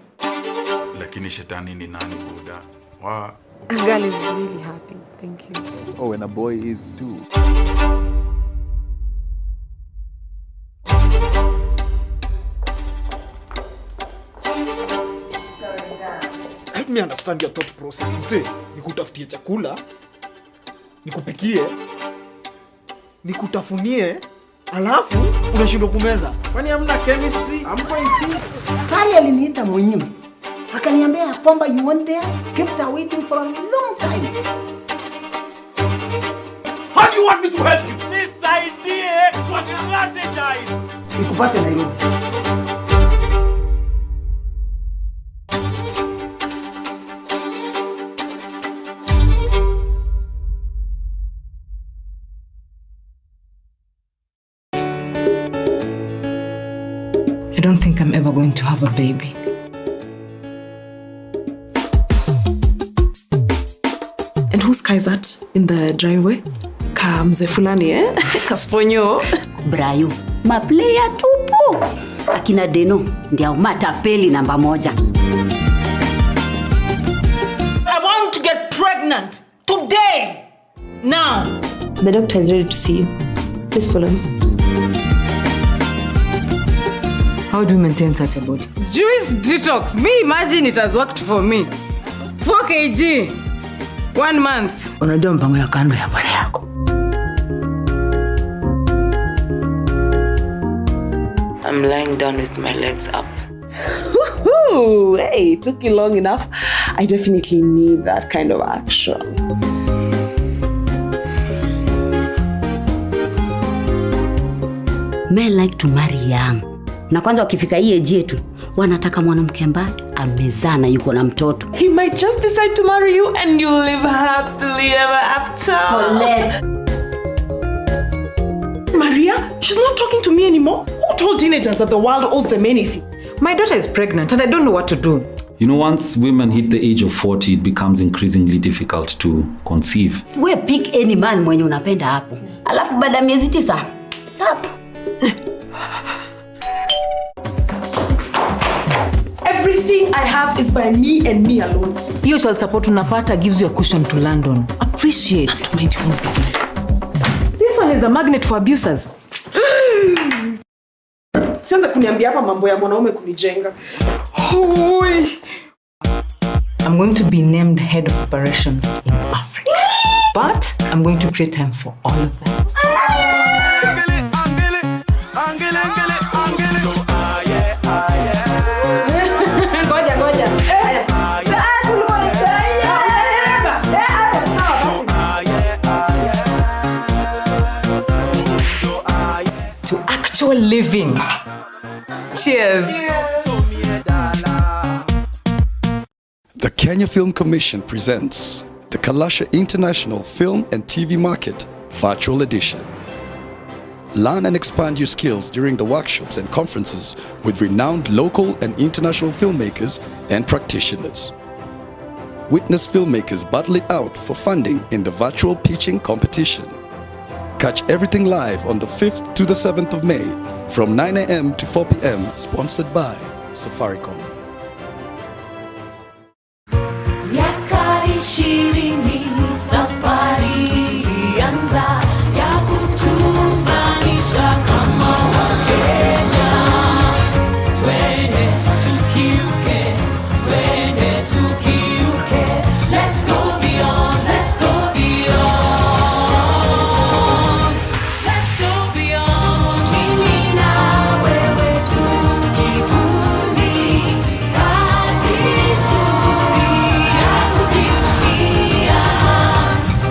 [SPEAKER 18] Lakini shetani ni nani buda?
[SPEAKER 19] A girl is really happy. Thank you.
[SPEAKER 15] Oh, and a boy is too.
[SPEAKER 1] let me understand your thought process. Mse, nikutafutie chakula, nikupikie, nikutafunie, alafu unashindwa kumeza. Kwani hamna chemistry? Hampo isi?
[SPEAKER 10] Kali aliniita mwenyewe. Akaniambia kwamba you want there, kept her waiting for a long time.
[SPEAKER 12] How do you want me to help you? Nisaidie kwa strategize.
[SPEAKER 10] Nikupate Nairobi.
[SPEAKER 19] I don't think I'm ever going to have a baby.
[SPEAKER 13] And whose car is that in the driveway? Kamze fulani, eh? Kasponyo.
[SPEAKER 8] Brayo, maplaya tupu. Akina Deno, ndia matapeli namba 1.
[SPEAKER 14] I want to get pregnant today. Now.
[SPEAKER 19] The doctor is ready to see you. Please follow me.
[SPEAKER 13] How do you maintain such a body?
[SPEAKER 14] Juice detox. Me imagine it has worked for me. 4 kg. 1 month.
[SPEAKER 13] Unajua mpango ya kando ya bwana yako.
[SPEAKER 19] I'm lying down with my legs up.
[SPEAKER 13] Hey, it took you long enough. I definitely need that kind of action.
[SPEAKER 8] Men like to marry young. Na kwanza wakifika hii age yetu, wanataka mwanamke ambaye amezana yuko na mtoto.
[SPEAKER 13] He might just decide to marry you and you'll live happily ever after.
[SPEAKER 8] Colette.
[SPEAKER 13] Maria, she's not talking to me anymore. Who told teenagers that the world owes them anything?
[SPEAKER 14] My daughter is pregnant and I don't know what to do.
[SPEAKER 16] You know, once women hit the age of 40, it becomes increasingly difficult to conceive.
[SPEAKER 8] We pick any man mwenye unapenda hapo. Alafu baada miezi 9, hapo.
[SPEAKER 13] Everything I have is by me and me alone.
[SPEAKER 14] Your child support unapata gives you a cushion to land on. Appreciate.
[SPEAKER 13] That's mind your own business.
[SPEAKER 14] This one is a magnet for abusers.
[SPEAKER 13] Sianza kuniambia hapa mambo ya mwanaume kunijenga.
[SPEAKER 14] I'm going to be named head of operations in Africa. But I'm going to create time for all of them. To actual living. Cheers.
[SPEAKER 27] The Kenya Film Commission presents the Kalasha International Film and TV Market Virtual Edition. Learn and expand your skills during the workshops and conferences with renowned local and international filmmakers and practitioners. Witness filmmakers battle it out for funding in the virtual pitching competition. Catch everything live on the 5th to the 7th of May from 9 a.m. to 4 p.m. Sponsored by Safaricom.
[SPEAKER 20] Miaka 20 safari anza ya kutuunganisha kama Wakenya. Twende tukiuke, twende tukiuke. Let's go beyond, let's go beyond. Let's go beyond. Mimi na wewe tukibuni kazi nzuri ya kujivunia.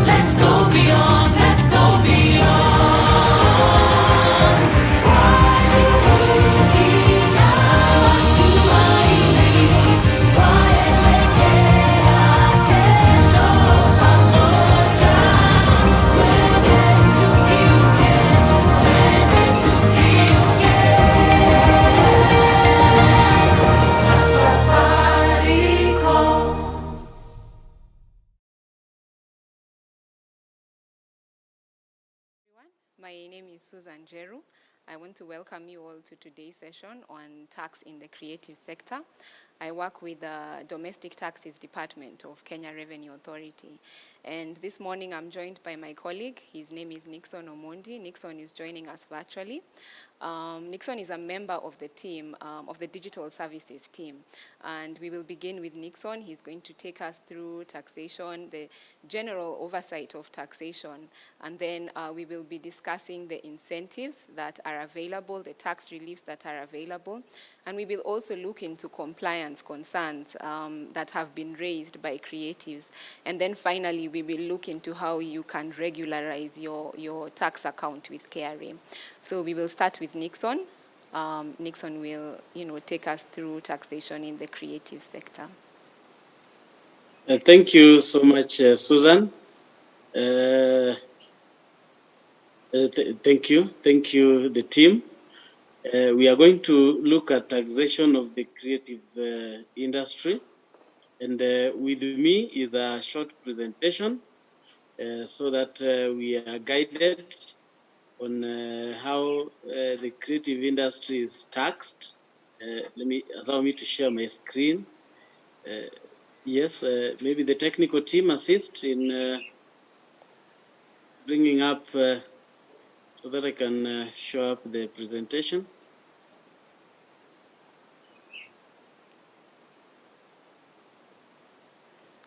[SPEAKER 20] Let's go beyond, let's go beyond. Kwa juhudi na matumaini twaelekea kesho pamoja. Twende tukiuke, twende tukiuke. Safaricom.
[SPEAKER 22] My name is Susan Jeru. I want to welcome you all to today's session on tax in the creative sector. I work with the Domestic Taxes Department of Kenya Revenue Authority. And this morning I'm joined by my colleague. His name is Nixon Omondi. Nixon is joining us virtually. Nixon is a member of the team, of the digital services team. And we will begin with Nixon. He's going to take us through taxation, the general oversight of taxation. And then we will be discussing the incentives that are available, the tax reliefs that are available. And we will also look into compliance concerns that have been raised by creatives. And then finally, we will look into how you can regularize your tax account with KRA. So we will start with Nixon. Nixon will, take us through taxation in the creative sector.
[SPEAKER 2] Thank you so much, Susan. Thank you, the team. We are going to look at taxation of the creative industry. And with me is a short presentation so that we are guided on how the creative industry is taxed. Allow me to share my screen. Yes, maybe the technical team assist in bringing up so that I can show up the presentation.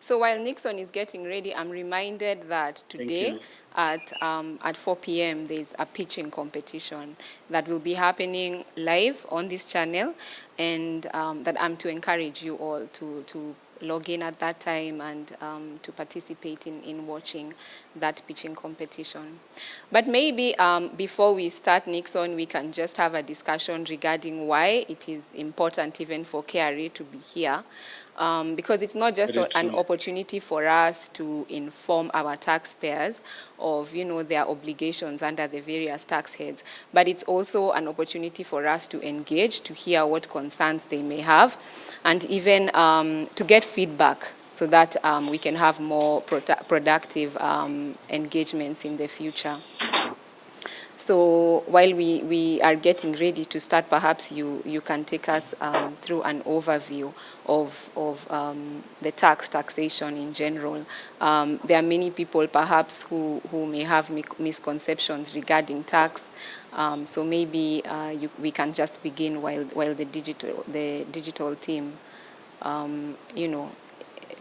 [SPEAKER 22] So while Nixon is getting ready, I'm reminded that today at 4 p.m. there's a pitching competition that will be happening live on this channel, and that I'm to encourage you all to log in at that time and to participate in watching that pitching competition. But maybe before we start, Nixon, we can just have a discussion regarding why it is important even for KRA to be here. Because it's not just an opportunity for us to inform our taxpayers of, their obligations under the various tax heads, but it's also an opportunity for us to engage, to hear what concerns they may have, and even to get feedback so that we can have more productive engagements in the future. So while we are getting ready to start, perhaps you can take us through an overview of the taxation in general. There are many people perhaps who may have misconceptions regarding tax. So maybe we can just begin while the digital team,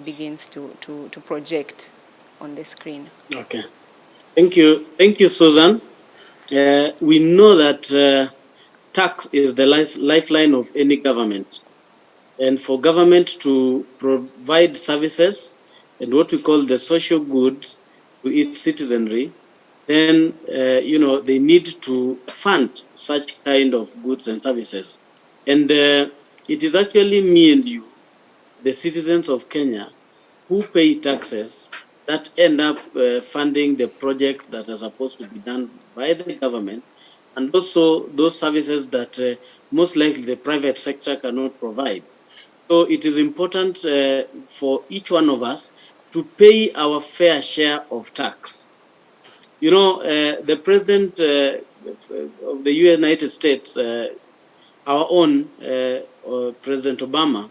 [SPEAKER 22] begins to project on the screen.
[SPEAKER 2] Okay. Thank you, Susan. We know that tax is the lifeline of any government. And for government to provide services and what we call the social goods to its citizenry, then, they need to fund such kind of goods and services. And it is actually me and you, the citizens of Kenya, who pay taxes that end up funding the projects that are supposed to be done by the government, and also those services that most likely the private sector cannot provide. So it is important for each one of us to pay our fair share of tax. The president of the United States, our own President Obama,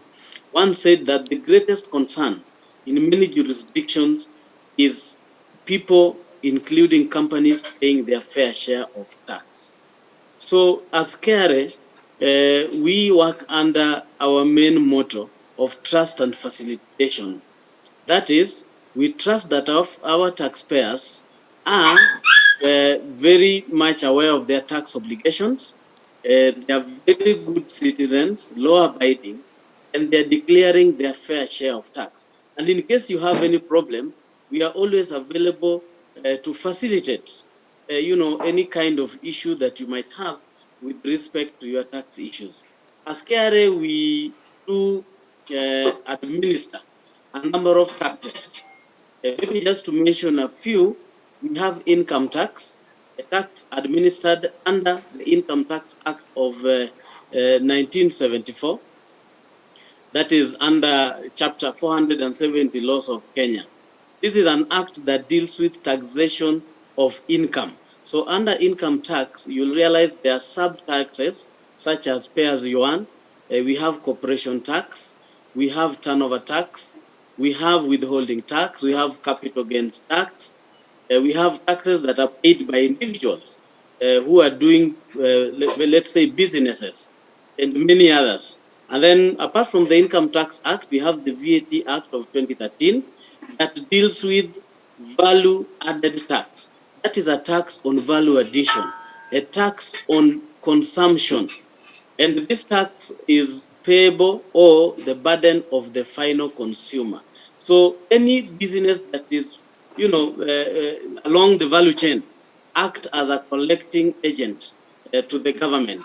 [SPEAKER 2] once said that the greatest concern in many jurisdictions is people, including companies, paying their fair share of tax. So as KRA, we work under our main motto of trust and facilitation. That is, we trust that our taxpayers are very much aware of their tax obligations. They are very good citizens, law-abiding, and they're declaring their fair share of tax. And in case you have any problem, we are always available to facilitate, any kind of issue that you might have with respect to your tax issues. As KRA, we do administer a number of taxes. Maybe just to mention a few, we have income tax, a tax administered under the Income Tax Act of 1974. That is under Chapter 470 Laws of Kenya. This is an act that deals with taxation of income. So under income tax, you'll realize there are sub-taxes such as pay as you earn. We have corporation tax. we have turnover tax, we have withholding tax, we have capital gains tax, we have taxes that are paid by individuals who are doing, let's say, businesses, and many others. And then, apart from the Income Tax Act, we have the VAT Act of 2013 that deals with value added tax. That is a tax on value addition, a tax on consumption. And this tax is payable or the burden of the final consumer. So any business that is, along the value chain, act as a collecting agent to the government.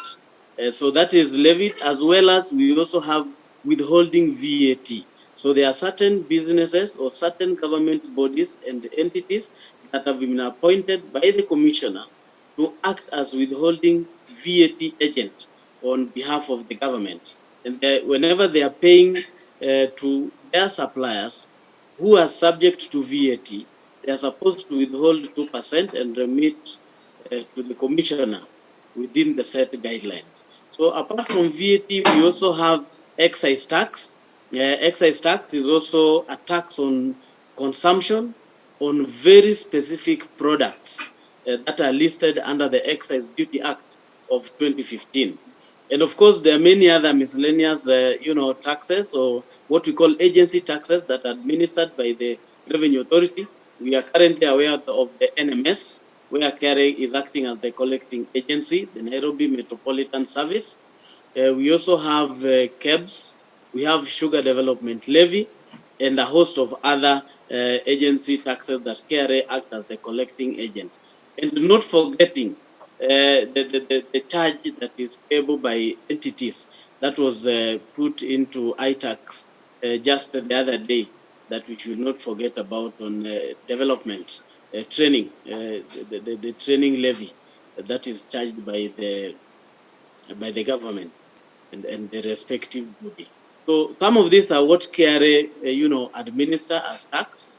[SPEAKER 2] So that is levied, as well as we also have withholding VAT. So there are certain businesses or certain government bodies and entities that have been appointed by the commissioner to act as withholding VAT agent on behalf of the government. And whenever they are paying to their suppliers who are subject to VAT, they are supposed to withhold 2% and remit to the commissioner within the set guidelines. So apart from VAT, we also have excise tax. Excise tax is also a tax on consumption on very specific products that are listed under the Excise Duty Act of 2015. And of course, there are many other miscellaneous, taxes, or what we call agency taxes, that are administered by the Revenue Authority. We are currently aware of the NMS, where KRA is acting as the collecting agency, the Nairobi Metropolitan Service. We also have KEBS, we have Sugar Development Levy, and a host of other agency taxes that KRA act as the collecting agent. And not forgetting the charge that is payable by entities that was put into iTax just the other day, that we should not forget about on development training, the training levy that is charged by the government and the respective body. So some of these are what KRA administer as tax.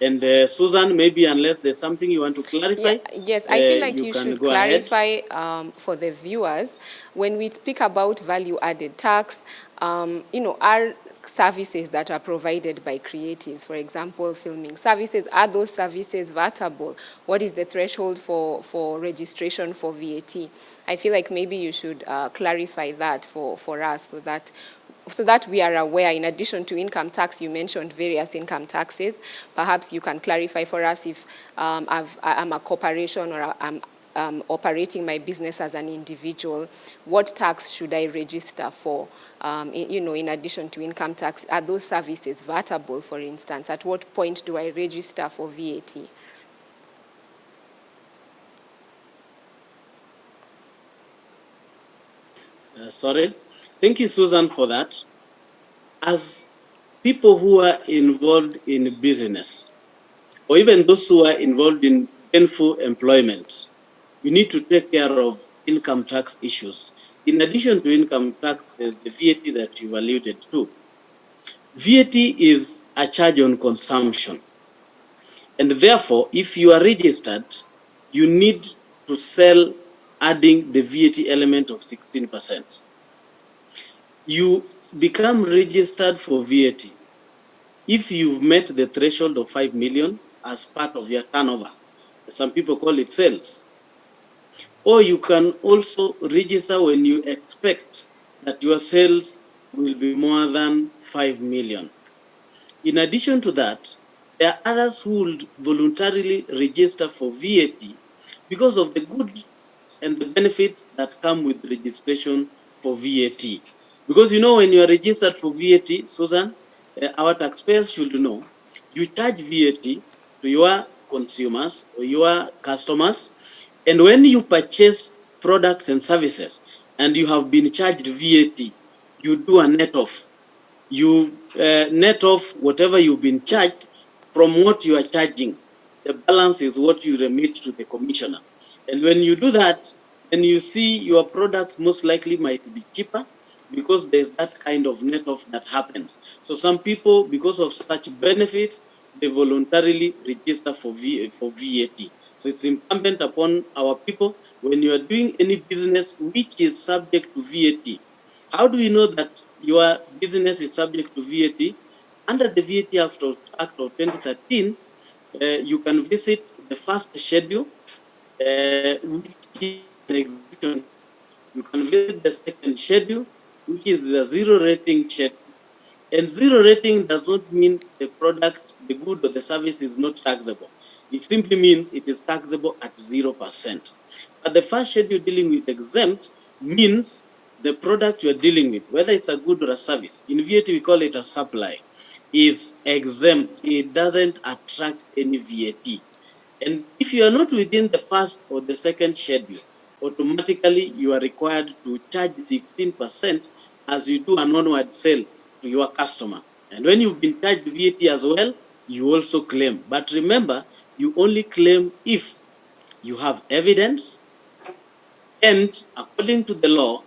[SPEAKER 2] And Susan, maybe unless there's something you want to clarify,
[SPEAKER 22] yes, I feel like you
[SPEAKER 2] can
[SPEAKER 22] should
[SPEAKER 2] go ahead.
[SPEAKER 22] clarify for the viewers, when we speak about value-added tax, are services that are provided by creatives, for example, filming services, are those services VATable? What is the threshold for registration for VAT? I feel like maybe you should clarify that for us, so that we are aware. In addition to income tax, you mentioned various income taxes. Perhaps you can clarify for us if I'm a corporation or I'm operating my business as an individual, what tax should I register for? In addition to income tax, are those services VATable, for instance? At what point do I register for VAT?
[SPEAKER 2] Sorry. Thank you, Susan, for that. As people who are involved in business, or even those who are involved in gainful employment, we need to take care of income tax issues. In addition to income tax, there's the VAT that you alluded to. VAT is a charge on consumption. And therefore, if you are registered, you need to sell adding the VAT element of 16%. You become registered for VAT if you've met the threshold of 5 million as part of your turnover. Some people call it sales. Or you can also register when you expect that your sales will be more than 5 million. In addition to that, there are others who will voluntarily register for VAT because of the good and the benefits that come with registration for VAT. Because when you are registered for VAT, Susan, our taxpayers should know, you charge VAT to your consumers or your customers, and when you purchase products and services and you have been charged VAT, you do a net off. You net off whatever you've been charged from what you are charging. The balance is what you remit to the commissioner. And when you do that, then you see your products most likely might be cheaper, because there's that kind of net off that happens. So some people, because of such benefits, they voluntarily register for VAT. So it's incumbent upon our people, when you are doing any business which is subject to VAT, How do we know that your business is subject to VAT? Under the VAT Act of 2013, you can visit the first schedule, which is an exemption. You can visit the second schedule, which is the zero rating schedule. And zero rating does not mean the product, the good or the service is not taxable. It simply means it is taxable at 0%. But the first schedule dealing with exempt means the product you are dealing with, whether it's a good or a service, in VAT we call it a supply, is exempt. It doesn't attract any VAT. And if you are not within the first or the second schedule, automatically you are required to charge 16% as you do an onward sale to your customer. And when you've been charged VAT as well, you also claim. But remember, you only claim if you have evidence and according to the law,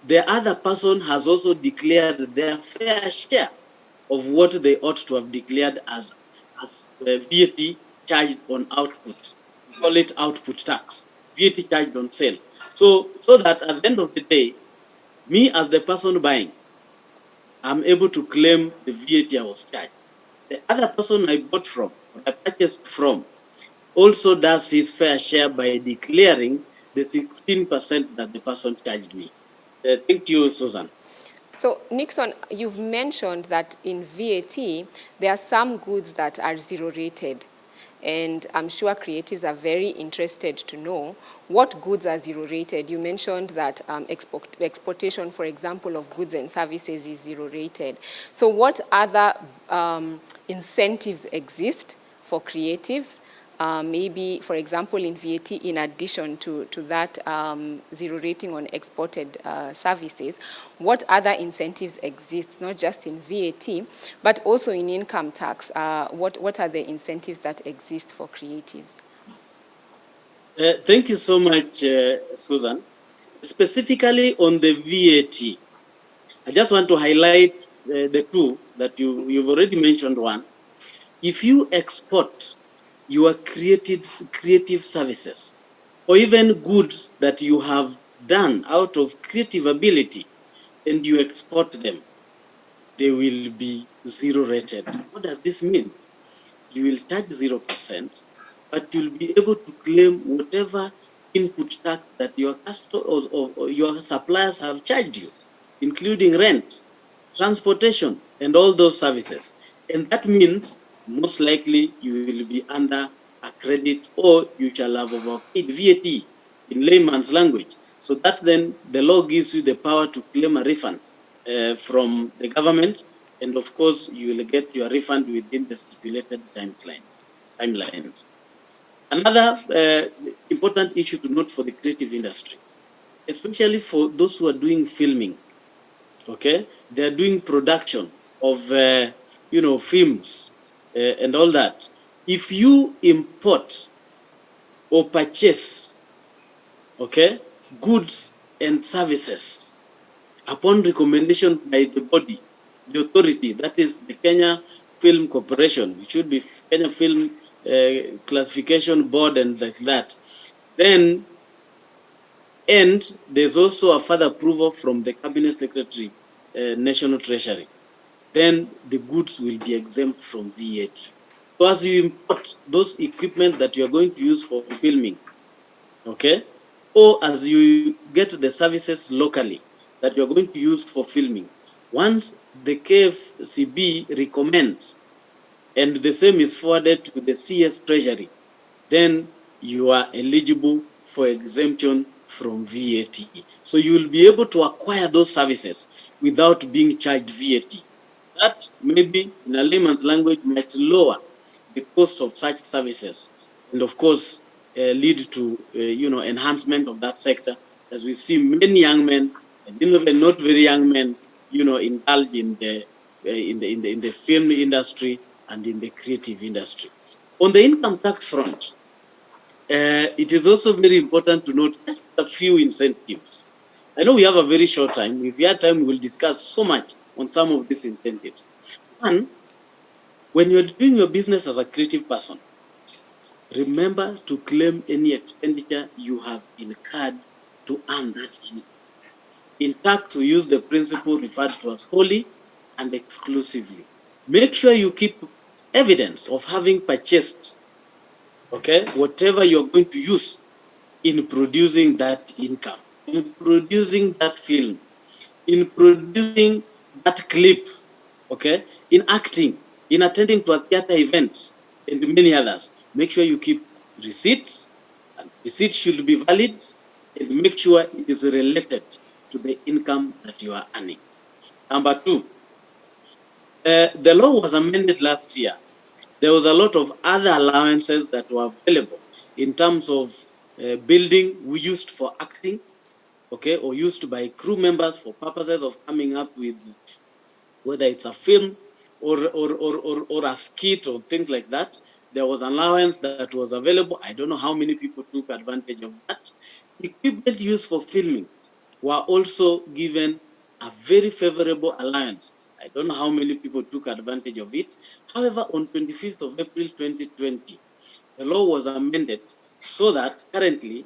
[SPEAKER 2] the other person has also declared their fair share of what they ought to have declared as VAT charged on output. We call it output tax, VAT charged on sale. So that at the end of the day, me as the person buying, I'm able to claim the VAT I was charged. The other person I bought from, or I purchased from, also does his fair share by declaring the 16% that the person charged me. Thank you, Susan.
[SPEAKER 22] So, Nixon, you've mentioned that in VAT, there are some goods that are zero rated. And I'm sure creatives are very interested to know what goods are zero rated. You mentioned that exportation, for example, of goods and services is zero rated. So what other incentives exist for creatives? Maybe, for example, in VAT, in addition to that zero rating on exported services, what other incentives exist, not just in VAT, but also in income tax? What are the incentives that exist for creatives?
[SPEAKER 2] Thank you so much, Susan. Specifically on the VAT, I just want to highlight the two that you've already mentioned one. If you export your creative services or even goods that you have done out of creative ability and you export them, they will be zero rated. What does this mean? You will charge 0%, but you'll be able to claim whatever input tax that your customers or your suppliers have charged you, including rent, transportation, and all those services. And that means most likely you will be under a credit or you shall have overpaid VAT in layman's language. So that then the law gives you the power to claim a refund from the government. And of course, you will get your refund within the stipulated timelines. Another important issue to note for the creative industry, especially for those who are doing filming, okay? They're doing production of, films and all that. If you import or purchase, okay, goods and services upon recommendation by the body, the authority, that is the Kenya Film Corporation, it should be Kenya Film Classification Board and like that, then, and there's also a further approval from the Cabinet Secretary, National Treasury, then the goods will be exempt from VAT. So as you import those equipment that you are going to use for filming, okay, or as you get the services locally that you're going to use for filming, once the KFCB recommends and the same is forwarded to the CS Treasury, then you are eligible for exemption from VAT. So you will be able to acquire those services without being charged VAT. That maybe in a layman's language might lower the cost of such services and of course lead to enhancement of that sector, as we see many young men and even not very young men indulge in the film industry and in the creative industry. On the income tax front, it is also very important to note just a few incentives. I know we have a very short time. If we have time, we will discuss so much on some of these incentives. One, when you're doing your business as a creative person, remember to claim any expenditure you have incurred to earn that income. In tax, we use the principle referred to as wholly and exclusively. Make sure you keep evidence of having purchased, okay, whatever you're going to use in producing that income, in producing that film, in producing that clip, okay, in acting, in attending to a theater event, and many others. Make sure you keep receipts, and receipts should be valid, and make sure it is related to the income that you are earning. Number two, the law was amended last year. There was a lot of other allowances that were available in terms of building we used for acting, okay, or used by crew members for purposes of coming up with whether it's a film or a skit or things like that. There was an allowance that was available. I don't know how many people took advantage of that. Equipment used for filming were also given a very favorable allowance. I don't know how many people took advantage of it. However, on 25th of April 2020, the law was amended so that currently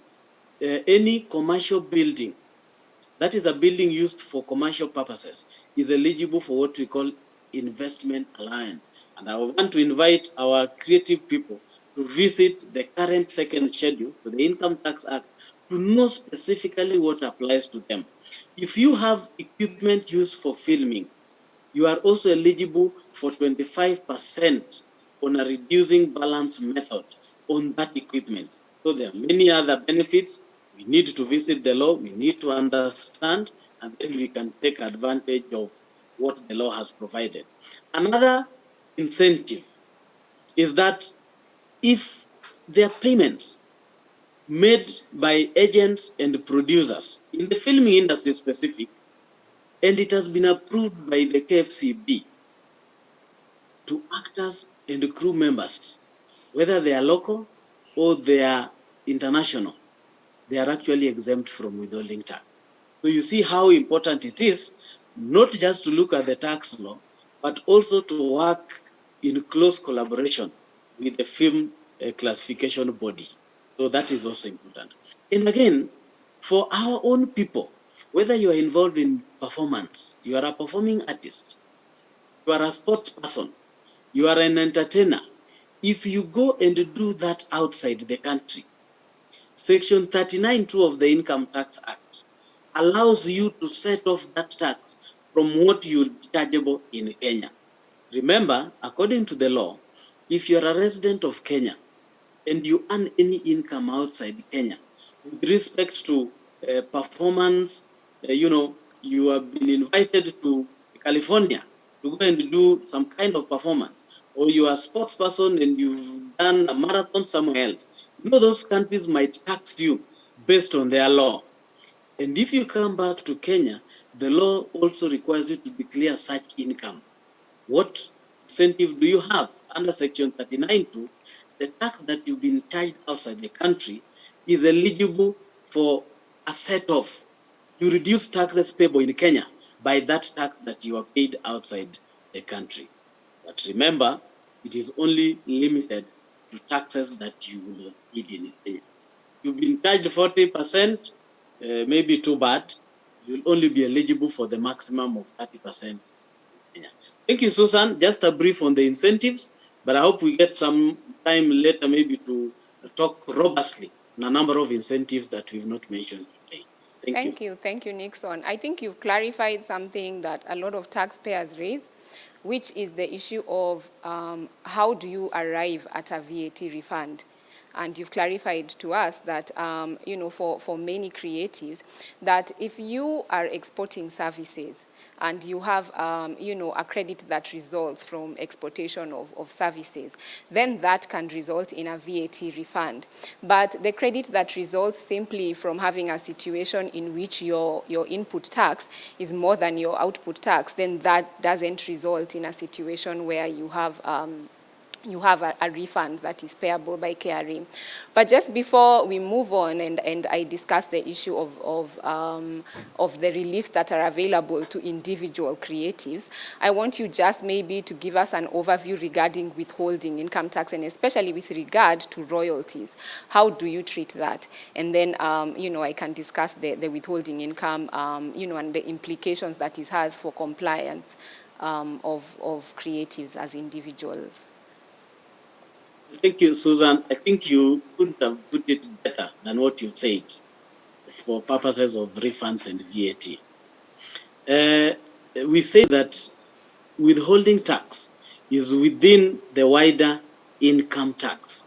[SPEAKER 2] any commercial building, that is a building used for commercial purposes, is eligible for what we call investment allowance. And I want to invite our creative people to visit the current second schedule to the Income Tax Act to know specifically what applies to them. If you have equipment used for filming, you are also eligible for 25% on a reducing balance method on that equipment. So there are many other benefits. We need to visit the law, we need to understand, and then we can take advantage of what the law has provided. Another incentive is that if there are payments made by agents and producers in the filming industry specific, and it has been approved by the KFCB to actors and crew members, whether they are local or they are international, they are actually exempt from withholding tax. So you see how important it is not just to look at the tax law, but also to work in close collaboration with the film classification body. So that is also important. And again, for our own people, whether you are involved in performance, you are a performing artist, you are a sports person, you are an entertainer, if you go and do that outside the country, Section 39(2) of the Income Tax Act allows you to set off that tax from what you would be chargeable in Kenya. Remember, according to the law, if you're a resident of Kenya and you earn any income outside Kenya, with respect to performance, you have been invited to California to go and do some kind of performance, or you are a sports person and you've done a marathon somewhere else, those countries might tax you based on their law. And if you come back to Kenya, the law also requires you to declare such income. What incentive do you have under Section 39(2)? The tax that you've been charged outside the country is eligible for a set-off. You reduce taxes payable in Kenya by that tax that you are paid outside the country. But remember, it is only limited to taxes that you will have paid in Kenya. You've been charged 40%, maybe too bad. You'll only be eligible for the maximum of 30%. Thank you, Susan. Just a brief on the incentives, but I hope we get some time later maybe to talk robustly on a number of incentives that we've not mentioned today.
[SPEAKER 22] Thank you, Nixon. I think you've clarified something that a lot of taxpayers raise, which is the issue of how do you arrive at a VAT refund? And you've clarified to us that, for many creatives, that if you are exporting services and you have, a credit that results from exportation of services, then that can result in a VAT refund. But the credit that results simply from having a situation in which your input tax is more than your output tax, then that doesn't result in a situation where you have you have a refund that is payable by KRA. But just before we move on and I discuss the issue of the reliefs that are available to individual creatives, I want you just maybe to give us an overview regarding withholding income tax, and especially with regard to royalties. How do you treat that? And then, I can discuss the withholding income, and the implications that it has for compliance of creatives as individuals.
[SPEAKER 2] Thank you, Susan. I think you couldn't have put it better than what you said for purposes of refunds and VAT. We say that withholding tax is within the wider income tax.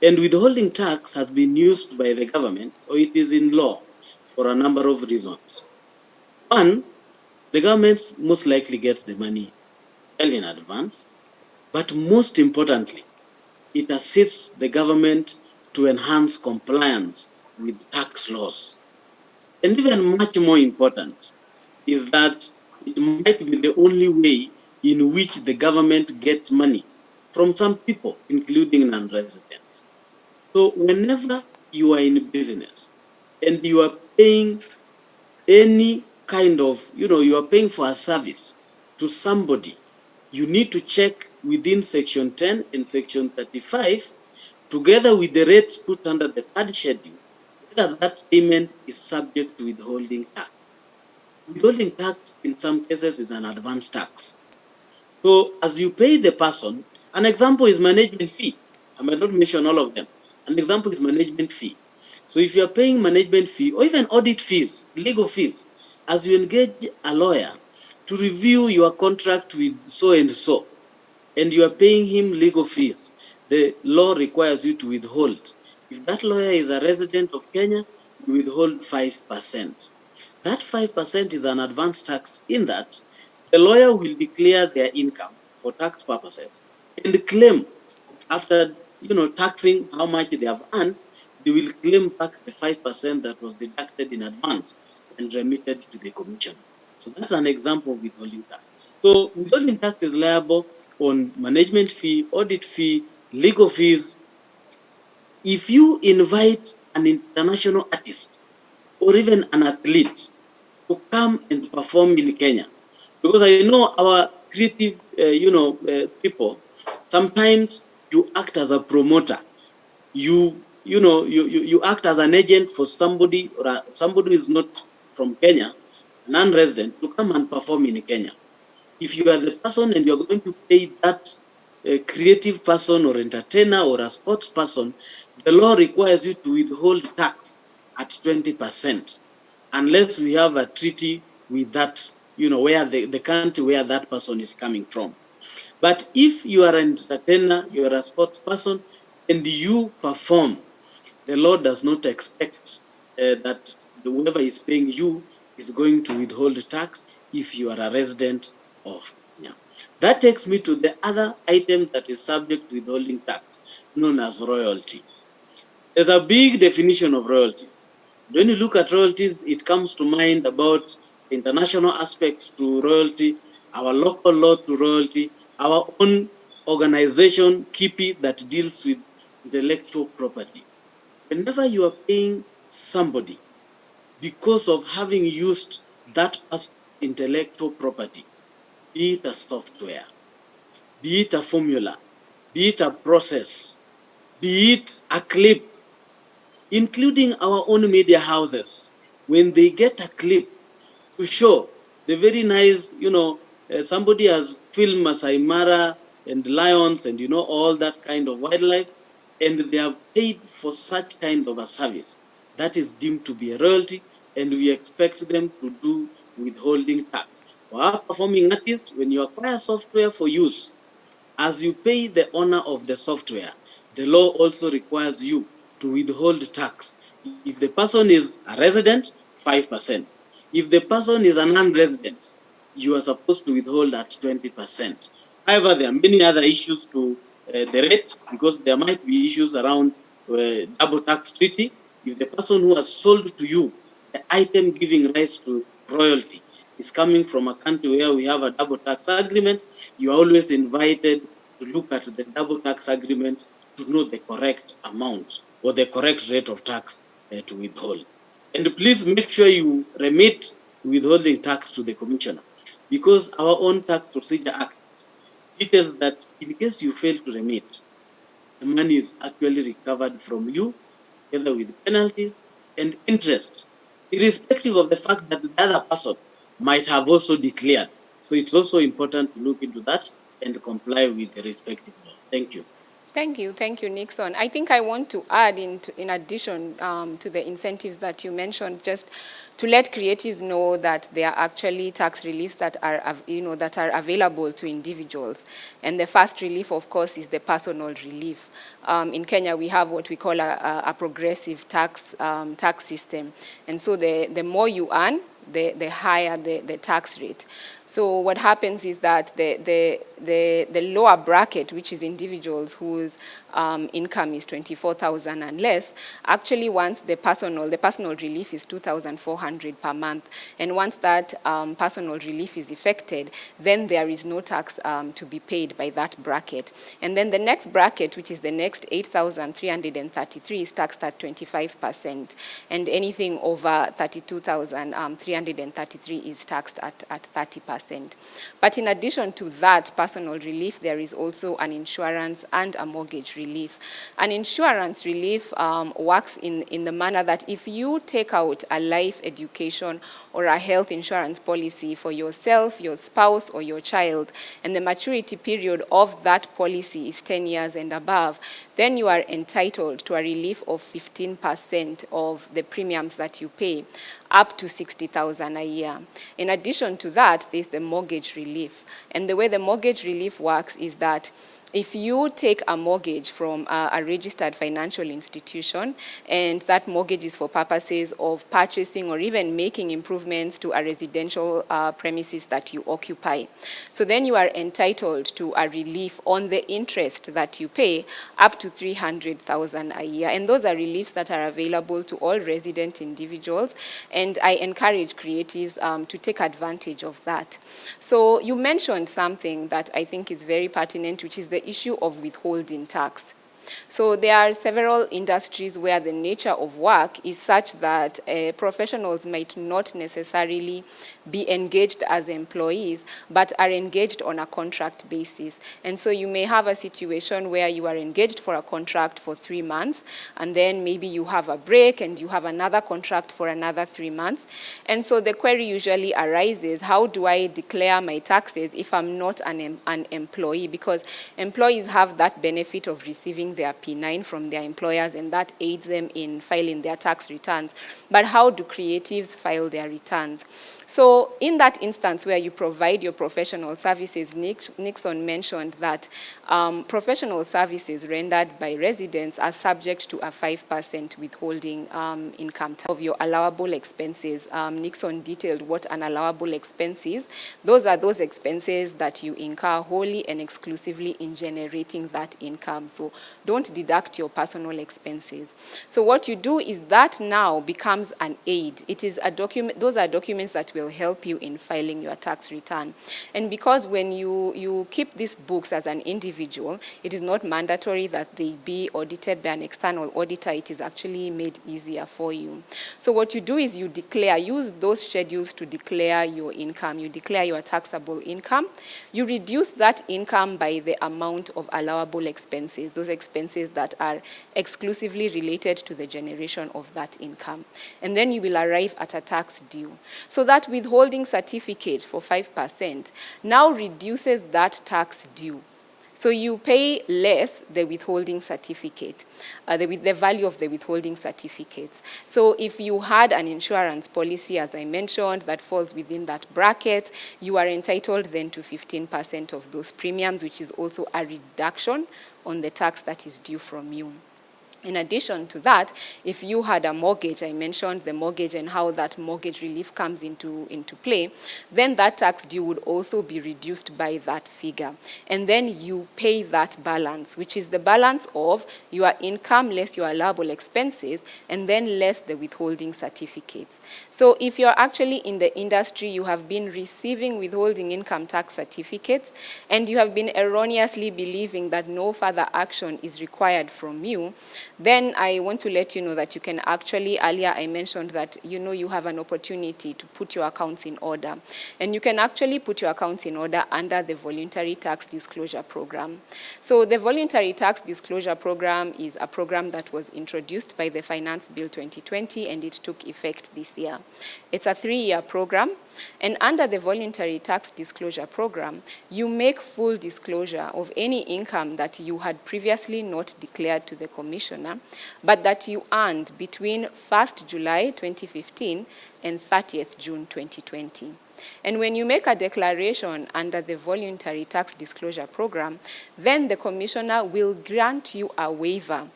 [SPEAKER 2] And withholding tax has been used by the government, or it is in law, for a number of reasons. One, the government most likely gets the money well in advance, but most importantly, it assists the government to enhance compliance with tax laws. And even much more important is that it might be the only way in which the government gets money from some people, including non-residents. So whenever you are in business and you are paying any kind of, you are paying for a service to somebody, you need to check within Section 10 and Section 35, together with the rates put under the third schedule, whether that payment is subject to withholding tax. Withholding tax in some cases is an advance tax. So as you pay the person, an example is management fee. I might not mention all of them. An example is management fee. So if you are paying management fee or even audit fees, legal fees, as you engage a lawyer to review your contract with so and so, and you are paying him legal fees, the law requires you to withhold. If that lawyer is a resident of Kenya, you withhold 5%. That 5% is an advance tax in that the lawyer will declare their income for tax purposes and claim after taxing how much they have earned, they will claim back the 5% that was deducted in advance and remitted to the commission. So that's an example of withholding tax. So withholding tax is liable on management fee, audit fee, legal fees. If you invite an international artist or even an athlete to come and perform in Kenya, because I know our creative, people, sometimes you act as a promoter. You act as an agent for somebody somebody who is not from Kenya, a non-resident, to come and perform in Kenya. If you are the person and you are going to pay that creative person or entertainer or a sports person, the law requires you to withhold tax at 20%, unless we have a treaty with that, where the country where that person is coming from. But if you are an entertainer, you are a sports person, and you perform, the law does not expect that whoever is paying you is going to withhold tax if you are a resident of Kenya. That takes me to the other item that is subject to withholding tax, known as royalty. There's a big definition of royalties. When you look at royalties, it comes to mind about international aspects to royalty, our local law to royalty, our own organization, KIPI, that deals with intellectual property. Whenever you are paying somebody because of having used that intellectual property, be it a software, be it a formula, be it a process, be it a clip, including our own media houses, when they get a clip to show the very nice, somebody has filmed Masai Mara and lions and all that kind of wildlife, and they have paid for such kind of a service, that is deemed to be a royalty, and we expect them to do withholding tax. For our performing artists, when you acquire software for use, as you pay the owner of the software, the law also requires you to withhold tax. If the person is a resident, 5%. If the person is a non-resident, you are supposed to withhold at 20%. However, there are many other issues to the rate, because there might be issues around double tax treaty. If the person who has sold to you the item giving rise to royalty is coming from a country where we have a double tax agreement, you are always invited to look at the double tax agreement to know the correct amount or the correct rate of tax to withhold. And please make sure you remit withholding tax to the commissioner, because our own Tax Procedure Act details that in case you fail to remit, the money is actually recovered from you, together with penalties and interest, irrespective of the fact that the other person might have also declared. So it's also important to look into that and comply with the respective law. Thank you.
[SPEAKER 22] Thank you, Nixon. I think I want to add, in addition to the incentives that you mentioned, just to let creatives know that there are actually tax reliefs that are, that are available to individuals. And the first relief, of course, is the personal relief. In Kenya, we have what we call a progressive tax system, and so the more you earn, the higher the tax rate. So what happens is that the lower bracket, which is individuals whose income is 24,000 and less, actually once the personal relief is 2,400 per month, and once that personal relief is effected, then there is no tax to be paid by that bracket. And then the next bracket, which is the next 8,333, is taxed at 25%, and anything over 32,333 is taxed at 30%. But in addition to that personal relief, there is also an insurance and a mortgage relief. An insurance relief works in the manner that if you take out a life, education, or a health insurance policy for yourself, your spouse, or your child, and the maturity period of that policy is 10 years and above, then you are entitled to a relief of 15% of the premiums that you pay, up to 60,000 a year. In addition to that, there's the mortgage relief. And the way the mortgage relief works is that if you take a mortgage from a registered financial institution, and that mortgage is for purposes of purchasing or even making improvements to a residential premises that you occupy, so then you are entitled to a relief on the interest that you pay up to 300,000 a year. And those are reliefs that are available to all resident individuals, and I encourage creatives to take advantage of that. So you mentioned something that I think is very pertinent, which is the issue of withholding tax. So there are several industries where the nature of work is such that professionals might not necessarily be engaged as employees, but are engaged on a contract basis. And so you may have a situation where you are engaged for a contract for 3 months, and then maybe you have a break and you have another contract for another 3 months. And so the query usually arises, how do I declare my taxes if I'm not an employee? Because employees have that benefit of receiving their P9 from their employers, and that aids them in filing their tax returns. But how do creatives file their returns? So in that instance where you provide your professional services, Nixon mentioned that professional services rendered by residents are subject to a 5% withholding income tax of your allowable expenses. Nixon detailed what an allowable expense is. Those are those expenses that you incur wholly and exclusively in generating that income. So don't deduct your personal expenses. So what you do is that now becomes an aid. It is a document. Those are documents that will help you in filing your tax return. And because when you keep these books as an individual, it is not mandatory that they be audited by an external auditor. It is actually made easier for you. So what you do is you use those schedules to declare your income. You declare your taxable income. You reduce that income by the amount of allowable expenses, those expenses that are exclusively related to the generation of that income. And then you will arrive at a tax due. So that withholding certificate for 5% now reduces that tax due. So you pay less the withholding certificate, the value of the withholding certificates. So if you had an insurance policy, as I mentioned, that falls within that bracket, you are entitled then to 15% of those premiums, which is also a reduction on the tax that is due from you. In addition to that, if you had a mortgage, I mentioned the mortgage and how that mortgage relief comes into play, then that tax due would also be reduced by that figure. And then you pay that balance, which is the balance of your income less your allowable expenses, and then less the withholding certificates. So if you're actually in the industry, you have been receiving withholding income tax certificates, and you have been erroneously believing that no further action is required from you, then I want to let you know that you can actually, earlier I mentioned that you have an opportunity to put your accounts in order. And you can actually put your accounts in order under the Voluntary Tax Disclosure Program. So the Voluntary Tax Disclosure Program is a program that was introduced by the Finance Bill 2020, and it took effect this year. It's a 3-year program, and under the Voluntary Tax Disclosure Program, you make full disclosure of any income that you had previously not declared to the Commissioner, but that you earned between 1st July 2015 and 30th June 2020. And when you make a declaration under the Voluntary Tax Disclosure Program, then the Commissioner will grant you a waiver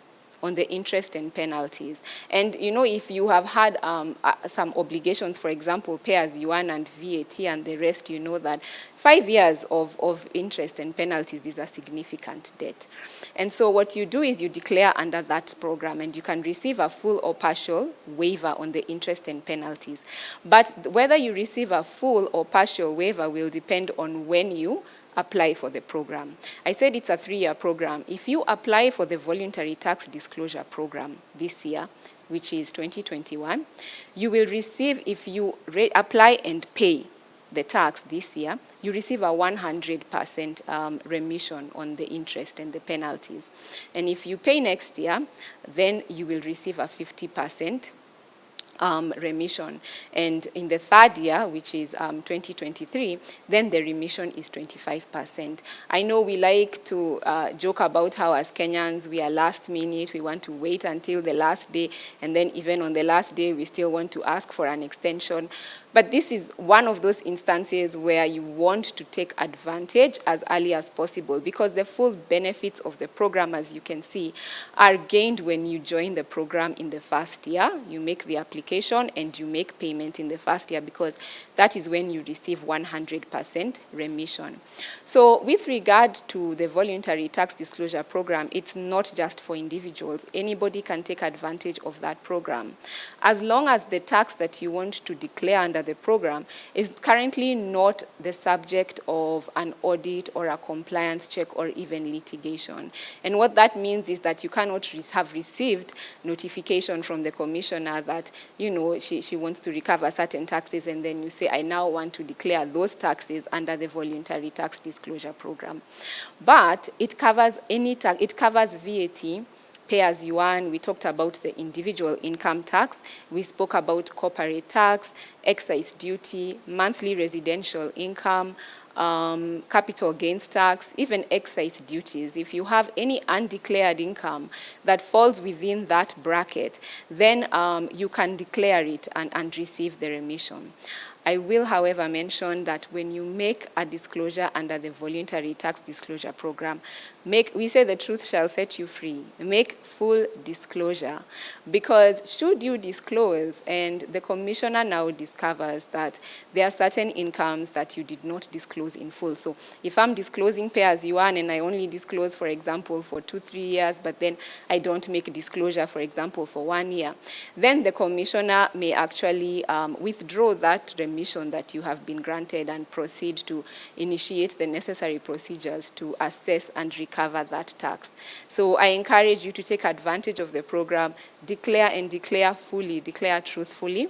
[SPEAKER 22] on the interest and penalties. And if you have had some obligations, for example, pay as you earn and VAT and the rest, you know that 5 years of interest and penalties is a significant debt. And so what you do is you declare under that program, and you can receive a full or partial waiver on the interest and penalties. But whether you receive a full or partial waiver will depend on when you apply for the program. I said it's a 3-year program. If you apply for the Voluntary Tax Disclosure Program this year, which is 2021, you will receive, if you apply and pay the tax this year, you receive a 100% remission on the interest and the penalties. And if you pay next year, then you will receive a 50% remission. And in the 3rd year, which is 2023, then the remission is 25%. I know we like to joke about how as Kenyans we are last minute, we want to wait until the last day, and then even on the last day we still want to ask for an extension. But this is one of those instances where you want to take advantage as early as possible, because the full benefits of the program, as you can see, are gained when you join the program in the 1st year. You make the application and you make payment in the 1st year, because that is when you receive 100% remission. So with regard to the Voluntary Tax Disclosure Program, it's not just for individuals. Anybody can take advantage of that program, as long as the tax that you want to declare under the program is currently not the subject of an audit or a compliance check or even litigation. And what that means is that you cannot have received notification from the Commissioner that, she wants to recover certain taxes, and then you say, I now want to declare those taxes under the Voluntary Tax Disclosure Program. But it covers any tax. It covers VAT, pay as you earn. We talked about the individual income tax. We spoke about corporate tax, excise duty, monthly residential income, capital gains tax, even excise duties. If you have any undeclared income that falls within that bracket, then you can declare it and receive the remission. I will, however, mention that when you make a disclosure under the Voluntary Tax Disclosure Program, we say the truth shall set you free. Make full disclosure, because should you disclose and the Commissioner now discovers that there are certain incomes that you did not disclose in full. So if I'm disclosing pay as you earn and I only disclose, for example, for 2-3 years, but then I don't make a disclosure, for example, for 1 year, then the Commissioner may actually withdraw that remission that you have been granted and proceed to initiate the necessary procedures to assess and recover that tax. So I encourage you to take advantage of the program, declare fully, declare truthfully.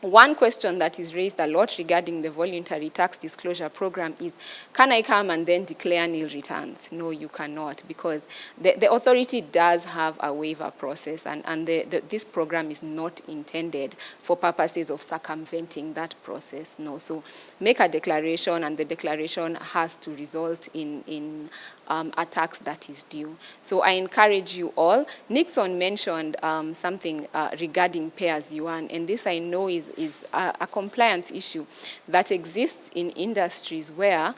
[SPEAKER 22] One question that is raised a lot regarding the Voluntary Tax Disclosure Program is, can I come and then declare nil returns? No, you cannot, because the authority does have a waiver process, and this program is not intended for purposes of circumventing that process. No, so make a declaration, and the declaration has to result in a tax that is due. So I encourage you all. Nixon mentioned something regarding pay as you earn, and this I know is a compliance issue that exists in industries where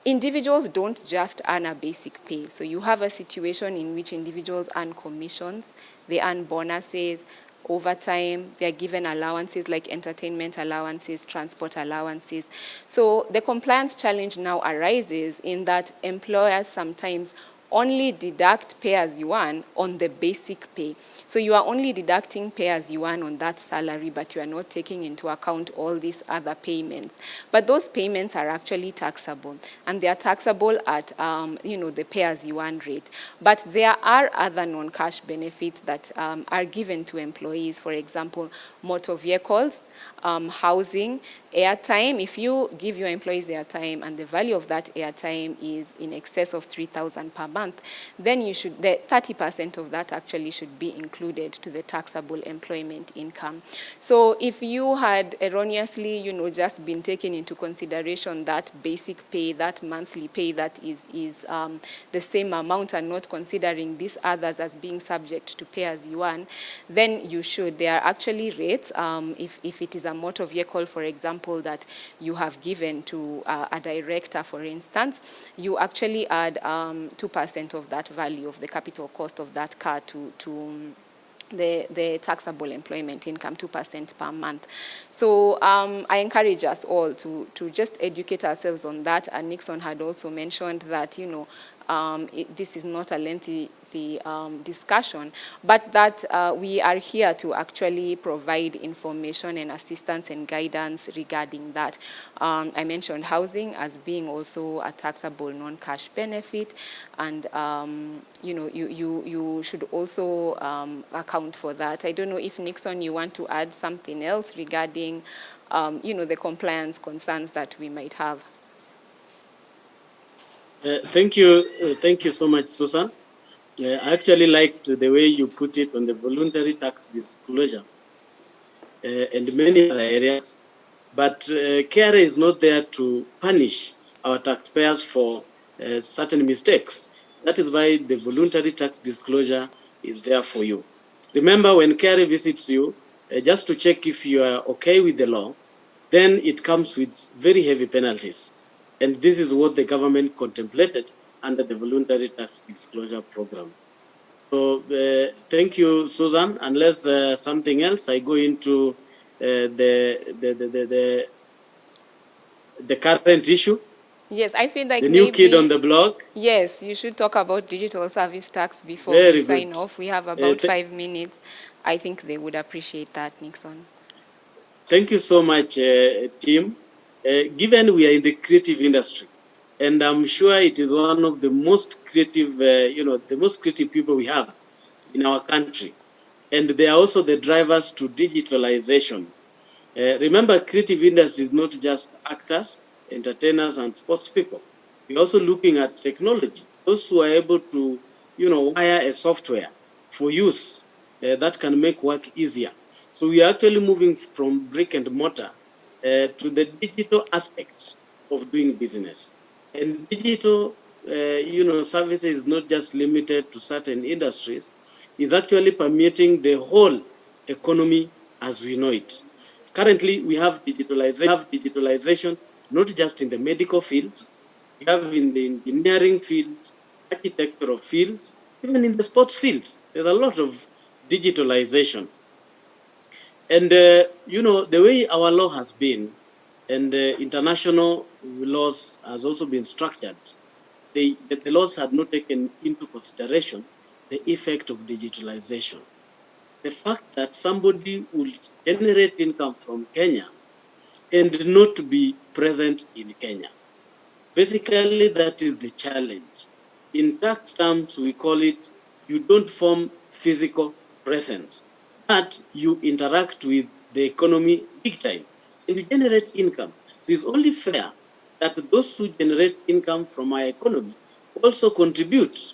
[SPEAKER 22] individuals don't just earn a basic pay. So you have a situation in which individuals earn commissions, they earn bonuses, overtime, they're given allowances like entertainment allowances, transport allowances. So the compliance challenge now arises in that employers sometimes only deduct pay as you earn on the basic pay. So you are only deducting pay as you earn on that salary, but you are not taking into account all these other payments. But those payments are actually taxable, and they are taxable at the pay as you earn rate. But there are other non-cash benefits that are given to employees. For example, motor vehicles, housing, airtime. If you give your employees airtime and the value of that airtime is in excess of 3,000 per month, then the 30% of that actually should be included to the taxable employment income. So if you had erroneously, just been taking into consideration that basic pay, that monthly pay that is the same amount, and not considering these others as being subject to pay as you earn, then you should. There are actually rates. If it is a motor vehicle, for example, that you have given to a director, for instance, you actually add 2% of that value of the capital cost of that car to the taxable employment income, 2% per month. So I encourage us all to just educate ourselves on that. And Nixon had also mentioned that, this is not a lengthy discussion, but that we are here to actually provide information and assistance and guidance regarding that. I mentioned housing as being also a taxable non-cash benefit, and you should also account for that. I don't know if Nixon, you want to add something else regarding the compliance concerns that we might have.
[SPEAKER 2] Thank you so much, Susan. I actually liked the way you put it on the voluntary tax disclosure and many other areas. But KRA is not there to punish our taxpayers for certain mistakes. That is why the voluntary tax disclosure is there for you. Remember, when KRA visits you, just to check if you are okay with the law, then it comes with very heavy penalties. And this is what the government contemplated under the voluntary tax disclosure program. So thank you, Susan. Unless something else, I go into the current issue.
[SPEAKER 22] Yes, I feel like
[SPEAKER 2] the new kid on the block.
[SPEAKER 22] Yes, you should talk about digital service tax before
[SPEAKER 2] Very
[SPEAKER 22] we sign
[SPEAKER 2] good.
[SPEAKER 22] off. We have about 5 minutes. I think they would appreciate that, Nixon.
[SPEAKER 2] Thank you so much, team. Given we are in the creative industry, and I'm sure it is one of the most creative, the most creative people we have in our country, and they are also the drivers to digitalization. Remember, creative industry is not just actors, entertainers, and sports people. We're also looking at technology. Those who are able to, wire a software for use that can make work easier. So we are actually moving from brick and mortar to the digital aspect of doing business. And digital, services is not just limited to certain industries. It's actually permeating the whole economy as we know it. Currently, we have digitalization not just in the medical field, we have in the engineering field, architectural field, even in the sports field. There's a lot of digitalization. And, the way our law has been, and international laws has also been structured, the laws had not taken into consideration the effect of digitalization. The fact that somebody will generate income from Kenya and not be present in Kenya. Basically, that is the challenge. In tax terms, we call it, you don't form physical presence, but you interact with the economy big time and you generate income. So it's only fair that those who generate income from our economy also contribute,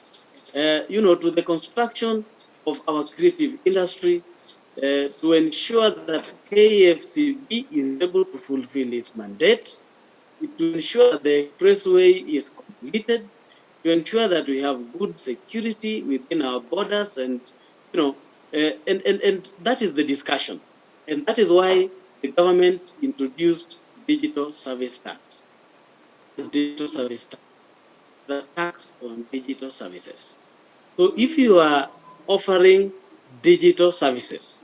[SPEAKER 2] to the construction of our creative industry, to ensure that KFCB is able to fulfill its mandate, to ensure that the expressway is completed, to ensure that we have good security within our borders, and and that is the discussion, and that is why the government introduced digital service tax. is digital service tax? The tax on digital services. So if you are offering digital services,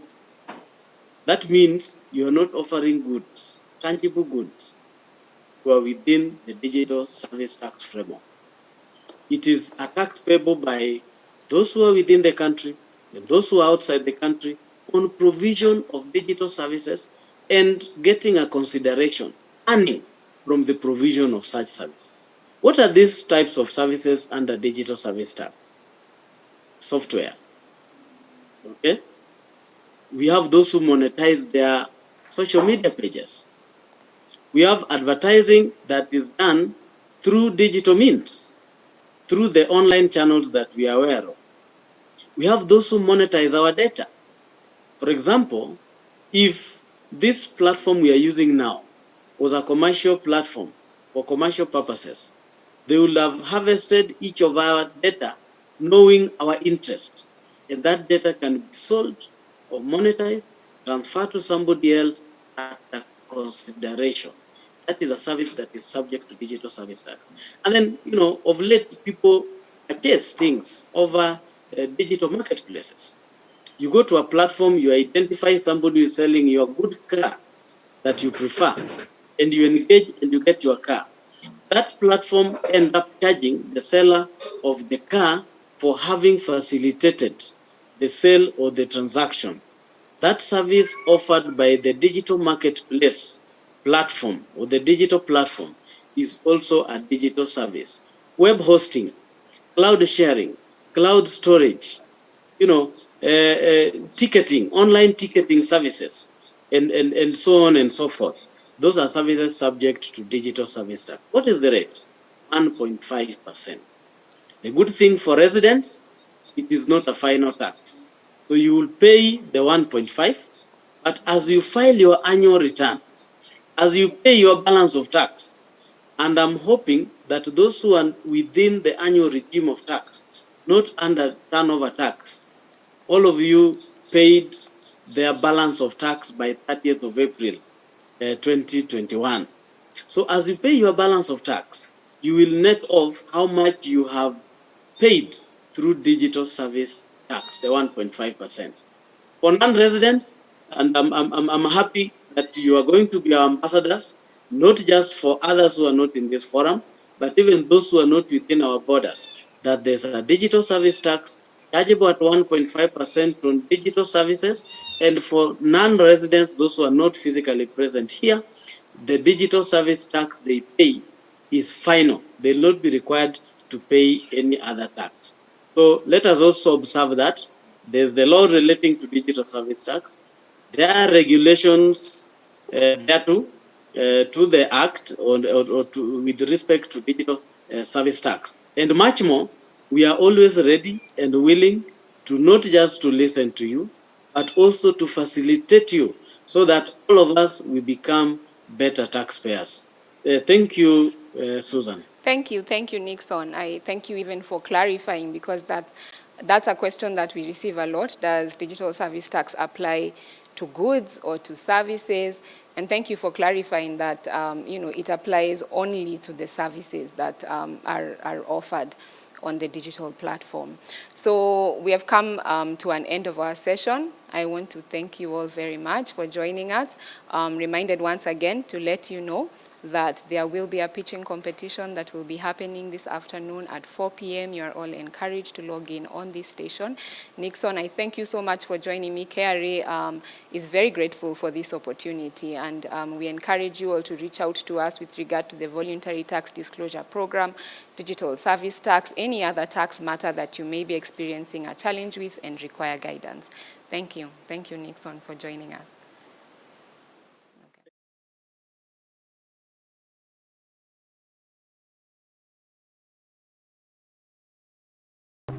[SPEAKER 2] that means you are not offering goods, tangible goods, who are within the digital service tax framework. It is a tax payable by those who are within the country and those who are outside the country on provision of digital services and getting a consideration, earning from the provision of such services. What are these types of services under digital service tax? Software. Okay? We have those who monetize their social media pages. We have advertising that is done through digital means, through the online channels that we are aware of. We have those who monetize our data. For example, if this platform we are using now was a commercial platform for commercial purposes, they would have harvested each of our data knowing our interest. And that data can be sold or monetized, transferred to somebody else at a consideration. That is a service that is subject to digital service tax. And then, of late, people purchase things over digital marketplaces. You go to a platform, you identify somebody who is selling your good car that you prefer, and you engage and you get your car. That platform ends up charging the seller of the car for having facilitated the sale or the transaction. That service offered by the digital marketplace platform or the digital platform is also a digital service. Web hosting, cloud sharing, cloud storage, ticketing, online ticketing services, and so on and so forth. Those are services subject to digital service tax. What is the rate? 1.5%. The good thing for residents, it is not a final tax. So you will pay the 1.5, but as you file your annual return, as you pay your balance of tax, and I'm hoping that those who are within the annual regime of tax, not under turnover tax, all of you paid their balance of tax by 30th of April 2021. So as you pay your balance of tax, you will net off how much you have paid through digital service tax, the 1.5%. For non-residents, and I'm happy that you are going to be our ambassadors, not just for others who are not in this forum, but even those who are not within our borders, that there's a digital service tax chargeable at 1.5% on digital services, and for non-residents, those who are not physically present here, the digital service tax they pay is final. They will not be required to pay any other tax. So let us also observe that there's the law relating to digital service tax. There are regulations thereto to the Act or with respect to digital service tax. And much more, we are always ready and willing to not just to listen to you, but also to facilitate you so that all of us will become better taxpayers. Thank you, Susan.
[SPEAKER 22] Thank you, Nixon. I thank you even for clarifying, because that's a question that we receive a lot. Does digital service tax apply to goods or to services? And thank you for clarifying that it applies only to the services that are offered on the digital platform. So we have come to an end of our session. I want to thank you all very much for joining us. Reminded once again to let you know that there will be a pitching competition that will be happening this afternoon at 4 p.m. You are all encouraged to log in on this station. Nixon, I thank you so much for joining me. KRA is very grateful for this opportunity, and we encourage you all to reach out to us with regard to the voluntary tax disclosure program, digital service tax, any other tax matter that you may be experiencing a challenge with and require guidance. Thank you. Thank you, Nixon, for joining us.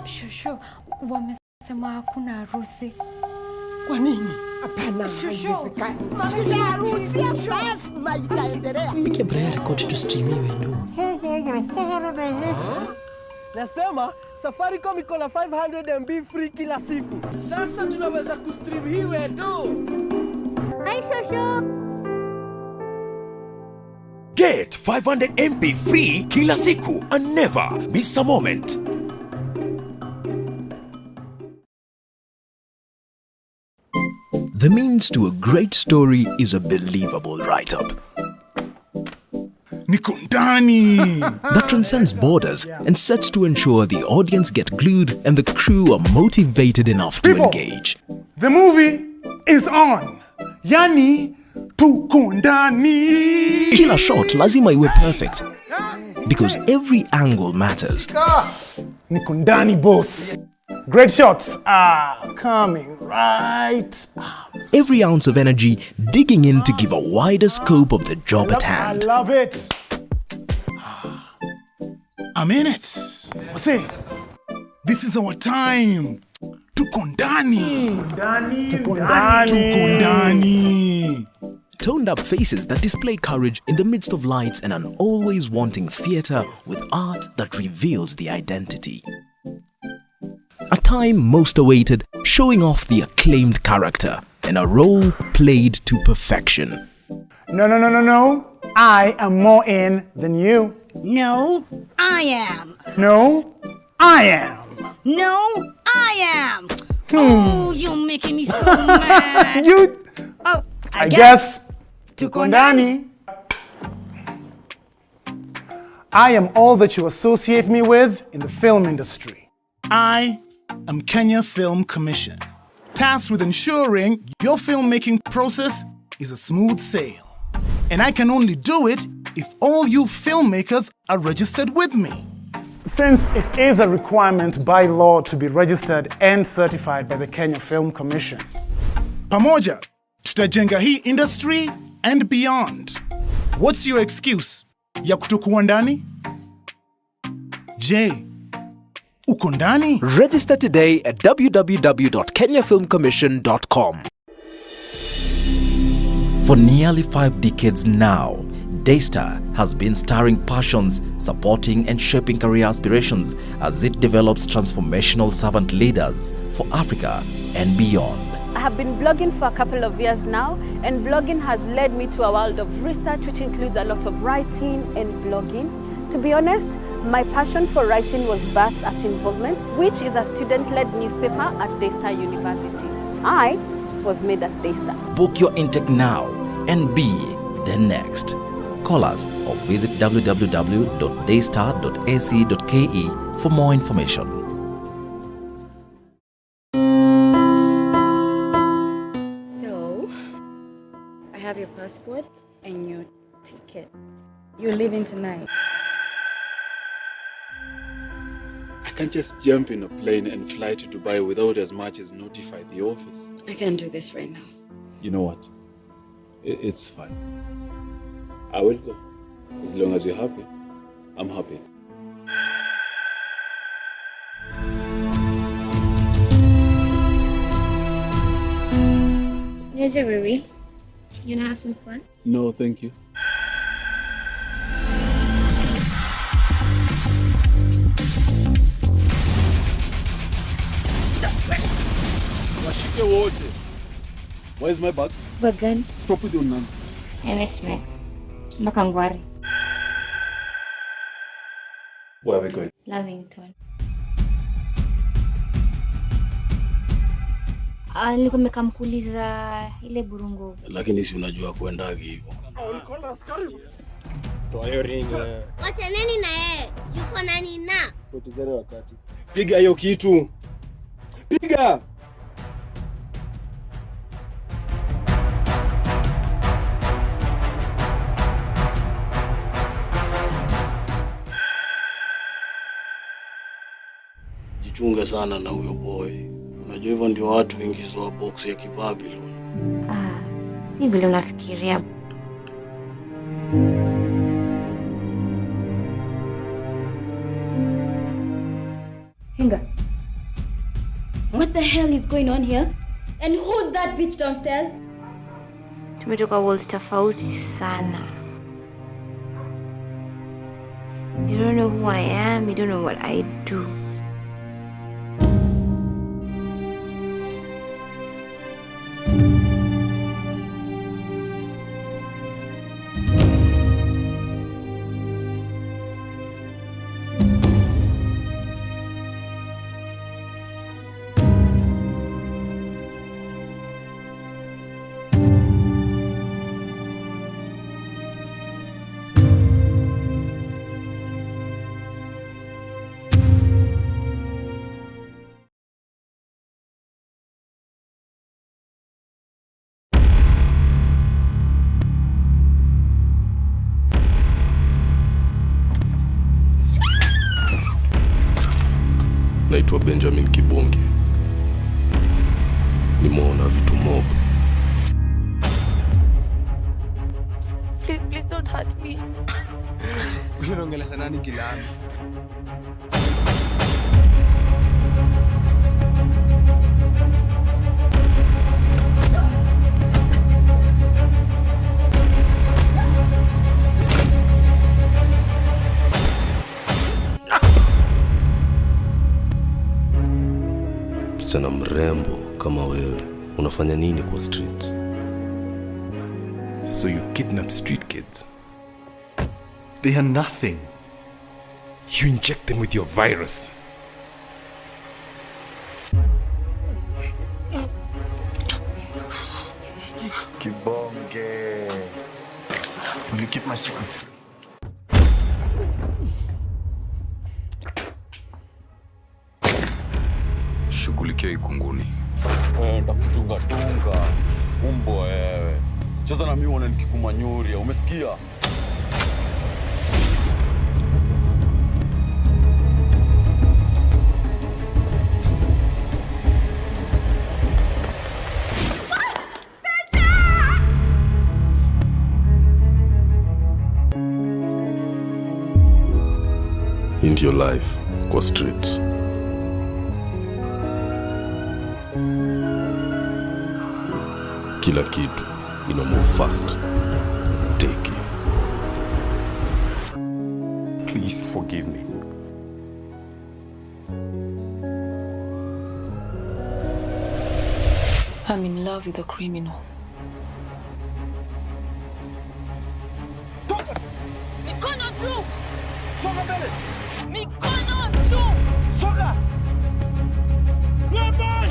[SPEAKER 20] Shushu, wamesema hakuna harusi.
[SPEAKER 3] Kwa nini? Hapana,
[SPEAKER 20] haiwezekani.
[SPEAKER 3] Maisha ya harusi lazima itaendelea.
[SPEAKER 4] Wiki Brian record to streamiwe do.
[SPEAKER 5] Nasema Safaricom iko na 500 MB free kila siku. Sasa tunaweza kustream hii wedo.
[SPEAKER 20] Hi Shushu.
[SPEAKER 6] Get 500 MB free kila siku and never miss a moment.
[SPEAKER 7] The means to a great story is a believable write-up that transcends borders and sets to ensure the audience get glued and the crew are motivated enough to engage.
[SPEAKER 17] The movie is on. Yani tuko ndani.
[SPEAKER 7] Kila shot lazima iwe perfect because every angle matters.
[SPEAKER 17] Niko ndani, boss. Great shots are coming right up.
[SPEAKER 7] Every ounce of energy digging in to give a wider scope of the job at hand.
[SPEAKER 17] I love it. I'm in it. See, this is our time. Tuko ndani. Tuko ndani.
[SPEAKER 7] Toned up faces that display courage in the midst of lights and an always wanting theatre with art that reveals the identity. A time most awaited, showing off the acclaimed character in a role played to perfection.
[SPEAKER 17] No. I am more in than you.
[SPEAKER 3] No, I am.
[SPEAKER 17] No, I am.
[SPEAKER 3] No, I am. Oh, you're making me so mad.
[SPEAKER 17] I guess tuko ndani. I am all that you associate me with in the film industry. I am Kenya Film Commission, tasked with ensuring your filmmaking process is a smooth sail. And I can only do it if all you filmmakers are registered with me. Since it is a requirement by law to be registered and certified by the Kenya Film Commission. Pamoja, tutajenga hii industry and beyond. What's your excuse? Ya kutokuwa ndani? Je, uko ndani?
[SPEAKER 7] Register today at www.kenyafilmcommission.com.
[SPEAKER 9] For nearly 5 decades now, Daystar has been stirring passions, supporting and shaping career aspirations as it develops transformational servant leaders for Africa and beyond.
[SPEAKER 21] I have been blogging for a couple of years now, and blogging has led me to a world of research which includes a lot of writing and blogging. To be honest, my passion for writing was birthed at Involvement, which is a student-led newspaper at Daystar University. I was made at Daystar.
[SPEAKER 9] Book your intake now and be the next. Call us or visit www.daystar.ac.ke for more information.
[SPEAKER 23] So, I have your passport and your ticket. You're leaving tonight.
[SPEAKER 18] I can't just jump in a plane and fly to Dubai without as much as notify the office.
[SPEAKER 23] I can't do this right now.
[SPEAKER 18] You know what? It's fine. I will go. As long as you're happy, I'm happy.
[SPEAKER 24] Here's your baby. You wanna have some fun?
[SPEAKER 18] No, thank you. Where's my bag?
[SPEAKER 24] Bagan.
[SPEAKER 18] Stop with your nonsense.
[SPEAKER 24] Smack. Makangwari.
[SPEAKER 18] Where are we going?
[SPEAKER 24] Lavington. Nilikuwa nimekamkuuliza ile burungo.
[SPEAKER 25] Lakini si unajua kuendagi hivyo.
[SPEAKER 5] Toa hiyo ring.
[SPEAKER 24] Wachaneni na yeye. Yuko nani na?
[SPEAKER 5] Potezeni wakati. Piga hiyo kitu. Piga.
[SPEAKER 25] Jichunge sana na huyo boy. Unajua hivyo ndio watu ingizwa box ya Kibabylon.
[SPEAKER 24] Ni vile unafikiria.
[SPEAKER 26] Hinga. What the hell is going on here? And who's that bitch downstairs?
[SPEAKER 24] Tumetoka worlds tofauti sana. You don't know who I am, you don't know what I do.
[SPEAKER 1] Naitwa Benjamin Kibonge. Nimeona vitu mob.
[SPEAKER 10] Please don't hurt me.
[SPEAKER 5] Unaongelesha nani Kilami?
[SPEAKER 1] Msichana mrembo kama wewe, unafanya nini kwa streets?
[SPEAKER 11] So you kidnap street kids? They are nothing. You inject them with your virus.
[SPEAKER 12] Kibonge. Will you keep my secret?
[SPEAKER 1] Shughulikia ikunguni.
[SPEAKER 12] Ndakutunga tunga. Umbo wewe. Cheza na mimi uone nikikumanyuria, umesikia?
[SPEAKER 1] In your life kwa streets. Kila kitu ina move fast. Take it.
[SPEAKER 11] Please forgive me.
[SPEAKER 23] I'm in love with a criminal.
[SPEAKER 5] Mikono juu! Songa mbele! Mikono juu! Songa! Weapon!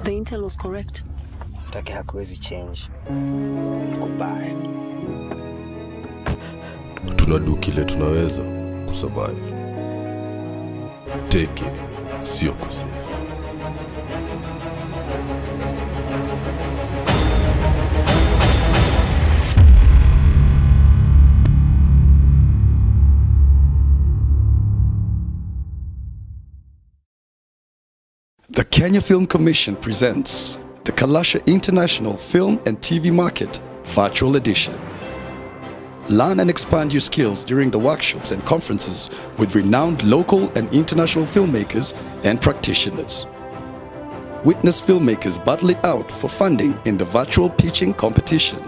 [SPEAKER 23] The intel was correct.
[SPEAKER 15] Take hakuwezi change. Goodbye.
[SPEAKER 1] Tunadu kile tunaweza kusurvive. Take it, sio kusave.
[SPEAKER 27] The Kenya Film Commission presents the Kalasha International Film and TV Market Virtual Edition. Learn and expand your skills during the workshops and conferences with renowned local and international filmmakers and practitioners. Witness filmmakers battle it out for funding in the virtual pitching competition.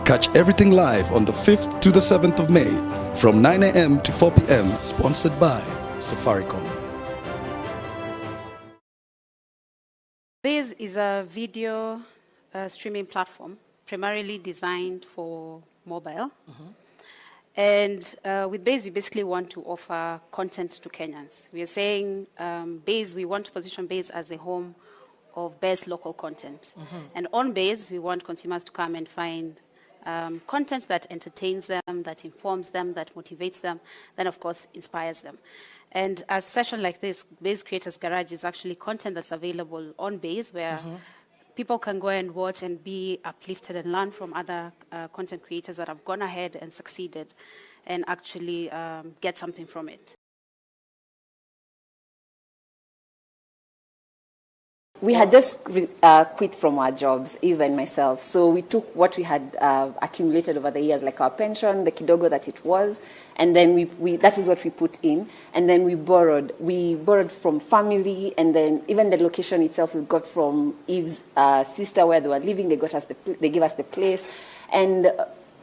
[SPEAKER 27] Catch everything live on the 5th to the 7th of May from 9 a.m. to 4 p.m. sponsored by Safaricom.
[SPEAKER 16] Base is a video streaming platform primarily designed for mobile. And with Base, we basically want to offer content to Kenyans. We are saying Base, we want to position Base as a home of best local content. And on Base, we want consumers to come and find content that entertains them, that informs them, that motivates them, then of course inspires them. And a session like this, Base Creators Garage, is actually content that's available on Base where people can go and watch and be uplifted and learn from other content creators that have gone ahead and succeeded and actually get something from it.
[SPEAKER 19] We had just quit from our jobs, even myself. So we took what we had accumulated over the years, like our pension, the kidogo that it was, and then we that is what we put in. And then we borrowed. We borrowed from family, and then even the location itself we got from Eve's sister where they were living. They gave us the place, and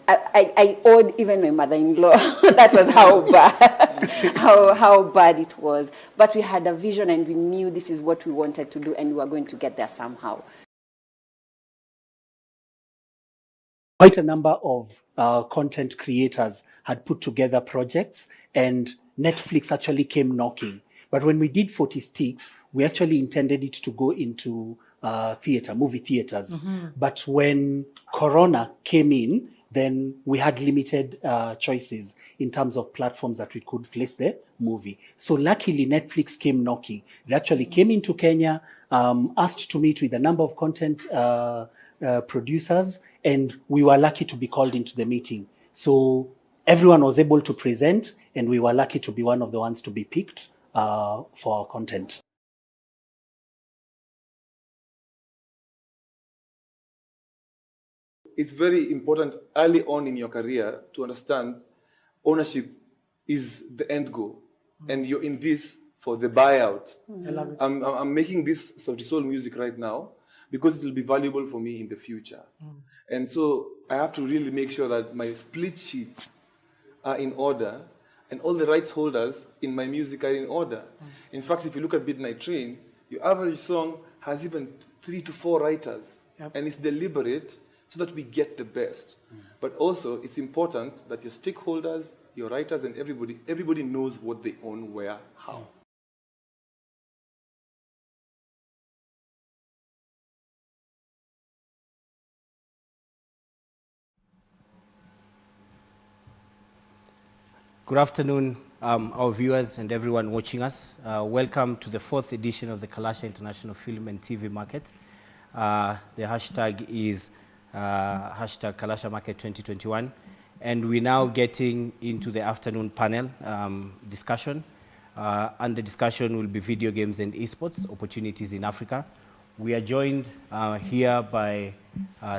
[SPEAKER 19] I owed even my mother-in-law. That was how bad, how bad it was. But we had a vision and we knew this is what we wanted to do and we were going to get there somehow.
[SPEAKER 28] Quite a number of content creators had put together projects and Netflix actually came knocking. But when we did 40 Sticks, we actually intended it to go into movie theaters.
[SPEAKER 3] Mhm.
[SPEAKER 28] But when Corona came in, then we had limited choices in terms of platforms that we could place the movie. So luckily, Netflix came knocking. They actually came into Kenya, asked to meet with a number of content producers, and we were lucky to be called into the meeting. So everyone was able to present, and we were lucky to be one of the ones to be picked for our content.
[SPEAKER 2] It's very important early on in your career to understand ownership is the end goal, and you're in this for the buyout.
[SPEAKER 28] I love it.
[SPEAKER 2] I'm making this Sauti Sol music right now because it will be valuable for me in the future. And so I have to really make sure that my split sheets are in order and all the rights holders in my music are in order. In fact, if you look at Midnight Train, your average song has even 3 to 4 writers.
[SPEAKER 28] Yep.
[SPEAKER 2] And it's deliberate so that we get the best. But also, it's important that your stakeholders, your writers, and everybody knows what they own, where, how.
[SPEAKER 4] Good afternoon, our viewers and everyone watching us. Welcome to the 4th edition of the Kalasha International Film and TV Market. The hashtag is hashtag Kalasha Market 2021. And we're now getting into the afternoon panel discussion. And the discussion will be video games and esports, opportunities in Africa. We are joined here by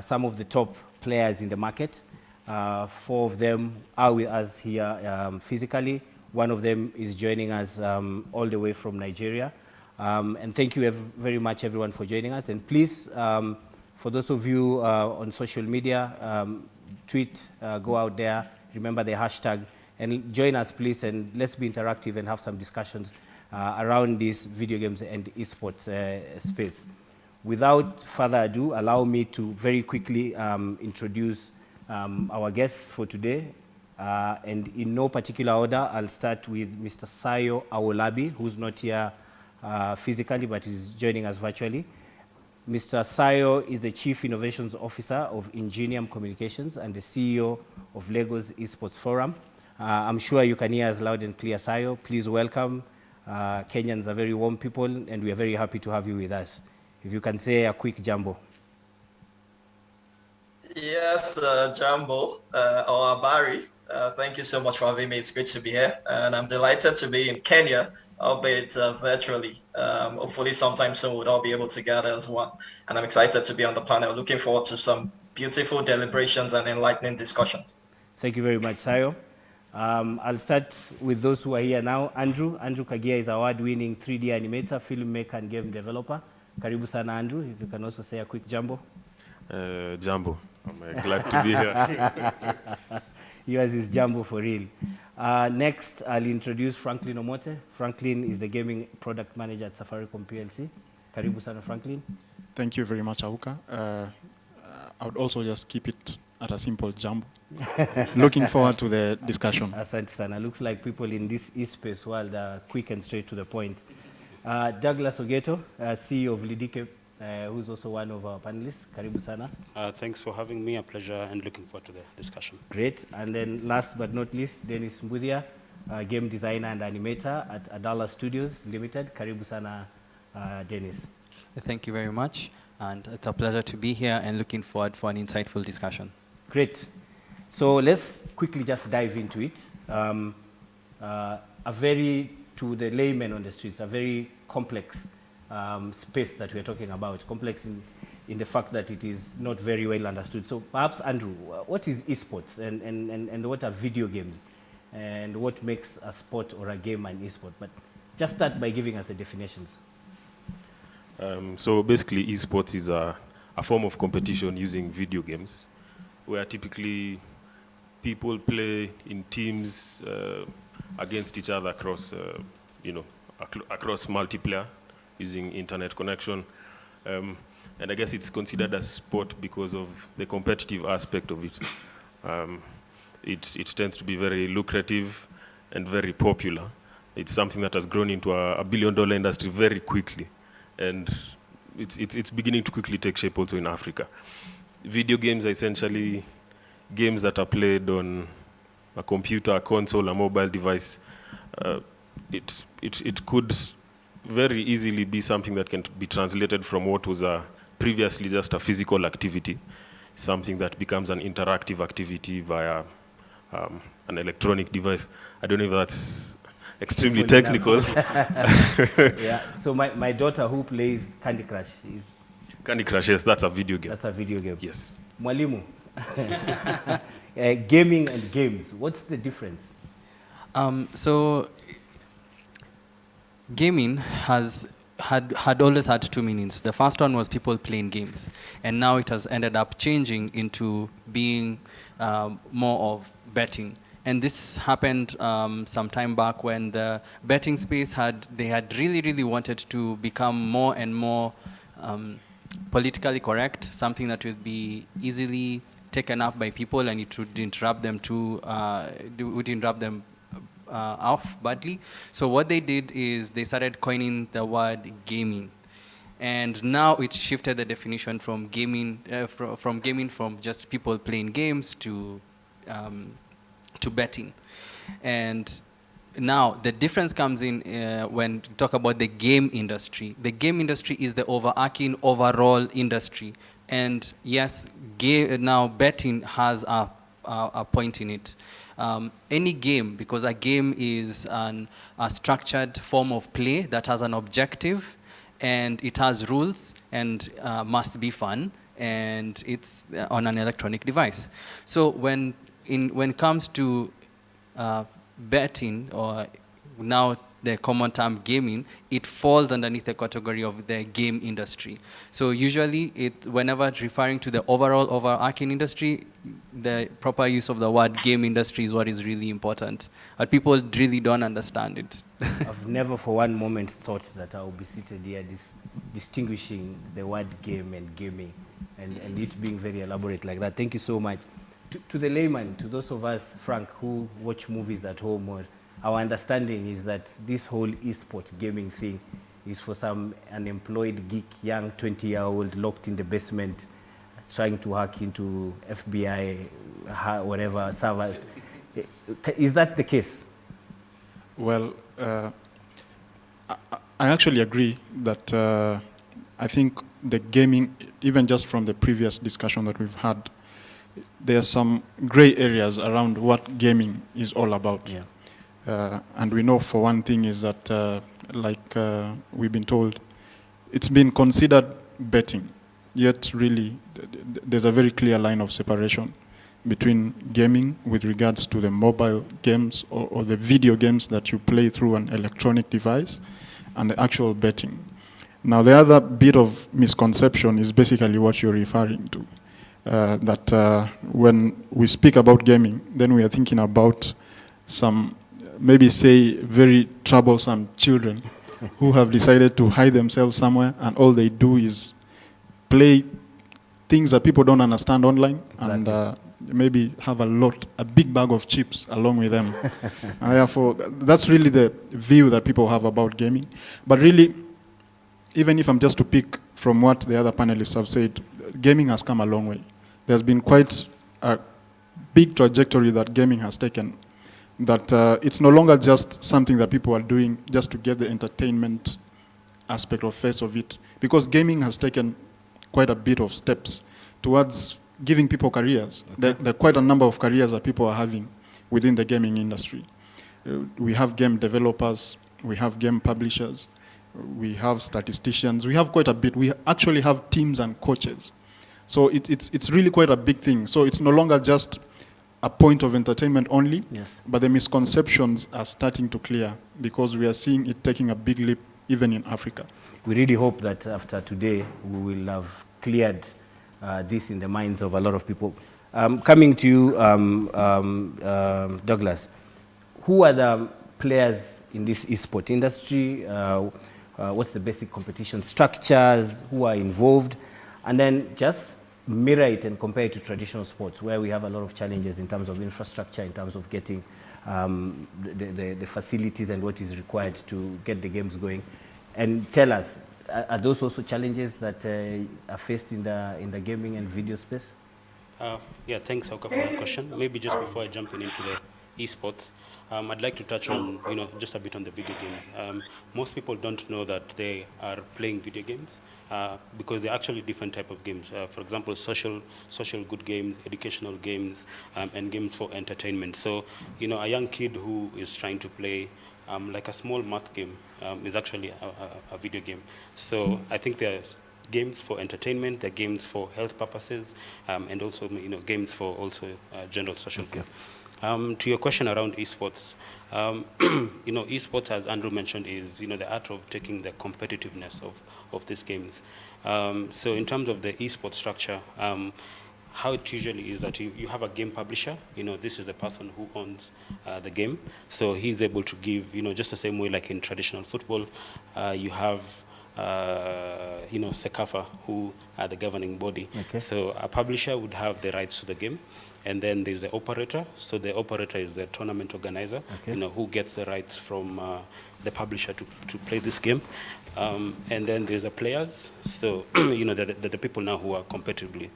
[SPEAKER 4] some of the top players in the market. 4 of them are with us here physically. One of them is joining us all the way from Nigeria. And thank you very much, everyone, for joining us. And please, for those of you on social media, tweet, go out there, remember the hashtag, and join us, please, and let's be interactive and have some discussions around this video games and esports space. Without further ado, allow me to very quickly introduce our guests for today. And in no particular order, I'll start with Mr. Sayo Awolabi, who's not here physically, but is joining us virtually. Mr. Sayo is the Chief Innovations Officer of Ingenium Communications and the CEO of Lagos Esports Forum. I'm sure you can hear us loud and clear, Sayo. Please welcome. Kenyans are very warm people, and we are very happy to have you with us. If you can say a quick jambo.
[SPEAKER 8] Yes, Jambo, or Barry, thank you so much for having me. It's great to be here, and I'm delighted to be in Kenya, albeit virtually. Hopefully sometime soon we'll all be able to gather as one, and I'm excited to be on the panel. Looking forward to some beautiful deliberations and enlightening discussions.
[SPEAKER 4] Thank you very much, Sayo. I'll start with those who are here now. Andrew Kagia is award-winning 3D animator, filmmaker, and game developer. Karibu sana, Andrew. If you can also say a quick jambo.
[SPEAKER 1] Jambo. I'm glad to be here.
[SPEAKER 4] Yours is jambo for real. Next, I'll introduce Franklin Omote. Franklin is the gaming product manager at Safaricom PLC. Karibu sana, Franklin.
[SPEAKER 10] Thank you very much, Auka. I would also just keep it at a simple jambo. Looking forward to the discussion.
[SPEAKER 4] Asante sana. Looks like people in this e-space world are quick and straight to the point. Douglas Ogeto, CEO of Lidike, who's also one of our panelists. Karibu sana.
[SPEAKER 13] Thanks for having me. A pleasure, and looking forward to the discussion.
[SPEAKER 4] Great. And then last but not least, Dennis Mbudia, game designer and animator at Adala Studios Limited. Karibu sana, Dennis.
[SPEAKER 14] Thank you very much. And it's a pleasure to be here and looking forward for an insightful discussion.
[SPEAKER 4] Great. So let's quickly just dive into it. To the layman on the streets, a very complex space that we're talking about, complex in the fact that it is not very well understood. So perhaps, Andrew, what is esports and what are video games and what makes a sport or a game an esport? But just start by giving us the definitions.
[SPEAKER 1] So basically, esports is a form of competition using video games where typically people play in teams against each other across, across multiplayer using internet connection. And I guess it's considered a sport because of the competitive aspect of it. It tends to be very lucrative and very popular. It's something that has grown into a billion-dollar industry very quickly. And it's beginning to quickly take shape also in Africa. Video games are essentially games that are played on a computer, a console, a mobile device. It could very easily be something that can be translated from what was previously just a physical activity, something that becomes an interactive activity via an electronic device. I don't know if that's extremely technical.
[SPEAKER 4] Yeah. So my daughter who plays Candy Crush is...
[SPEAKER 1] Candy Crush, yes, that's a video game.
[SPEAKER 4] That's a video game.
[SPEAKER 1] Yes.
[SPEAKER 4] Mwalimu, gaming and games, what's the difference?
[SPEAKER 14] So gaming had always had two meanings. The first one was people playing games, and now it has ended up changing into being more of betting. And this happened some time back when the betting space had really wanted to become more and more politically correct, something that would be easily taken up by people, and it would interrupt them off badly. So what they did is they started coining the word gaming, and now it shifted the definition from gaming from just people playing games to betting. And now the difference comes in when you talk about the game industry. The game industry is the overarching overall industry, and yes, now betting has a point in it. Any game, because a game is a structured form of play that has an objective, and it has rules, and must be fun, and it's on an electronic device. So when it comes to betting, or now the common term gaming, it falls underneath the category of the game industry. So usually, whenever referring to the overall overarching industry, the proper use of the word game industry is what is really important. But people really don't understand it.
[SPEAKER 4] I've never for one moment thought that I would be seated here distinguishing the word game and gaming, and it being very elaborate like that. Thank you so much. To the layman, to those of us, Frank, who watch movies at home, our understanding is that this whole e-sport gaming thing is for some unemployed geek, young 20-year-old locked in the basement, trying to hack into FBI, whatever, servers. Is that the case?
[SPEAKER 10] Well, I actually agree that I think the gaming, even just from the previous discussion that we've had, there are some gray areas around what gaming is all about. Yeah. And we know for one thing is that, we've been told, it's been considered betting, yet really there's a very clear line of separation between gaming with regards to the mobile games or the video games that you play through an electronic device and the actual betting. Now, the other bit of misconception is basically what you're referring to. That when we speak about gaming, then we are thinking about some, maybe say, very troublesome children who have decided to hide themselves somewhere, and all they do is play things that people don't understand online. Exactly. And maybe have a big bag of chips along with them. And therefore, that's really the view that people have about gaming. But really, even if I'm just to pick from what the other panelists have said, gaming has come a long way. There's been quite a big trajectory that gaming has taken, that it's no longer just something that people are doing just to get the entertainment aspect or face of it, because gaming has taken quite a bit of steps towards giving people careers. Okay. There are quite a number of careers that people are having within the gaming industry. We have game developers, we have game publishers, we have statisticians, we have quite a bit. We actually have teams and coaches. So it's really quite a big thing. So it's no longer just a point of entertainment only, yes, but the misconceptions are starting to clear because we are seeing it taking a big leap even in Africa.
[SPEAKER 4] We really hope that after today we will have cleared this in the minds of a lot of people. Coming to you, Douglas, who are the players in this esport industry? What's the basic competition structures? Who are involved? And then just mirror it and compare it to traditional sports, where we have a lot of challenges in terms of infrastructure, in terms of getting the facilities and what is required to get the games going. And tell us, are those also challenges that are faced in the gaming and video space?
[SPEAKER 13] Yeah, thanks, Hauka, for that question. Maybe just before I jump into the esports, I'd like to touch on, just a bit on the video games. Most people don't know that they are playing video games because they're actually different type of games. For example, social good games, educational games, and games for entertainment. So, a young kid who is trying to play like a small math game is actually a video game. So I think there are games for entertainment, there are games for health purposes, and also games for also general social good. To your question around esports, esports, as Andrew mentioned, is the art of taking the competitiveness of these games. So in terms of the esports structure, how it usually is that you have a game publisher. This is the person who owns the game, so he's able to give, just the same way like in traditional football, you have Sekafa, who are the governing body.
[SPEAKER 4] Okay.
[SPEAKER 13] So a publisher would have the rights to the game, and then there's the operator. So the operator is the tournament organizer,
[SPEAKER 4] Okay.
[SPEAKER 13] Who gets the rights from the publisher to play this game. And then there's the players. So the people now who are competitively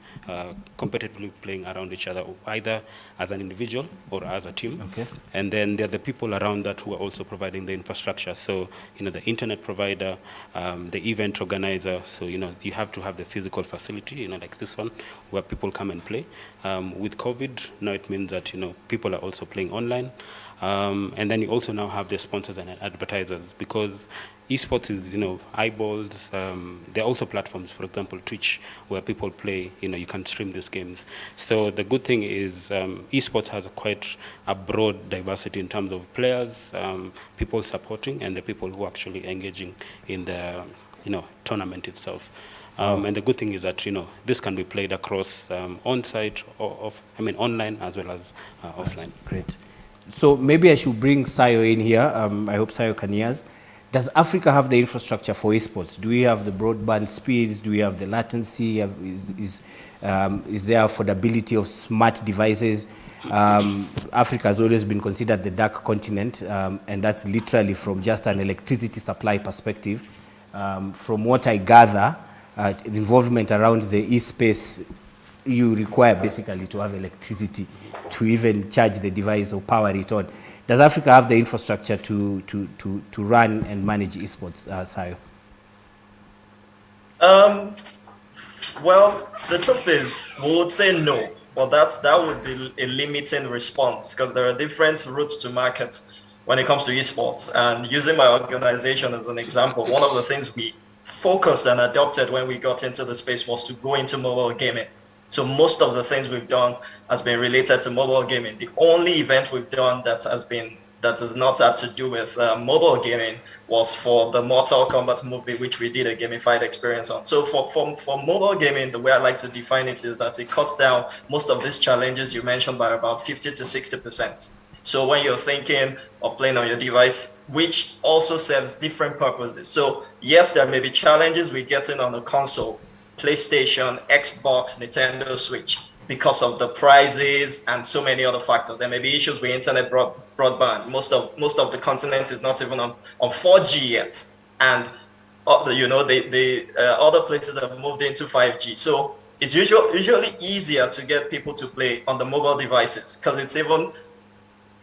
[SPEAKER 13] playing around each other, either as an individual or as a team.
[SPEAKER 4] Okay.
[SPEAKER 13] And then there are the people around that who are also providing the infrastructure. So the internet provider, the event organizer. So you have to have the physical facility, like this one, where people come and play. With COVID, now it means that people are also playing online. And then you also now have the sponsors and advertisers, because esports is, eyeballs. There are also platforms, for example, Twitch, where people play, you can stream these games. So the good thing is esports has quite a broad diversity in terms of players, people supporting, and the people who are actually engaging in the, tournament itself. And the good thing is that, this can be played across on-site or online as well as offline.
[SPEAKER 4] Great. So maybe I should bring Sayo in here. I hope Sayo can hear us. Does Africa have the infrastructure for esports? Do we have the broadband speeds? Do we have the latency? Is there affordability of smart devices? Africa has always been considered the dark continent, and that's literally from just an electricity supply perspective. From what I gather, involvement around the e-space, you require basically to have electricity to even charge the device or power it on. Does Africa have the infrastructure to run and manage esports, Sayo?
[SPEAKER 8] Well, the truth is, we would say no, but that would be a limiting response, because there are different routes to market when it comes to esports. And using my organization as an example, one of the things we focused and adopted when we got into the space was to go into mobile gaming. So most of the things we've done has been related to mobile gaming. The only event we've done that has not had to do with mobile gaming was for the Mortal Kombat movie, which we did a gamified experience on. So for mobile gaming, the way I like to define it is that it cuts down most of these challenges you mentioned by about 50 to 60%. So when you're thinking of playing on your device, which also serves different purposes. So yes, there may be challenges with getting on a console, PlayStation, Xbox, Nintendo Switch, because of the prices and so many other factors. There may be issues with internet broadband. Most of the continent is not even on 4G yet, and the other places have moved into 5G. So it's usually easier to get people to play on the mobile devices, because it's even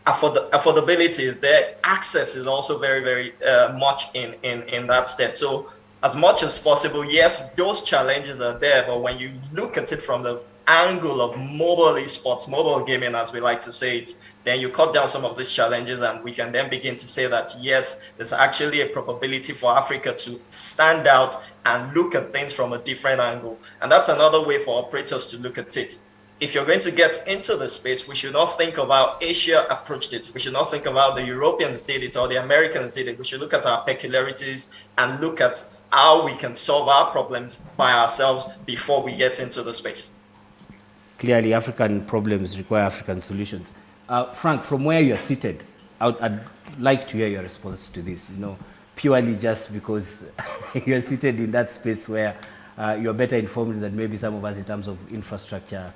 [SPEAKER 8] affordability is there. Access is also very, very much in that state. So as much as possible, yes, those challenges are there, but when you look at it from the angle of mobile esports, mobile gaming, as we like to say it, then you cut down some of these challenges, and we can then begin to say that, yes, there's actually a probability for Africa to stand out and look at things from a different angle. And that's another way for operators to look at it. If you're going to get into the space, we should not think of how Asia approached it. We should not think of how the Europeans did it or the Americans did it. We should look at our peculiarities and look at how we can solve our problems by ourselves before we get into the space.
[SPEAKER 4] Clearly, African problems require African solutions. Frank, from where you're seated, I'd like to hear your response to this, purely just because you're seated in that space where you're better informed than maybe some of us in terms of infrastructure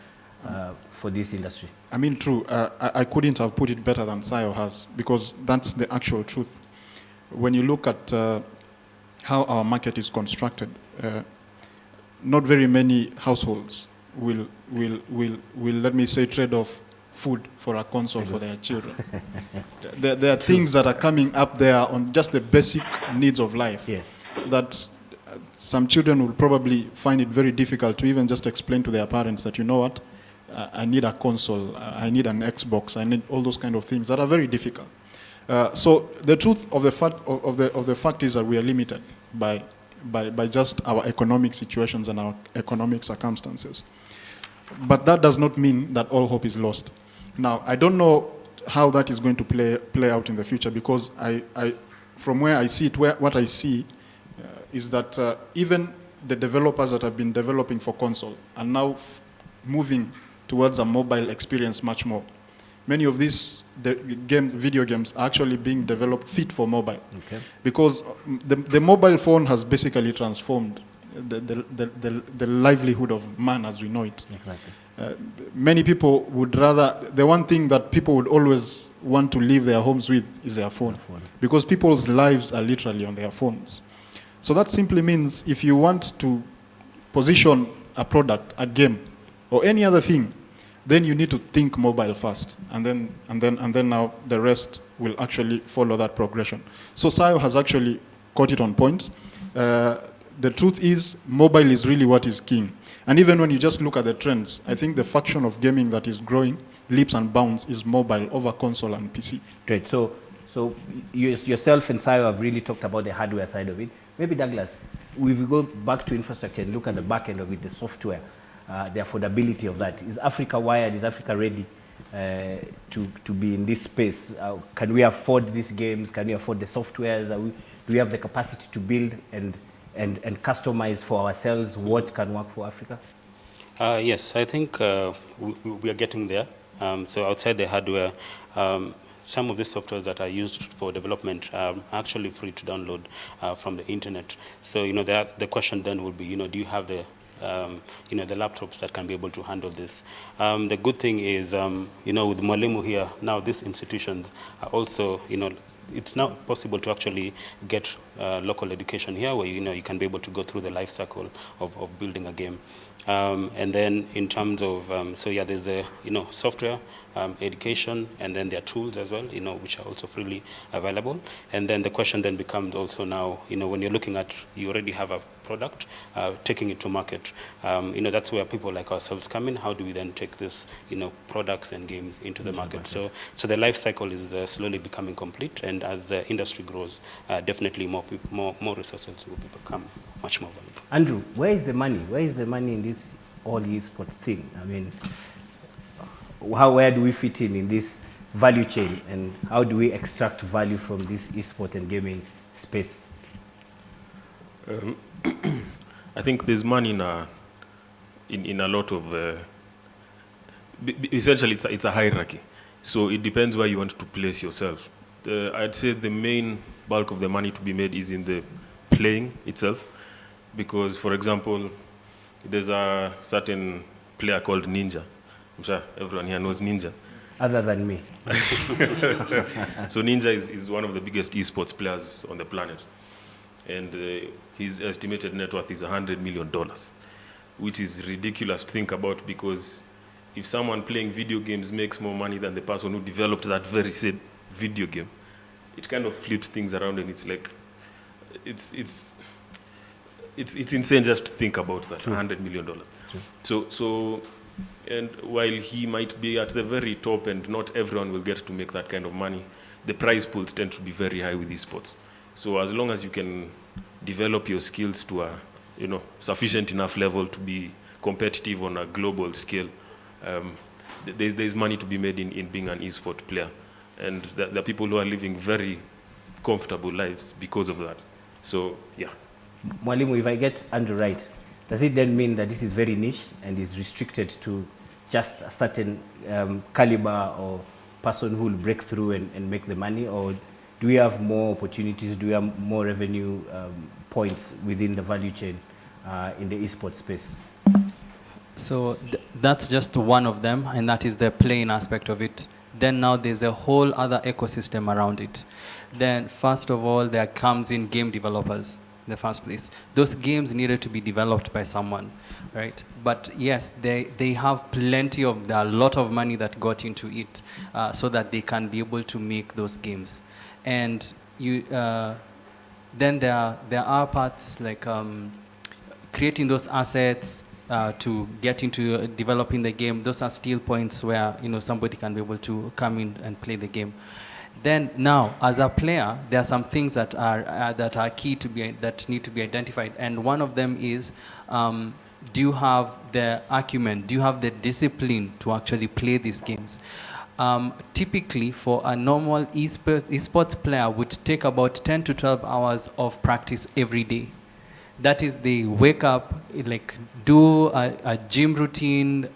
[SPEAKER 4] for this industry.
[SPEAKER 10] I mean, true. I couldn't have put it better than Sayo has, because that's the actual truth. When you look at how our market is constructed, not very many households will let me say, trade off food for a console for their children. There are things that are coming up there on just the basic needs of life.
[SPEAKER 4] Yes.
[SPEAKER 10] That some children will probably find it very difficult to even just explain to their parents that, you know what, I need a console, I need an Xbox, I need all those kind of things that are very difficult. So the truth of the fact is that we are limited by just our economic situations and our economic circumstances. But that does not mean that all hope is lost. Now, I don't know how that is going to play out in the future, because from where I see it, what I see is that even the developers that have been developing for console are now moving towards a mobile experience much more. Many of these video games are actually being developed fit for mobile.
[SPEAKER 4] Okay.
[SPEAKER 10] Because the mobile phone has basically transformed the livelihood of man as we know it.
[SPEAKER 4] Exactly.
[SPEAKER 10] Many people would rather, the one thing that people would always want to leave their homes with is their phone. Because people's lives are literally on their phones. So that simply means if you want to position a product, a game, or any other thing, then you need to think mobile first, and then now the rest will actually follow that progression. So Sayo has actually caught it on point. The truth is, mobile is really what is king. And even when you just look at the trends, I think the faction of gaming that is growing leaps and bounds is mobile over console and PC.
[SPEAKER 4] Great. So yourself and Sayo have really talked about the hardware side of it. Maybe Douglas, we will go back to infrastructure and look at the back end of it, the software, the affordability of that. Is Africa wired? Is Africa ready to be in this space? Can we afford these games? Can we afford the softwares? Do we have the capacity to build and customize for ourselves what can work for Africa?
[SPEAKER 13] Yes, I think we are getting there. So outside the hardware, some of the softwares that are used for development are actually free to download from the internet. So the question then would be, do you have the the laptops that can be able to handle this? The good thing is, with Mwalimu here now, these institutions are also, it's now possible to actually get local education here, where you can be able to go through the life cycle of building a game. And then in terms of, there's the software, education, and then there are tools as well, which are also freely available. And then the question then becomes also now, when you're looking at, you already have a product, taking it to market. That's where people like ourselves come in. How do we then take this, products and games into the market? So the life cycle is slowly becoming complete, and as the industry grows, definitely more resources will become much more valuable.
[SPEAKER 4] Andrew, where is the money? Where is the money in this all e-sport thing? I mean, where do we fit in this value chain, and how do we extract value from this e-sport and gaming space?
[SPEAKER 1] I think there's money in a lot of, essentially it's a hierarchy. So it depends where you want to place yourself. I'd say the main bulk of the money to be made is in the playing itself. Because, for example, there's a certain player called Ninja. I'm sure everyone here knows Ninja.
[SPEAKER 4] Other than me.
[SPEAKER 1] So Ninja is one of the biggest esports players on the planet. And his estimated net worth is $100 million, which is ridiculous to think about, because if someone playing video games makes more money than the person who developed that very said video game, it kind of flips things around, and it's like, it's insane just to think about that. True. $100 million. True. So, and while he might be at the very top and not everyone will get to make that kind of money, the prize pools tend to be very high with esports. So as long as you can develop your skills to a sufficient enough level to be competitive on a global scale, there's money to be made in being an esport player. And there are people who are living very comfortable lives because of that. So, yeah.
[SPEAKER 4] Mwalimu, if I get Andrew right, does it then mean that this is very niche and is restricted to just a certain caliber or person who will break through and make the money? Or do we have more opportunities? Do we have more revenue points within the value chain in the esports space?
[SPEAKER 14] So that's just one of them, and that is the playing aspect of it. Then now there's a whole other ecosystem around it. Then first of all, there comes in game developers. in the first place. Those games needed to be developed by someone, right? But yes, they have plenty of, there are a lot of money that got into it so that they can be able to make those games. And then there are parts like creating those assets to get into developing the game. Those are still points where somebody can be able to come in and play the game. Then now, as a player, there are some things that are key that need to be identified, and one of them is, do you have the acumen? Do you have the discipline to actually play these games? Typically, for a normal esports player, would take about 10 to 12 hours of practice every day. That is, they wake up, like do a gym routine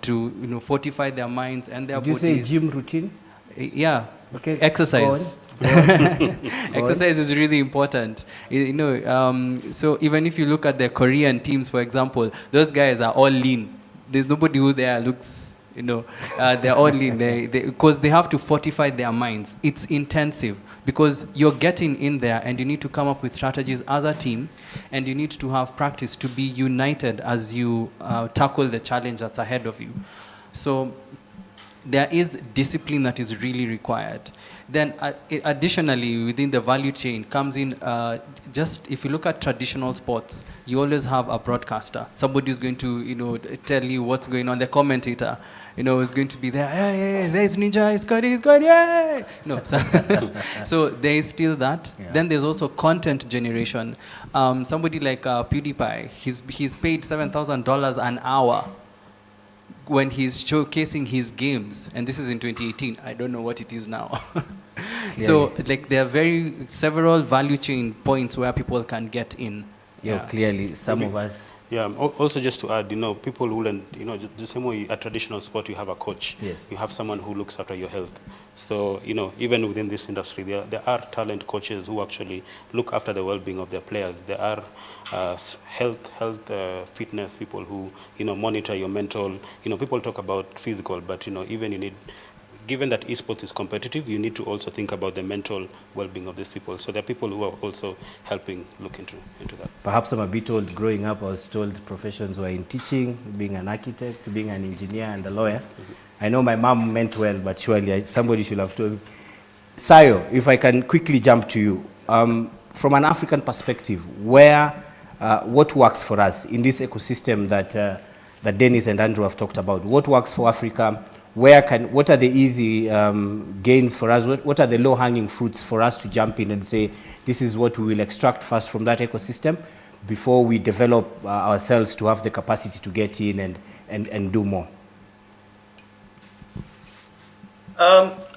[SPEAKER 14] to fortify their minds and their bodies.
[SPEAKER 4] Did you say gym routine?
[SPEAKER 14] Yeah.
[SPEAKER 4] Okay.
[SPEAKER 14] Exercise. Exercise is really important. So even if you look at the Korean teams, for example, those guys are all lean. There's nobody who there looks, they're all lean. Because they have to fortify their minds. It's intensive because you're getting in there and you need to come up with strategies as a team, and you need to have practice to be united as you tackle the challenge that's ahead of you. So there is discipline that is really required. Then additionally, within the value chain comes in, just if you look at traditional sports, you always have a broadcaster. Somebody who's going to tell you what's going on. The commentator is going to be there. Hey, there's Ninja, he's good, yay! No, so there is still that. Yeah. Then there's also content generation. Somebody like PewDiePie, he's paid $7,000 an hour when he's showcasing his games, and this is in 2018. I don't know what it is now. So like there are several value chain points where people can get in.
[SPEAKER 4] Yeah, clearly some of us.
[SPEAKER 13] Yeah, also just to add, people who learn, the same way a traditional sport, you have a coach.
[SPEAKER 4] Yes.
[SPEAKER 13] You have someone who looks after your health. So, even within this industry, there are talent coaches who actually look after the well-being of their players. There are health fitness people who, monitor your mental. People talk about physical, but, even you need, given that esports is competitive, you need to also think about the mental well-being of these people. So there are people who are also helping look into that.
[SPEAKER 4] Perhaps I'm a bit old. Growing up, I was told professions were in teaching, being an architect, being an engineer, and a lawyer. Mm-hmm. I know my mom meant well, but surely somebody should have told me. Sayo, if I can quickly jump to you. From an African perspective, what works for us in this ecosystem that Dennis and Andrew have talked about? What works for Africa? What are the easy gains for us? What are the low-hanging fruits for us to jump in and say, this is what we will extract first from that ecosystem before we develop ourselves to have the capacity to get in and do more?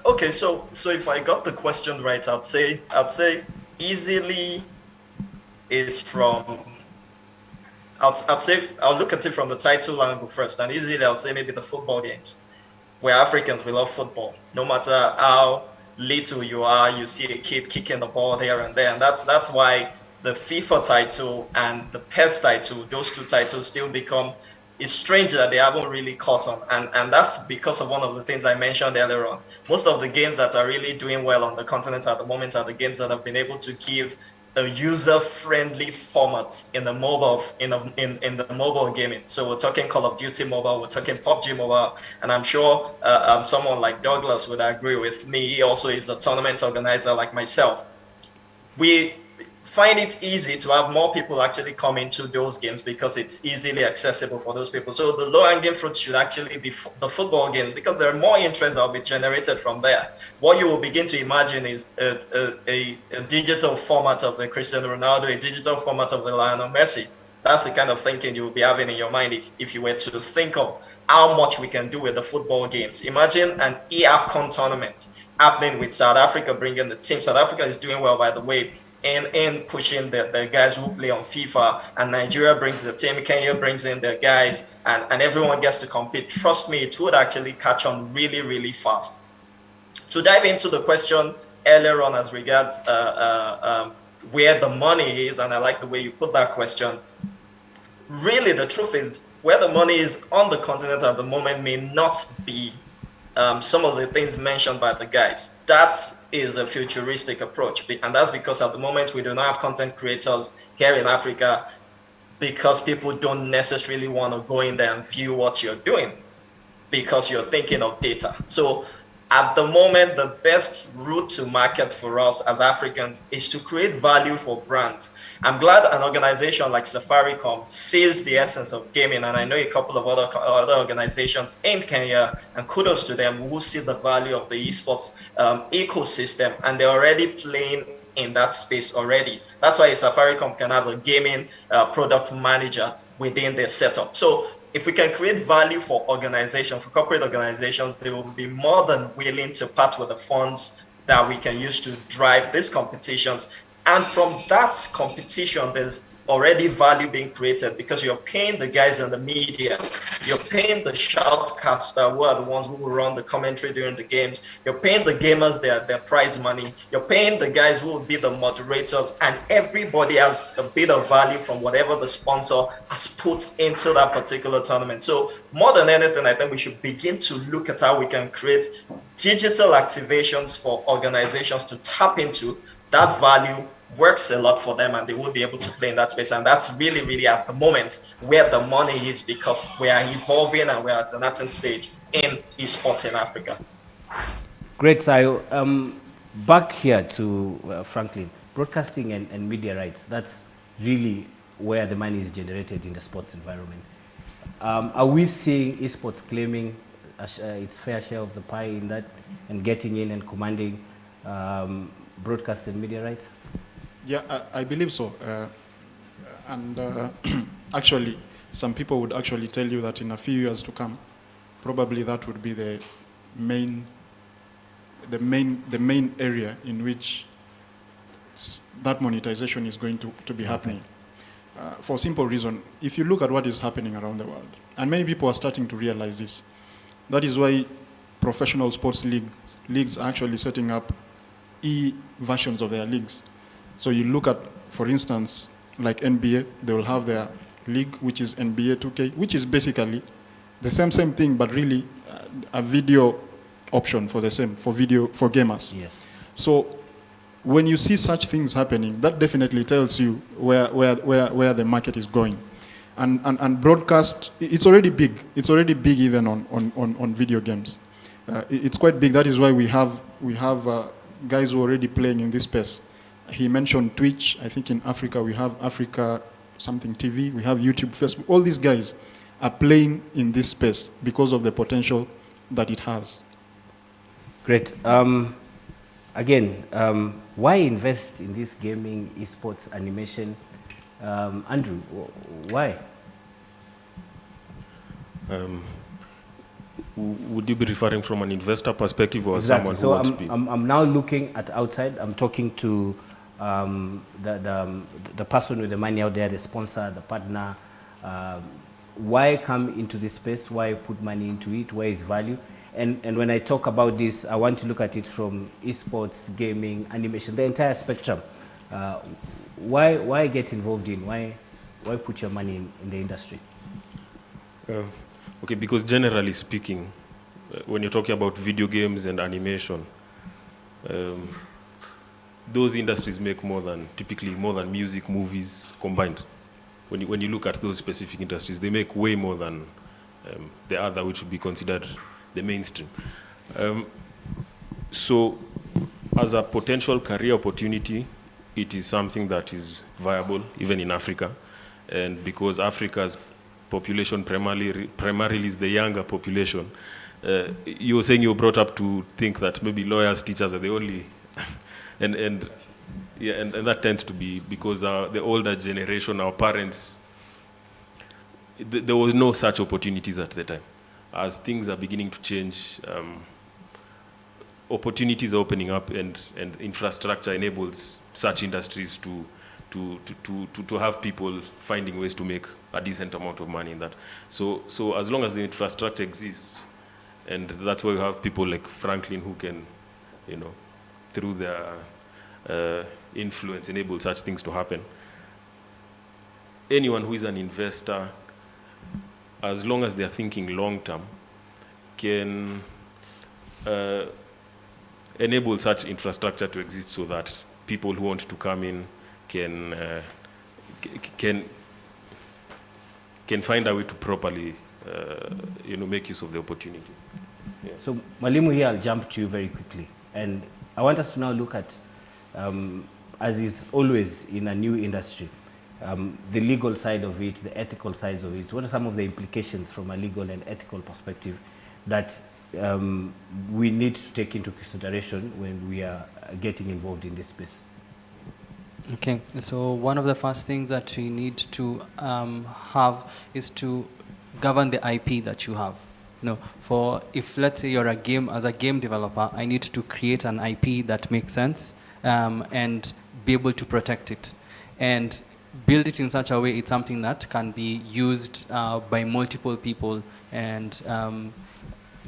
[SPEAKER 8] Okay, so if I got the question right, I'd say easily is from, I'll look at it from the title angle first, and easily I'll say maybe the football games. We're Africans, we love football. No matter how little you are, you see a kid kicking the ball here and there. And that's why the FIFA title and the PES title, those two titles still become, it's strange that they haven't really caught on. And that's because of one of the things I mentioned earlier on. Most of the games that are really doing well on the continent at the moment are the games that have been able to give a user-friendly format in the mobile in the mobile gaming. So we're talking Call of Duty Mobile, we're talking PUBG Mobile, and I'm sure someone like Douglas would agree with me. He also is a tournament organizer like myself. We find it easy to have more people actually come into those games because it's easily accessible for those people. So the low-hanging fruit should actually be the football game, because there are more interest that will be generated from there. What you will begin to imagine is a digital format of the Cristiano Ronaldo, a digital format of the Lionel Messi. That's the kind of thinking you will be having in your mind if you were to think of how much we can do with the football games. Imagine an AFCON tournament happening with South Africa bringing the team. South Africa is doing well, by the way, in pushing the guys who play on FIFA, and Nigeria brings the team, Kenya brings in their guys, and everyone gets to compete. Trust me, it would actually catch on really, really fast. To dive into the question earlier on as regards where the money is, and I like the way you put that question, really the truth is where the money is on the continent at the moment may not be some of the things mentioned by the guys. That is a futuristic approach. And that's because at the moment we do not have content creators here in Africa because people don't necessarily want to go in there and view what you're doing because you're thinking of data. So at the moment, the best route to market for us as Africans is to create value for brands. I'm glad an organization like Safaricom sees the essence of gaming, and I know a couple of other organizations in Kenya, and kudos to them, who see the value of the esports ecosystem, and they're already playing in that space already. That's why Safaricom can have a gaming product manager within their setup. So if we can create value for organizations, for corporate organizations, they will be more than willing to part with the funds that we can use to drive these competitions. And from that competition, there's already value being created because you're paying the guys in the media, you're paying the shoutcaster who are the ones who will run the commentary during the games, you're paying the gamers their prize money, you're paying the guys who will be the moderators, and everybody has a bit of value from whatever the sponsor has put into that particular tournament. So more than anything, I think we should begin to look at how we can create digital activations for organizations to tap into that value. Works a lot for them and they will be able to play in that space, and that's really, really at the moment where the money is, because we are evolving and we're at an certain stage in esports in Africa.
[SPEAKER 4] Great, Sayo. Back here to Franklin. Broadcasting and media rights, that's really where the money is generated in the sports environment. Are we seeing esports claiming its fair share of the pie in that and getting in and commanding broadcast and media rights?
[SPEAKER 10] Yeah, I believe so. Actually, some people would actually tell you that in a few years to come, probably that would be the main area in which that monetization is going to be happening. For a simple reason, if you look at what is happening around the world, and many people are starting to realize this, that is why professional sports leagues are actually setting up versions of their leagues. So you look at, for instance, like NBA, they will have their league, which is NBA 2K, which is basically the same thing, but really a video option for gamers.
[SPEAKER 4] Yes.
[SPEAKER 10] So when you see such things happening, that definitely tells you where the market is going. And broadcast, it's already big. It's already big even on video games. It's quite big. That is why we have guys who are already playing in this space. He mentioned Twitch. I think in Africa we have Africa something TV. We have YouTube, Facebook. All these guys are playing in this space because of the potential that it has.
[SPEAKER 4] Great. Again, why invest in this gaming, esports, animation? Andrew, why?
[SPEAKER 1] Would you be referring from an investor perspective or
[SPEAKER 4] Exactly.
[SPEAKER 1] someone who
[SPEAKER 4] So
[SPEAKER 1] wants to be?
[SPEAKER 4] I'm now looking at outside. I'm talking to the person with the money out there, the sponsor, the partner. Why come into this space? Why put money into it? Where is value? And when I talk about this, I want to look at it from esports, gaming, animation, the entire spectrum. Why get involved in? Why put your money in the industry?
[SPEAKER 1] Okay, because generally speaking, when you're talking about video games and animation, those industries make typically more than music, movies combined. When you look at those specific industries, they make way more than the other, which would be considered the mainstream. So as a potential career opportunity, it is something that is viable even in Africa. And because Africa's population primarily is the younger population, you were saying you were brought up to think that maybe lawyers, teachers are the only, and that tends to be because the older generation, our parents, there was no such opportunities at the time. As things are beginning to change, opportunities are opening up, and infrastructure enables such industries to have people finding ways to make a decent amount of money in that. So as long as the infrastructure exists, and that's why we have people like Franklin who can, through their influence, enable such things to happen. Anyone who is an investor, as long as they're thinking long term, can enable such infrastructure to exist so that people who want to come in can find a way to properly make use of the opportunity. Yeah.
[SPEAKER 4] So Mwalimu, here I'll jump to you very quickly, and I want us to now look at, as is always in a new industry, the legal side of it, the ethical sides of it. What are some of the implications from a legal and ethical perspective that we need to take into consideration when we are getting involved in this space?
[SPEAKER 14] Okay, so one of the first things that we need to have is to govern the IP that you have. For if let's say you're as a game developer, I need to create an IP that makes sense and be able to protect it and build it in such a way it's something that can be used by multiple people and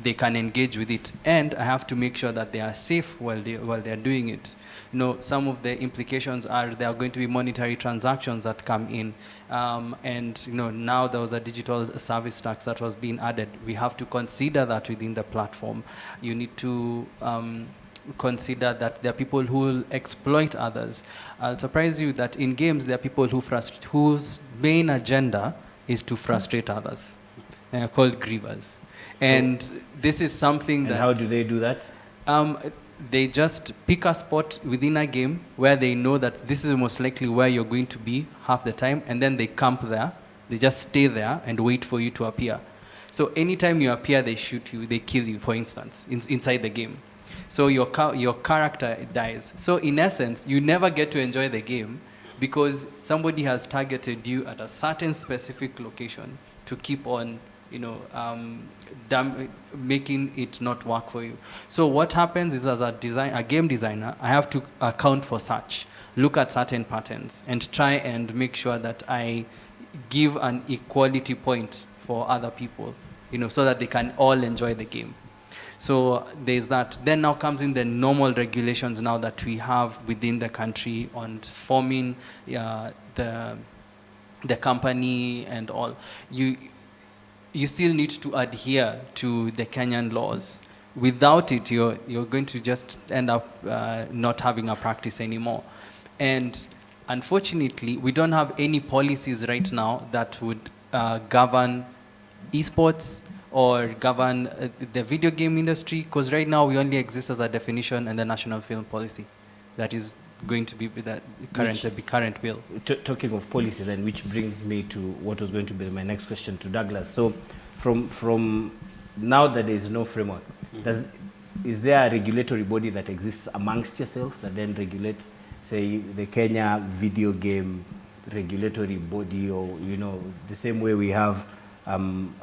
[SPEAKER 14] they can engage with it, and I have to make sure that they are safe while they're doing it. Some of the implications are there are going to be monetary transactions that come in, and now there was a digital service tax that was being added. We have to consider that within the platform. You need to consider that there are people who will exploit others. I'll surprise you that in games there are people whose main agenda is to frustrate others, called grievers. And this is something that...
[SPEAKER 4] And how do they do that?
[SPEAKER 14] They just pick a spot within a game where they know that this is most likely where you're going to be half the time, and then they camp there. They just stay there and wait for you to appear. So anytime you appear, they shoot you, they kill you, for instance, inside the game. So your character dies. So in essence, you never get to enjoy the game because somebody has targeted you at a certain specific location to keep on making it not work for you. So what happens is, as a game designer, I have to account for such, look at certain patterns, and try and make sure that I give an equality point for other people, so that they can all enjoy the game. So there's that. Then now comes in the normal regulations now that we have within the country on forming the company and all. You still need to adhere to the Kenyan laws. Without it, you're going to just end up not having a practice anymore. And unfortunately, we don't have any policies right now that would govern esports or govern the video game industry, because right now we only exist as a definition and the national film policy. That is going to be the current bill.
[SPEAKER 4] Talking of policy then, which brings me to what was going to be my next question to Douglas. So from now that there is no framework, is there a regulatory body that exists amongst yourself that then regulates, say, the Kenya video game regulatory body, or the same way we have an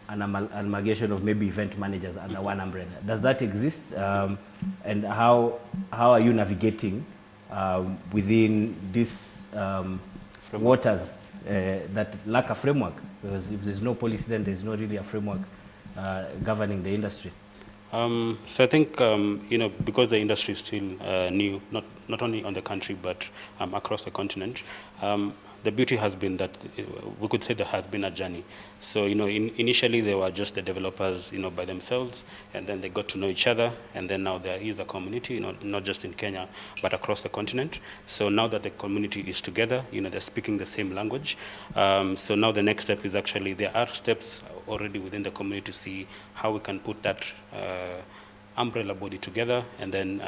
[SPEAKER 4] amalgamation of maybe event managers under one umbrella? Does that exist? And how are you navigating within these waters that lack a framework? Because if there's no policy, then there's not really a framework governing the industry.
[SPEAKER 13] So I think, because the industry is still new, not only on the country, but across the continent, the beauty has been that we could say there has been a journey. So, initially they were just the developers, by themselves, and then they got to know each other, and then now there is a community, not just in Kenya, but across the continent. So now that the community is together, they're speaking the same language. So now the next step is actually, there are steps already within the community to see how we can put that umbrella body together, and then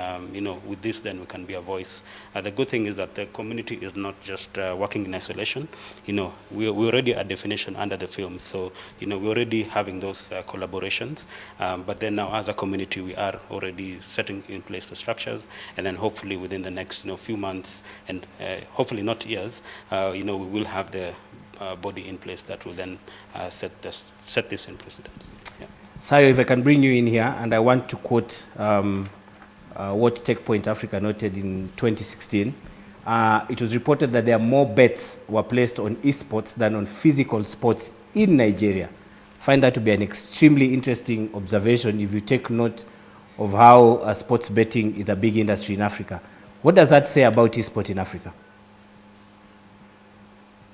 [SPEAKER 13] with this then we can be a voice. The good thing is that the community is not just working in isolation. We already a definition under the film, so we're already having those collaborations, but then now as a community we are already setting in place the structures, and then hopefully within the next few months, and hopefully not years, we will have the body in place that will then set this in precedence. Yeah.
[SPEAKER 4] Sayo, if I can bring you in here, and I want to quote what TechPoint Africa noted in 2016. It was reported that there are more bets were placed on esports than on physical sports in Nigeria. I find that to be an extremely interesting observation if you take note of how sports betting is a big industry in Africa. What does that say about esport in Africa?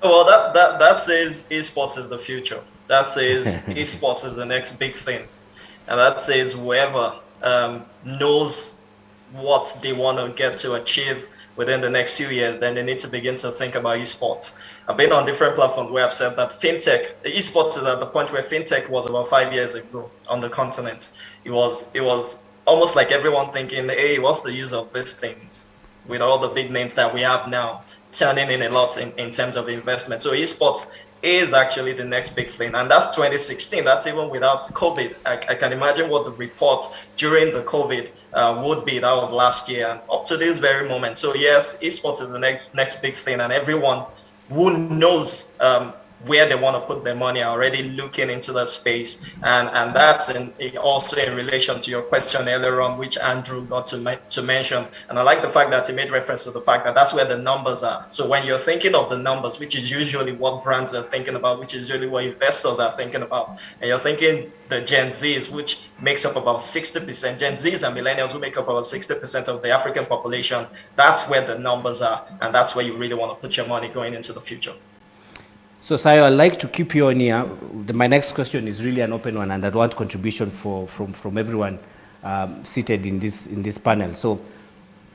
[SPEAKER 8] Well, that says esports is the future. That says esports is the next big thing. And that says whoever knows what they want to get to achieve within the next few years, then they need to begin to think about esports. I've been on different platforms where I've said that esports is at the point where fintech was about 5 years ago on the continent. It was almost like everyone thinking, hey, what's the use of these things with all the big names that we have now turning in a lot in terms of investment. So esports is actually the next big thing. And that's 2016. That's even without COVID. I can imagine what the report during the COVID would be. That was last year and up to this very moment. So yes, esports is the next big thing. And everyone who knows where they want to put their money are already looking into that space. And that's also in relation to your question earlier on, which Andrew got to mention. And I like the fact that he made reference to the fact that that's where the numbers are. So when you're thinking of the numbers, which is usually what brands are thinking about, which is usually what investors are thinking about, and you're thinking the Gen Zs, which makes up about 60%, Gen Zs and millennials who make up about 60% of the African population, that's where the numbers are. And that's where you really want to put your money going into the future.
[SPEAKER 4] So, Sayo, I'd like to keep you on here. My next question is really an open one, and I want contribution from everyone seated in this panel. So,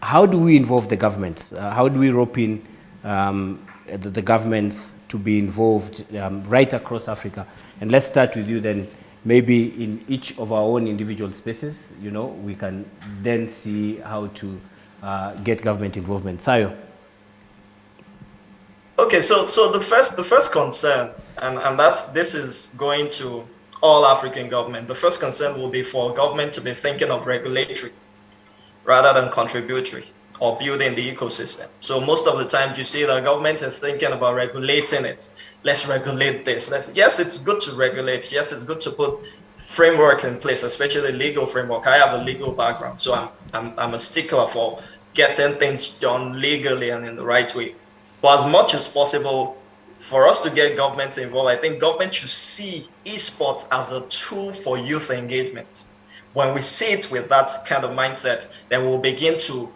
[SPEAKER 4] how do we involve the governments? How do we rope in the governments to be involved right across Africa? And let's start with you then. Maybe in each of our own individual spaces, we can then see how to get government involvement. Sayo.
[SPEAKER 8] Okay, so the first concern, and this is going to all African government. The first concern will be for government to be thinking of regulatory rather than contributory or building the ecosystem. So most of the time you see the government is thinking about regulating it. Let's regulate this. Yes, it's good to regulate. Yes, it's good to put framework in place, especially legal framework. I have a legal background, so I'm a stickler for getting things done legally and in the right way. But as much as possible, for us to get government involved, I think government should see esports as a tool for youth engagement. When we see it with that kind of mindset, then we'll begin to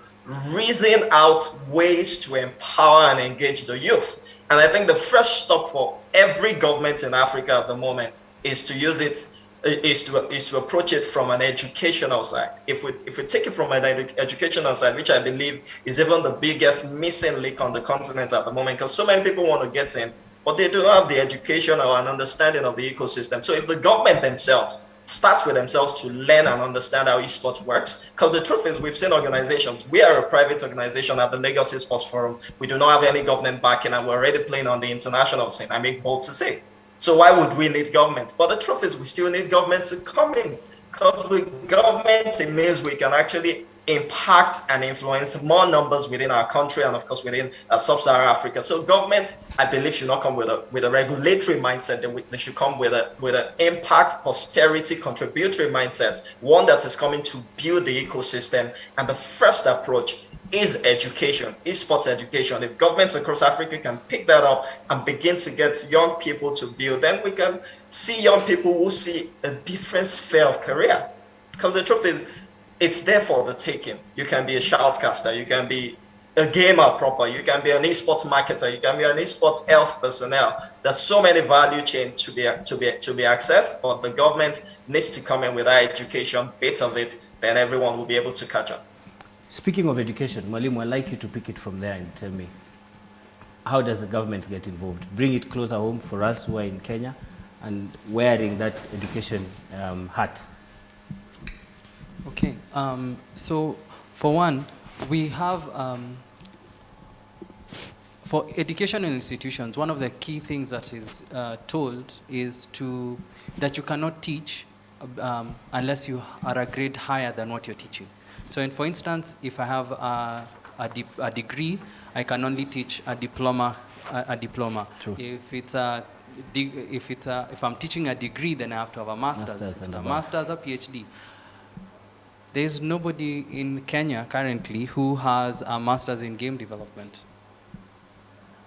[SPEAKER 8] reason out ways to empower and engage the youth. And I think the first stop for every government in Africa at the moment is to use it, is to approach it from an educational side. If we take it from an educational side, which I believe is even the biggest missing link on the continent at the moment, because so many people want to get in, but they do not have the education or an understanding of the ecosystem. So if the government themselves starts with themselves to learn and understand how esports works, because the truth is we've seen organizations, we are a private organization at the Lagos Esports Forum, we do not have any government backing and we're already playing on the international scene, I make bold to say. So why would we need government? But the truth is we still need government to come in, because with government, it means we can actually impact and influence more numbers within our country and of course within sub-Saharan Africa. So government, I believe, should not come with a regulatory mindset. They should come with an impact, posterity, contributory mindset, one that is coming to build the ecosystem. And the first approach is education, esports education. If governments across Africa can pick that up and begin to get young people to build, then we can see young people who see a different sphere of career. Because the truth is, it's there for the taking. You can be a shoutcaster, you can be a gamer proper, you can be an esports marketer, you can be an esports health personnel. There's so many value chains to be accessed, but the government needs to come in with that education bit of it, then everyone will be able to catch up.
[SPEAKER 4] Speaking of education, Mwalimu, I'd like you to pick it from there and tell me, how does the government get involved? Bring it closer home for us who are in Kenya and wearing that education hat.
[SPEAKER 14] Okay, so for one, we have, for educational institutions, one of the key things that is told is that you cannot teach unless you are a grade higher than what you're teaching. So for instance, if I have a degree, I can only teach a diploma.
[SPEAKER 4] True.
[SPEAKER 14] If I'm teaching a degree, then I have to have a master's. A master's, a PhD. There's nobody in Kenya currently who has a master's in game development.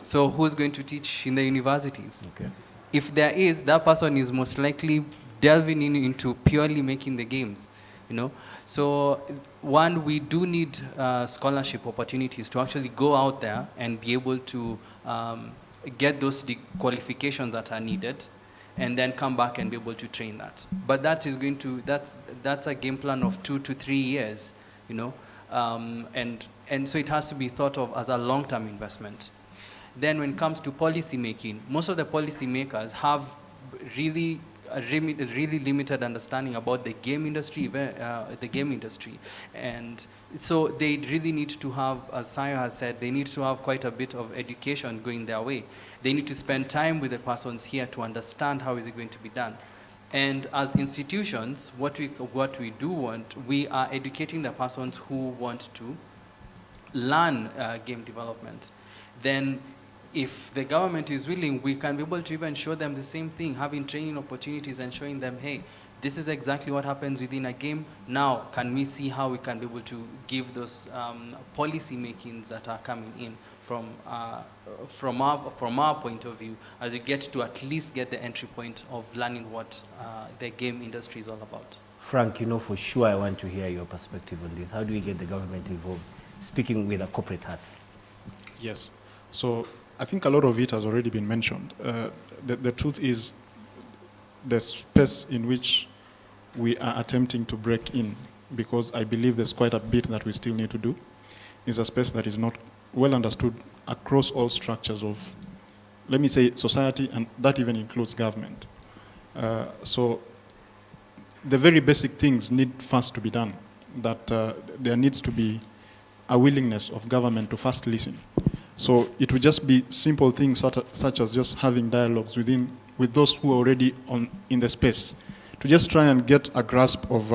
[SPEAKER 14] So who's going to teach in the universities?
[SPEAKER 4] Okay.
[SPEAKER 14] If there is, that person is most likely delving into purely making the games, So one, we do need scholarship opportunities to actually go out there and be able to get those qualifications that are needed, and then come back and be able to train that. But that is going to, that's a game plan of 2 to 3 years, And so it has to be thought of as a long-term investment. Then when it comes to policy making, most of the policy makers have really really limited understanding about the game industry, and so they really need to have, as Saya has said, they need to have quite a bit of education going their way. They need to spend time with the persons here to understand how is it going to be done. And as institutions, what we do want, we are educating the persons who want to learn game development. Then if the government is willing, we can be able to even show them the same thing, having training opportunities and showing them, hey, this is exactly what happens within a game. Now, can we see how we can be able to give those policy makings that are coming in from our point of view, as you get to at least get the entry point of learning what the game industry is all about.
[SPEAKER 4] Frank, for sure I want to hear your perspective on this. How do we get the government involved, speaking with a corporate hat?
[SPEAKER 10] Yes. So I think a lot of it has already been mentioned. The truth is the space in which we are attempting to break in, because I believe there's quite a bit that we still need to do, is a space that is not well understood across all structures of, let me say, society, and that even includes government. So the very basic things need first to be done, that there needs to be a willingness of government to first listen. So it would just be simple things such as just having dialogues with those who are already in the space, to just try and get a grasp of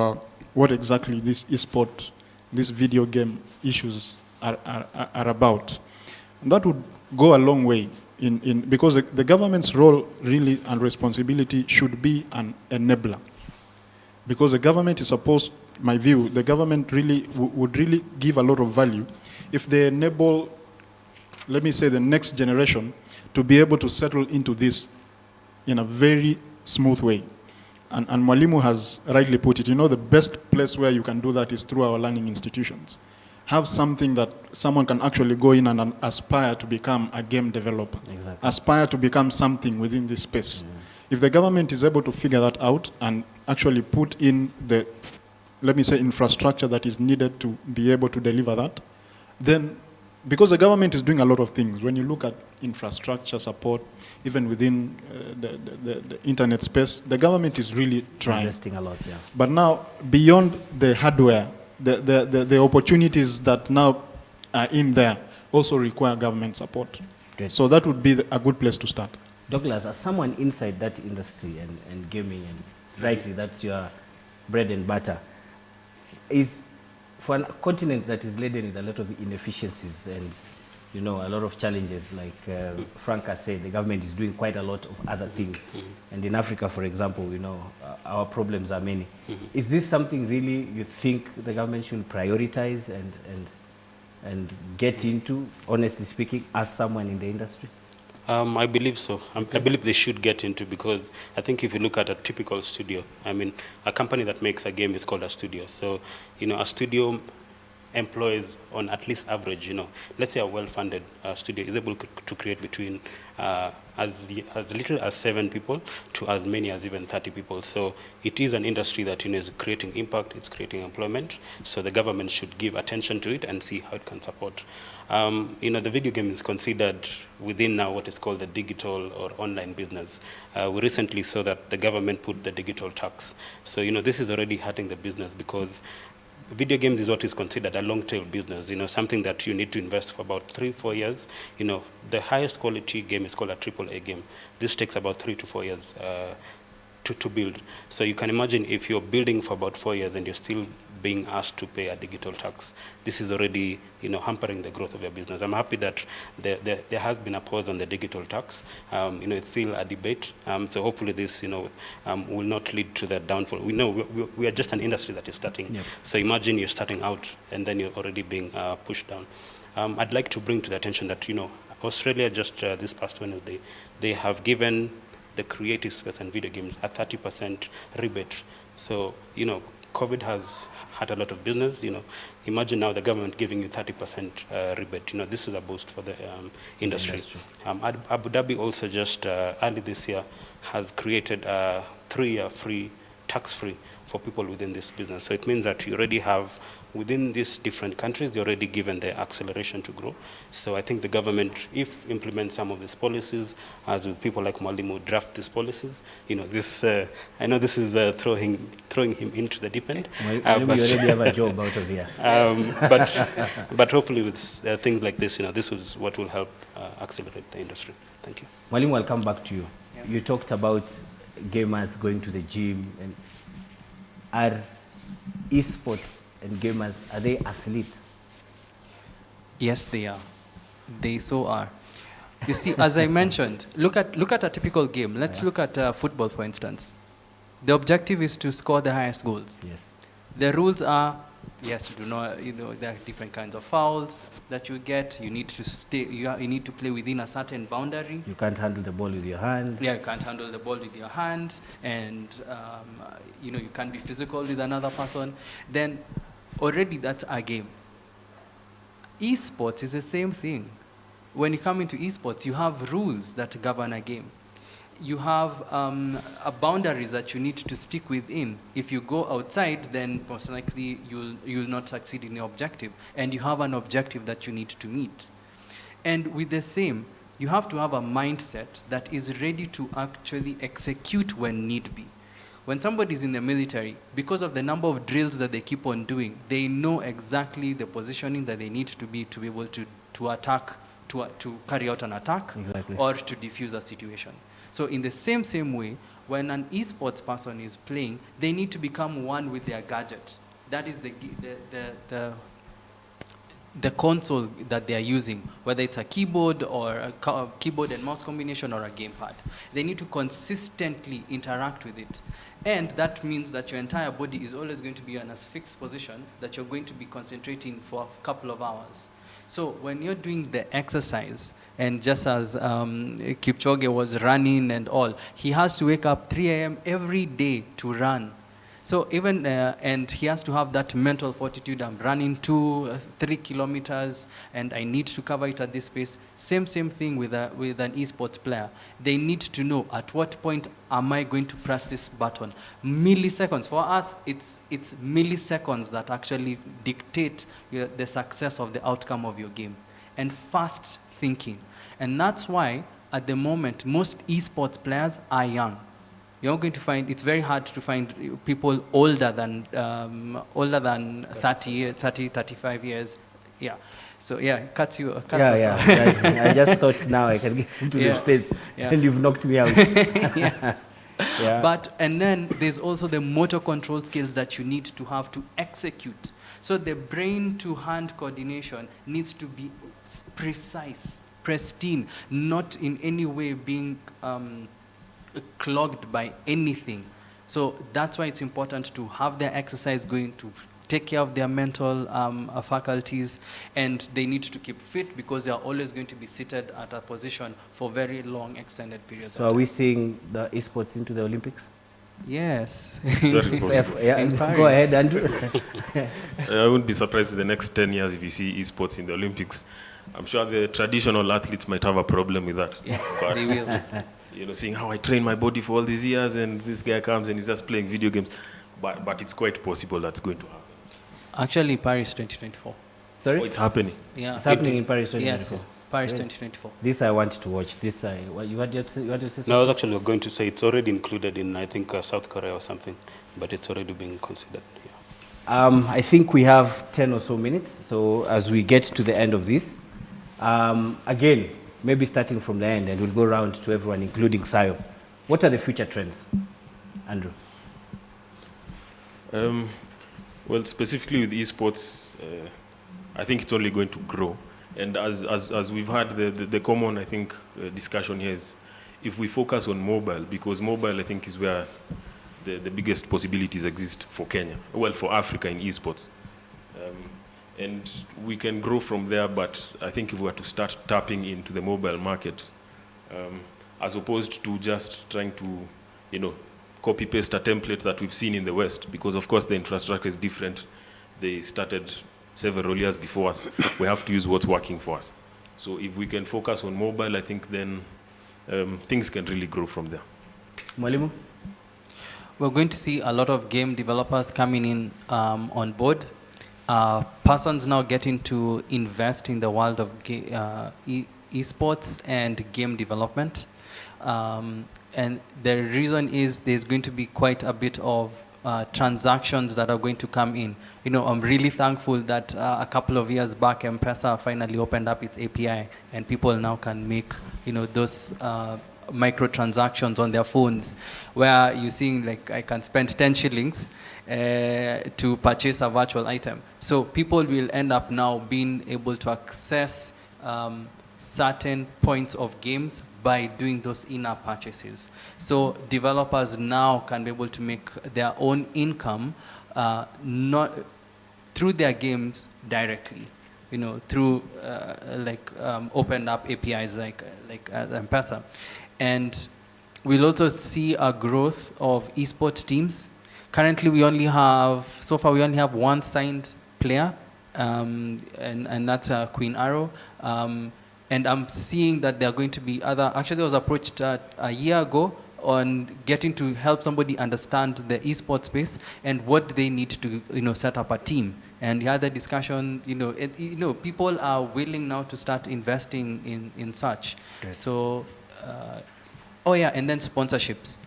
[SPEAKER 10] what exactly this e-sport, these video game issues are about. And that would go a long way because the government's role really and responsibility should be an enabler. Because the government is supposed, my view, the government really would really give a lot of value if they enable, let me say, the next generation to be able to settle into this in a very smooth way. And Mwalimu has rightly put it, the best place where you can do that is through our learning institutions. Have something that someone can actually go in and aspire to become a game developer. Exactly. Aspire to become something within this space. If the government is able to figure that out and actually put in the, let me say, infrastructure that is needed to be able to deliver that, then, because the government is doing a lot of things, when you look at infrastructure support, even within the internet space, the government is really trying.
[SPEAKER 4] Investing a lot, yeah.
[SPEAKER 10] But now, beyond the hardware, the opportunities that now are in there also require government support.
[SPEAKER 4] Great.
[SPEAKER 10] So that would be a good place to start.
[SPEAKER 4] Douglas, as someone inside that industry and gaming, and rightly that's your bread and butter, is for a continent that is laden with a lot of inefficiencies and a lot of challenges, like Frank has said, the government is doing quite a lot of other things. And in Africa, for example, our problems are many. Is this something really you think the government should prioritize and get into, honestly speaking, as someone in the industry?
[SPEAKER 13] I believe so. I believe they should get into, because I think if you look at a typical studio, a company that makes a game is called a studio. So, a studio employs, on at least average, let's say a well-funded studio is able to create between as little as 7 people to as many as even 30 people. So it is an industry that is creating impact, it's creating employment. So the government should give attention to it and see how it can support. The video game is considered within now what is called the digital or online business. We recently saw that the government put the digital tax. So this is already hurting the business, because video games is what is considered a long-tail business, something that you need to invest for about 3-4 years. The highest quality game is called a AAA game. This takes about 3 to 4 years to build. So you can imagine if you're building for about 4 years and you're still being asked to pay a digital tax, this is already hampering the growth of your business. I'm happy that there has been a pause on the digital tax. It's still a debate. So hopefully this will not lead to that downfall. We know we are just an industry that is starting. Yep. So imagine you're starting out and then you're already being pushed down. I'd like to bring to the attention that Australia just this past Wednesday, they have given the creative space and video games a 30% rebate. So COVID has had a lot of business. Imagine now the government giving you 30% rebate. This is a boost for the industry. Abu Dhabi also just early this year has created a 3-year free tax-free for people within this business. So it means that you already have, within these different countries, you're already given the acceleration to grow. So I think the government, if implements some of these policies, as with people like Mwalimu draft these policies, this, I know this is throwing him into the deep end.
[SPEAKER 4] You already have a job out of here.
[SPEAKER 13] But hopefully with things like this, this is what will help accelerate the industry. Thank you.
[SPEAKER 4] Mwalimu, I'll come back to you. Yeah. You talked about gamers going to the gym. And are esports and gamers, are they athletes?
[SPEAKER 14] Yes, they are. They so are. You see, as I mentioned, look at a typical game. Let's look at football, for instance. The objective is to score the highest goals.
[SPEAKER 4] Yes.
[SPEAKER 14] The rules are, yes, there are different kinds of fouls that you get. You need to stay. You need to play within a certain boundary.
[SPEAKER 4] You can't handle the ball with your hand.
[SPEAKER 14] Yeah, you can't handle the ball with your hand, and you can't be physical with another person. Then, already that's a game. Esports is the same thing. When you come into esports, you have rules that govern a game. You have boundaries that you need to stick within. If you go outside, then most likely you'll not succeed in your objective. And you have an objective that you need to meet. And with the same, you have to have a mindset that is ready to actually execute when need be. When somebody's in the military, because of the number of drills that they keep on doing, they know exactly the positioning that they need to be able to attack, to carry out an attack,
[SPEAKER 4] exactly,
[SPEAKER 14] or to defuse a situation. So in the same way, when an esports person is playing, they need to become one with their gadget. That is the console that they are using, whether it's a keyboard or a keyboard and mouse combination or a gamepad. They need to consistently interact with it. And that means that your entire body is always going to be in a fixed position that you're going to be concentrating for a couple of hours. So when you're doing the exercise, and just as Kipchoge was running and all, he has to wake up 3 a.m. every day to run. So even, and he has to have that mental fortitude. I'm running 2-3 kilometers, and I need to cover it at this pace. Same thing with an esports player. They need to know at what point am I going to press this button. Milliseconds. For us, it's milliseconds that actually dictate the success of the outcome of your game. And fast thinking. And that's why, at the moment, most esports players are young. You're going to find, it's very hard to find people older than 30 years, 35 years. Yeah. So yeah, it cuts us off.
[SPEAKER 4] I just thought now I can get into the space, and you've knocked me out.
[SPEAKER 14] But, and then there's also the motor control skills that you need to have to execute. So the brain to hand coordination needs to be precise, pristine, not in any way being clogged by anything. So that's why it's important to have their exercise going, to take care of their mental faculties, and they need to keep fit because they are always going to be seated at a position for very long extended periods.
[SPEAKER 4] So are we seeing the esports into the Olympics?
[SPEAKER 14] Yes.
[SPEAKER 1] Very possible.
[SPEAKER 4] Go ahead, Andrew.
[SPEAKER 1] I wouldn't be surprised in the next 10 years if you see esports in the Olympics. I'm sure the traditional athletes might have a problem with that.
[SPEAKER 14] Yes, they will.
[SPEAKER 1] Seeing how I train my body for all these years, and this guy comes and he's just playing video games. But it's quite possible that's going to happen.
[SPEAKER 14] Actually, Paris 2024.
[SPEAKER 4] Sorry?
[SPEAKER 1] Oh, it's happening.
[SPEAKER 14] Yeah.
[SPEAKER 4] It's happening in Paris 2024.
[SPEAKER 14] Yes, Paris 2024.
[SPEAKER 4] This I want to watch. This you had to say something?
[SPEAKER 13] No, I was actually going to say it's already included in, I think, South Korea or something, but it's already being considered. Yeah.
[SPEAKER 4] I think we have 10 or so minutes. So as we get to the end of this, again, maybe starting from the end, and we'll go around to everyone, including Sayo. What are the future trends, Andrew?
[SPEAKER 1] Well, specifically with esports, I think it's only going to grow. And as we've had, the common, I think, discussion here is if we focus on mobile, because mobile, I think, is where the biggest possibilities exist for Kenya, well, for Africa in esports. And we can grow from there, but I think if we were to start tapping into the mobile market, as opposed to just trying to, copy-paste a template that we've seen in the West, because of course the infrastructure is different. They started several years before us. We have to use what's working for us. So if we can focus on mobile, I think then things can really grow from there.
[SPEAKER 4] Mwalimu?
[SPEAKER 14] we're going to see a lot of game developers coming in on board. Persons now getting to invest in the world of esports and game development. And the reason is there's going to be quite a bit of transactions that are going to come in. You know, I'm really thankful that a couple of years back, M-Pesa finally opened up its API, and people now can make, you know, those microtransactions on their phones, where you're seeing, like, I can spend 10 shillings to purchase a virtual item. So people will end up now being able to access certain points of games by doing those in-app purchases. So developers now can be able to make their own income not through their games directly, you know, through opened up APIs like M-Pesa. And we'll also see a growth of esports teams. Currently, we only have one signed player, and that's Queen Arrow. And I'm seeing that there are going to be other. Actually, I was approached a year ago on getting to help somebody understand the esports space and what they need to, you know, set up a team. And we had the discussion. People are willing now to start investing in such.
[SPEAKER 4] Great.
[SPEAKER 14] So, and then sponsorships.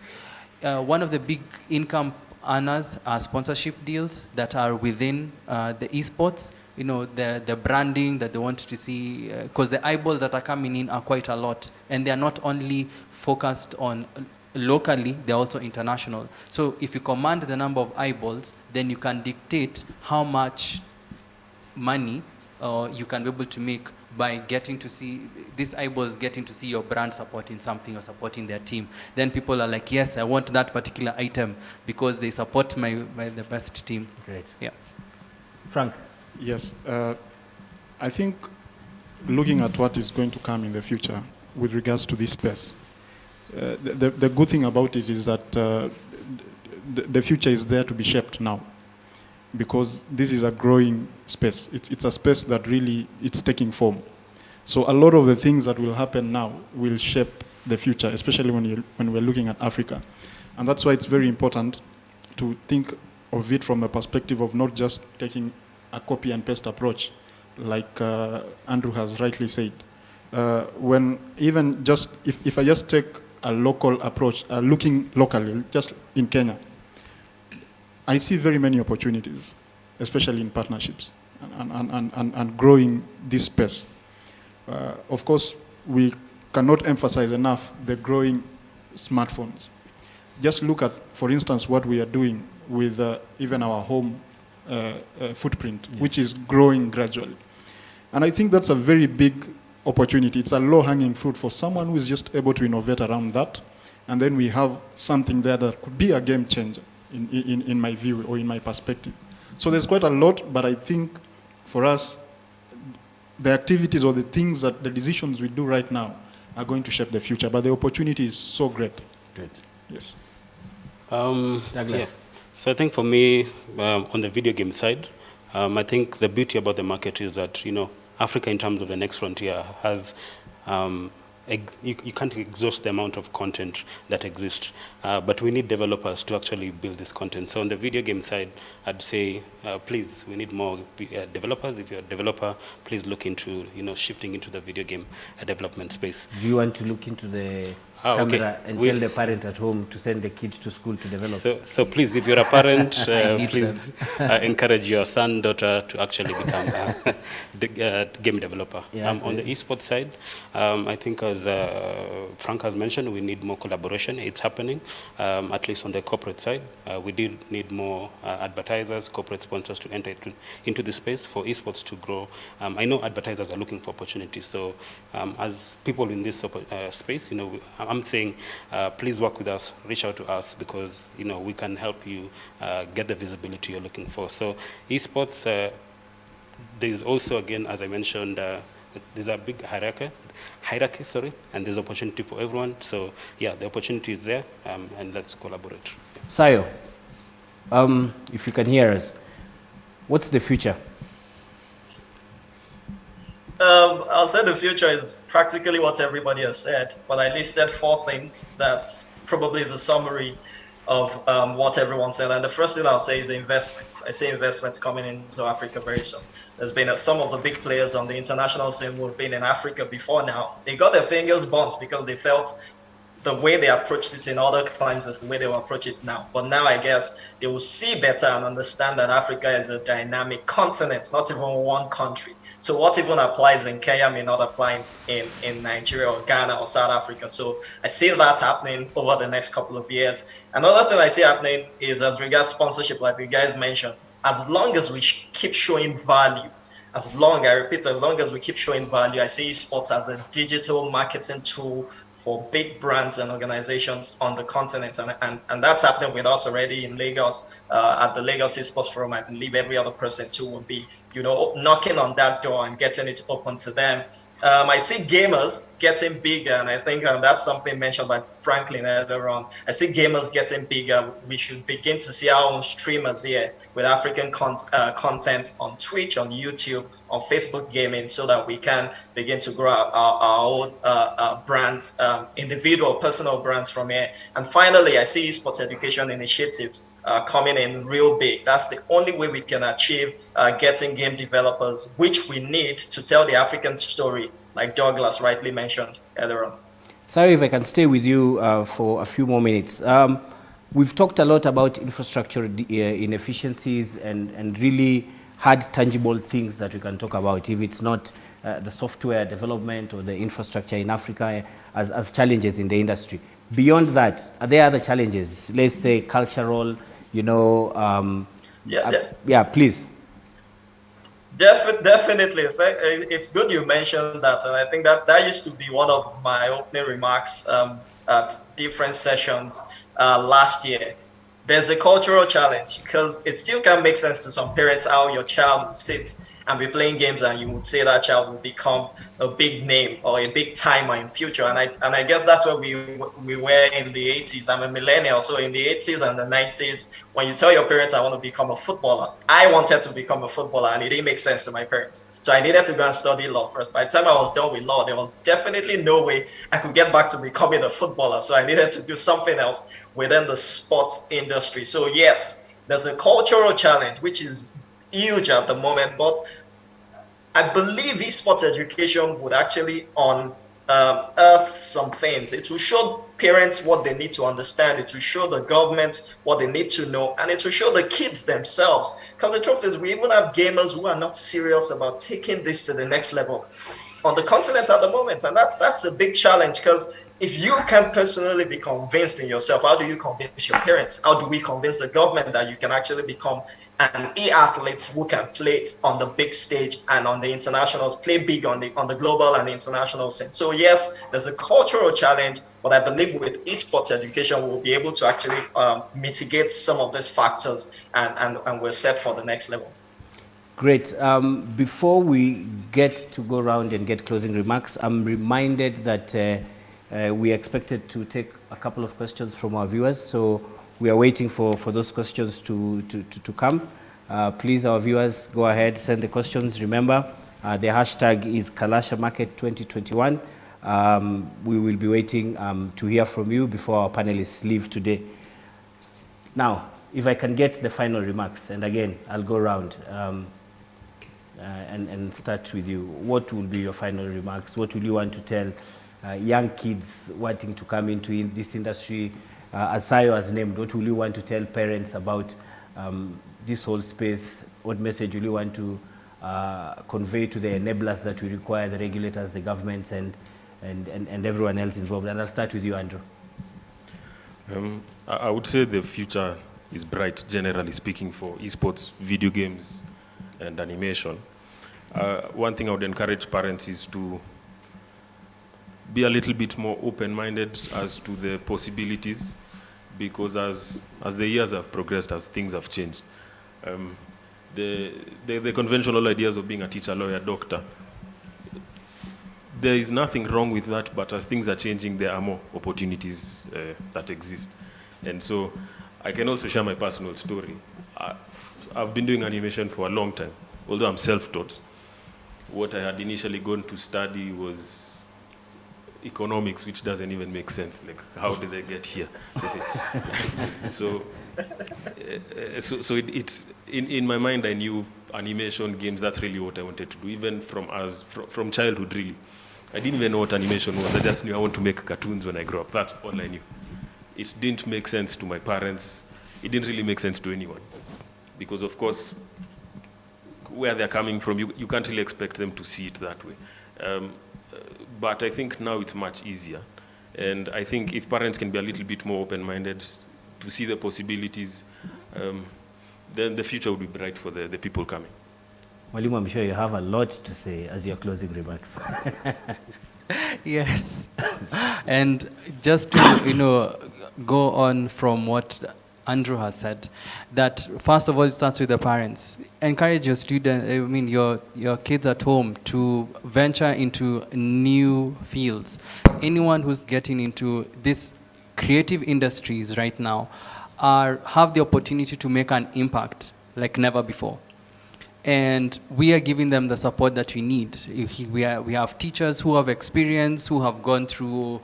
[SPEAKER 14] One of the big income earners are sponsorship deals that are within the esports. You know, the branding that they want to see, because the eyeballs that are coming in are quite a lot, and they're not only focused on locally, they're also international. So if you command the number of eyeballs, then you can dictate how much money you can be able to make by getting to see, these eyeballs getting to see your brand supporting something or supporting their team. Then people are like, yes, I want that particular item because they support the best team.
[SPEAKER 4] Great.
[SPEAKER 14] Yeah.
[SPEAKER 4] Frank?
[SPEAKER 10] Yes, I think looking at what is going to come in the future with regards to this space, the good thing about it is that the future is there to be shaped now, because this is a growing space. It's a space that really, it's taking form. So a lot of the things that will happen now will shape the future, especially when we're looking at Africa. And that's why it's very important to think of it from a perspective of not just taking a copy and paste approach, like Andrew has rightly said. When even just, if I just take a local approach, looking locally, just in Kenya, I see very many opportunities, especially in partnerships and growing this space. Of course, we cannot emphasize enough the growing smartphones. Just look at, for instance, what we are doing with even our home footprint, which is growing gradually. And I think that's a very big opportunity. It's a low-hanging fruit for someone who is just able to innovate around that. And then we have something there that could be a game changer in my view or in my perspective. So there's quite a lot, but I think for us, the activities or the things that the decisions we do right now are going to shape the future. But the opportunity is so great.
[SPEAKER 4] Great.
[SPEAKER 10] Yes.
[SPEAKER 13] Douglas. Yeah. So I think for me, on the video game side, I think the beauty about the market is that, you know, Africa in terms of the next frontier has, you can't exhaust the amount of content that exists, but we need developers to actually build this content. So on the video game side, I'd say, please, we need more developers. If you're a developer, please look into, you know, shifting into the video game development space.
[SPEAKER 4] Do you want to look into the camera and tell the parent at home to send the kid to school to develop?
[SPEAKER 13] So please, if you're a parent, please encourage your son, daughter to actually become a game developer.
[SPEAKER 4] Yeah,
[SPEAKER 13] on the esports side, I think as Frank has mentioned, we need more collaboration. It's happening, at least on the corporate side. We do need more advertisers, corporate sponsors to enter into the space for esports to grow. I know advertisers are looking for opportunities. So as people in this space, you know, I'm saying, please work with us, reach out to us, because, you know, we can help you get the visibility you're looking for. So esports, there's also, again, as I mentioned, there's a big hierarchy, and there's opportunity for everyone. So yeah, the opportunity is there, and let's collaborate.
[SPEAKER 4] Sayo, if you can hear us, what's the future?
[SPEAKER 8] I'll say the future is practically what everybody has said, but I listed 4 things. That's probably the summary. what everyone said. And the first thing I'll say is investment. I see investments coming into Africa very soon. There's been some of the big players on the international scene who have been in Africa before now. They got their fingers burnt because they felt the way they approached it in other climes is the way they will approach it now. But now I guess they will see better and understand that Africa is a dynamic continent, not even one country. So what even applies in Kenya may not apply in Nigeria or Ghana or South Africa. So I see that happening over the next couple of years. Another thing I see happening is as regards sponsorship, like you guys mentioned, as long as we keep showing value, as long as we keep showing value, I see sports as a digital marketing tool for big brands and organizations on the continent. And that's happening with us already in Lagos, at the Lagos Esports Forum. I believe every other person too will be, knocking on that door and getting it open to them. I see gamers getting bigger, and I think that's something mentioned by Franklin earlier on. I see gamers getting bigger. We should begin to see our own streamers here with African content on Twitch, on YouTube, on Facebook gaming, so that we can begin to grow our own brands, individual, personal brands from here. And finally, I see esports education initiatives coming in real big. That's the only way we can achieve getting game developers, which we need to tell the African story, like Douglas rightly mentioned earlier on.
[SPEAKER 4] Sorry, if I can stay with you for a few more minutes. We've talked a lot about infrastructure inefficiencies and really hard, tangible things that we can talk about, if it's not the software development or the infrastructure in Africa as challenges in the industry. Beyond that, are there other challenges? Let's say cultural, yeah, please.
[SPEAKER 8] Definitely. In fact, it's good you mentioned that. And I think that used to be one of my opening remarks at different sessions last year. There's the cultural challenge, because it still can make sense to some parents how your child will sit and be playing games and you would say that child will become a big name or a big timer in future. And I guess that's where we were in the 80s. I'm a millennial, so in the 80s and the 90s, when you tell your parents I want to become a footballer, I wanted to become a footballer and it didn't make sense to my parents. So I needed to go and study law first. By the time I was done with law, there was definitely no way I could get back to becoming a footballer. So I needed to do something else within the sports industry. So yes, there's a cultural challenge, which is huge at the moment, but I believe esports education would actually unearth some things. It will show parents what they need to understand. It will show the government what they need to know, and it will show the kids themselves. Because the truth is, we even have gamers who are not serious about taking this to the next level on the continent at the moment, and that's a big challenge. Because if you can personally be convinced in yourself, how do you convince your parents? How do we convince the government that you can actually become an e-athlete who can play on the big stage and on the internationals, play big on the global and international scene? So yes, there's a cultural challenge, but I believe with esports education, we'll be able to actually mitigate some of these factors, and we're set for the next level.
[SPEAKER 4] Great. Before we get to go around and get closing remarks, I'm reminded that we expected to take a couple of questions from our viewers, so we are waiting for those questions to come. Please, our viewers, go ahead, send the questions. Remember, the hashtag is Kalasha Market 2021. We will be waiting to hear from you before our panelists leave today. Now, if I can get the final remarks, and again, I'll go around and start with you. What will be your final remarks? What will you want to tell young kids wanting to come into this industry? As Sayo has named, what will you want to tell parents about this whole space? What message will you want to convey to the enablers that we require, the regulators, the governments, and everyone else involved? And I'll start with you, Andrew.
[SPEAKER 1] I would say the future is bright, generally speaking, for esports, video games, and animation. One thing I would encourage parents is to be a little bit more open-minded as to the possibilities, because as the years have progressed, as things have changed, the conventional ideas of being a teacher, lawyer, doctor, there is nothing wrong with that, but as things are changing, there are more opportunities that exist. And so I can also share my personal story. I've been doing animation for a long time, although I'm self-taught. What I had initially gone to study was economics, which doesn't even make sense. Like, how did they get here? You see? So in my mind, I knew animation games. That's really what I wanted to do, even from childhood. Really, I didn't even know what animation was. I just knew I want to make cartoons when I grow up. That's all I knew. It didn't make sense to my parents. It didn't really make sense to anyone, because of course, where they're coming from, you can't really expect them to see it that way. But I think now it's much easier. And I think if parents can be a little bit more open-minded to see the possibilities, then the future will be bright for the people coming.
[SPEAKER 4] Mwalimu, I'm sure you have a lot to say as your closing remarks.
[SPEAKER 14] Yes. And just to, go on from what Andrew has said, that first of all, it starts with the parents. Encourage your your kids at home to venture into new fields. Anyone who's getting into these creative industries right now have the opportunity to make an impact like never before. And we are giving them the support that we need. We have teachers who have experience, who have gone through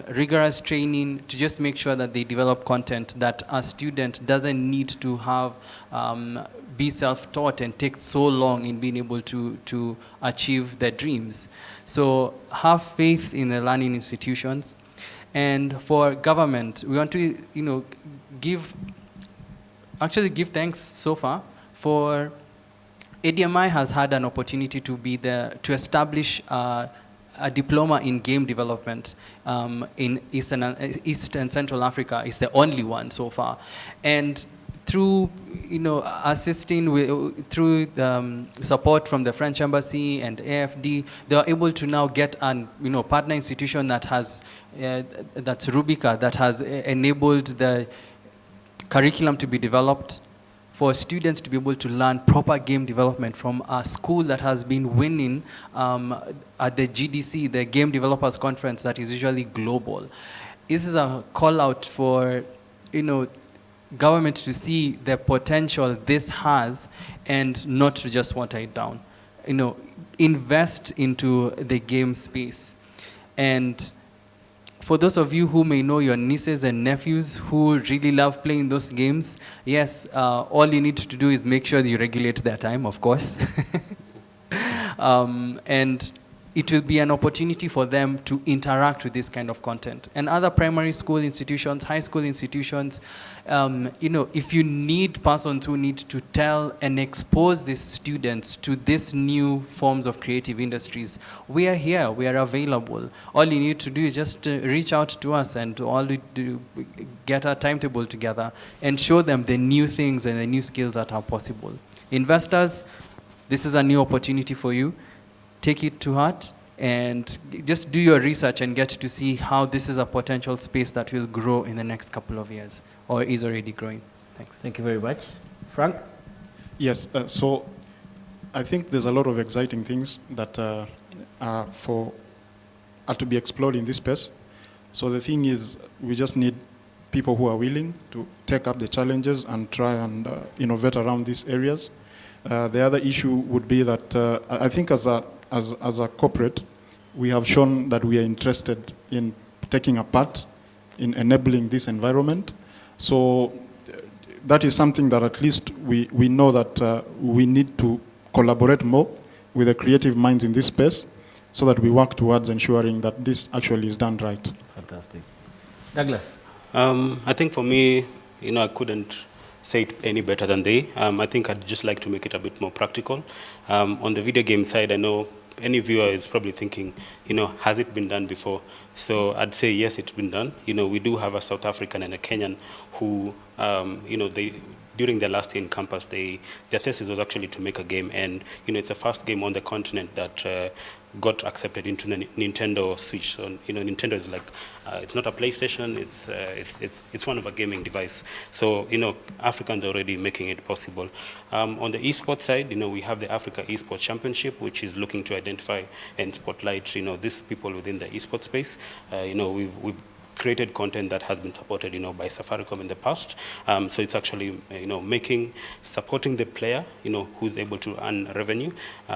[SPEAKER 14] rigorous training to just make sure that they develop content that a student doesn't need to have be self-taught and take so long in being able to achieve their dreams. So have faith in the learning institutions. And for government, we want to give thanks so far for ADMI has had an opportunity to establish a diploma in game development in East and Central Africa. It's the only one so far. And through assisting through support from the French Embassy and AFD, they are able to now get an partner institution that has that's Rubica, that has enabled the curriculum to be developed for students to be able to learn proper game development from a school that has been winning at the GDC, the Game Developers Conference, that is usually global. This is a call out for government to see the potential this has and not to just water it down. Invest into the game space. And for those of you who may know your nieces and nephews who really love playing those games, yes, all you need to do is make sure that you regulate their time, of course. And it will be an opportunity for them to interact with this kind of content. And other primary school institutions, high school institutions, if you need persons who need to tell and expose these students to these new forms of creative industries, we are here, we are available. All you need to do is just reach out to us, and all we do, get a timetable together and show them the new things and the new skills that are possible. Investors, this is a new opportunity for you. Take it to heart and just do your research and get to see how this is a potential space that will grow in the next couple of years or is already growing. Thanks.
[SPEAKER 4] Thank you very much. Frank?
[SPEAKER 10] Yes, so I think there's a lot of exciting things that are to be explored in this space. So the thing is, we just need people who are willing to take up the challenges and try and innovate around these areas. The other issue would be that I think as a corporate, we have shown that we are interested in taking a part in enabling this environment. So that is something that at least we know that we need to collaborate more with the creative minds in this space so that we work towards ensuring that this actually is done right.
[SPEAKER 4] Fantastic. Douglas?
[SPEAKER 13] I think for me, I couldn't say it any better than they. I think I'd just like to make it a bit more practical. On the video game side, I know any viewer is probably thinking, has it been done before? So I'd say yes, it's been done. We do have a South African and a Kenyan who, during their last year in campus, their thesis was actually to make a game, and it's the first game on the continent that got accepted into the Nintendo Switch. So Nintendo is like, it's not a PlayStation. It's one of a gaming device. So Africans are already making it possible. On the esports side, we have the Africa Esports Championship, which is looking to identify and spotlight these people within the esports space. We've created content that has been supported, by Safaricom in the past. So it's actually, supporting the player, who's able to earn revenue.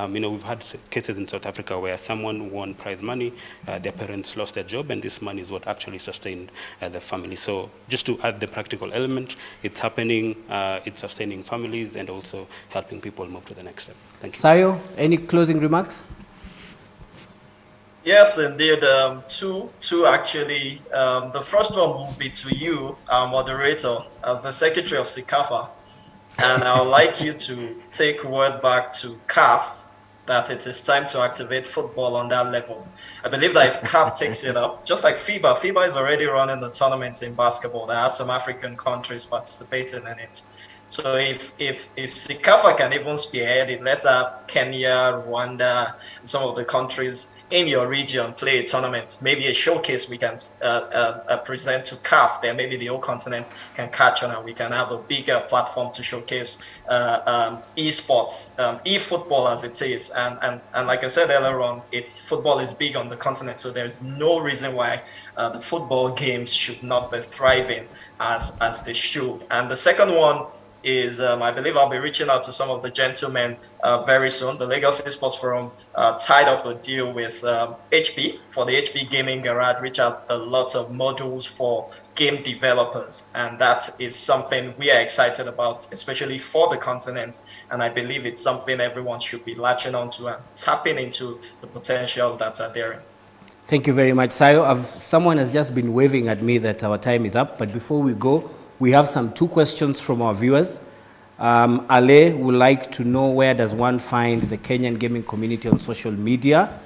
[SPEAKER 13] We've had cases in South Africa where someone won prize money, their parents lost their job, and this money is what actually sustained the family. So just to add the practical element, it's happening, it's sustaining families and also helping people move to the next step. Thank you.
[SPEAKER 4] Sayo, any closing remarks?
[SPEAKER 8] Yes, indeed. Two actually. The first one will be to you, our moderator, as the secretary of SICAFA. And I would like you to take word back to CAF that it is time to activate football on that level. I believe that if CAF takes it up, just like FIBA is already running the tournament in basketball. There are some African countries participating in it. So if SICAFA can even spearhead it, let's have Kenya, Rwanda, and some of the countries in your region play a tournament, maybe a showcase we can present to CAF. Then maybe the whole continent can catch on, and we can have a bigger platform to showcase esports, e-football as it is. And like I said earlier on, football is big on the continent, so there's no reason why the football games should not be thriving as they should. And the second one is I believe I'll be reaching out to some of the gentlemen very soon. The Lagos Esports Forum tied up a deal with HP for the HP Gaming Garage, which has a lot of modules for game developers. And that is something we are excited about, especially for the continent. And I believe it's something everyone should be latching onto and tapping into the potentials that are there.
[SPEAKER 4] Thank you very much, Sayo. Someone has just been waving at me that our time is up, but before we go, we have two questions from our viewers. Ale would like to know, where does one find the Kenyan gaming community on social media?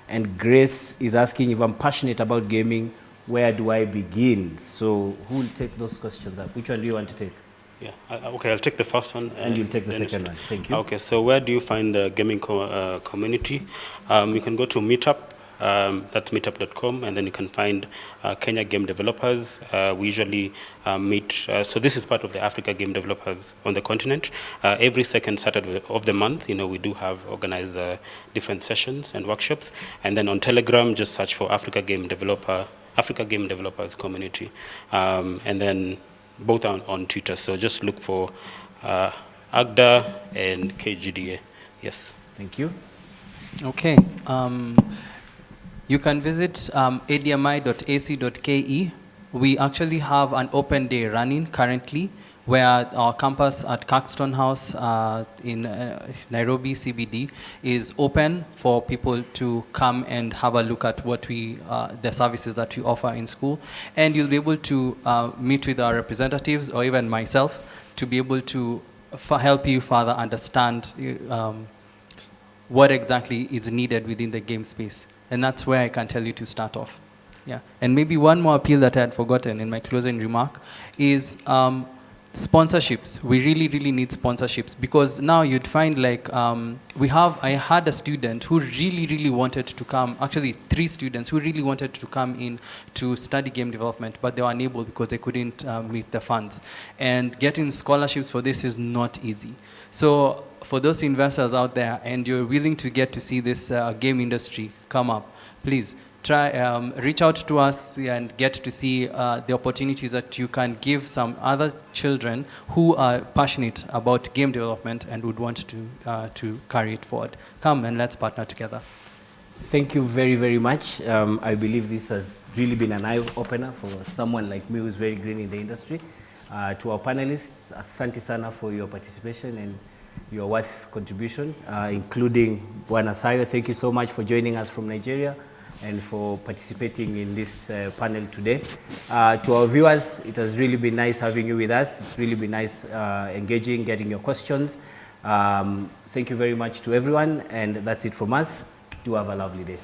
[SPEAKER 4] And Grace is asking, if I'm passionate about gaming, where do I begin? So who will take those questions up? Which one do you want to take?
[SPEAKER 13] Yeah, okay, I'll take the first one.
[SPEAKER 4] And you'll take the second one. Thank you.
[SPEAKER 13] Okay, so where do you find the gaming community? You can go to Meetup. That's meetup.com, and then you can find Kenya game developers. We usually meet, so this is part of the Africa game developers on the continent. Every second Saturday of the month, we do have organized different sessions and workshops. And then on Telegram, just search for Africa Game Developers Community. And then both on Twitter, so just look for AGDA and KGDA. Yes.
[SPEAKER 4] Thank you.
[SPEAKER 14] Okay. You can visit admi.ac.ke. We actually have an open day running currently, where our campus at Caxton House in Nairobi CBD is open for people to come and have a look at what the services that we offer in school. And you'll be able to meet with our representatives, or even myself, to be able to help you further understand what exactly is needed within the game space. And that's where I can tell you to start off. Yeah. And maybe one more appeal that I had forgotten in my closing remark is sponsorships. We really, really need sponsorships, because now you'd find like I had a student who really, really wanted to come, actually 3 students who really wanted to come in to study game development, but they were unable because they couldn't meet the funds. And getting scholarships for this is not easy. So for those investors out there, and you're willing to get to see this game industry come up, please try reach out to us and get to see the opportunities that you can give some other children who are passionate about game development and would want to carry it forward. Come and let's partner together.
[SPEAKER 4] Thank you very, very much. I believe this has really been an eye-opener for someone like me who's very green in the industry. To our panelists, asante sana for your participation and your worth contribution, including Bwana Sayo. Thank you so much for joining us from Nigeria and for participating in this panel today. To our viewers, it has really been nice having you with us. It's really been nice engaging, getting your questions. Thank you very much to everyone, and that's it from us. Do have a lovely day.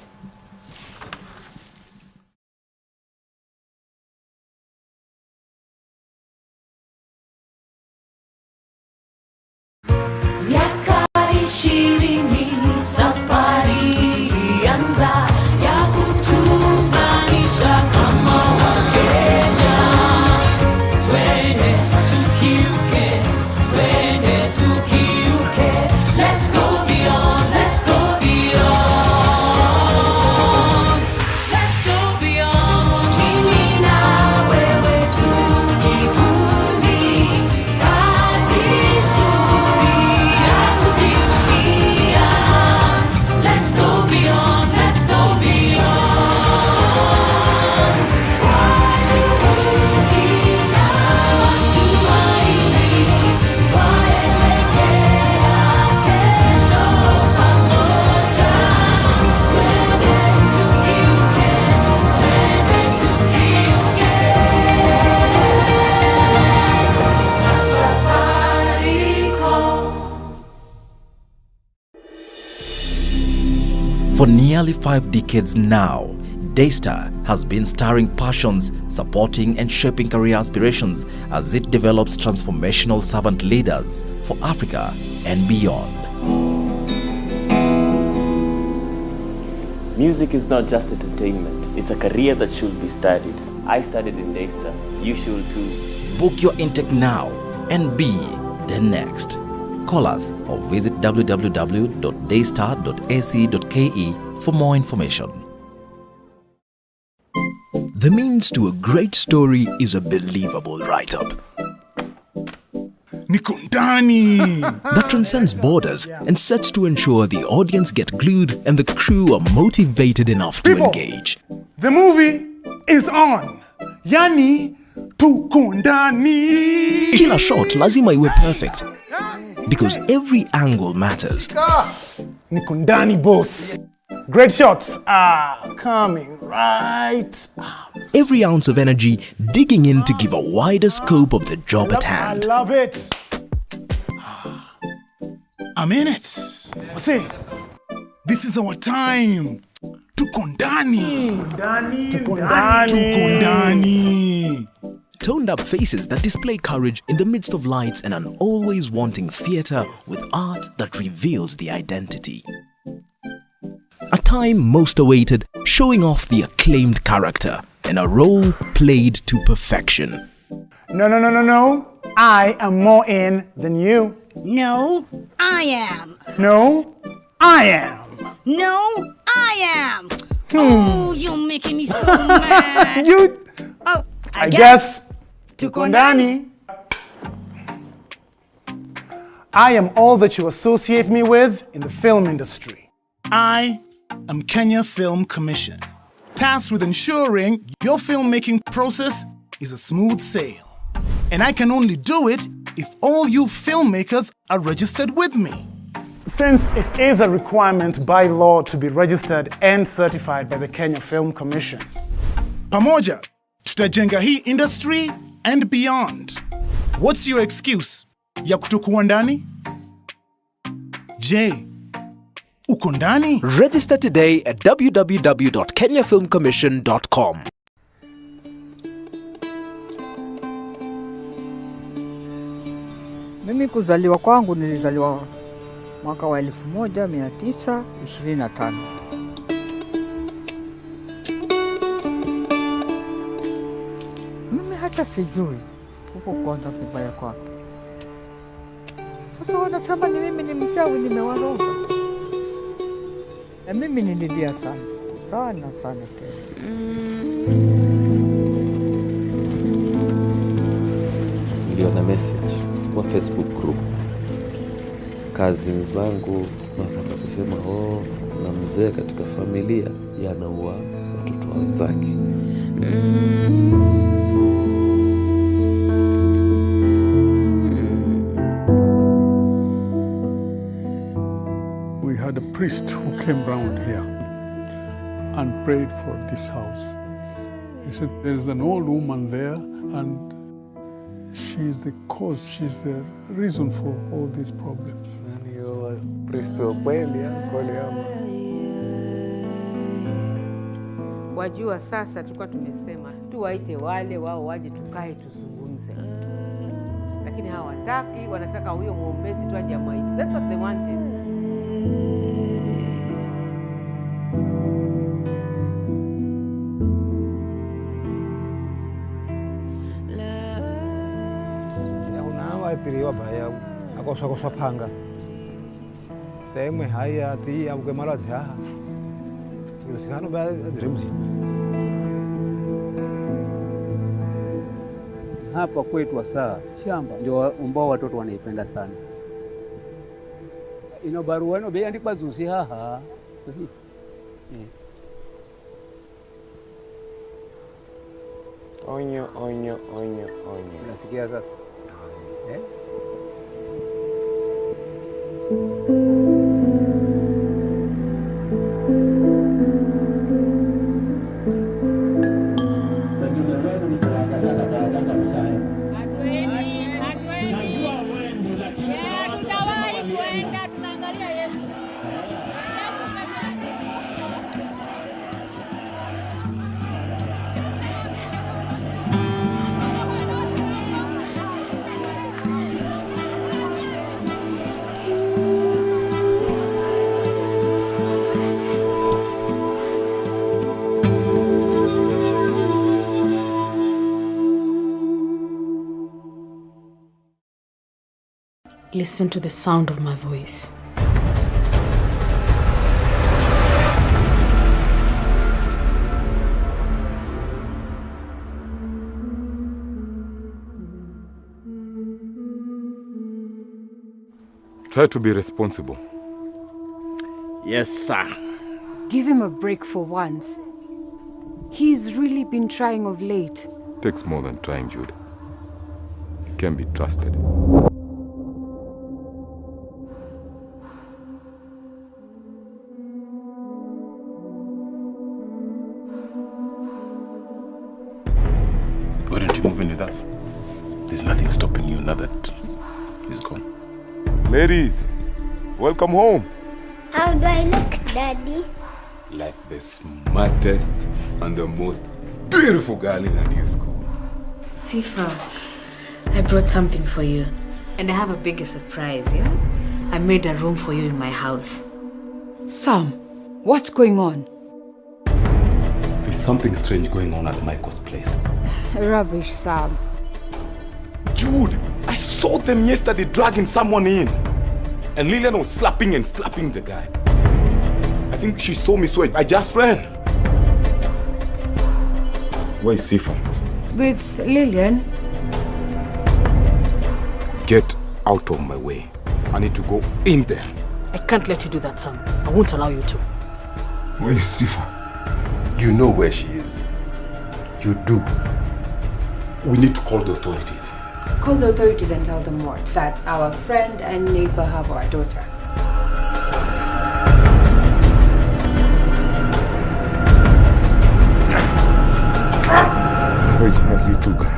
[SPEAKER 6] Let's go beyond, let's go beyond. nearly 5 decades now, Daystar has been stirring passions, supporting and shaping career aspirations as it develops transformational servant leaders for Africa and beyond.
[SPEAKER 7] Music is not just entertainment, it's a career that should be studied. I studied in Daystar, you should too.
[SPEAKER 6] Book your intake now and be the next. Call us or visit www.daystar.ac.ke for more information.
[SPEAKER 11] The means to a great story is a believable write-up that transcends borders and sets to ensure the audience get glued and the crew are motivated enough to engage.
[SPEAKER 9] The movie is on. Yani tukundani.
[SPEAKER 11] Kila shot lazima iwe perfect because every angle matters.
[SPEAKER 9] Nikundani boss. Great shots are coming right.
[SPEAKER 11] Every ounce of energy digging in to give a wider scope of the job at hand.
[SPEAKER 9] I love it. I'm in it. Say, this is our time. Tukundani. Tukundani.
[SPEAKER 11] Toned up faces that display courage in the midst of lights and an always wanting theatre with art that reveals the identity. A time most awaited, showing off the acclaimed character in a role played to perfection.
[SPEAKER 9] No. I am more in than you.
[SPEAKER 3] No, I am.
[SPEAKER 9] No, I am.
[SPEAKER 3] No, I am. Oh, you're making me so mad.
[SPEAKER 9] I guess. Tukundani. I am all that you associate me with in the film industry. I am Kenya Film Commission, tasked with ensuring your filmmaking process is a smooth sail. And I can only do it if all you filmmakers are registered with me. Since it is a requirement by law to be registered and certified by the Kenya Film Commission. Pamoja, tutajenga hii industry and beyond. What's your excuse? Ya kutokuwa ndani? J. Uko ndani?
[SPEAKER 11] Register today at www.kenyafilmcommission.com.
[SPEAKER 17] Mimi kuzaliwa kwangu nilizaliwa mwaka wa 1925. Mimi hata sijui huko kwanza vibaya kwake. Sasa wanasema ni mimi ni mchawi nimewaroga. Na mimi nililia sana tena.
[SPEAKER 18] Niliona message kwa Facebook group. Kazi zangu wakaanza kusema na mzee katika familia yanaua watoto wenzake.
[SPEAKER 20] We had a priest who came round here and prayed for this house. He said there is an old woman there and she is the cause, she's the reason for all these problems.
[SPEAKER 21] Wajua sasa tulikuwa tumesema tuwaite wale wao waje tukae tuzungumze. Lakini hawataki, wanataka huyo muombezi tu aje amaite. That's what they wanted.
[SPEAKER 22] Piriwa baya akosa panga temwe haya ti abuke malazi haha sikano ba adremzi
[SPEAKER 29] hapa kwetu wasaa shamba ndio ambao watoto wanaipenda sana. Ino barua ino bei andikwa zusi haha sahi
[SPEAKER 21] onyo.
[SPEAKER 29] Nasikia sasa.
[SPEAKER 5] Listen to the sound of my voice.
[SPEAKER 12] Try to be responsible.
[SPEAKER 15] Yes, sir.
[SPEAKER 16] Give him a break for once. He's really been trying of late.
[SPEAKER 12] Takes more than trying, Jude. He can be trusted.
[SPEAKER 23] Why don't you move in with us? There's nothing stopping you now that he's gone.
[SPEAKER 12] Ladies, welcome home.
[SPEAKER 24] How do I look, Daddy?
[SPEAKER 12] Like the smartest and the most beautiful girl in the new school.
[SPEAKER 5] Sifa, I brought something for you. And I have a bigger surprise, yeah? I made a room for you in my house.
[SPEAKER 16] Sam, what's going on?
[SPEAKER 23] There's something strange going on at Michael's place.
[SPEAKER 16] Rubbish, Sam.
[SPEAKER 12] Jude, I saw them yesterday dragging someone in. And Lillian was slapping the guy. I think she saw me, so I just ran. Where is Sifa?
[SPEAKER 16] With Lillian?
[SPEAKER 12] Get out of my way. I need to go in there.
[SPEAKER 5] I can't let you do that, Sam. I won't allow you to.
[SPEAKER 12] Where is Sifa?
[SPEAKER 23] You know where she is. You do. We need to call the authorities.
[SPEAKER 16] Call the authorities and tell them what? That our friend and neighbor have our daughter.
[SPEAKER 12] Where's my little girl?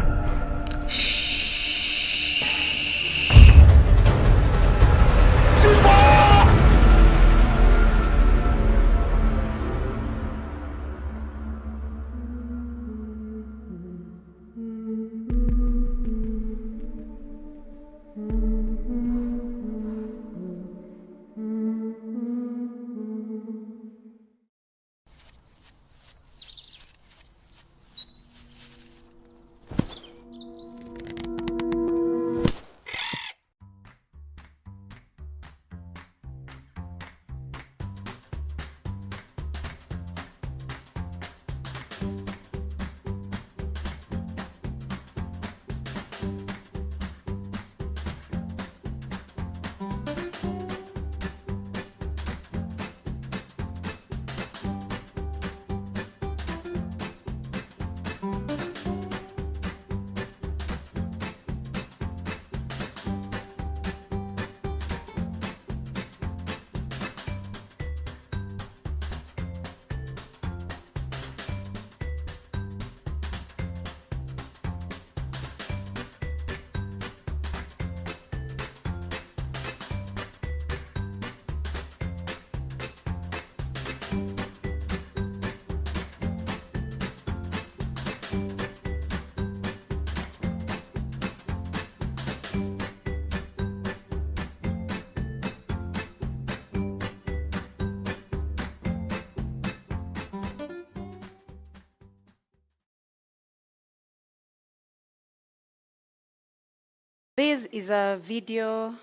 [SPEAKER 25] Base is a video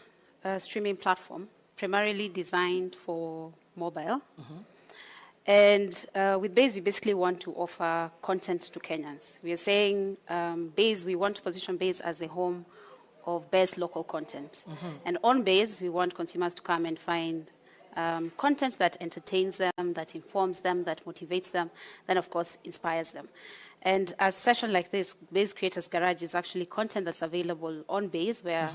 [SPEAKER 25] streaming platform primarily designed for mobile. And with Base, we basically want to offer content to Kenyans. We are saying Base, we want to position Base as a home of best local content. And on Base, we want consumers to come and find content that entertains them, that informs them, that motivates them, then of course inspires them. And a session like this, Base Creators Garage, is actually content that's available on Base where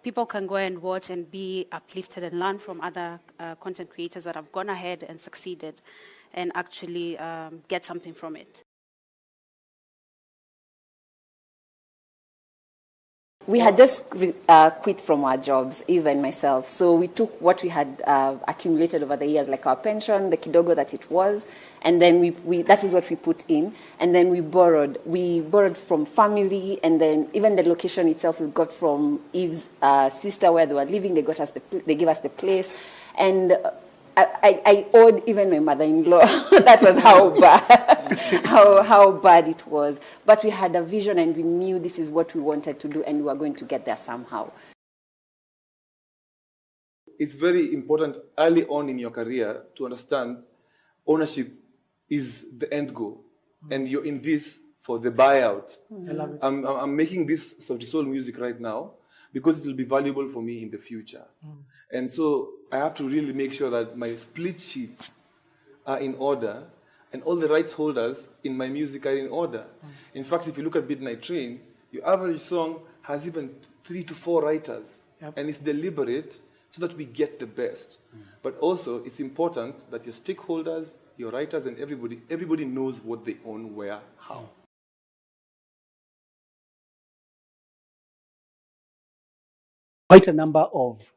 [SPEAKER 25] people can go and watch and be uplifted and learn from other content creators that have gone ahead and succeeded and actually get something from it.
[SPEAKER 19] We had just quit from our jobs, even myself. So we took what we had accumulated over the years, like our pension, the kidogo that it was, and then we that is what we put in. And then we borrowed. We borrowed from family, and then even the location itself we got from Eve's sister where they were living. They got us they gave us the place, and I owed even my mother-in-law. That was how bad, how bad it was. But we had a vision and we knew this is what we wanted to do and we were going to get there somehow.
[SPEAKER 1] it's very important early on in your career to understand ownership is the end goal. And you're in this for the buyout.
[SPEAKER 2] I love it.
[SPEAKER 1] I'm making this Sauti Sol music right now because it will be valuable for me in the future. And so I have to really make sure that my split sheets are in order and all the rights holders in my music are in order. In fact, if you look at Midnight Train, your average song has even 3 to 4 writers. And it's deliberate so that we get the best. But also, it's important that your stakeholders, your writers, and everybody knows what they own, where, how.
[SPEAKER 8] Quite a number of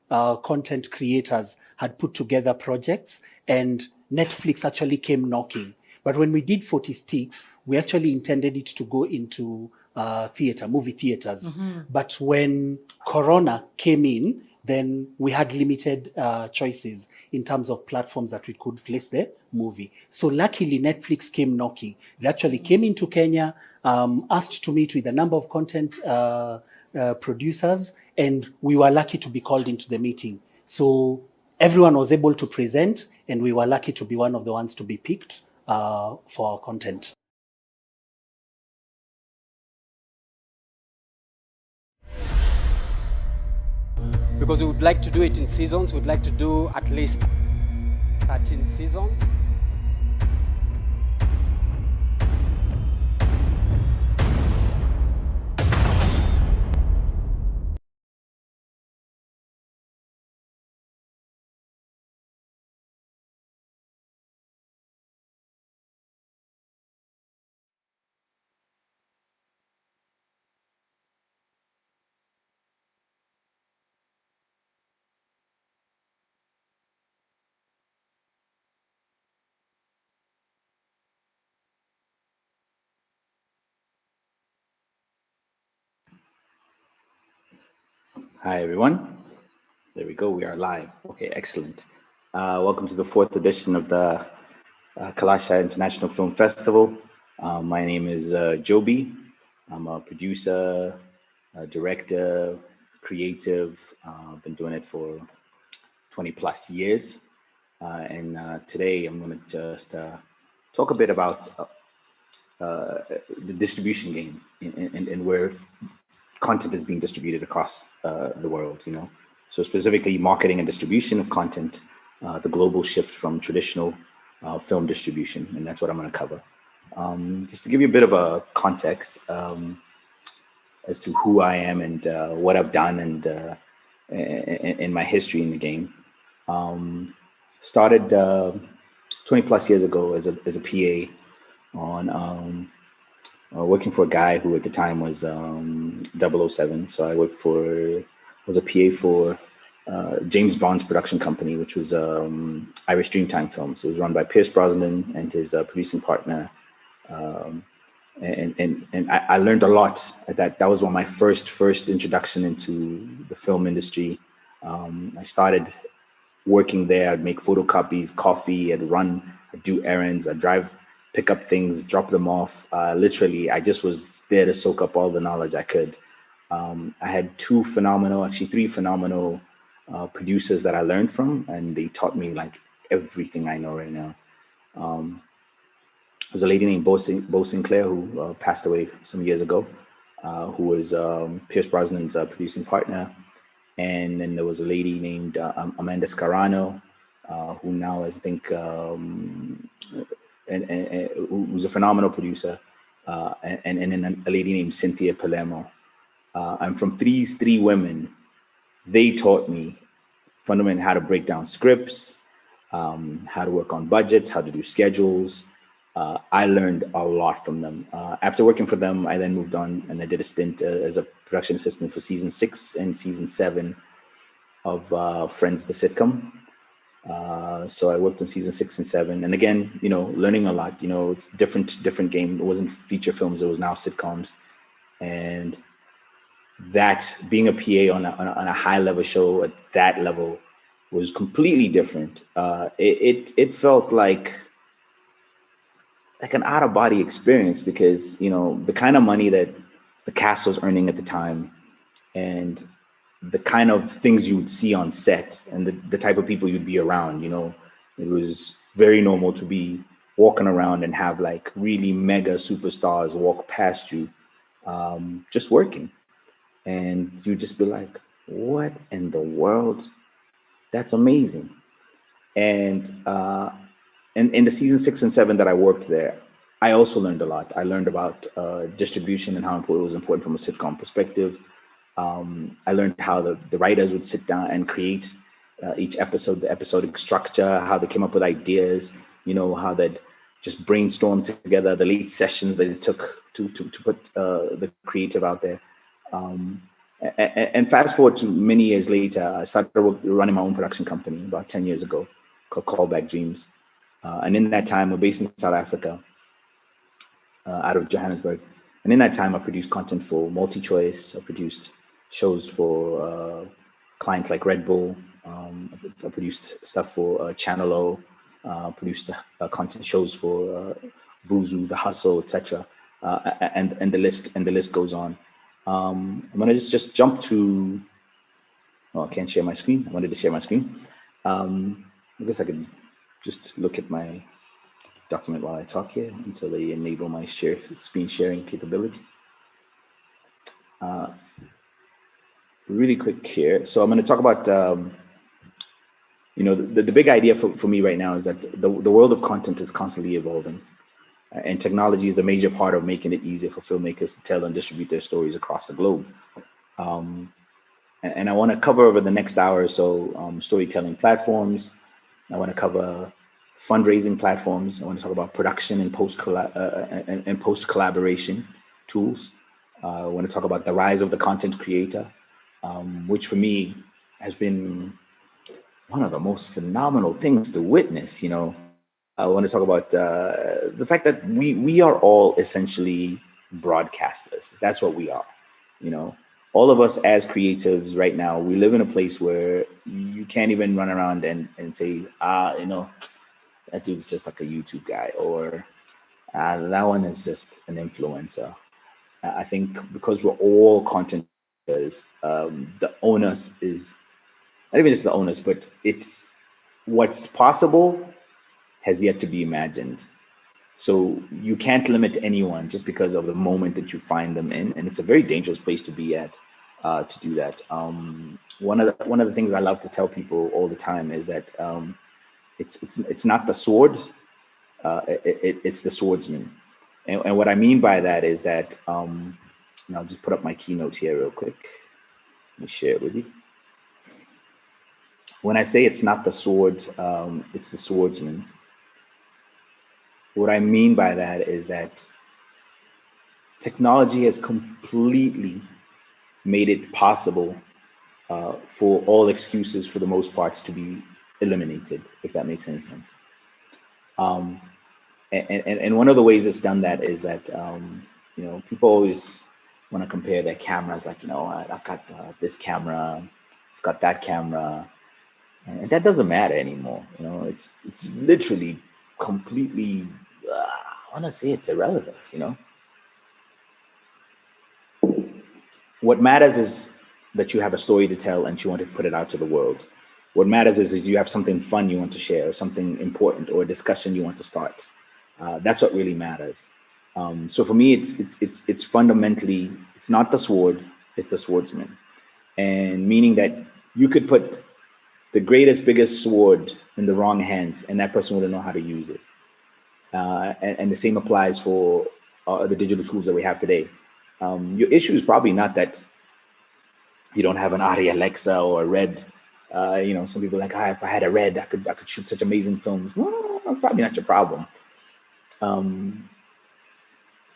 [SPEAKER 8] content creators had put together projects, and Netflix actually came knocking. But when we did 40 Sticks, we actually intended it to go into movie theaters. But when Corona came in, then we had limited choices in terms of platforms that we could place the movie. So luckily, Netflix came knocking. They actually came into Kenya, asked to meet with a number of content producers, and we were lucky to be called into the meeting. So everyone was able to present, and we were lucky to be one of the ones to be picked for our content.
[SPEAKER 10] Because we would like to do it in seasons. We'd like to do at least 13 seasons.
[SPEAKER 15] Hi, everyone. There we go. We are live. Okay, excellent. Welcome to the 4th edition of the Kalasha International Film Festival. My name is Joby. I'm a producer, director, creative. I've been doing it for 20 plus years. And today I'm going to just talk a bit about the distribution game and where content is being distributed across the world, you know. So specifically marketing and distribution of content, the global shift from traditional film distribution, and that's what I'm going to cover. Just to give you a bit of a context as to who I am and what I've done and in my history in the game. Started 20 plus years ago as a PA on working for a guy who at the time was 007. So I was a PA for James Bond's production company, which was Irish Dreamtime Films. It was run by Pierce Brosnan and his producing partner. And I learned a lot at that. That was one of my first introduction into the film industry. I started working there. I'd make photocopies, coffee, I'd do errands, I'd pick up things, drop them off. Literally, I just was there to soak up all the knowledge I could. I had three phenomenal producers that I learned from, and they taught me like everything I know right now. There's a lady named Bo Sinclair who passed away some years ago, who was Pierce Brosnan's producing partner. And then there was a lady named Amanda Scarano, who now I think, and who's a phenomenal producer, and then a lady named Cynthia Palermo. And from these three women, they taught me fundamentally how to break down scripts, how to work on budgets, how to do schedules. I learned a lot from them. After working for them, I then moved on and I did a stint as a production assistant for season 6 and season 7 of Friends, the sitcom. So I worked on season 6 and 7, and again, you know, learning a lot. You know, it's different game. It wasn't feature films; it was now sitcoms, and that being a PA on a high level show at that level was completely different. It felt like an out of body experience because, you know, the kind of money that the cast was earning at the time, and the kind of things you would see on set and the type of people you'd be around. It was very normal to be walking around and have like really mega superstars walk past you, just working. And you just be like, what in the world? That's amazing. And in the season 6 and 7 that I worked there, I also learned a lot. I learned about distribution and how important it was important from a sitcom perspective. I learned how the writers would sit down and create each episode, the episodic structure, how they came up with ideas, how they'd just brainstorm together, the late sessions that it took to put the creative out there. And fast forward to many years later, I started running my own production company about 10 years ago called Callback Dreams. And in that time, we're based in South Africa, out of Johannesburg. And in that time, I produced content for MultiChoice. I produced shows for clients like Red Bull. I produced stuff for Channel O. Produced content shows for Vuzu, The Hustle, etc. And the list goes on. I'm gonna just jump to. Oh, I can't share my screen. I wanted to share my screen. I guess I could just look at my document while I talk here until they enable my screen sharing capability. Really quick here. So I'm going to talk about, the big idea for me right now is that the world of content is constantly evolving. And technology is a major part of making it easier for filmmakers to tell and distribute their stories across the globe. And I want to cover over the next hour or so storytelling platforms. I want to cover fundraising platforms. I want to talk about production and post collaboration tools. I want to talk about the rise of the content creator, which for me has been one of the most phenomenal things to witness. I want to talk about the fact that we are all essentially broadcasters. That's what we are. All of us as creatives right now, we live in a place where you can't even run around and say, that dude's just like a YouTube guy, or that one is just an influencer. I think because we're all content creators, the onus is, not even just the onus, but it's what's possible has yet to be imagined. So you can't limit anyone just because of the moment that you find them in, and it's a very dangerous place to be at to do that. One of the things I love to tell people all the time is that it's not the sword, it's the swordsman. And what I mean by that is that, and I'll just put up my keynote here real quick. Let me share it with you. When I say it's not the sword, it's the swordsman. What I mean by that is that technology has completely made it possible for all excuses, for the most part, to be eliminated, if that makes any sense. And one of the ways it's done that is that, people always want to compare their cameras, like, I've got this camera, I've got that camera, and that doesn't matter anymore. It's literally completely, I want to say it's irrelevant, What matters is that you have a story to tell and you want to put it out to the world. What matters is that you have something fun you want to share, or something important, or a discussion you want to start. That's what really matters. So for me, it's fundamentally, it's not the sword, it's the swordsman. And meaning that you could put the greatest, biggest sword in the wrong hands, and that person wouldn't know how to use it. And the same applies for the digital tools that we have today. Your issue is probably not that you don't have an Arri Alexa or a Red. Some people are like, if I had a Red, I could shoot such amazing films. Well, that's probably not your problem.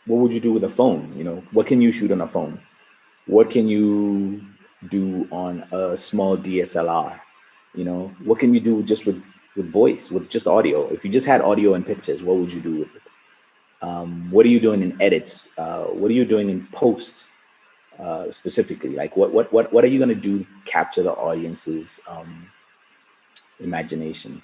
[SPEAKER 15] What would you do with a phone? What can you shoot on a phone? What can you do on a small DSLR? What can you do just with voice, with just audio? If you just had audio and pictures, what would you do with it? What are you doing in edits? What are you doing in post specifically? Like what are you going to do to capture the audience's imagination?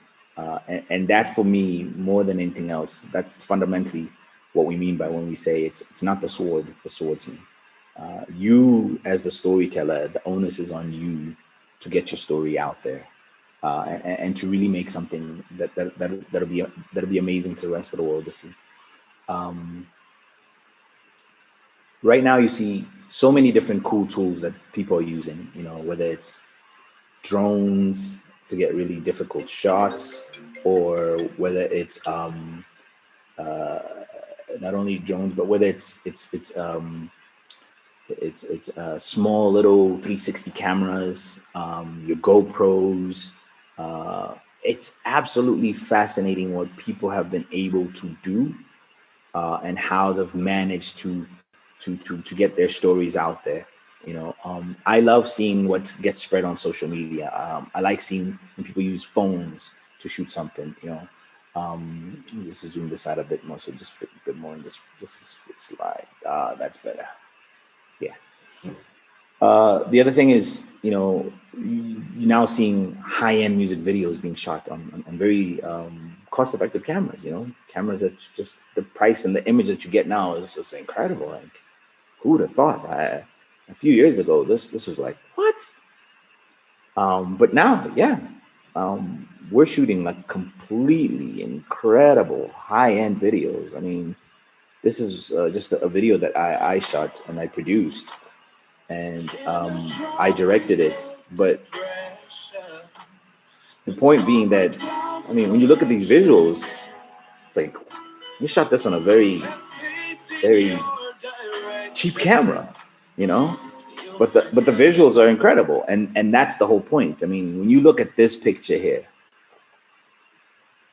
[SPEAKER 15] And that, for me, more than anything else, that's fundamentally what we mean by when we say it's not the sword, it's the swordsman. You, as the storyteller, the onus is on you to get your story out there, and to really make something that'll be amazing to the rest of the world to see. Right now, you see so many different cool tools that people are using. You know, whether it's drones to get really difficult shots, or whether it's not only drones, but whether it's small little 360 cameras, your GoPros. It's absolutely fascinating what people have been able to do, and how they've managed to get their stories out there. You know, I love seeing what gets spread on social media. I like seeing when people use phones to shoot something. You know, let me just zoom this out a bit more, so just fit a bit more in this slide. That's better. Yeah. The other thing is, you know, you're now seeing high-end music videos being shot on very cost-effective cameras. You know, cameras that just the price and the image that you get now is just incredible. Like, who would have thought? A few years ago, this was like what? But now, yeah, we're shooting like completely incredible high-end videos. I mean, this is just a video that I shot and I produced, and I directed it. But the point being that, I mean, when you look at these visuals, it's like we shot this on a very, very cheap camera, you know. But the visuals are incredible, and that's the whole point. I mean, when you look at this picture here,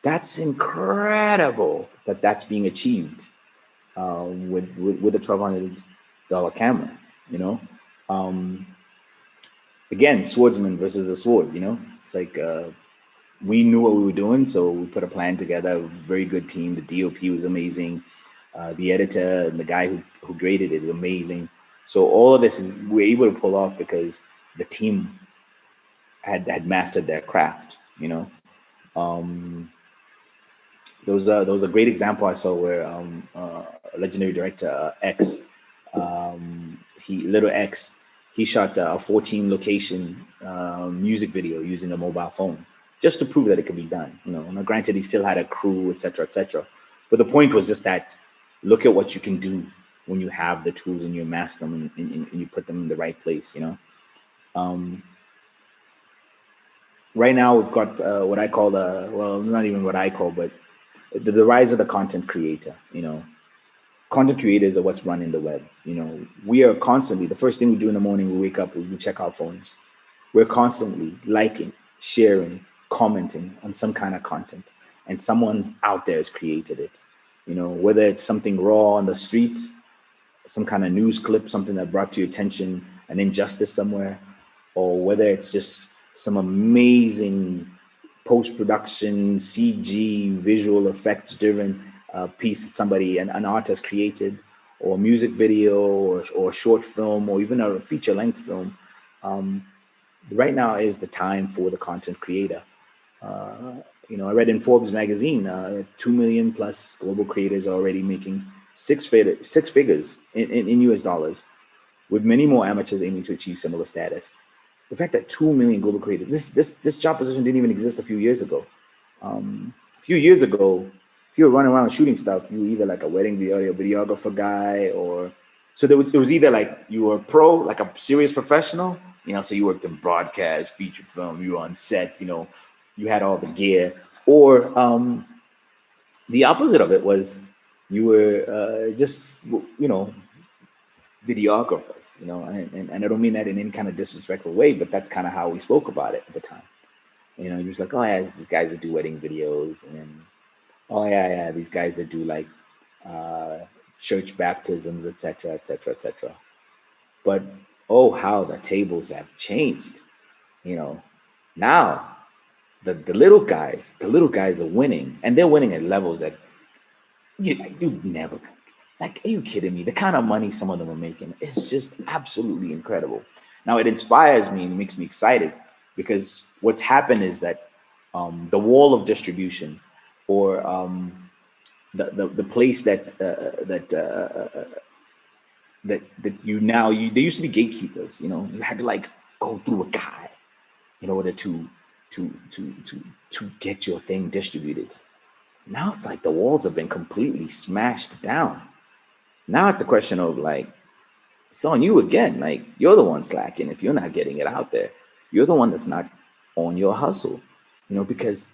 [SPEAKER 15] that's incredible that that's being achieved with a $1,200 camera, you know. Again, swordsman versus the sword, you know. It's like we knew what we were doing, so we put a plan together. A very good team. The DOP was amazing. The editor and the guy who graded it is amazing. So all of this is we're able to pull off because the team had mastered their craft, you know. There was a great example I saw where legendary director X, he shot a 14 location music video using a mobile phone just to prove that it could be done. You know, now granted, he still had a crew, etc., etc. But the point was just that look at what you can do when you have the tools and you master them and you put them in the right place. You know. Right now we've got what I call well, not even what I call, but the rise of the content creator. You know, content creators are what's running the web. You know, we are constantly, the first thing we do in the morning, we wake up, we check our phones. We're constantly liking, sharing, commenting on some kind of content, and someone out there has created it. You know, whether it's something raw on the street, some kind of news clip, something that brought to your attention an injustice somewhere, or whether it's just some amazing post-production, CG, visual effects driven piece that somebody, an artist created, or a music video, or a short film, or even a feature-length film. Right now is the time for the content creator. You know, I read in Forbes magazine, 2 million plus global creators are already making six figures in US dollars, with many more amateurs aiming to achieve similar status. The fact that 2 million global creators, this job position didn't even exist a few years ago. A few years ago, if you were running around shooting stuff, you were either like a wedding videographer guy, or so it was either like you were a pro, like a serious professional, you know, so you worked in broadcast, feature film, you were on set, you know, you had all the gear, or the opposite of it was you were just, you know, videographers, you know, and I don't mean that in any kind of disrespectful way, but that's kind of how we spoke about it at the time. You know, you're just like, oh yeah, these guys that do wedding videos, and then, oh yeah, these guys that do like church baptisms, etc., etc., etc. But oh, how the tables have changed. You know, now the little guys are winning, and they're winning at levels that you never. Like, are you kidding me? The kind of money some of them are making is just absolutely incredible. Now, it inspires me and makes me excited, because what's happened is that the wall of distribution, or the place that that there used to be gatekeepers. You know, you had to like go through a guy in order to get your thing distributed. Now it's like the walls have been completely smashed down. Now it's a question of like, it's on you again. Like, you're the one slacking if you're not getting it out there. You're the one that's not on your hustle, you know, because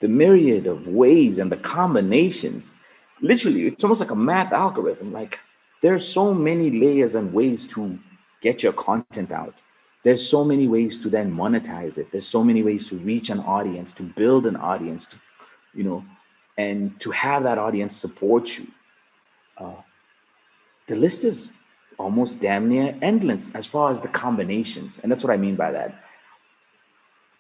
[SPEAKER 15] the myriad of ways and the combinations, literally, it's almost like a math algorithm. Like, there's so many layers and ways to get your content out. There's so many ways to then monetize it. There's so many ways to reach an audience, to build an audience, to, you know, and to have that audience support you. The list is almost damn near endless as far as the combinations. And that's what I mean by that.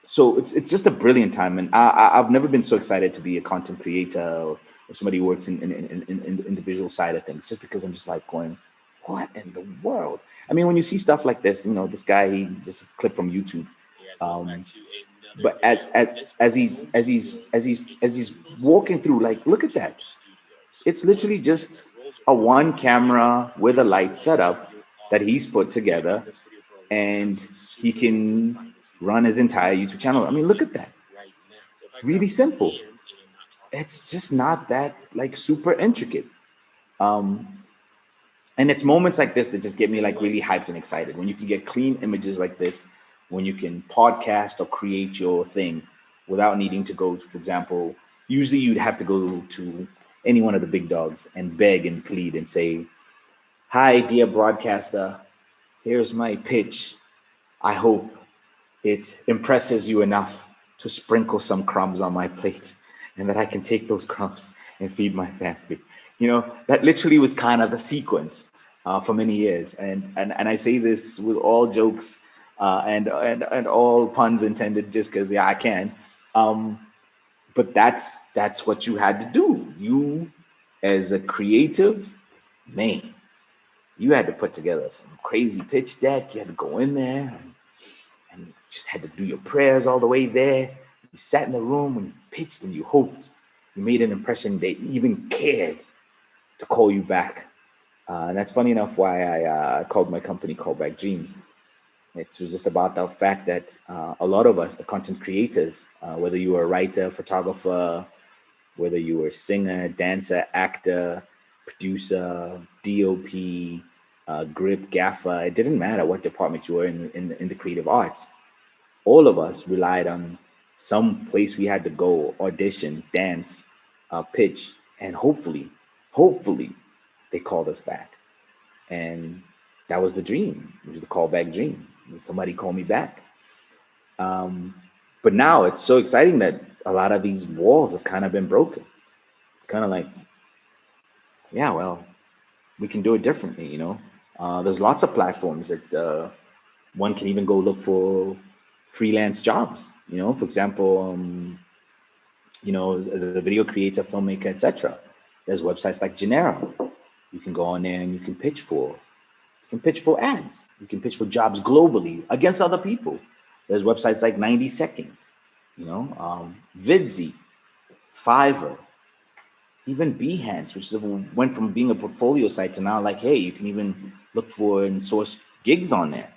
[SPEAKER 15] So it's just a brilliant time. And I've never been so excited to be a content creator or somebody who works in the visual side of things, just because I'm just like going, what in the world? I mean, when you see stuff like this, you know, this guy, he just a clip from YouTube. But as he's walking through, like, look at that. It's literally just a one camera with a light setup that he's put together, and he can run his entire YouTube channel. I mean, look at that. It's really simple. It's just not that like super intricate. And it's moments like this that just get me like really hyped and excited. When you can get clean images like this, when you can podcast or create your thing without needing to go, for example, usually you'd have to go to any one of the big dogs and beg and plead and say, hi, dear broadcaster, here's my pitch. I hope it impresses you enough to sprinkle some crumbs on my plate and that I can take those crumbs and feed my family. You know, that literally was kind of the sequence for many years. And I say this with all jokes and all puns intended, just because, yeah, I can. But that's what you had to do. You, as a creative, man, you had to put together some crazy pitch deck. You had to go in there and you just had to do your prayers all the way there. You sat in the room and you pitched and you hoped. You made an impression they even cared to call you back. And that's funny enough why I called my company Callback Dreams. It was just about the fact that a lot of us, the content creators, whether you were a writer, photographer, whether you were a singer, dancer, actor, producer, DOP, grip, gaffer, it didn't matter what department you were in the creative arts. All of us relied on some place we had to go, audition, dance, pitch, and hopefully they called us back. And that was the dream. It was the callback dream. Somebody call me back. But now it's so exciting that a lot of these walls have kind of been broken. It's kind of like, yeah, well, we can do it differently, you know? There's lots of platforms that one can even go look for freelance jobs, you know? For example, you know, as a video creator, filmmaker, etc. There's websites like Genero. You can go on there and you can pitch for ads. You can pitch for jobs globally against other people. There's websites like 90 Seconds, you know, Vidsy, Fiverr, even Behance, which went from being a portfolio site to now like, hey, you can even look for and source gigs on there.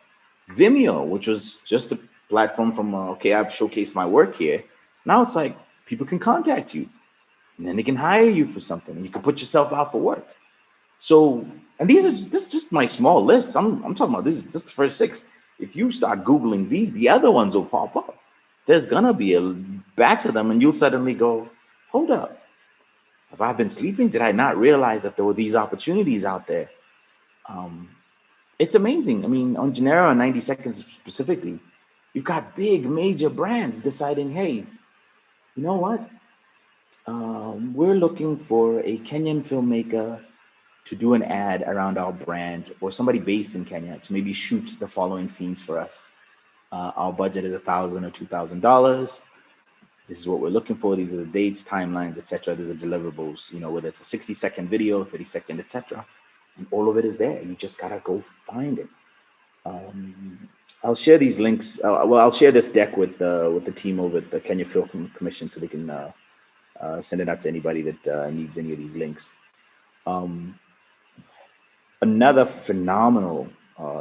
[SPEAKER 15] Vimeo, which was just a platform from, okay, I've showcased my work here. Now it's like people can contact you and then they can hire you for something. And you can put yourself out for work. So, and this is just my small list. I'm talking about this is just the first 6. If you start Googling these, the other ones will pop up. There's gonna be a batch of them and you'll suddenly go, hold up. Have I been sleeping? Did I not realize that there were these opportunities out there? It's amazing. I mean, on Genero and 90 Seconds specifically, you've got big major brands deciding, hey, you know what? We're looking for a Kenyan filmmaker to do an ad around our brand, or somebody based in Kenya to maybe shoot the following scenes for us. Our budget is $1,000 or $2,000. This is what we're looking for. These are the dates, timelines, etc. These are deliverables, you know, whether it's a 60-second video, 30-second, etc. And all of it is there. You just gotta go find it. I'll share these links. I'll share this deck with the team over at the Kenya Film Commission so they can send it out to anybody that needs any of these links. another phenomenal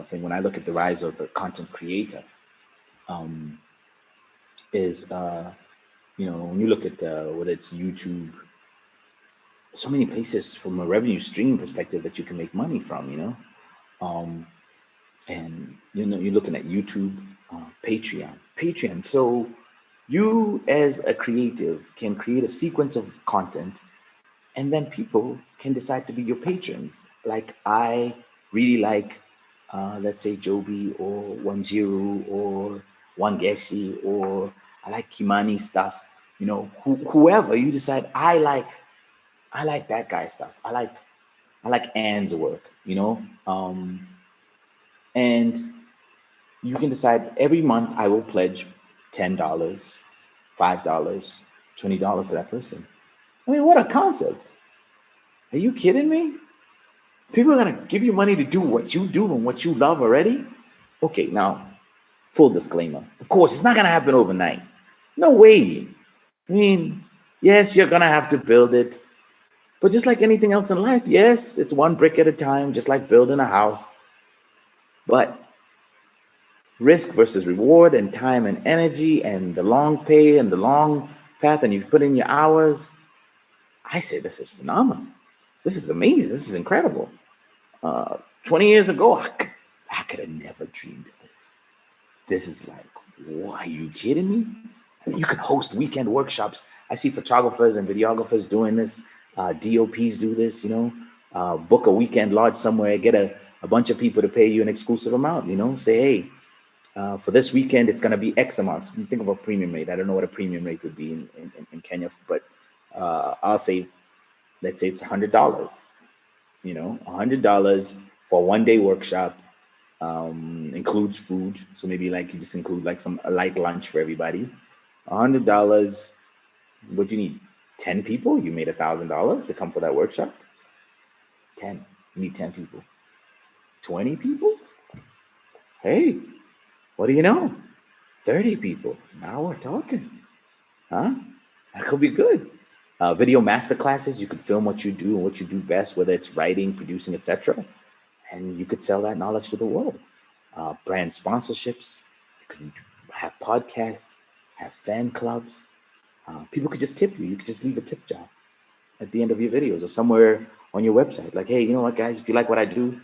[SPEAKER 15] thing when I look at the rise of the content creator is, when you look at whether it's YouTube, so many places from a revenue stream perspective that you can make money from, and you're looking at YouTube, Patreon. So you as a creative can create a sequence of content, and then people can decide to be your patrons. Like I really like, let's say Joby or Wanjiru or Wangeshi, or I like Kimani stuff. Whoever you decide, I like that guy's stuff. I like Anne's work. And you can decide every month I will pledge $10, $5, $20 to that person. I mean, what a concept. Are you kidding me? People are going to give you money to do what you do and what you love already? Okay, now, full disclaimer. Of course, it's not going to happen overnight. No way. I mean, yes, you're going to have to build it. But just like anything else in life, yes, it's one brick at a time, just like building a house. But risk versus reward and time and energy and the long pay and the long path, and you've put in your hours, I say this is phenomenal. This is amazing. This is incredible. 20 years ago, I could have never dreamed of this. This is like, what, are you kidding me? I mean, you could host weekend workshops. I see photographers and videographers doing this. DOPs do this, book a weekend lodge somewhere, get a bunch of people to pay you an exclusive amount, say, hey, for this weekend, it's going to be X amount. So think of a premium rate. I don't know what a premium rate would be in Kenya, but I'll say, let's say it's $100, $100 for a one-day workshop, includes food. So maybe like you just include like a light lunch for everybody. $100, what do you need? 10 people? You made $1,000 to come for that workshop? 10. You need 10 people. 20 people? Hey, what do you know? 30 people. Now we're talking. Huh? That could be good. Video masterclasses, you could film what you do and what you do best, whether it's writing, producing, etc. And you could sell that knowledge to the world. Brand sponsorships, you could have podcasts, have fan clubs. People could just tip you. You could just leave a tip jar at the end of your videos or somewhere on your website. Like, hey, you know what, guys, if you like what I do,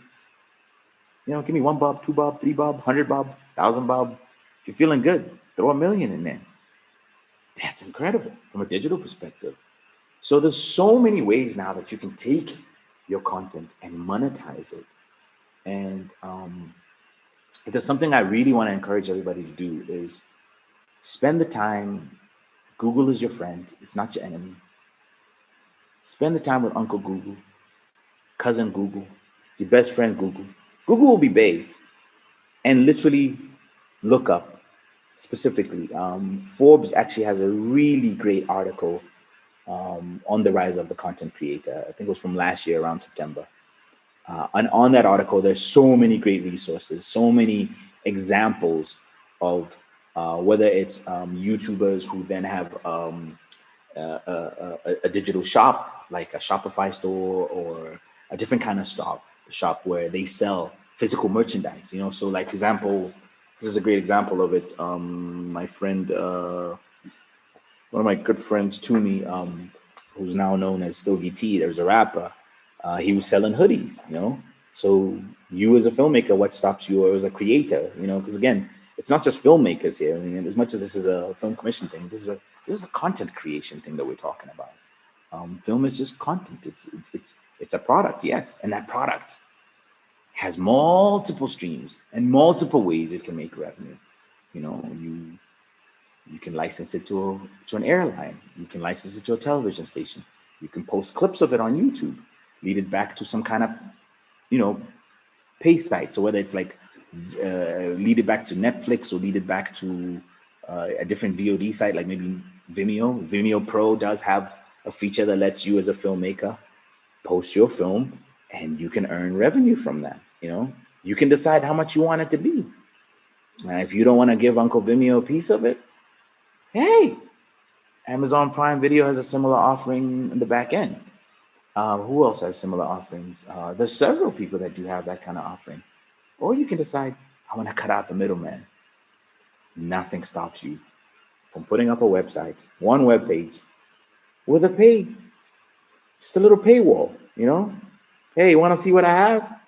[SPEAKER 15] give me 1 bob, 2 bob, 3 bob, 100 bob, 1,000 bob. If you're feeling good, throw $1 million in there. That's incredible from a digital perspective. So there's so many ways now that you can take your content and monetize it. And if there's something I really want to encourage everybody to do is spend the time. Google is your friend. It's not your enemy. Spend the time with Uncle Google, cousin Google, your best friend Google. Google will be babe. And literally look up specifically. Forbes actually has a really great article on the rise of the content creator. I think it was from last year around September. And on that article, there's so many great resources, so many examples of whether it's YouTubers who then have a digital shop, like a Shopify store, or a different kind of shop where they sell physical merchandise. So like, for example, this is a great example of it. My friend, one of my good friends, Toomey, who's now known as Stogie T, there's a rapper. He was selling hoodies, So you as a filmmaker, what stops you, or as a creator, because again, it's not just filmmakers here. I mean, as much as this is a film commission thing, this is a content creation thing that we're talking about. Film is just content. It's a product, yes, and that product has multiple streams and multiple ways it can make revenue. You can license it to an airline. You can license it to a television station. You can post clips of it on YouTube, lead it back to some kind of, pay site. So whether it's like lead it back to Netflix or lead it back to a different VOD site, like maybe Vimeo. Vimeo Pro does have a feature that lets you as a filmmaker post your film and you can earn revenue from that. You can decide how much you want it to be. And if you don't want to give Uncle Vimeo a piece of it, hey, Amazon Prime Video has a similar offering in the back end. Who else has similar offerings? There's several people that do have that kind of offering. Or you can decide, I want to cut out the middleman. Nothing stops you from putting up a website, one web page, with just a little paywall, Hey, you want to see what I have?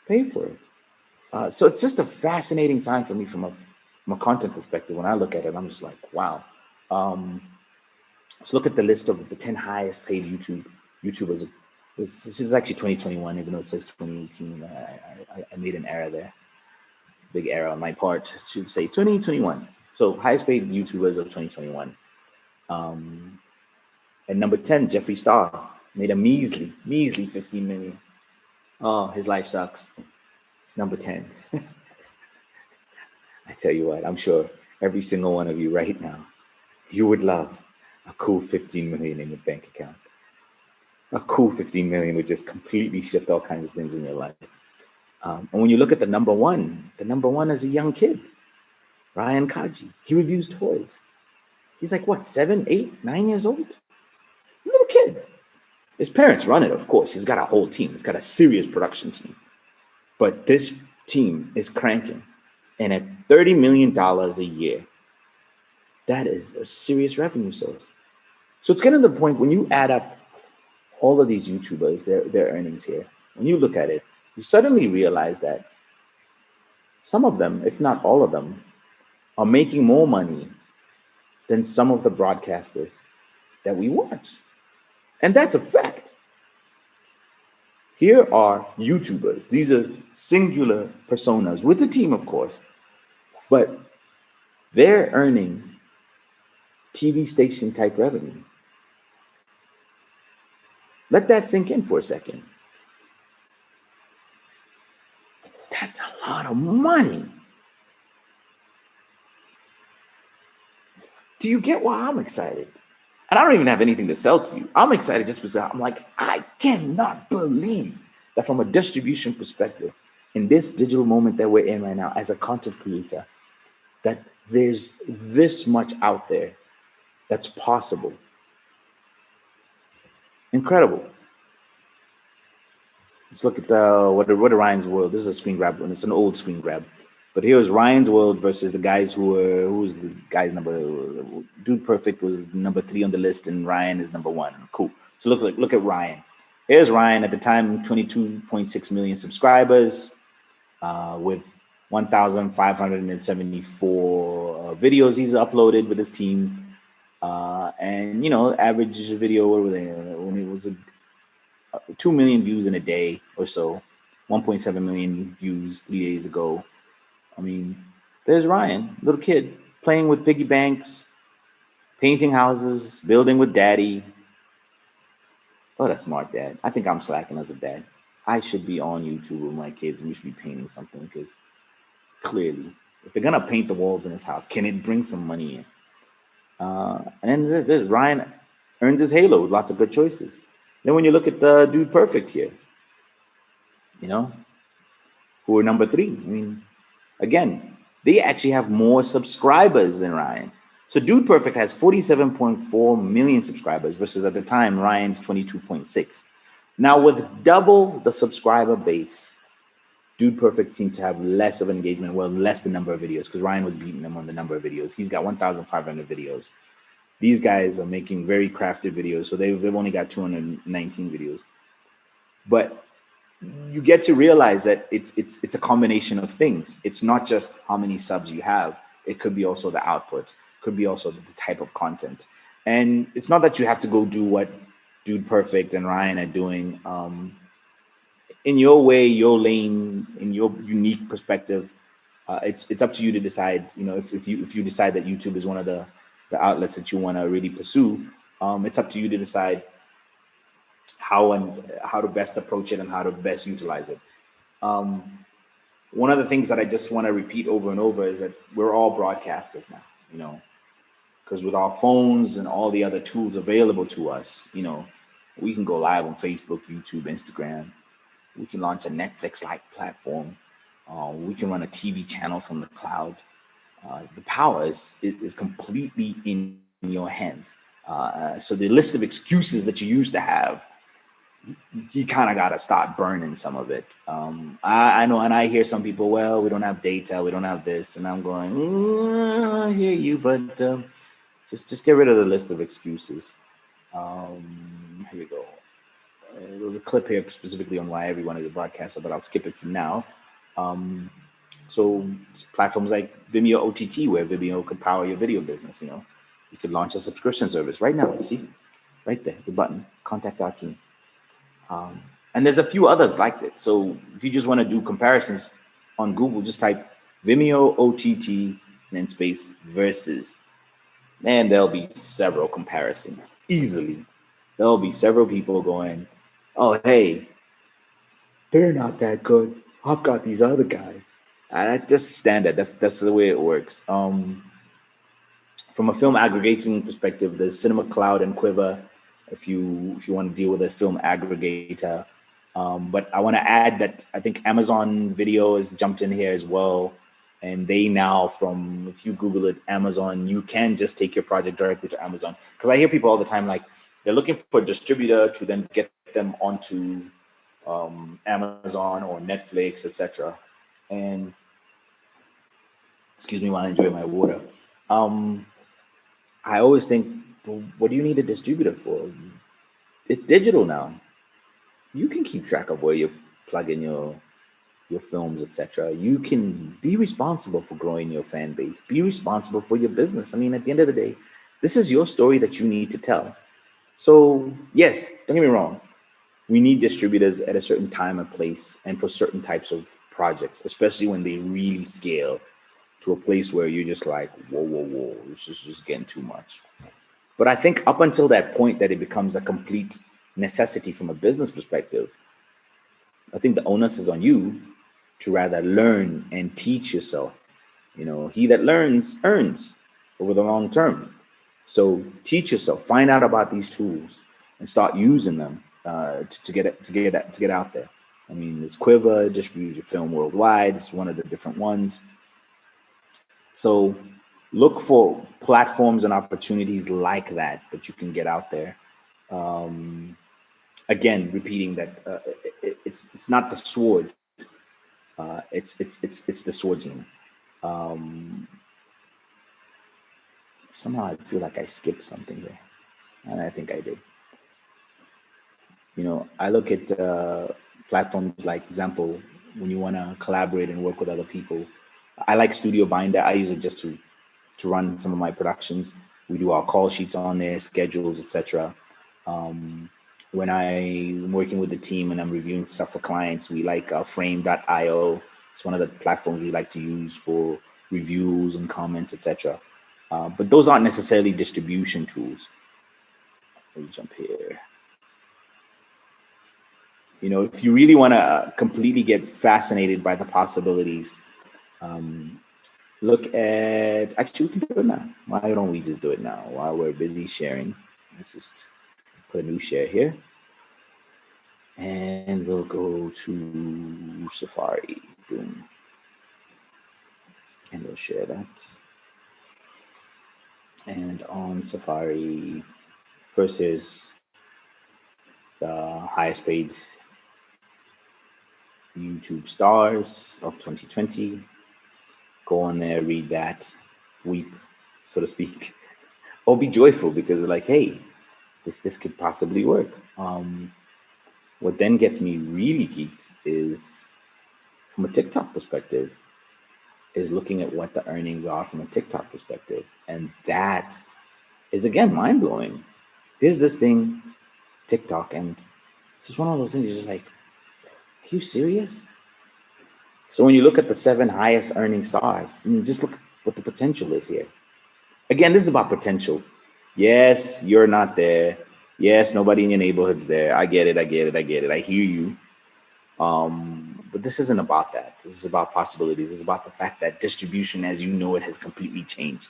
[SPEAKER 15] Pay for it. So it's just a fascinating time for me from a content perspective. When I look at it, I'm just like, wow. Let's look at the list of the 10 highest paid YouTubers. This is actually 2021, even though it says 2018. I made an error there. Big error on my part. It should say 2021. So highest paid YouTubers of 2021. At number 10, Jeffree Star made a measly 15 million. Oh, his life sucks. It's number 10. I tell you what, I'm sure every single one of you right now, you would love a cool 15 million in your bank account. A cool 15 million would just completely shift all kinds of things in your life. And when you look at the number one is a young kid, Ryan Kaji. He reviews toys. He's like, what, 7, 8, 9 years old? Little kid. His parents run it, of course. He's got a whole team. He's got a serious production team. But this team is cranking. And at $30 million a year, that is a serious revenue source. So it's getting to the point when you add up all of these YouTubers, their earnings here, when you look at it, you suddenly realize that some of them, if not all of them, are making more money than some of the broadcasters that we watch. And that's a fact. Here are YouTubers. These are singular personas with a team, of course, but they're earning TV station type revenue. Let that sink in for a second. That's a lot of money. Do you get why I'm excited? And I don't even have anything to sell to you. I'm excited just because I'm like, I cannot believe that from a distribution perspective, in this digital moment that we're in right now, as a content creator, that there's this much out there that's possible. Incredible. Let's look at what are Ryan's World. This is a screen grab, and it's an old screen grab. But here's Ryan's World versus the guys who was the guy's number. Dude Perfect was number 3 on the list, and Ryan is number 1. Cool. So look at Ryan. Here's Ryan at the time, 22.6 million subscribers, with 1,574 videos he's uploaded with his team, and average video. What were they? When it was 2 million views in a day or so, 1.7 million views 3 days ago. I mean, there's Ryan, little kid, playing with piggy banks, painting houses, building with daddy. Oh, that's smart, dad. I think I'm slacking as a dad. I should be on YouTube with my kids and we should be painting something, because clearly, if they're going to paint the walls in his house, can it bring some money in? And then there's Ryan earns his halo with lots of good choices. Then when you look at the Dude Perfect here, who are number 3, I mean, again, they actually have more subscribers than Ryan. So Dude Perfect has 47.4 million subscribers versus at the time Ryan's 22.6. Now with double the subscriber base, Dude Perfect seemed to have less of an engagement, less the number of videos, because Ryan was beating them on the number of videos. He's got 1,500 videos. These guys are making very crafted videos, so they've only got 219 videos. But you get to realize that it's a combination of things. It's not just how many subs you have. It could be also the output, could be also the type of content. And it's not that you have to go do what Dude Perfect and Ryan are doing. In your way, your lane, in your unique perspective, it's up to you to decide. If you decide that YouTube is one of the outlets that you want to really pursue, it's up to you to decide how to best approach it and how to best utilize it. One of the things that I just want to repeat over and over is that we're all broadcasters now, because with our phones and all the other tools available to us, we can go live on Facebook, YouTube, Instagram. We can launch a Netflix-like platform. We can run a TV channel from the cloud. The power is completely in your hands. So the list of excuses that you used to have you kind of got to start burning some of it. I know, and I hear some people, well, we don't have data, we don't have this, and I'm going, I hear you, but just get rid of the list of excuses. Here we go. There was a clip here specifically on why everyone is a broadcaster, but I'll skip it for now. So platforms like Vimeo OTT, where Vimeo could power your video business, you could launch a subscription service right now. See, right there, the button, contact our team. And there's a few others like it. So if you just want to do comparisons on Google, just type Vimeo OTT and then space versus. Man, there'll be several comparisons easily. There'll be several people going, oh, hey, they're not that good. I've got these other guys. That's just standard. That's the way it works. From a film aggregating perspective, there's Cinema Cloud and Quiver if you want to deal with a film aggregator. But I want to add that I think Amazon Video has jumped in here as well. And they now, if you Google it, Amazon, you can just take your project directly to Amazon. Because I hear people all the time, like, they're looking for a distributor to then get them onto Amazon or Netflix, etc. And excuse me while I enjoy my water. I always think, well, what do you need a distributor for? It's digital now. You can keep track of where you plug in your films, etc. You can be responsible for growing your fan base. Be responsible for your business. I mean, at the end of the day, this is your story that you need to tell. So yes, don't get me wrong. We need distributors at a certain time and place and for certain types of projects, especially when they really scale to a place where you're just like, whoa, this is just getting too much. But I think up until that point that it becomes a complete necessity from a business perspective, I think the onus is on you to rather learn and teach yourself. He that learns earns over the long term. So teach yourself, find out about these tools and start using them to get out there. I mean, there's Quiver, distribute your film worldwide. It's one of the different ones. So look for platforms and opportunities like that you can get out there. Again, repeating that it's not the sword, it's the swordsman. Somehow I feel like I skipped something here, and I think I did. I look at platforms like, example, when you want to collaborate and work with other people. I like Studio Binder. I use it just to run some of my productions. We do our call sheets on there, schedules, etc. When I'm working with the team and I'm reviewing stuff for clients, we like frame.io. It's one of the platforms we like to use for reviews and comments, etc. But those aren't necessarily distribution tools. Let me jump here. If you really want to completely get fascinated by the possibilities, look at, actually, we can do it now. Why don't we just do it now while we're busy sharing? Let's just put a new share here. And we'll go to Safari. Boom. And we'll share that. And on Safari, first here's the highest paid YouTube stars of 2020. Go on there, read that, weep, so to speak, or be joyful because like, hey, this could possibly work. What then gets me really geeked is, from a TikTok perspective, is looking at what the earnings are from a TikTok perspective. And that is, again, mind-blowing. Here's this thing, TikTok, and it's just one of those things, you're just like, are you serious? So when you look at the 7 highest earning stars, just look at what the potential is here. Again, this is about potential. Yes, you're not there. Yes, nobody in your neighborhood's there. I get it. I hear you. But this isn't about that. This is about possibilities. This is about the fact that distribution, as you know it, has completely changed.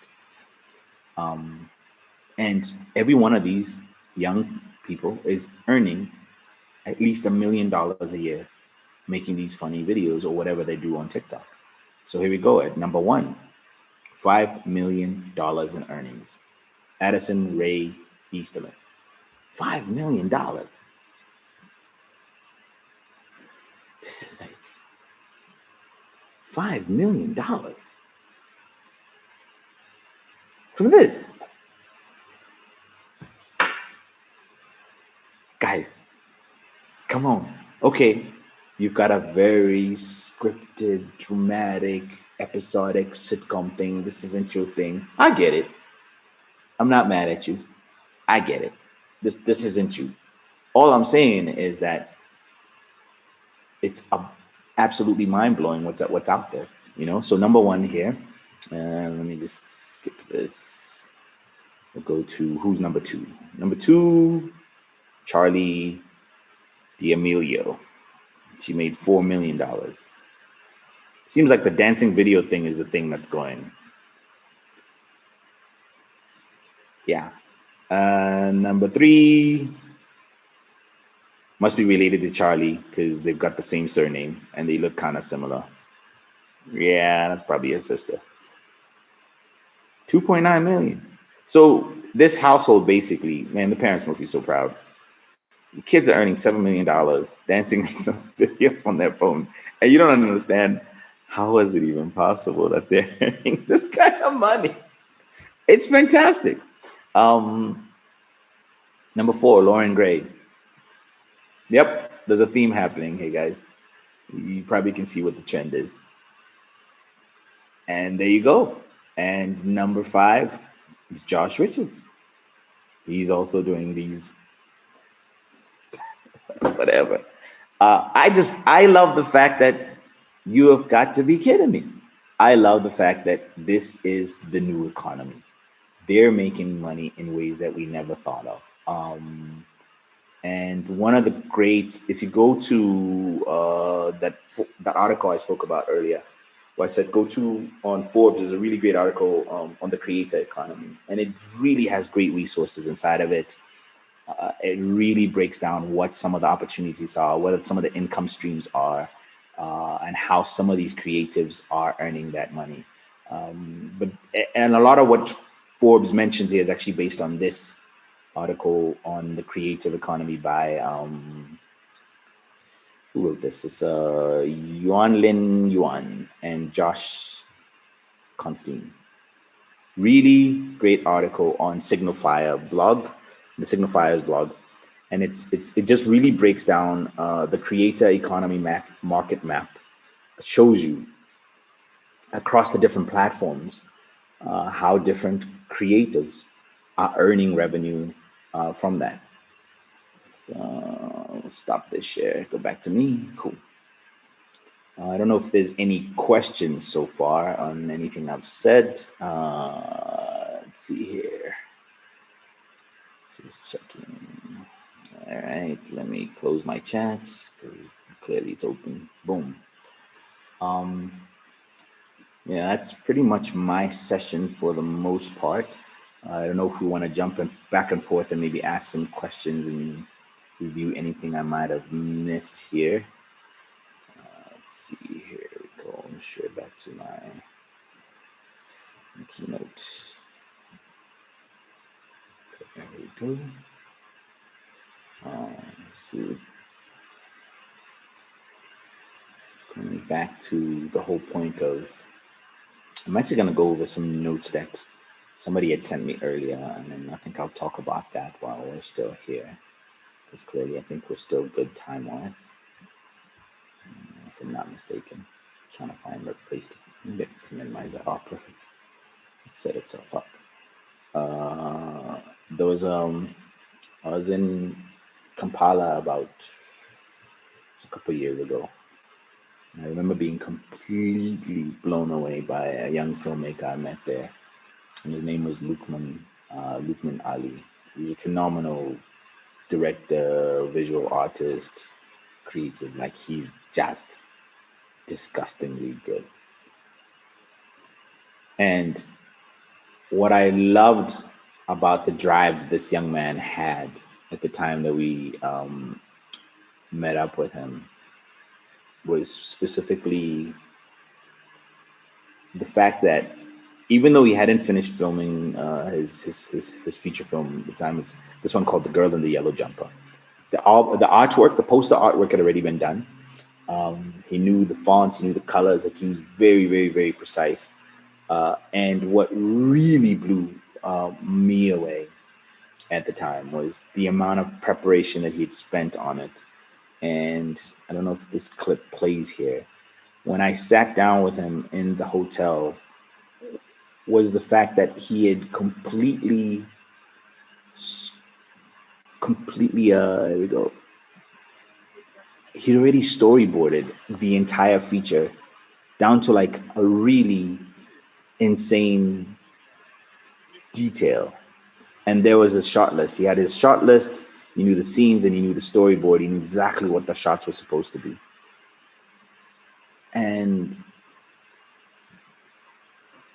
[SPEAKER 15] And every one of these young people is earning at least $1 million a year making these funny videos or whatever they do on TikTok. So here we go at number 1, $5 million in earnings. Addison Ray Easterman. $5 million. This is like $5 million from this. Guys, come on. Okay, you've got a very scripted, dramatic, episodic sitcom thing. This isn't your thing. I get it. I'm not mad at you. I get it. This isn't you. All I'm saying is that it's absolutely mind-blowing what's out there, you know? So number one here, let me just skip this. We'll go to who's number two. Number two, Charlie D'Amelio. She made $4 million. Seems like the dancing video thing is the thing that's going. Yeah. Number three must be related to Charlie because they've got the same surname and they look kind of similar. Yeah, that's probably her sister. 2.9 million. So this household basically, man, the parents must be so proud. The kids are earning $7 million dancing some videos on their phone. And you don't understand, how is it even possible that they're earning this kind of money? It's fantastic. Number four, Lauren Gray. Yep, there's a theme happening. Hey, guys. You probably can see what the trend is. And there you go. And number five is Josh Richards. He's also doing these whatever. I love the fact that you have got to be kidding me. I love the fact that this is the new economy. They're making money in ways that we never thought of. And one of the great, if you go to that article I spoke about earlier, where I said go to on Forbes, there's a really great article on the creator economy. And it really has great resources inside of it. It really breaks down what some of the opportunities are, what some of the income streams are, and how some of these creatives are earning that money. And a lot of what Forbes mentions here is actually based on this article on the creative economy by, who wrote this? It's Yuan Lin Yuan and Josh Constantine. Really great article on Signifier blog. The Signifiers blog, and it just really breaks down the creator economy market map. It shows you across the different platforms how different creatives are earning revenue from that. So let's stop this share. Go back to me. Cool. I don't know if there's any questions so far on anything I've said. Let's see here. Just checking. All right, let me close my chat. Clearly it's open. Boom. Yeah, that's pretty much my session for the most part. I don't know if we want to jump back and forth and maybe ask some questions and review anything I might have missed here. Let's see, here we go. I'll share back to my keynote. There we go. So coming back to the whole point of, I'm actually going to go over some notes that somebody had sent me earlier, and then I think I'll talk about that while we're still here, because clearly I think we're still good time-wise, if I'm not mistaken. I'm trying to find a place to minimize that. Oh, perfect. It set itself up. There was I was in Kampala about a couple of years ago. I remember being completely blown away by a young filmmaker I met there, and his name was Lukman Ali. He was a phenomenal director, visual artist, creative. Like, he's just disgustingly good. And what I loved about the drive that this young man had at the time that we met up with him was specifically the fact that even though he hadn't finished filming his feature film at the time, is this one called The Girl in the Yellow Jumper. The artwork, the poster artwork had already been done. He knew the fonts, he knew the colors. Like he was very, very, very precise. And what really blew me away at the time was the amount of preparation that he'd spent on it. And I don't know if this clip plays here. When I sat down with him in the hotel, was the fact that he had completely, there we go. He'd already storyboarded the entire feature down to like a really insane detail. And there was a shot list. He had his shot list, he knew the scenes, and he knew the storyboard, he knew exactly what the shots were supposed to be. And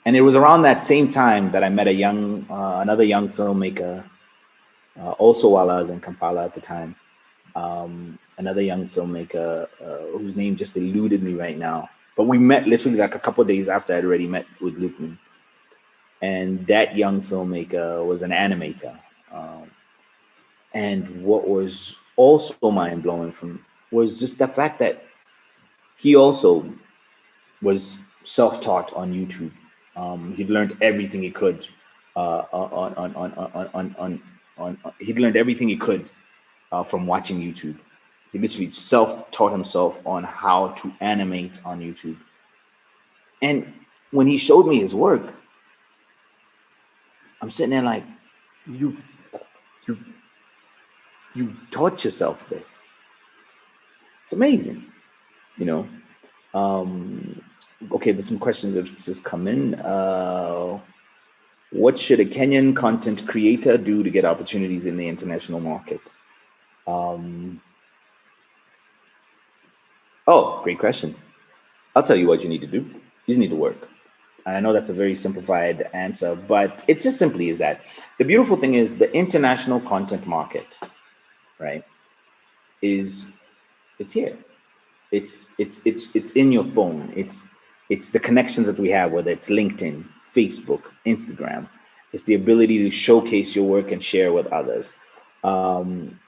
[SPEAKER 15] it was around that same time that I met another young filmmaker, also while I was in Kampala at the time. Another young filmmaker whose name just eluded me right now. But we met literally like a couple of days after I'd already met with Lukman. And that young filmmaker was an animator. And what was also mind-blowing was just the fact that he also was self-taught on YouTube. He'd learned everything he could he'd learned everything he could from watching YouTube. He literally self-taught himself on how to animate on YouTube. And when he showed me his work, I'm sitting there like, you taught yourself this. It's amazing, you know. Okay, there's some questions that have just come in. What should a Kenyan content creator do to get opportunities in the international market? Oh, great question. I'll tell you what you need to do. You just need to work. I know that's a very simplified answer, but it just simply is that. The beautiful thing is the international content market, right, it's here. It's in your phone. It's the connections that we have, whether it's LinkedIn, Facebook, Instagram. It's the ability to showcase your work and share with others. I'm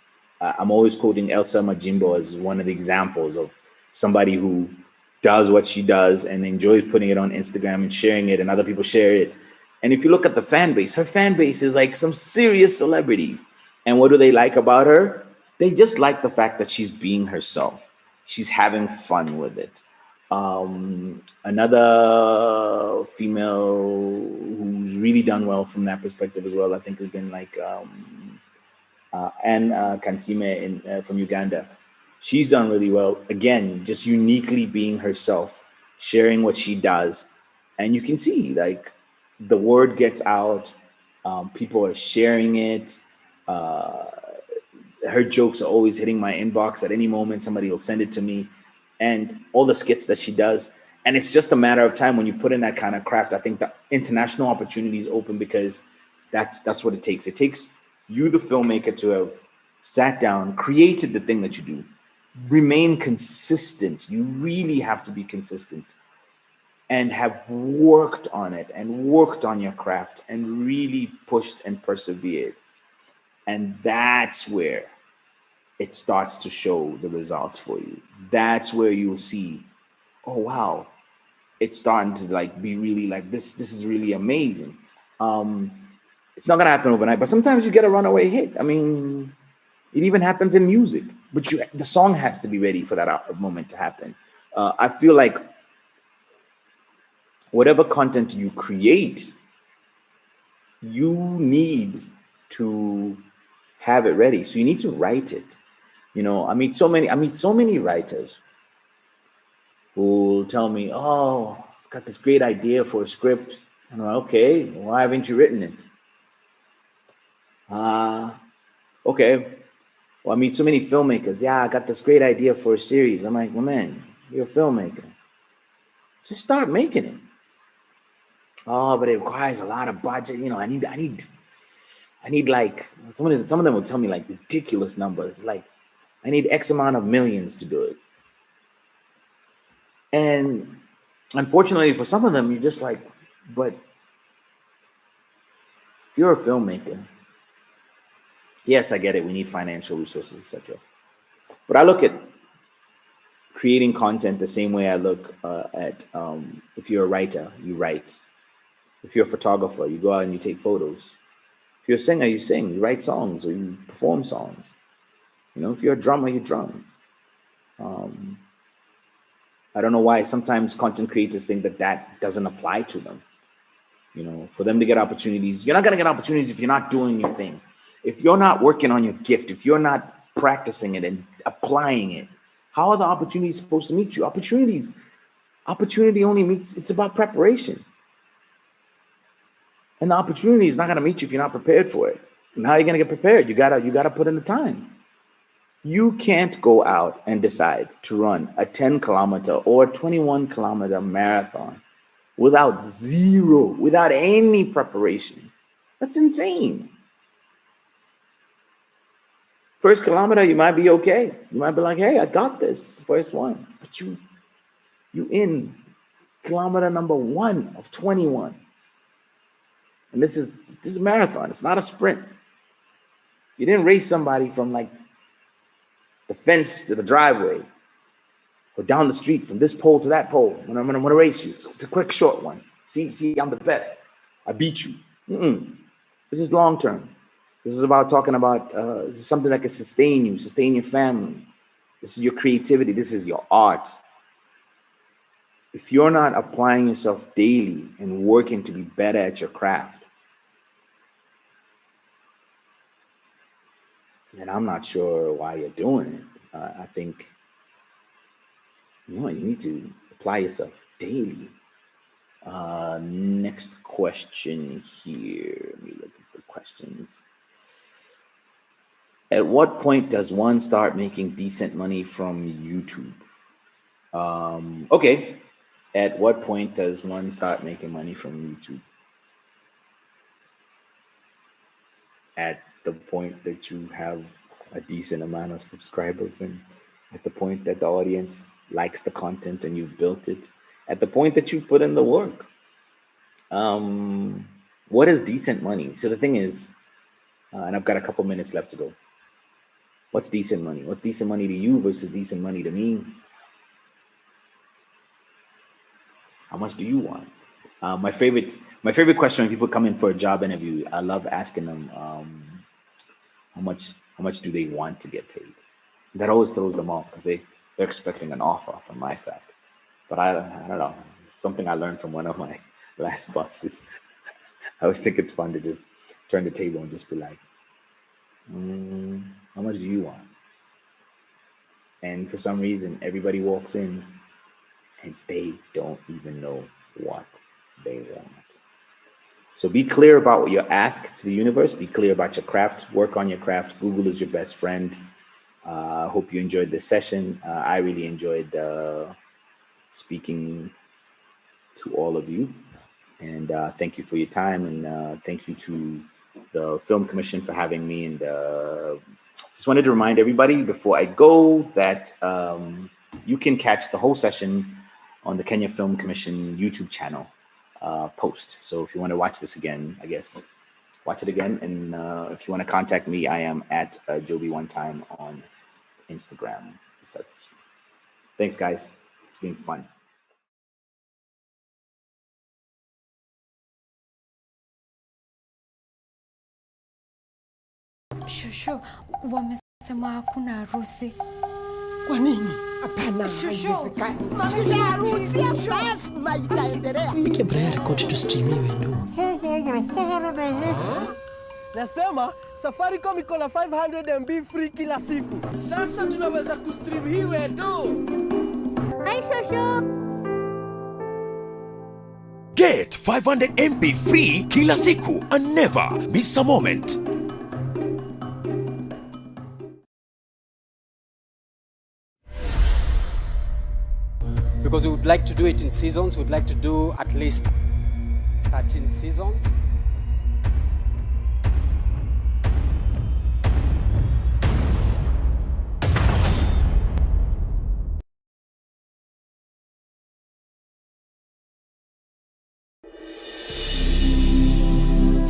[SPEAKER 15] always quoting Elsa Majimbo as one of the examples of somebody who does what she does and enjoys putting it on Instagram and sharing it, and other people share it. And if you look at the fan base, her fan base is like some serious celebrities. And what do they like about her? They just like the fact that she's being herself. She's having fun with it. Another female who's really done well from that perspective as well, I think, has been like Anne Kansime from Uganda. She's done really well. Again, just uniquely being herself, sharing what she does. And you can see like the word gets out. People are sharing it. Her jokes are always hitting my inbox. At any moment, somebody will send it to me. And all the skits that she does. And it's just a matter of time when you put in that kind of craft. I think the international opportunities open because that's what it takes. It takes you, the filmmaker, to have sat down, created the thing that you do, remain consistent. You really have to be consistent and have worked on it and worked on your craft and really pushed and persevered. And that's where it starts to show the results for you. That's where you'll see, oh wow, it's starting to like be really like this is really amazing. It's not gonna happen overnight, but sometimes you get a runaway hit. I mean, it even happens in music, but the song has to be ready for that moment to happen. I feel like whatever content you create, you need to have it ready. So you need to write it. You know, I meet so many writers who tell me, oh, I've got this great idea for a script. I'm like, okay, why haven't you written it? Okay. Well, I meet so many filmmakers. Yeah, I got this great idea for a series. I'm like, well, man, you're a filmmaker. Just start making it. Oh, but it requires a lot of budget. You know, I need like, some of them will tell me like ridiculous numbers. Like, I need X amount of millions to do it. And unfortunately for some of them, you're just like, but if you're a filmmaker, yes, I get it. We need financial resources, etc. But I look at creating content the same way I look at if you're a writer, you write. If you're a photographer, you go out and you take photos. If you're a singer, you sing, you write songs or you perform songs. You know, if you're a drummer, you drum. I don't know why sometimes content creators think that that doesn't apply to them. You know, for them to get opportunities, you're not going to get opportunities if you're not doing your thing. If you're not working on your gift, if you're not practicing it and applying it, how are the opportunities supposed to meet you? Opportunity only meets, it's about preparation. And the opportunity is not going to meet you if you're not prepared for it. And how are you going to get prepared? You gotta put in the time. You can't go out and decide to run a 10-kilometer or 21-kilometer marathon without any preparation. That's insane. First kilometer, you might be okay. You might be like, hey, I got this, first one. But you in kilometer number 1 of 21. And this is a marathon. It's not a sprint. You didn't race somebody from like the fence to the driveway or down the street from this pole to that pole. When I'm going to race you, it's a quick, short one. See, I'm the best. I beat you. This is long term. This is about talking about this is something that can sustain you, sustain your family. This is your creativity. This is your art. If you're not applying yourself daily and working to be better at your craft, then I'm not sure why you're doing it. I think you need to apply yourself daily. Next question here. Let me look at the questions. At what point does one start making decent money from YouTube? Okay. At what point does one start making money from YouTube? At the point that you have a decent amount of subscribers, and at the point that the audience likes the content and you've built it, at the point that you put in the work. What is decent money? So the thing is, and I've got a couple minutes left to go. What's decent money? What's decent money to you versus decent money to me? How much do you want? My favorite question when people come in for a job interview, I love asking them, how much do they want to get paid? That always throws them off because they're expecting an offer from my side. But I don't know, something I learned from one of my last bosses. I always think it's fun to just turn the table and just be like, how much do you want? And for some reason, everybody walks in and they don't even know what they want. So be clear about what you ask to the universe. Be clear about your craft. Work on your craft. Google is your best friend. I hope you enjoyed this session. I really enjoyed speaking to all of you. And thank you for your time. And thank you to the Film Commission for having me. And just wanted to remind everybody before I go that you can catch the whole session on the Kenya Film Commission YouTube channel post. So if you want to watch this again, I guess, watch it again. And if you want to contact me, I am at Joby1Time on Instagram. Thanks, guys. It's been fun.
[SPEAKER 2] Shushu, wamesema hakuna harusi.
[SPEAKER 4] Kwa nini? Hapana, haiwezekani. Maisha ya harusi lazima itaendelea.
[SPEAKER 6] Pike Brian record tustrimiwe do.
[SPEAKER 7] Nasema Safaricom iko na 500 MB free kila siku. Sasa tunaweza kustream hii wedo.
[SPEAKER 4] Hi Shushu.
[SPEAKER 11] Get 500 MB free kila siku and never miss a moment.
[SPEAKER 10] Because we would like to do it in seasons. We'd like to do at least 13 seasons.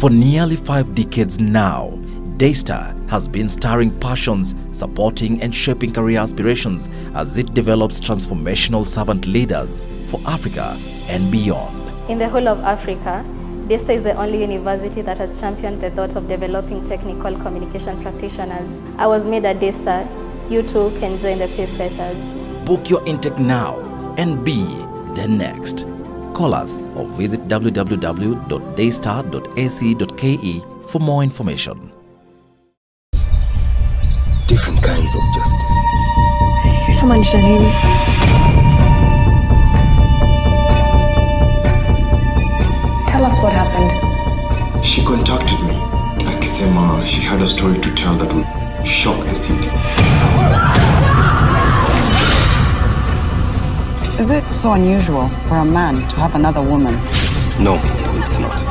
[SPEAKER 13] For nearly 5 decades now,
[SPEAKER 3] Daystar has been stirring passions, supporting and shaping career aspirations as it develops transformational servant leaders for Africa and beyond.
[SPEAKER 9] In the whole of Africa, Daystar is the only university that has championed the thought of developing technical communication practitioners. I was made at Daystar. You too can join the pace setters.
[SPEAKER 3] Book your intake now and be the next. Call us or visit www.daystar.ac.ke for more information.
[SPEAKER 13] Different kinds of justice.
[SPEAKER 9] Tell us what happened.
[SPEAKER 13] She contacted me. Akisema she had a story to tell that would shock the city.
[SPEAKER 14] Is it so unusual for a man to have another woman?
[SPEAKER 13] No, it's not.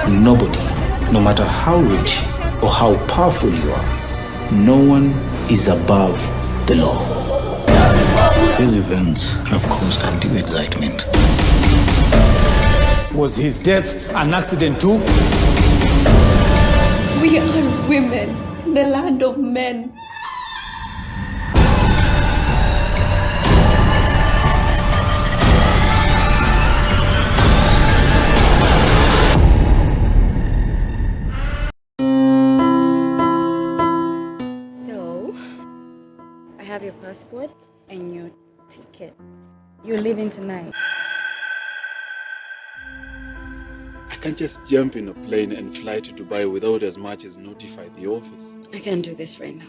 [SPEAKER 13] Nobody, no matter how rich or how powerful you are, no one is above the law. These events have caused undue excitement.
[SPEAKER 17] Was his death an accident too?
[SPEAKER 18] We are women in the land of men.
[SPEAKER 9] So, I have your passport and your ticket. You're leaving tonight.
[SPEAKER 26] I can't just jump in a plane and fly to Dubai without as much as notify the office.
[SPEAKER 9] I can't do this right now.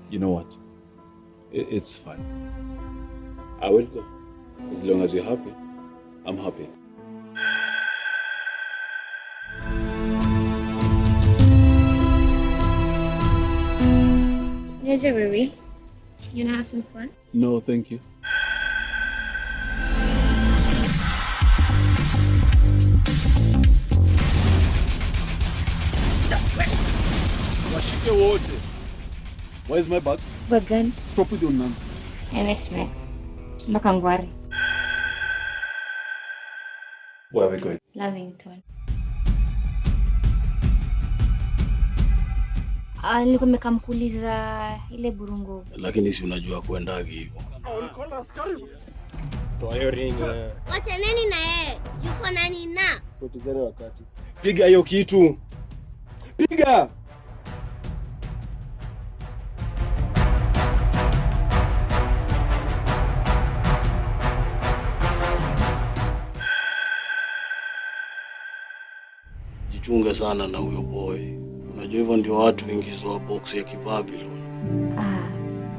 [SPEAKER 26] You know what? It's fine. I will go. As long as you're happy, I'm happy.
[SPEAKER 24] Here's your baby. You wanna have some fun?
[SPEAKER 26] No, thank you. Where's my bag?
[SPEAKER 24] Bag gani?
[SPEAKER 26] Stop with your nonsense.
[SPEAKER 24] Emesme. Makangwari.
[SPEAKER 26] Where are we going?
[SPEAKER 24] Lavington. Nilikuwa nimekamkuuliza ile burungo.
[SPEAKER 26] Lakini si unajua kuendagi hivyo.
[SPEAKER 7] Toa hiyo ring.
[SPEAKER 24] Wachaneni na yeye. Yuko nani na?
[SPEAKER 7] Potezeni wakati. Piga hiyo kitu. Piga.
[SPEAKER 26] Jichunge sana na huyo boy. Unajua hivyo ndio watu ingizwa box ya Kibabylon.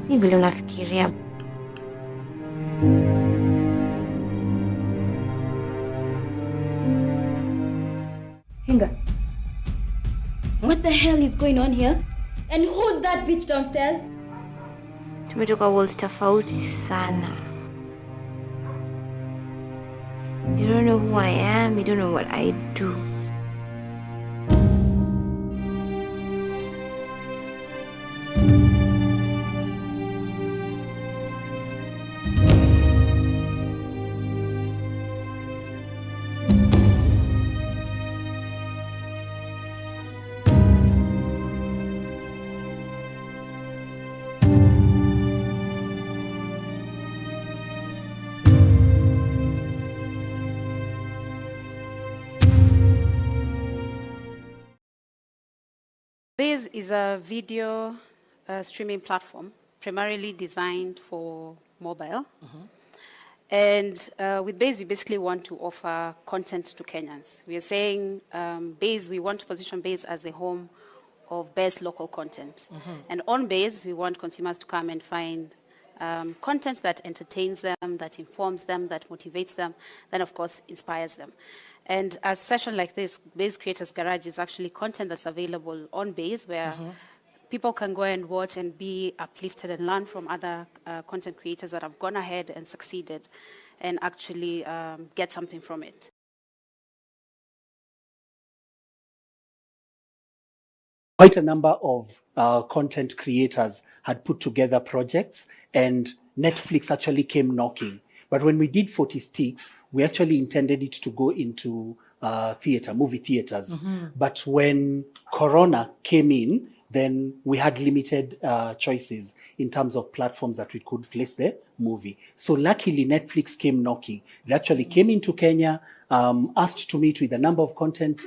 [SPEAKER 24] Ni vile unafikiria.
[SPEAKER 18] Hinga. What the hell is going on here? And who's that bitch downstairs?
[SPEAKER 24] Tumetoka worlds tofauti sana. You don't know who I am, you don't know what I do.
[SPEAKER 25] Base is a video streaming platform primarily designed for mobile. And with Base, we basically want to offer content to Kenyans. We are saying Base, we want to position Base as a home of best local content. And on Base, we want consumers to come and find content that entertains them, that informs them, that motivates them, then of course inspires them. And a session like this, Base Creators Garage, is actually content that's available on Base where people can go and watch and be uplifted and learn from other content creators that have gone ahead and succeeded and actually get something from it.
[SPEAKER 8] Quite a number of content creators had put together projects, and Netflix actually came knocking. But when we did 40 Sticks, we actually intended it to go into movie theaters. But when Corona came in, then we had limited choices in terms of platforms that we could place the movie. So luckily, Netflix came knocking. They actually came into Kenya, asked to meet with a number of content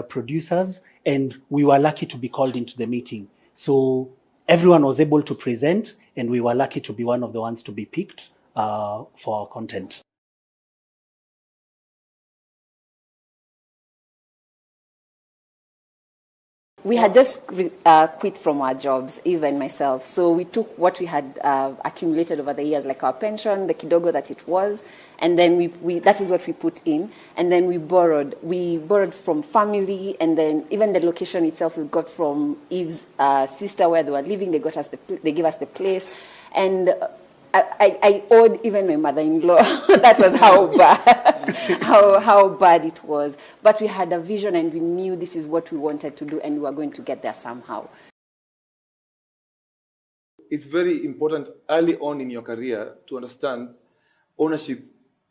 [SPEAKER 8] producers, and we were lucky to be called into the meeting. So everyone was able to present, and we were lucky to be one of the ones to be picked for our content.
[SPEAKER 19] We had just quit from our jobs, even myself. So we took what we had accumulated over the years, like our pension, the kidogo that it was, and then we that is what we put in. And then we borrowed. We borrowed from family, and then even the location itself we got from Eve's sister where they were living. They gave us the place, and I owed even my mother-in-law. That was how bad, how bad it was. But we had a vision, and we knew this is what we wanted to do, and we were going to get there somehow.
[SPEAKER 1] It's very important early on in your career to understand ownership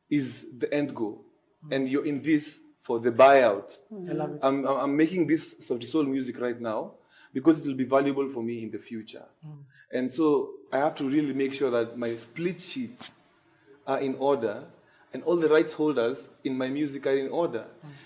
[SPEAKER 1] is the end goal, and you're in this for the buyout.
[SPEAKER 8] I love it.
[SPEAKER 1] I'm making this Sauti Sol music right now because it will be valuable for me in the future. And so I have to really make sure that my split sheets are in order and all the rights holders in my music are in order.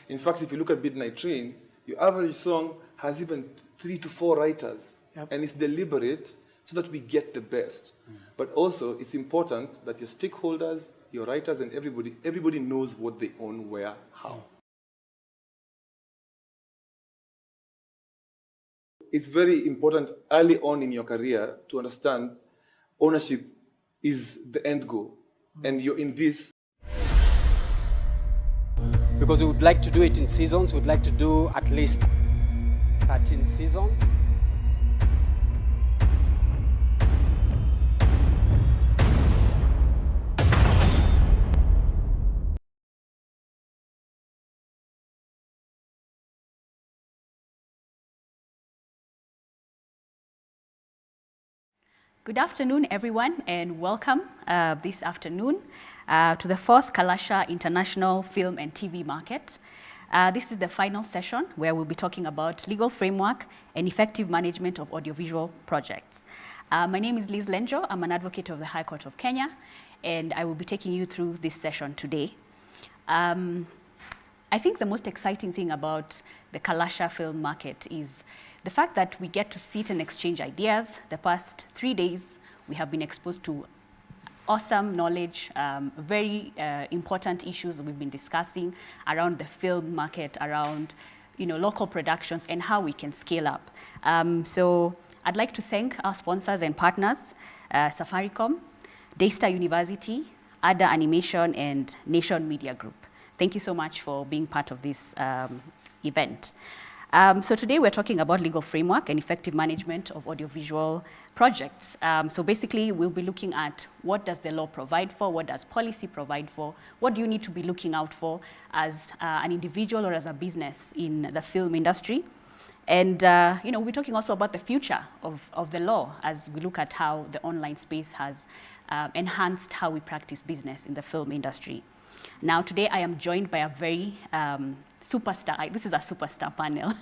[SPEAKER 1] In fact, if you look at Midnight Train, your average song has even 3 to 4 writers. And it's deliberate so that we get the best. But also, it's important that your stakeholders, your writers, and everybody knows what they own, where, how. It's very important early on in your career to understand ownership is the end goal, and you're in this.
[SPEAKER 10] Because we would like to do it in seasons. We'd like to do at least 13 seasons.
[SPEAKER 5] Good afternoon, everyone, and welcome this afternoon to the 4th Kalasha International Film and TV Market. This is the final session where we'll be talking about legal framework and effective management of audiovisual projects. My name is Liz Lenjo. I'm an advocate of the High Court of Kenya, and I will be taking you through this session today. I think the most exciting thing about the Kalasha film market is the fact that we get to sit and exchange ideas. The past 3 days, we have been exposed to awesome knowledge, very important issues that we've been discussing around the film market, around local productions and how we can scale up. So I'd like to thank our sponsors and partners, Safaricom, Daystar University, Ada Animation, and Nation Media Group. Thank you so much for being part of this event. So today we're talking about legal framework and effective management of audiovisual projects. So basically we'll be looking at what does the law provide for, what does policy provide for, what do you need to be looking out for as an individual or as a business in the film industry. And we're talking also about the future of the law as we look at how the online space has enhanced how we practice business in the film industry. Now, today I am joined by a very superstar. This is a superstar panel.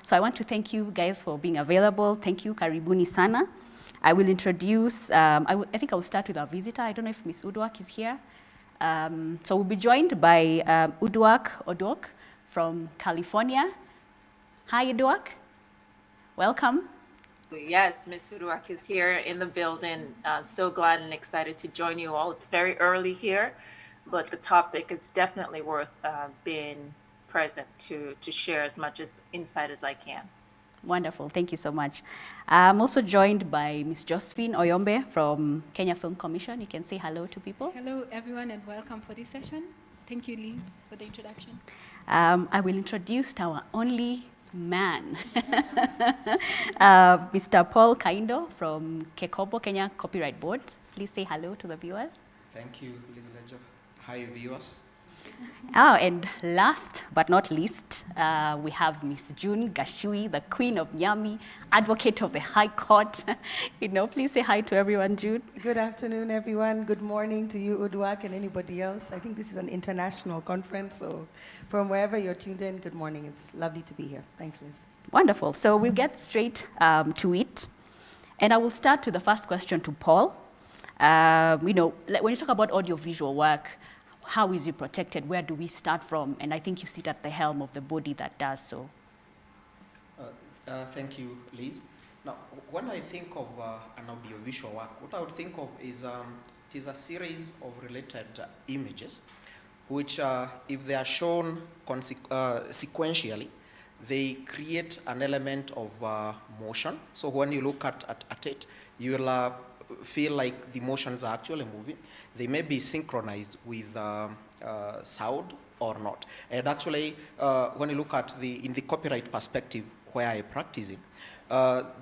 [SPEAKER 5] So I want to thank you guys for being available. Thank you, Karibuni Sana. I will introduce, I think I will start with our visitor. I don't know if Ms. Udwak is here. So we'll be joined by Udwak Odok from California. Hi, Udwak. Welcome.
[SPEAKER 16] Yes, Ms. Uduak is here in the building. So glad and excited to join you all. It's very early here, but the topic is definitely worth being present to share as much insight as I can.
[SPEAKER 5] Wonderful. Thank you so much. I'm also joined by Ms. Josephine Oyombe from Kenya Film Commission. You can say hello to people.
[SPEAKER 20] Hello, everyone, and welcome for this session. Thank you, Liz, for the introduction.
[SPEAKER 5] I will introduce our only man, Mr. Paul Kaindo from Kekobo, Kenya Copyright Board. Please say hello to the viewers.
[SPEAKER 21] Thank you, Liz Lejo. Hi, viewers.
[SPEAKER 5] Oh, and last but not least, we have Miss June Gashui, the Queen of Nyami, Advocate of the High Court. Please say hi to everyone, June.
[SPEAKER 2] Good afternoon, everyone. Good morning to you, Udwak, and anybody else. I think this is an international conference, so from wherever you're tuned in, good morning. It's lovely to be here. Thanks, Liz.
[SPEAKER 5] Wonderful. So we'll get straight to it. And I will start with the first question to Paul. When you talk about audiovisual work, how is it protected? Where do we start from? And I think you sit at the helm of the body that does so.
[SPEAKER 12] Thank you, Liz. Now, when I think of an audiovisual work, what I would think of is it is a series of related images, which, if they are shown sequentially, they create an element of motion. So when you look at it, you will feel like the motions are actually moving. They may be synchronized with sound or not. And actually, when you look at in the copyright perspective where I practice it,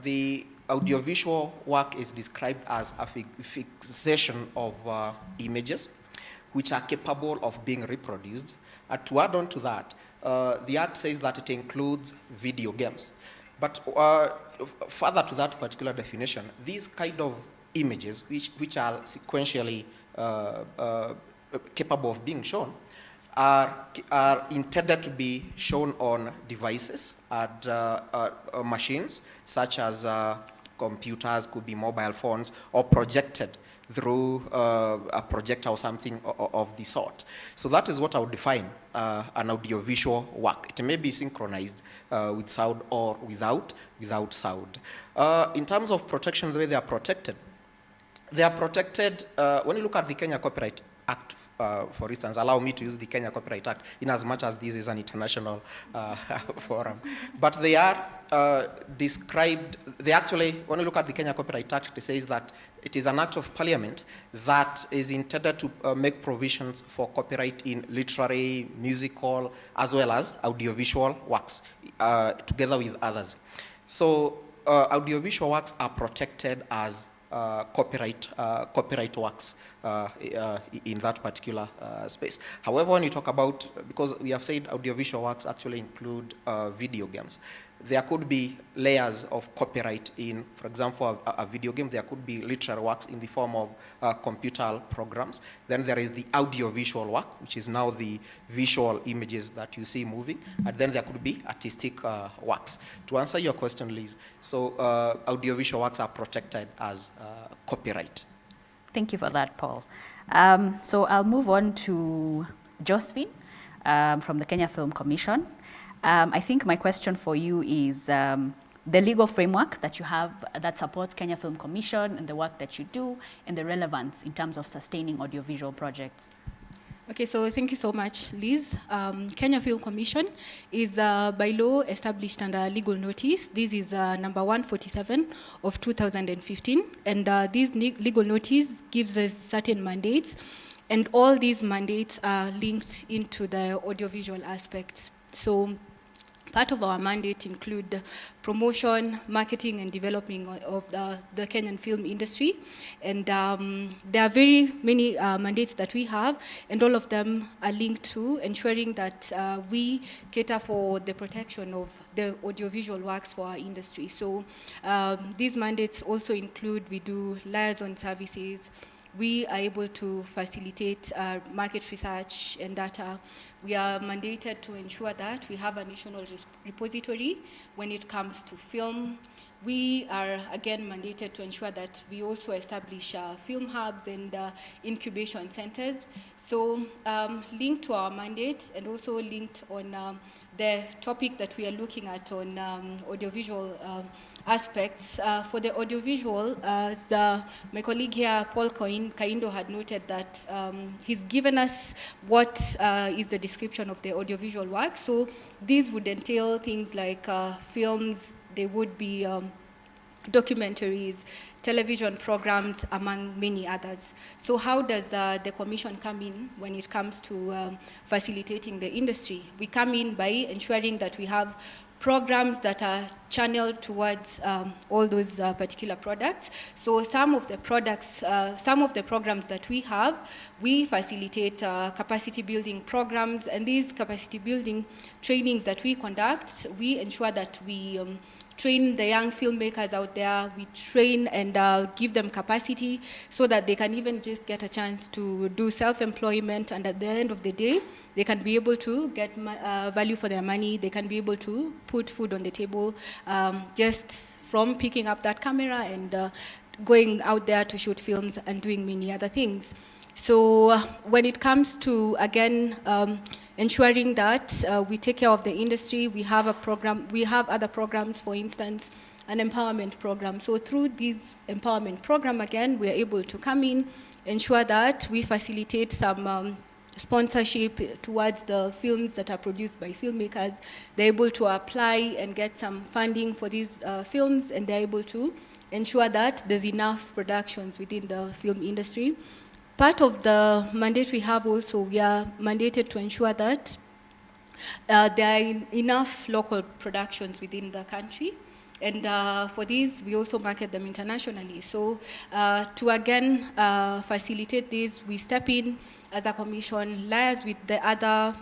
[SPEAKER 12] the audiovisual work is described as a fixation of images which are capable of being reproduced. And to add on to that, the Act says that it includes video games. But further to that particular definition, these kind of images which are sequentially capable of being shown are intended to be shown on devices and machines such as computers, could be mobile phones, or projected through a projector or something of the sort. So that is what I would define an audiovisual work. It may be synchronized with sound or without sound. In terms of protection, the way they are protected when you look at the Kenya Copyright Act, for instance. Allow me to use the Kenya Copyright Act in as much as this is an international forum. But they are described, when you look at the Kenya Copyright Act, it says that it is an act of parliament that is intended to make provisions for copyright in literary, musical, as well as audiovisual works, together with others. So audiovisual works are protected as copyright works in that particular space. However, when you talk about, because we have said audiovisual works actually include video games, there could be layers of copyright in, for example, a video game. There could be literary works in the form of computer programs. Then there is the audiovisual work, which is now the visual images that you see moving. And then there could be artistic works. To answer your question, Liz, so audiovisual works are protected as copyright.
[SPEAKER 5] Thank you for that, Paul. So I'll move on to Josephine from the Kenya Film Commission. I think my question for you is the legal framework that you have that supports Kenya Film Commission and the work that you do and the relevance in terms of sustaining audiovisual projects.
[SPEAKER 20] Okay, so thank you so much, Liz. Kenya Film Commission is by law established under legal notice. This is number 147 of 2015. And this legal notice gives us certain mandates. And all these mandates are linked into the audiovisual aspect. So part of our mandate include promotion, marketing, and developing of the Kenyan film industry. And there are very many mandates that we have, and all of them are linked to ensuring that we cater for the protection of the audiovisual works for our industry. So these mandates also include, we do liaison services, we are able to facilitate market research and data. We are mandated to ensure that we have a national repository when it comes to film. We are again mandated to ensure that we also establish film hubs and incubation centers. So linked to our mandate and also linked on the topic that we are looking at on audiovisual aspects. For the audiovisual, as my colleague here, Paul Kaindo, had noted that he's given us what is the description of the audiovisual work. So these would entail things like films. They would be documentaries, television programs, among many others. So how does the Commission come in when it comes to facilitating the industry? We come in by ensuring that we have programs that are channeled towards all those particular products. So some of the products, some of the programs that we have, we facilitate capacity building programs, and these capacity building trainings that we conduct, we ensure that we train the young filmmakers out there, we train and give them capacity so that they can even just get a chance to do self-employment, and at the end of the day, they can be able to get value for their money, they can be able to put food on the table just from picking up that camera and going out there to shoot films and doing many other things. So when it comes to, again, ensuring that we take care of the industry, we have a program, we have other programs, for instance, an empowerment program. So through this empowerment program, again, we are able to come in, ensure that we facilitate some sponsorship towards the films that are produced by filmmakers. They're able to apply and get some funding for these films, and they're able to ensure that there's enough productions within the film industry. Part of the mandate we have also, we are mandated to ensure that there are enough local productions within the country. And for these, we also market them internationally. So to again facilitate this, we step in as a commission, liaise with the other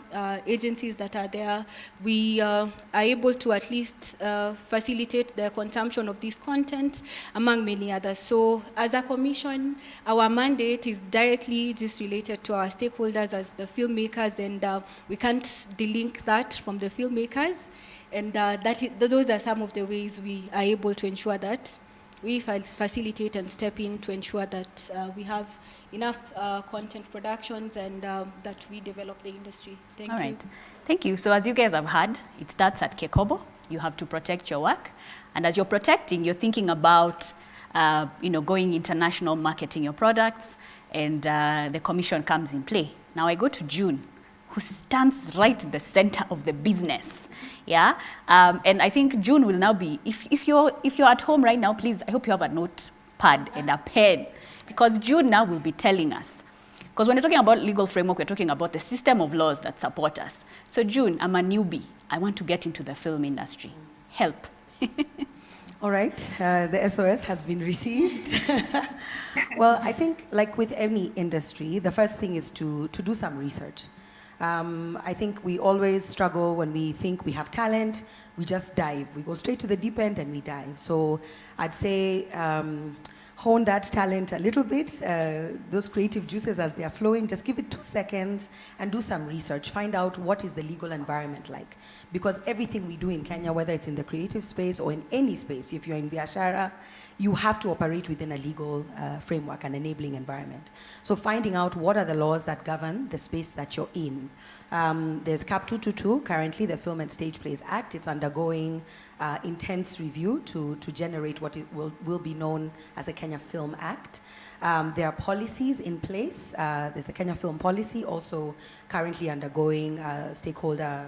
[SPEAKER 20] agencies that are there. We are able to at least facilitate the consumption of this content, among many others. So as a commission, our mandate is directly just related to our stakeholders as the filmmakers, and we can't delink that from the filmmakers. And those are some of the ways we are able to ensure that we facilitate and step in to ensure that we have enough content productions and that we develop the industry. Thank you.
[SPEAKER 5] All right. Thank you. So as you guys have heard, it starts at Kekobo. You have to protect your work. And as you're protecting, you're thinking about going international, marketing your products, and the commission comes in play. Now I go to June, who stands right in the center of the business. Yeah, and I think June will now be, if you're at home right now, please, I hope you have a notepad and a pen, because June now will be telling us. Because when we're talking about legal framework, we're talking about the system of laws that support us. So June, I'm a newbie. I want to get into the film industry. Help.
[SPEAKER 2] All right, the SOS has been received. Well, I think like with any industry, the first thing is to do some research. I think we always struggle when we think we have talent, we just dive. We go straight to the deep end and we dive. So I'd say hone that talent a little bit, those creative juices as they are flowing, just give it 2 seconds and do some research. Find out what is the legal environment like. Because everything we do in Kenya, whether it's in the creative space or in any space, if you're in biashara, you have to operate within a legal framework and enabling environment. So finding out what are the laws that govern the space that you're in. There's CAP 222, currently the Film and Stage Plays Act. It's undergoing intense review to generate what it will be known as the Kenya Film Act. There are policies in place. There's the Kenya Film Policy, also currently undergoing stakeholder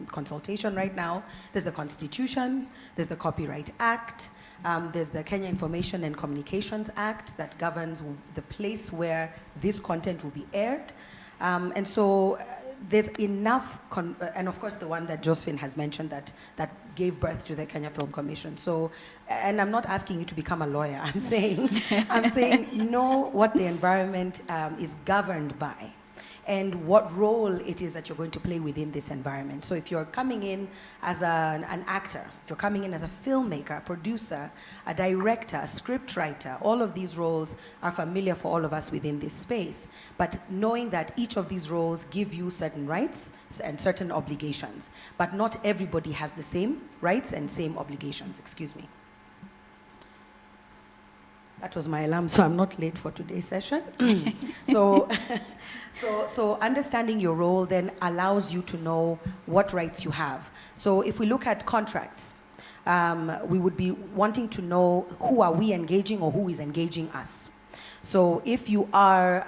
[SPEAKER 2] consultation right now. There's the Constitution, there's the Copyright Act, there's the Kenya Information and Communications Act that governs the place where this content will be aired. And so there's enough, and of course the one that Josephine has mentioned that gave birth to the Kenya Film Commission. So, and I'm not asking you to become a lawyer. I'm saying know what the environment is governed by, and what role it is that you're going to play within this environment. So if you're coming in as an actor, if you're coming in as a filmmaker, a producer, a director, a scriptwriter, all of these roles are familiar for all of us within this space. But knowing that each of these roles give you certain rights and certain obligations, but not everybody has the same rights and same obligations, excuse me. That was my alarm, so I'm not late for today's session. So understanding your role then allows you to know what rights you have. So if we look at contracts, we would be wanting to know who are we engaging or who is engaging us. So if you are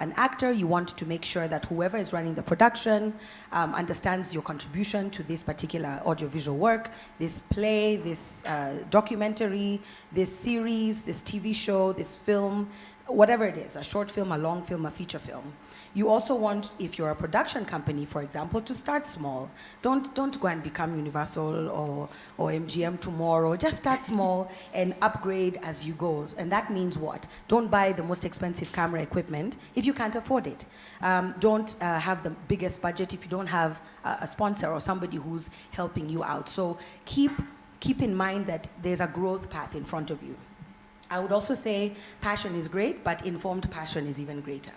[SPEAKER 2] an actor, you want to make sure that whoever is running the production understands your contribution to this particular audiovisual work, this play, this documentary, this series, this TV show, this film, whatever it is, a short film, a long film, a feature film. You also want, if you're a production company, for example, to start small. Don't go and become Universal or MGM tomorrow. Just start small and upgrade as you go. And that means what? Don't buy the most expensive camera equipment if you can't afford it. Don't have the biggest budget if you don't have a sponsor or somebody who's helping you out. So keep in mind that there's a growth path in front of you. I would also say passion is great, but informed passion is even greater.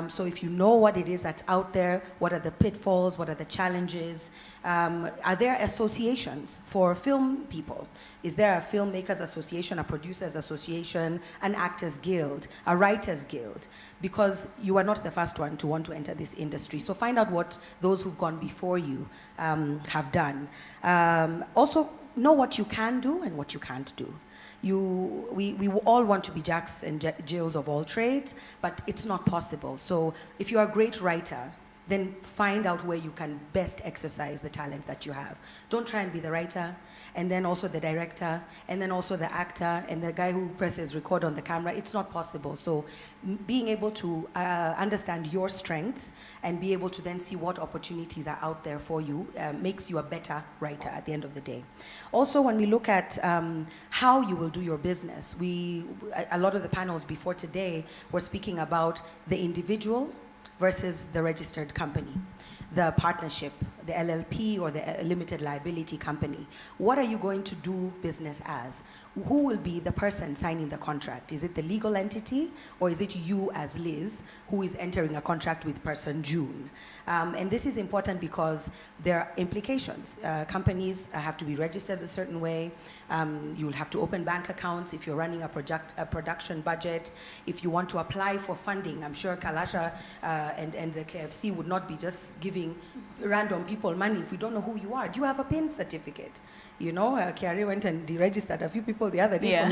[SPEAKER 2] So if you know what it is that's out there, what are the pitfalls, what are the challenges, are there associations for film people? Is there a filmmakers association, a producers association, an actors guild, a writers guild? Because you are not the first one to want to enter this industry. So find out what those who've gone before you have done. Also, know what you can do and what you can't do. We all want to be Jacks and Jills of all trades, but it's not possible. So if you're a great writer, then find out where you can best exercise the talent that you have. Don't try and be the writer, and then also the director, and then also the actor, and the guy who presses record on the camera. It's not possible. So being able to understand your strengths and be able to then see what opportunities are out there for you makes you a better writer at the end of the day. Also, when we look at how you will do your business, a lot of the panels before today were speaking about the individual versus the registered company, the partnership, the LLP or the limited liability company. What are you going to do business as? Who will be the person signing the contract? Is it the legal entity, or is it you as Liz who is entering a contract with person June? And this is important because there are implications. Companies have to be registered a certain way. You'll have to open bank accounts if you're running a production budget. If you want to apply for funding, I'm sure Kalasha and the KFC would not be just giving random people money if we don't know who you are. Do you have a PIN certificate? You know, Kiari went and deregistered a few people the other day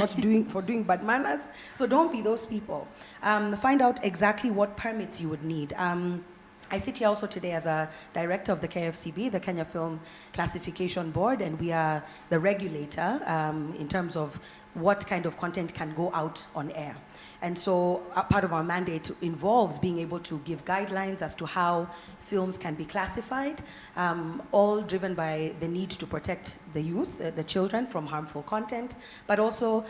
[SPEAKER 2] for doing bad manners. So don't be those people. Find out exactly what permits you would need. I sit here also today as a director of the KFCB, the Kenya Film Classification Board, and we are the regulator in terms of what kind of content can go out on air. And so part of our mandate involves being able to give guidelines as to how films can be classified, all driven by the need to protect the youth, the children, from harmful content, but also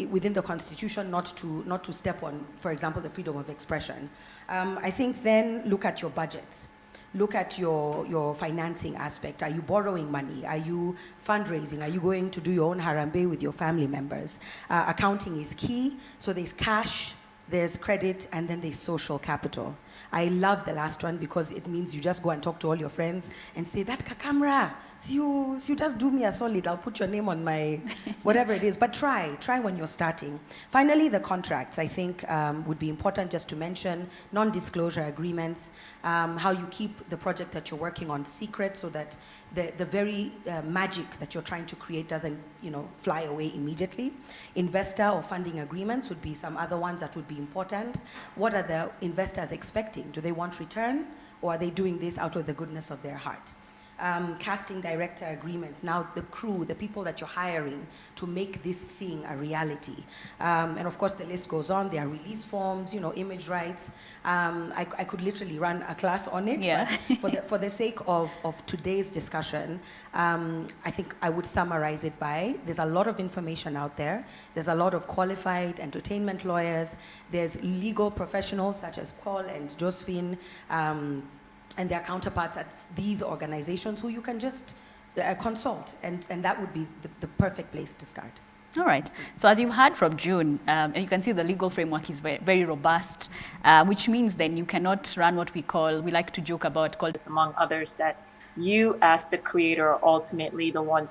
[SPEAKER 2] within the Constitution not to step on, for example, the freedom of expression. I think then look at your budgets. Look at your financing aspect. Are you borrowing money? Are you fundraising? Are you going to do your own harambe with your family members? Accounting is key. So there's cash, there's credit, and then there's social capital. I love the last one because it means you just go and talk to all your friends and say, that camera, you just do me a solid, I'll put your name on my, whatever it is. But try when you're starting. Finally, the contracts, I think, would be important just to mention. Non-disclosure agreements, how you keep the project that you're working on secret so that the very magic that you're trying to create doesn't, fly away immediately. Investor or funding agreements would be some other ones that would be important. What are the investors expecting? Do they want return, or are they doing this out of the goodness of their heart? Casting director agreements, now the crew, the people that you're hiring to make this thing a reality. And of course the list goes on. There are release forms, image rights. I could literally run a class on it. Yeah. But for the sake of today's discussion, I think I would summarize it by, there's a lot of information out there. There's a lot of qualified entertainment lawyers. There's legal professionals such as Paul and Josephine, and their counterparts at these organizations who you can just consult, and that would be the perfect place to start.
[SPEAKER 5] All right. So as you heard from June, and you can see the legal framework is very, very robust, which means then you cannot run what we like to joke about, called,
[SPEAKER 16] among others, that you as the creator are ultimately the one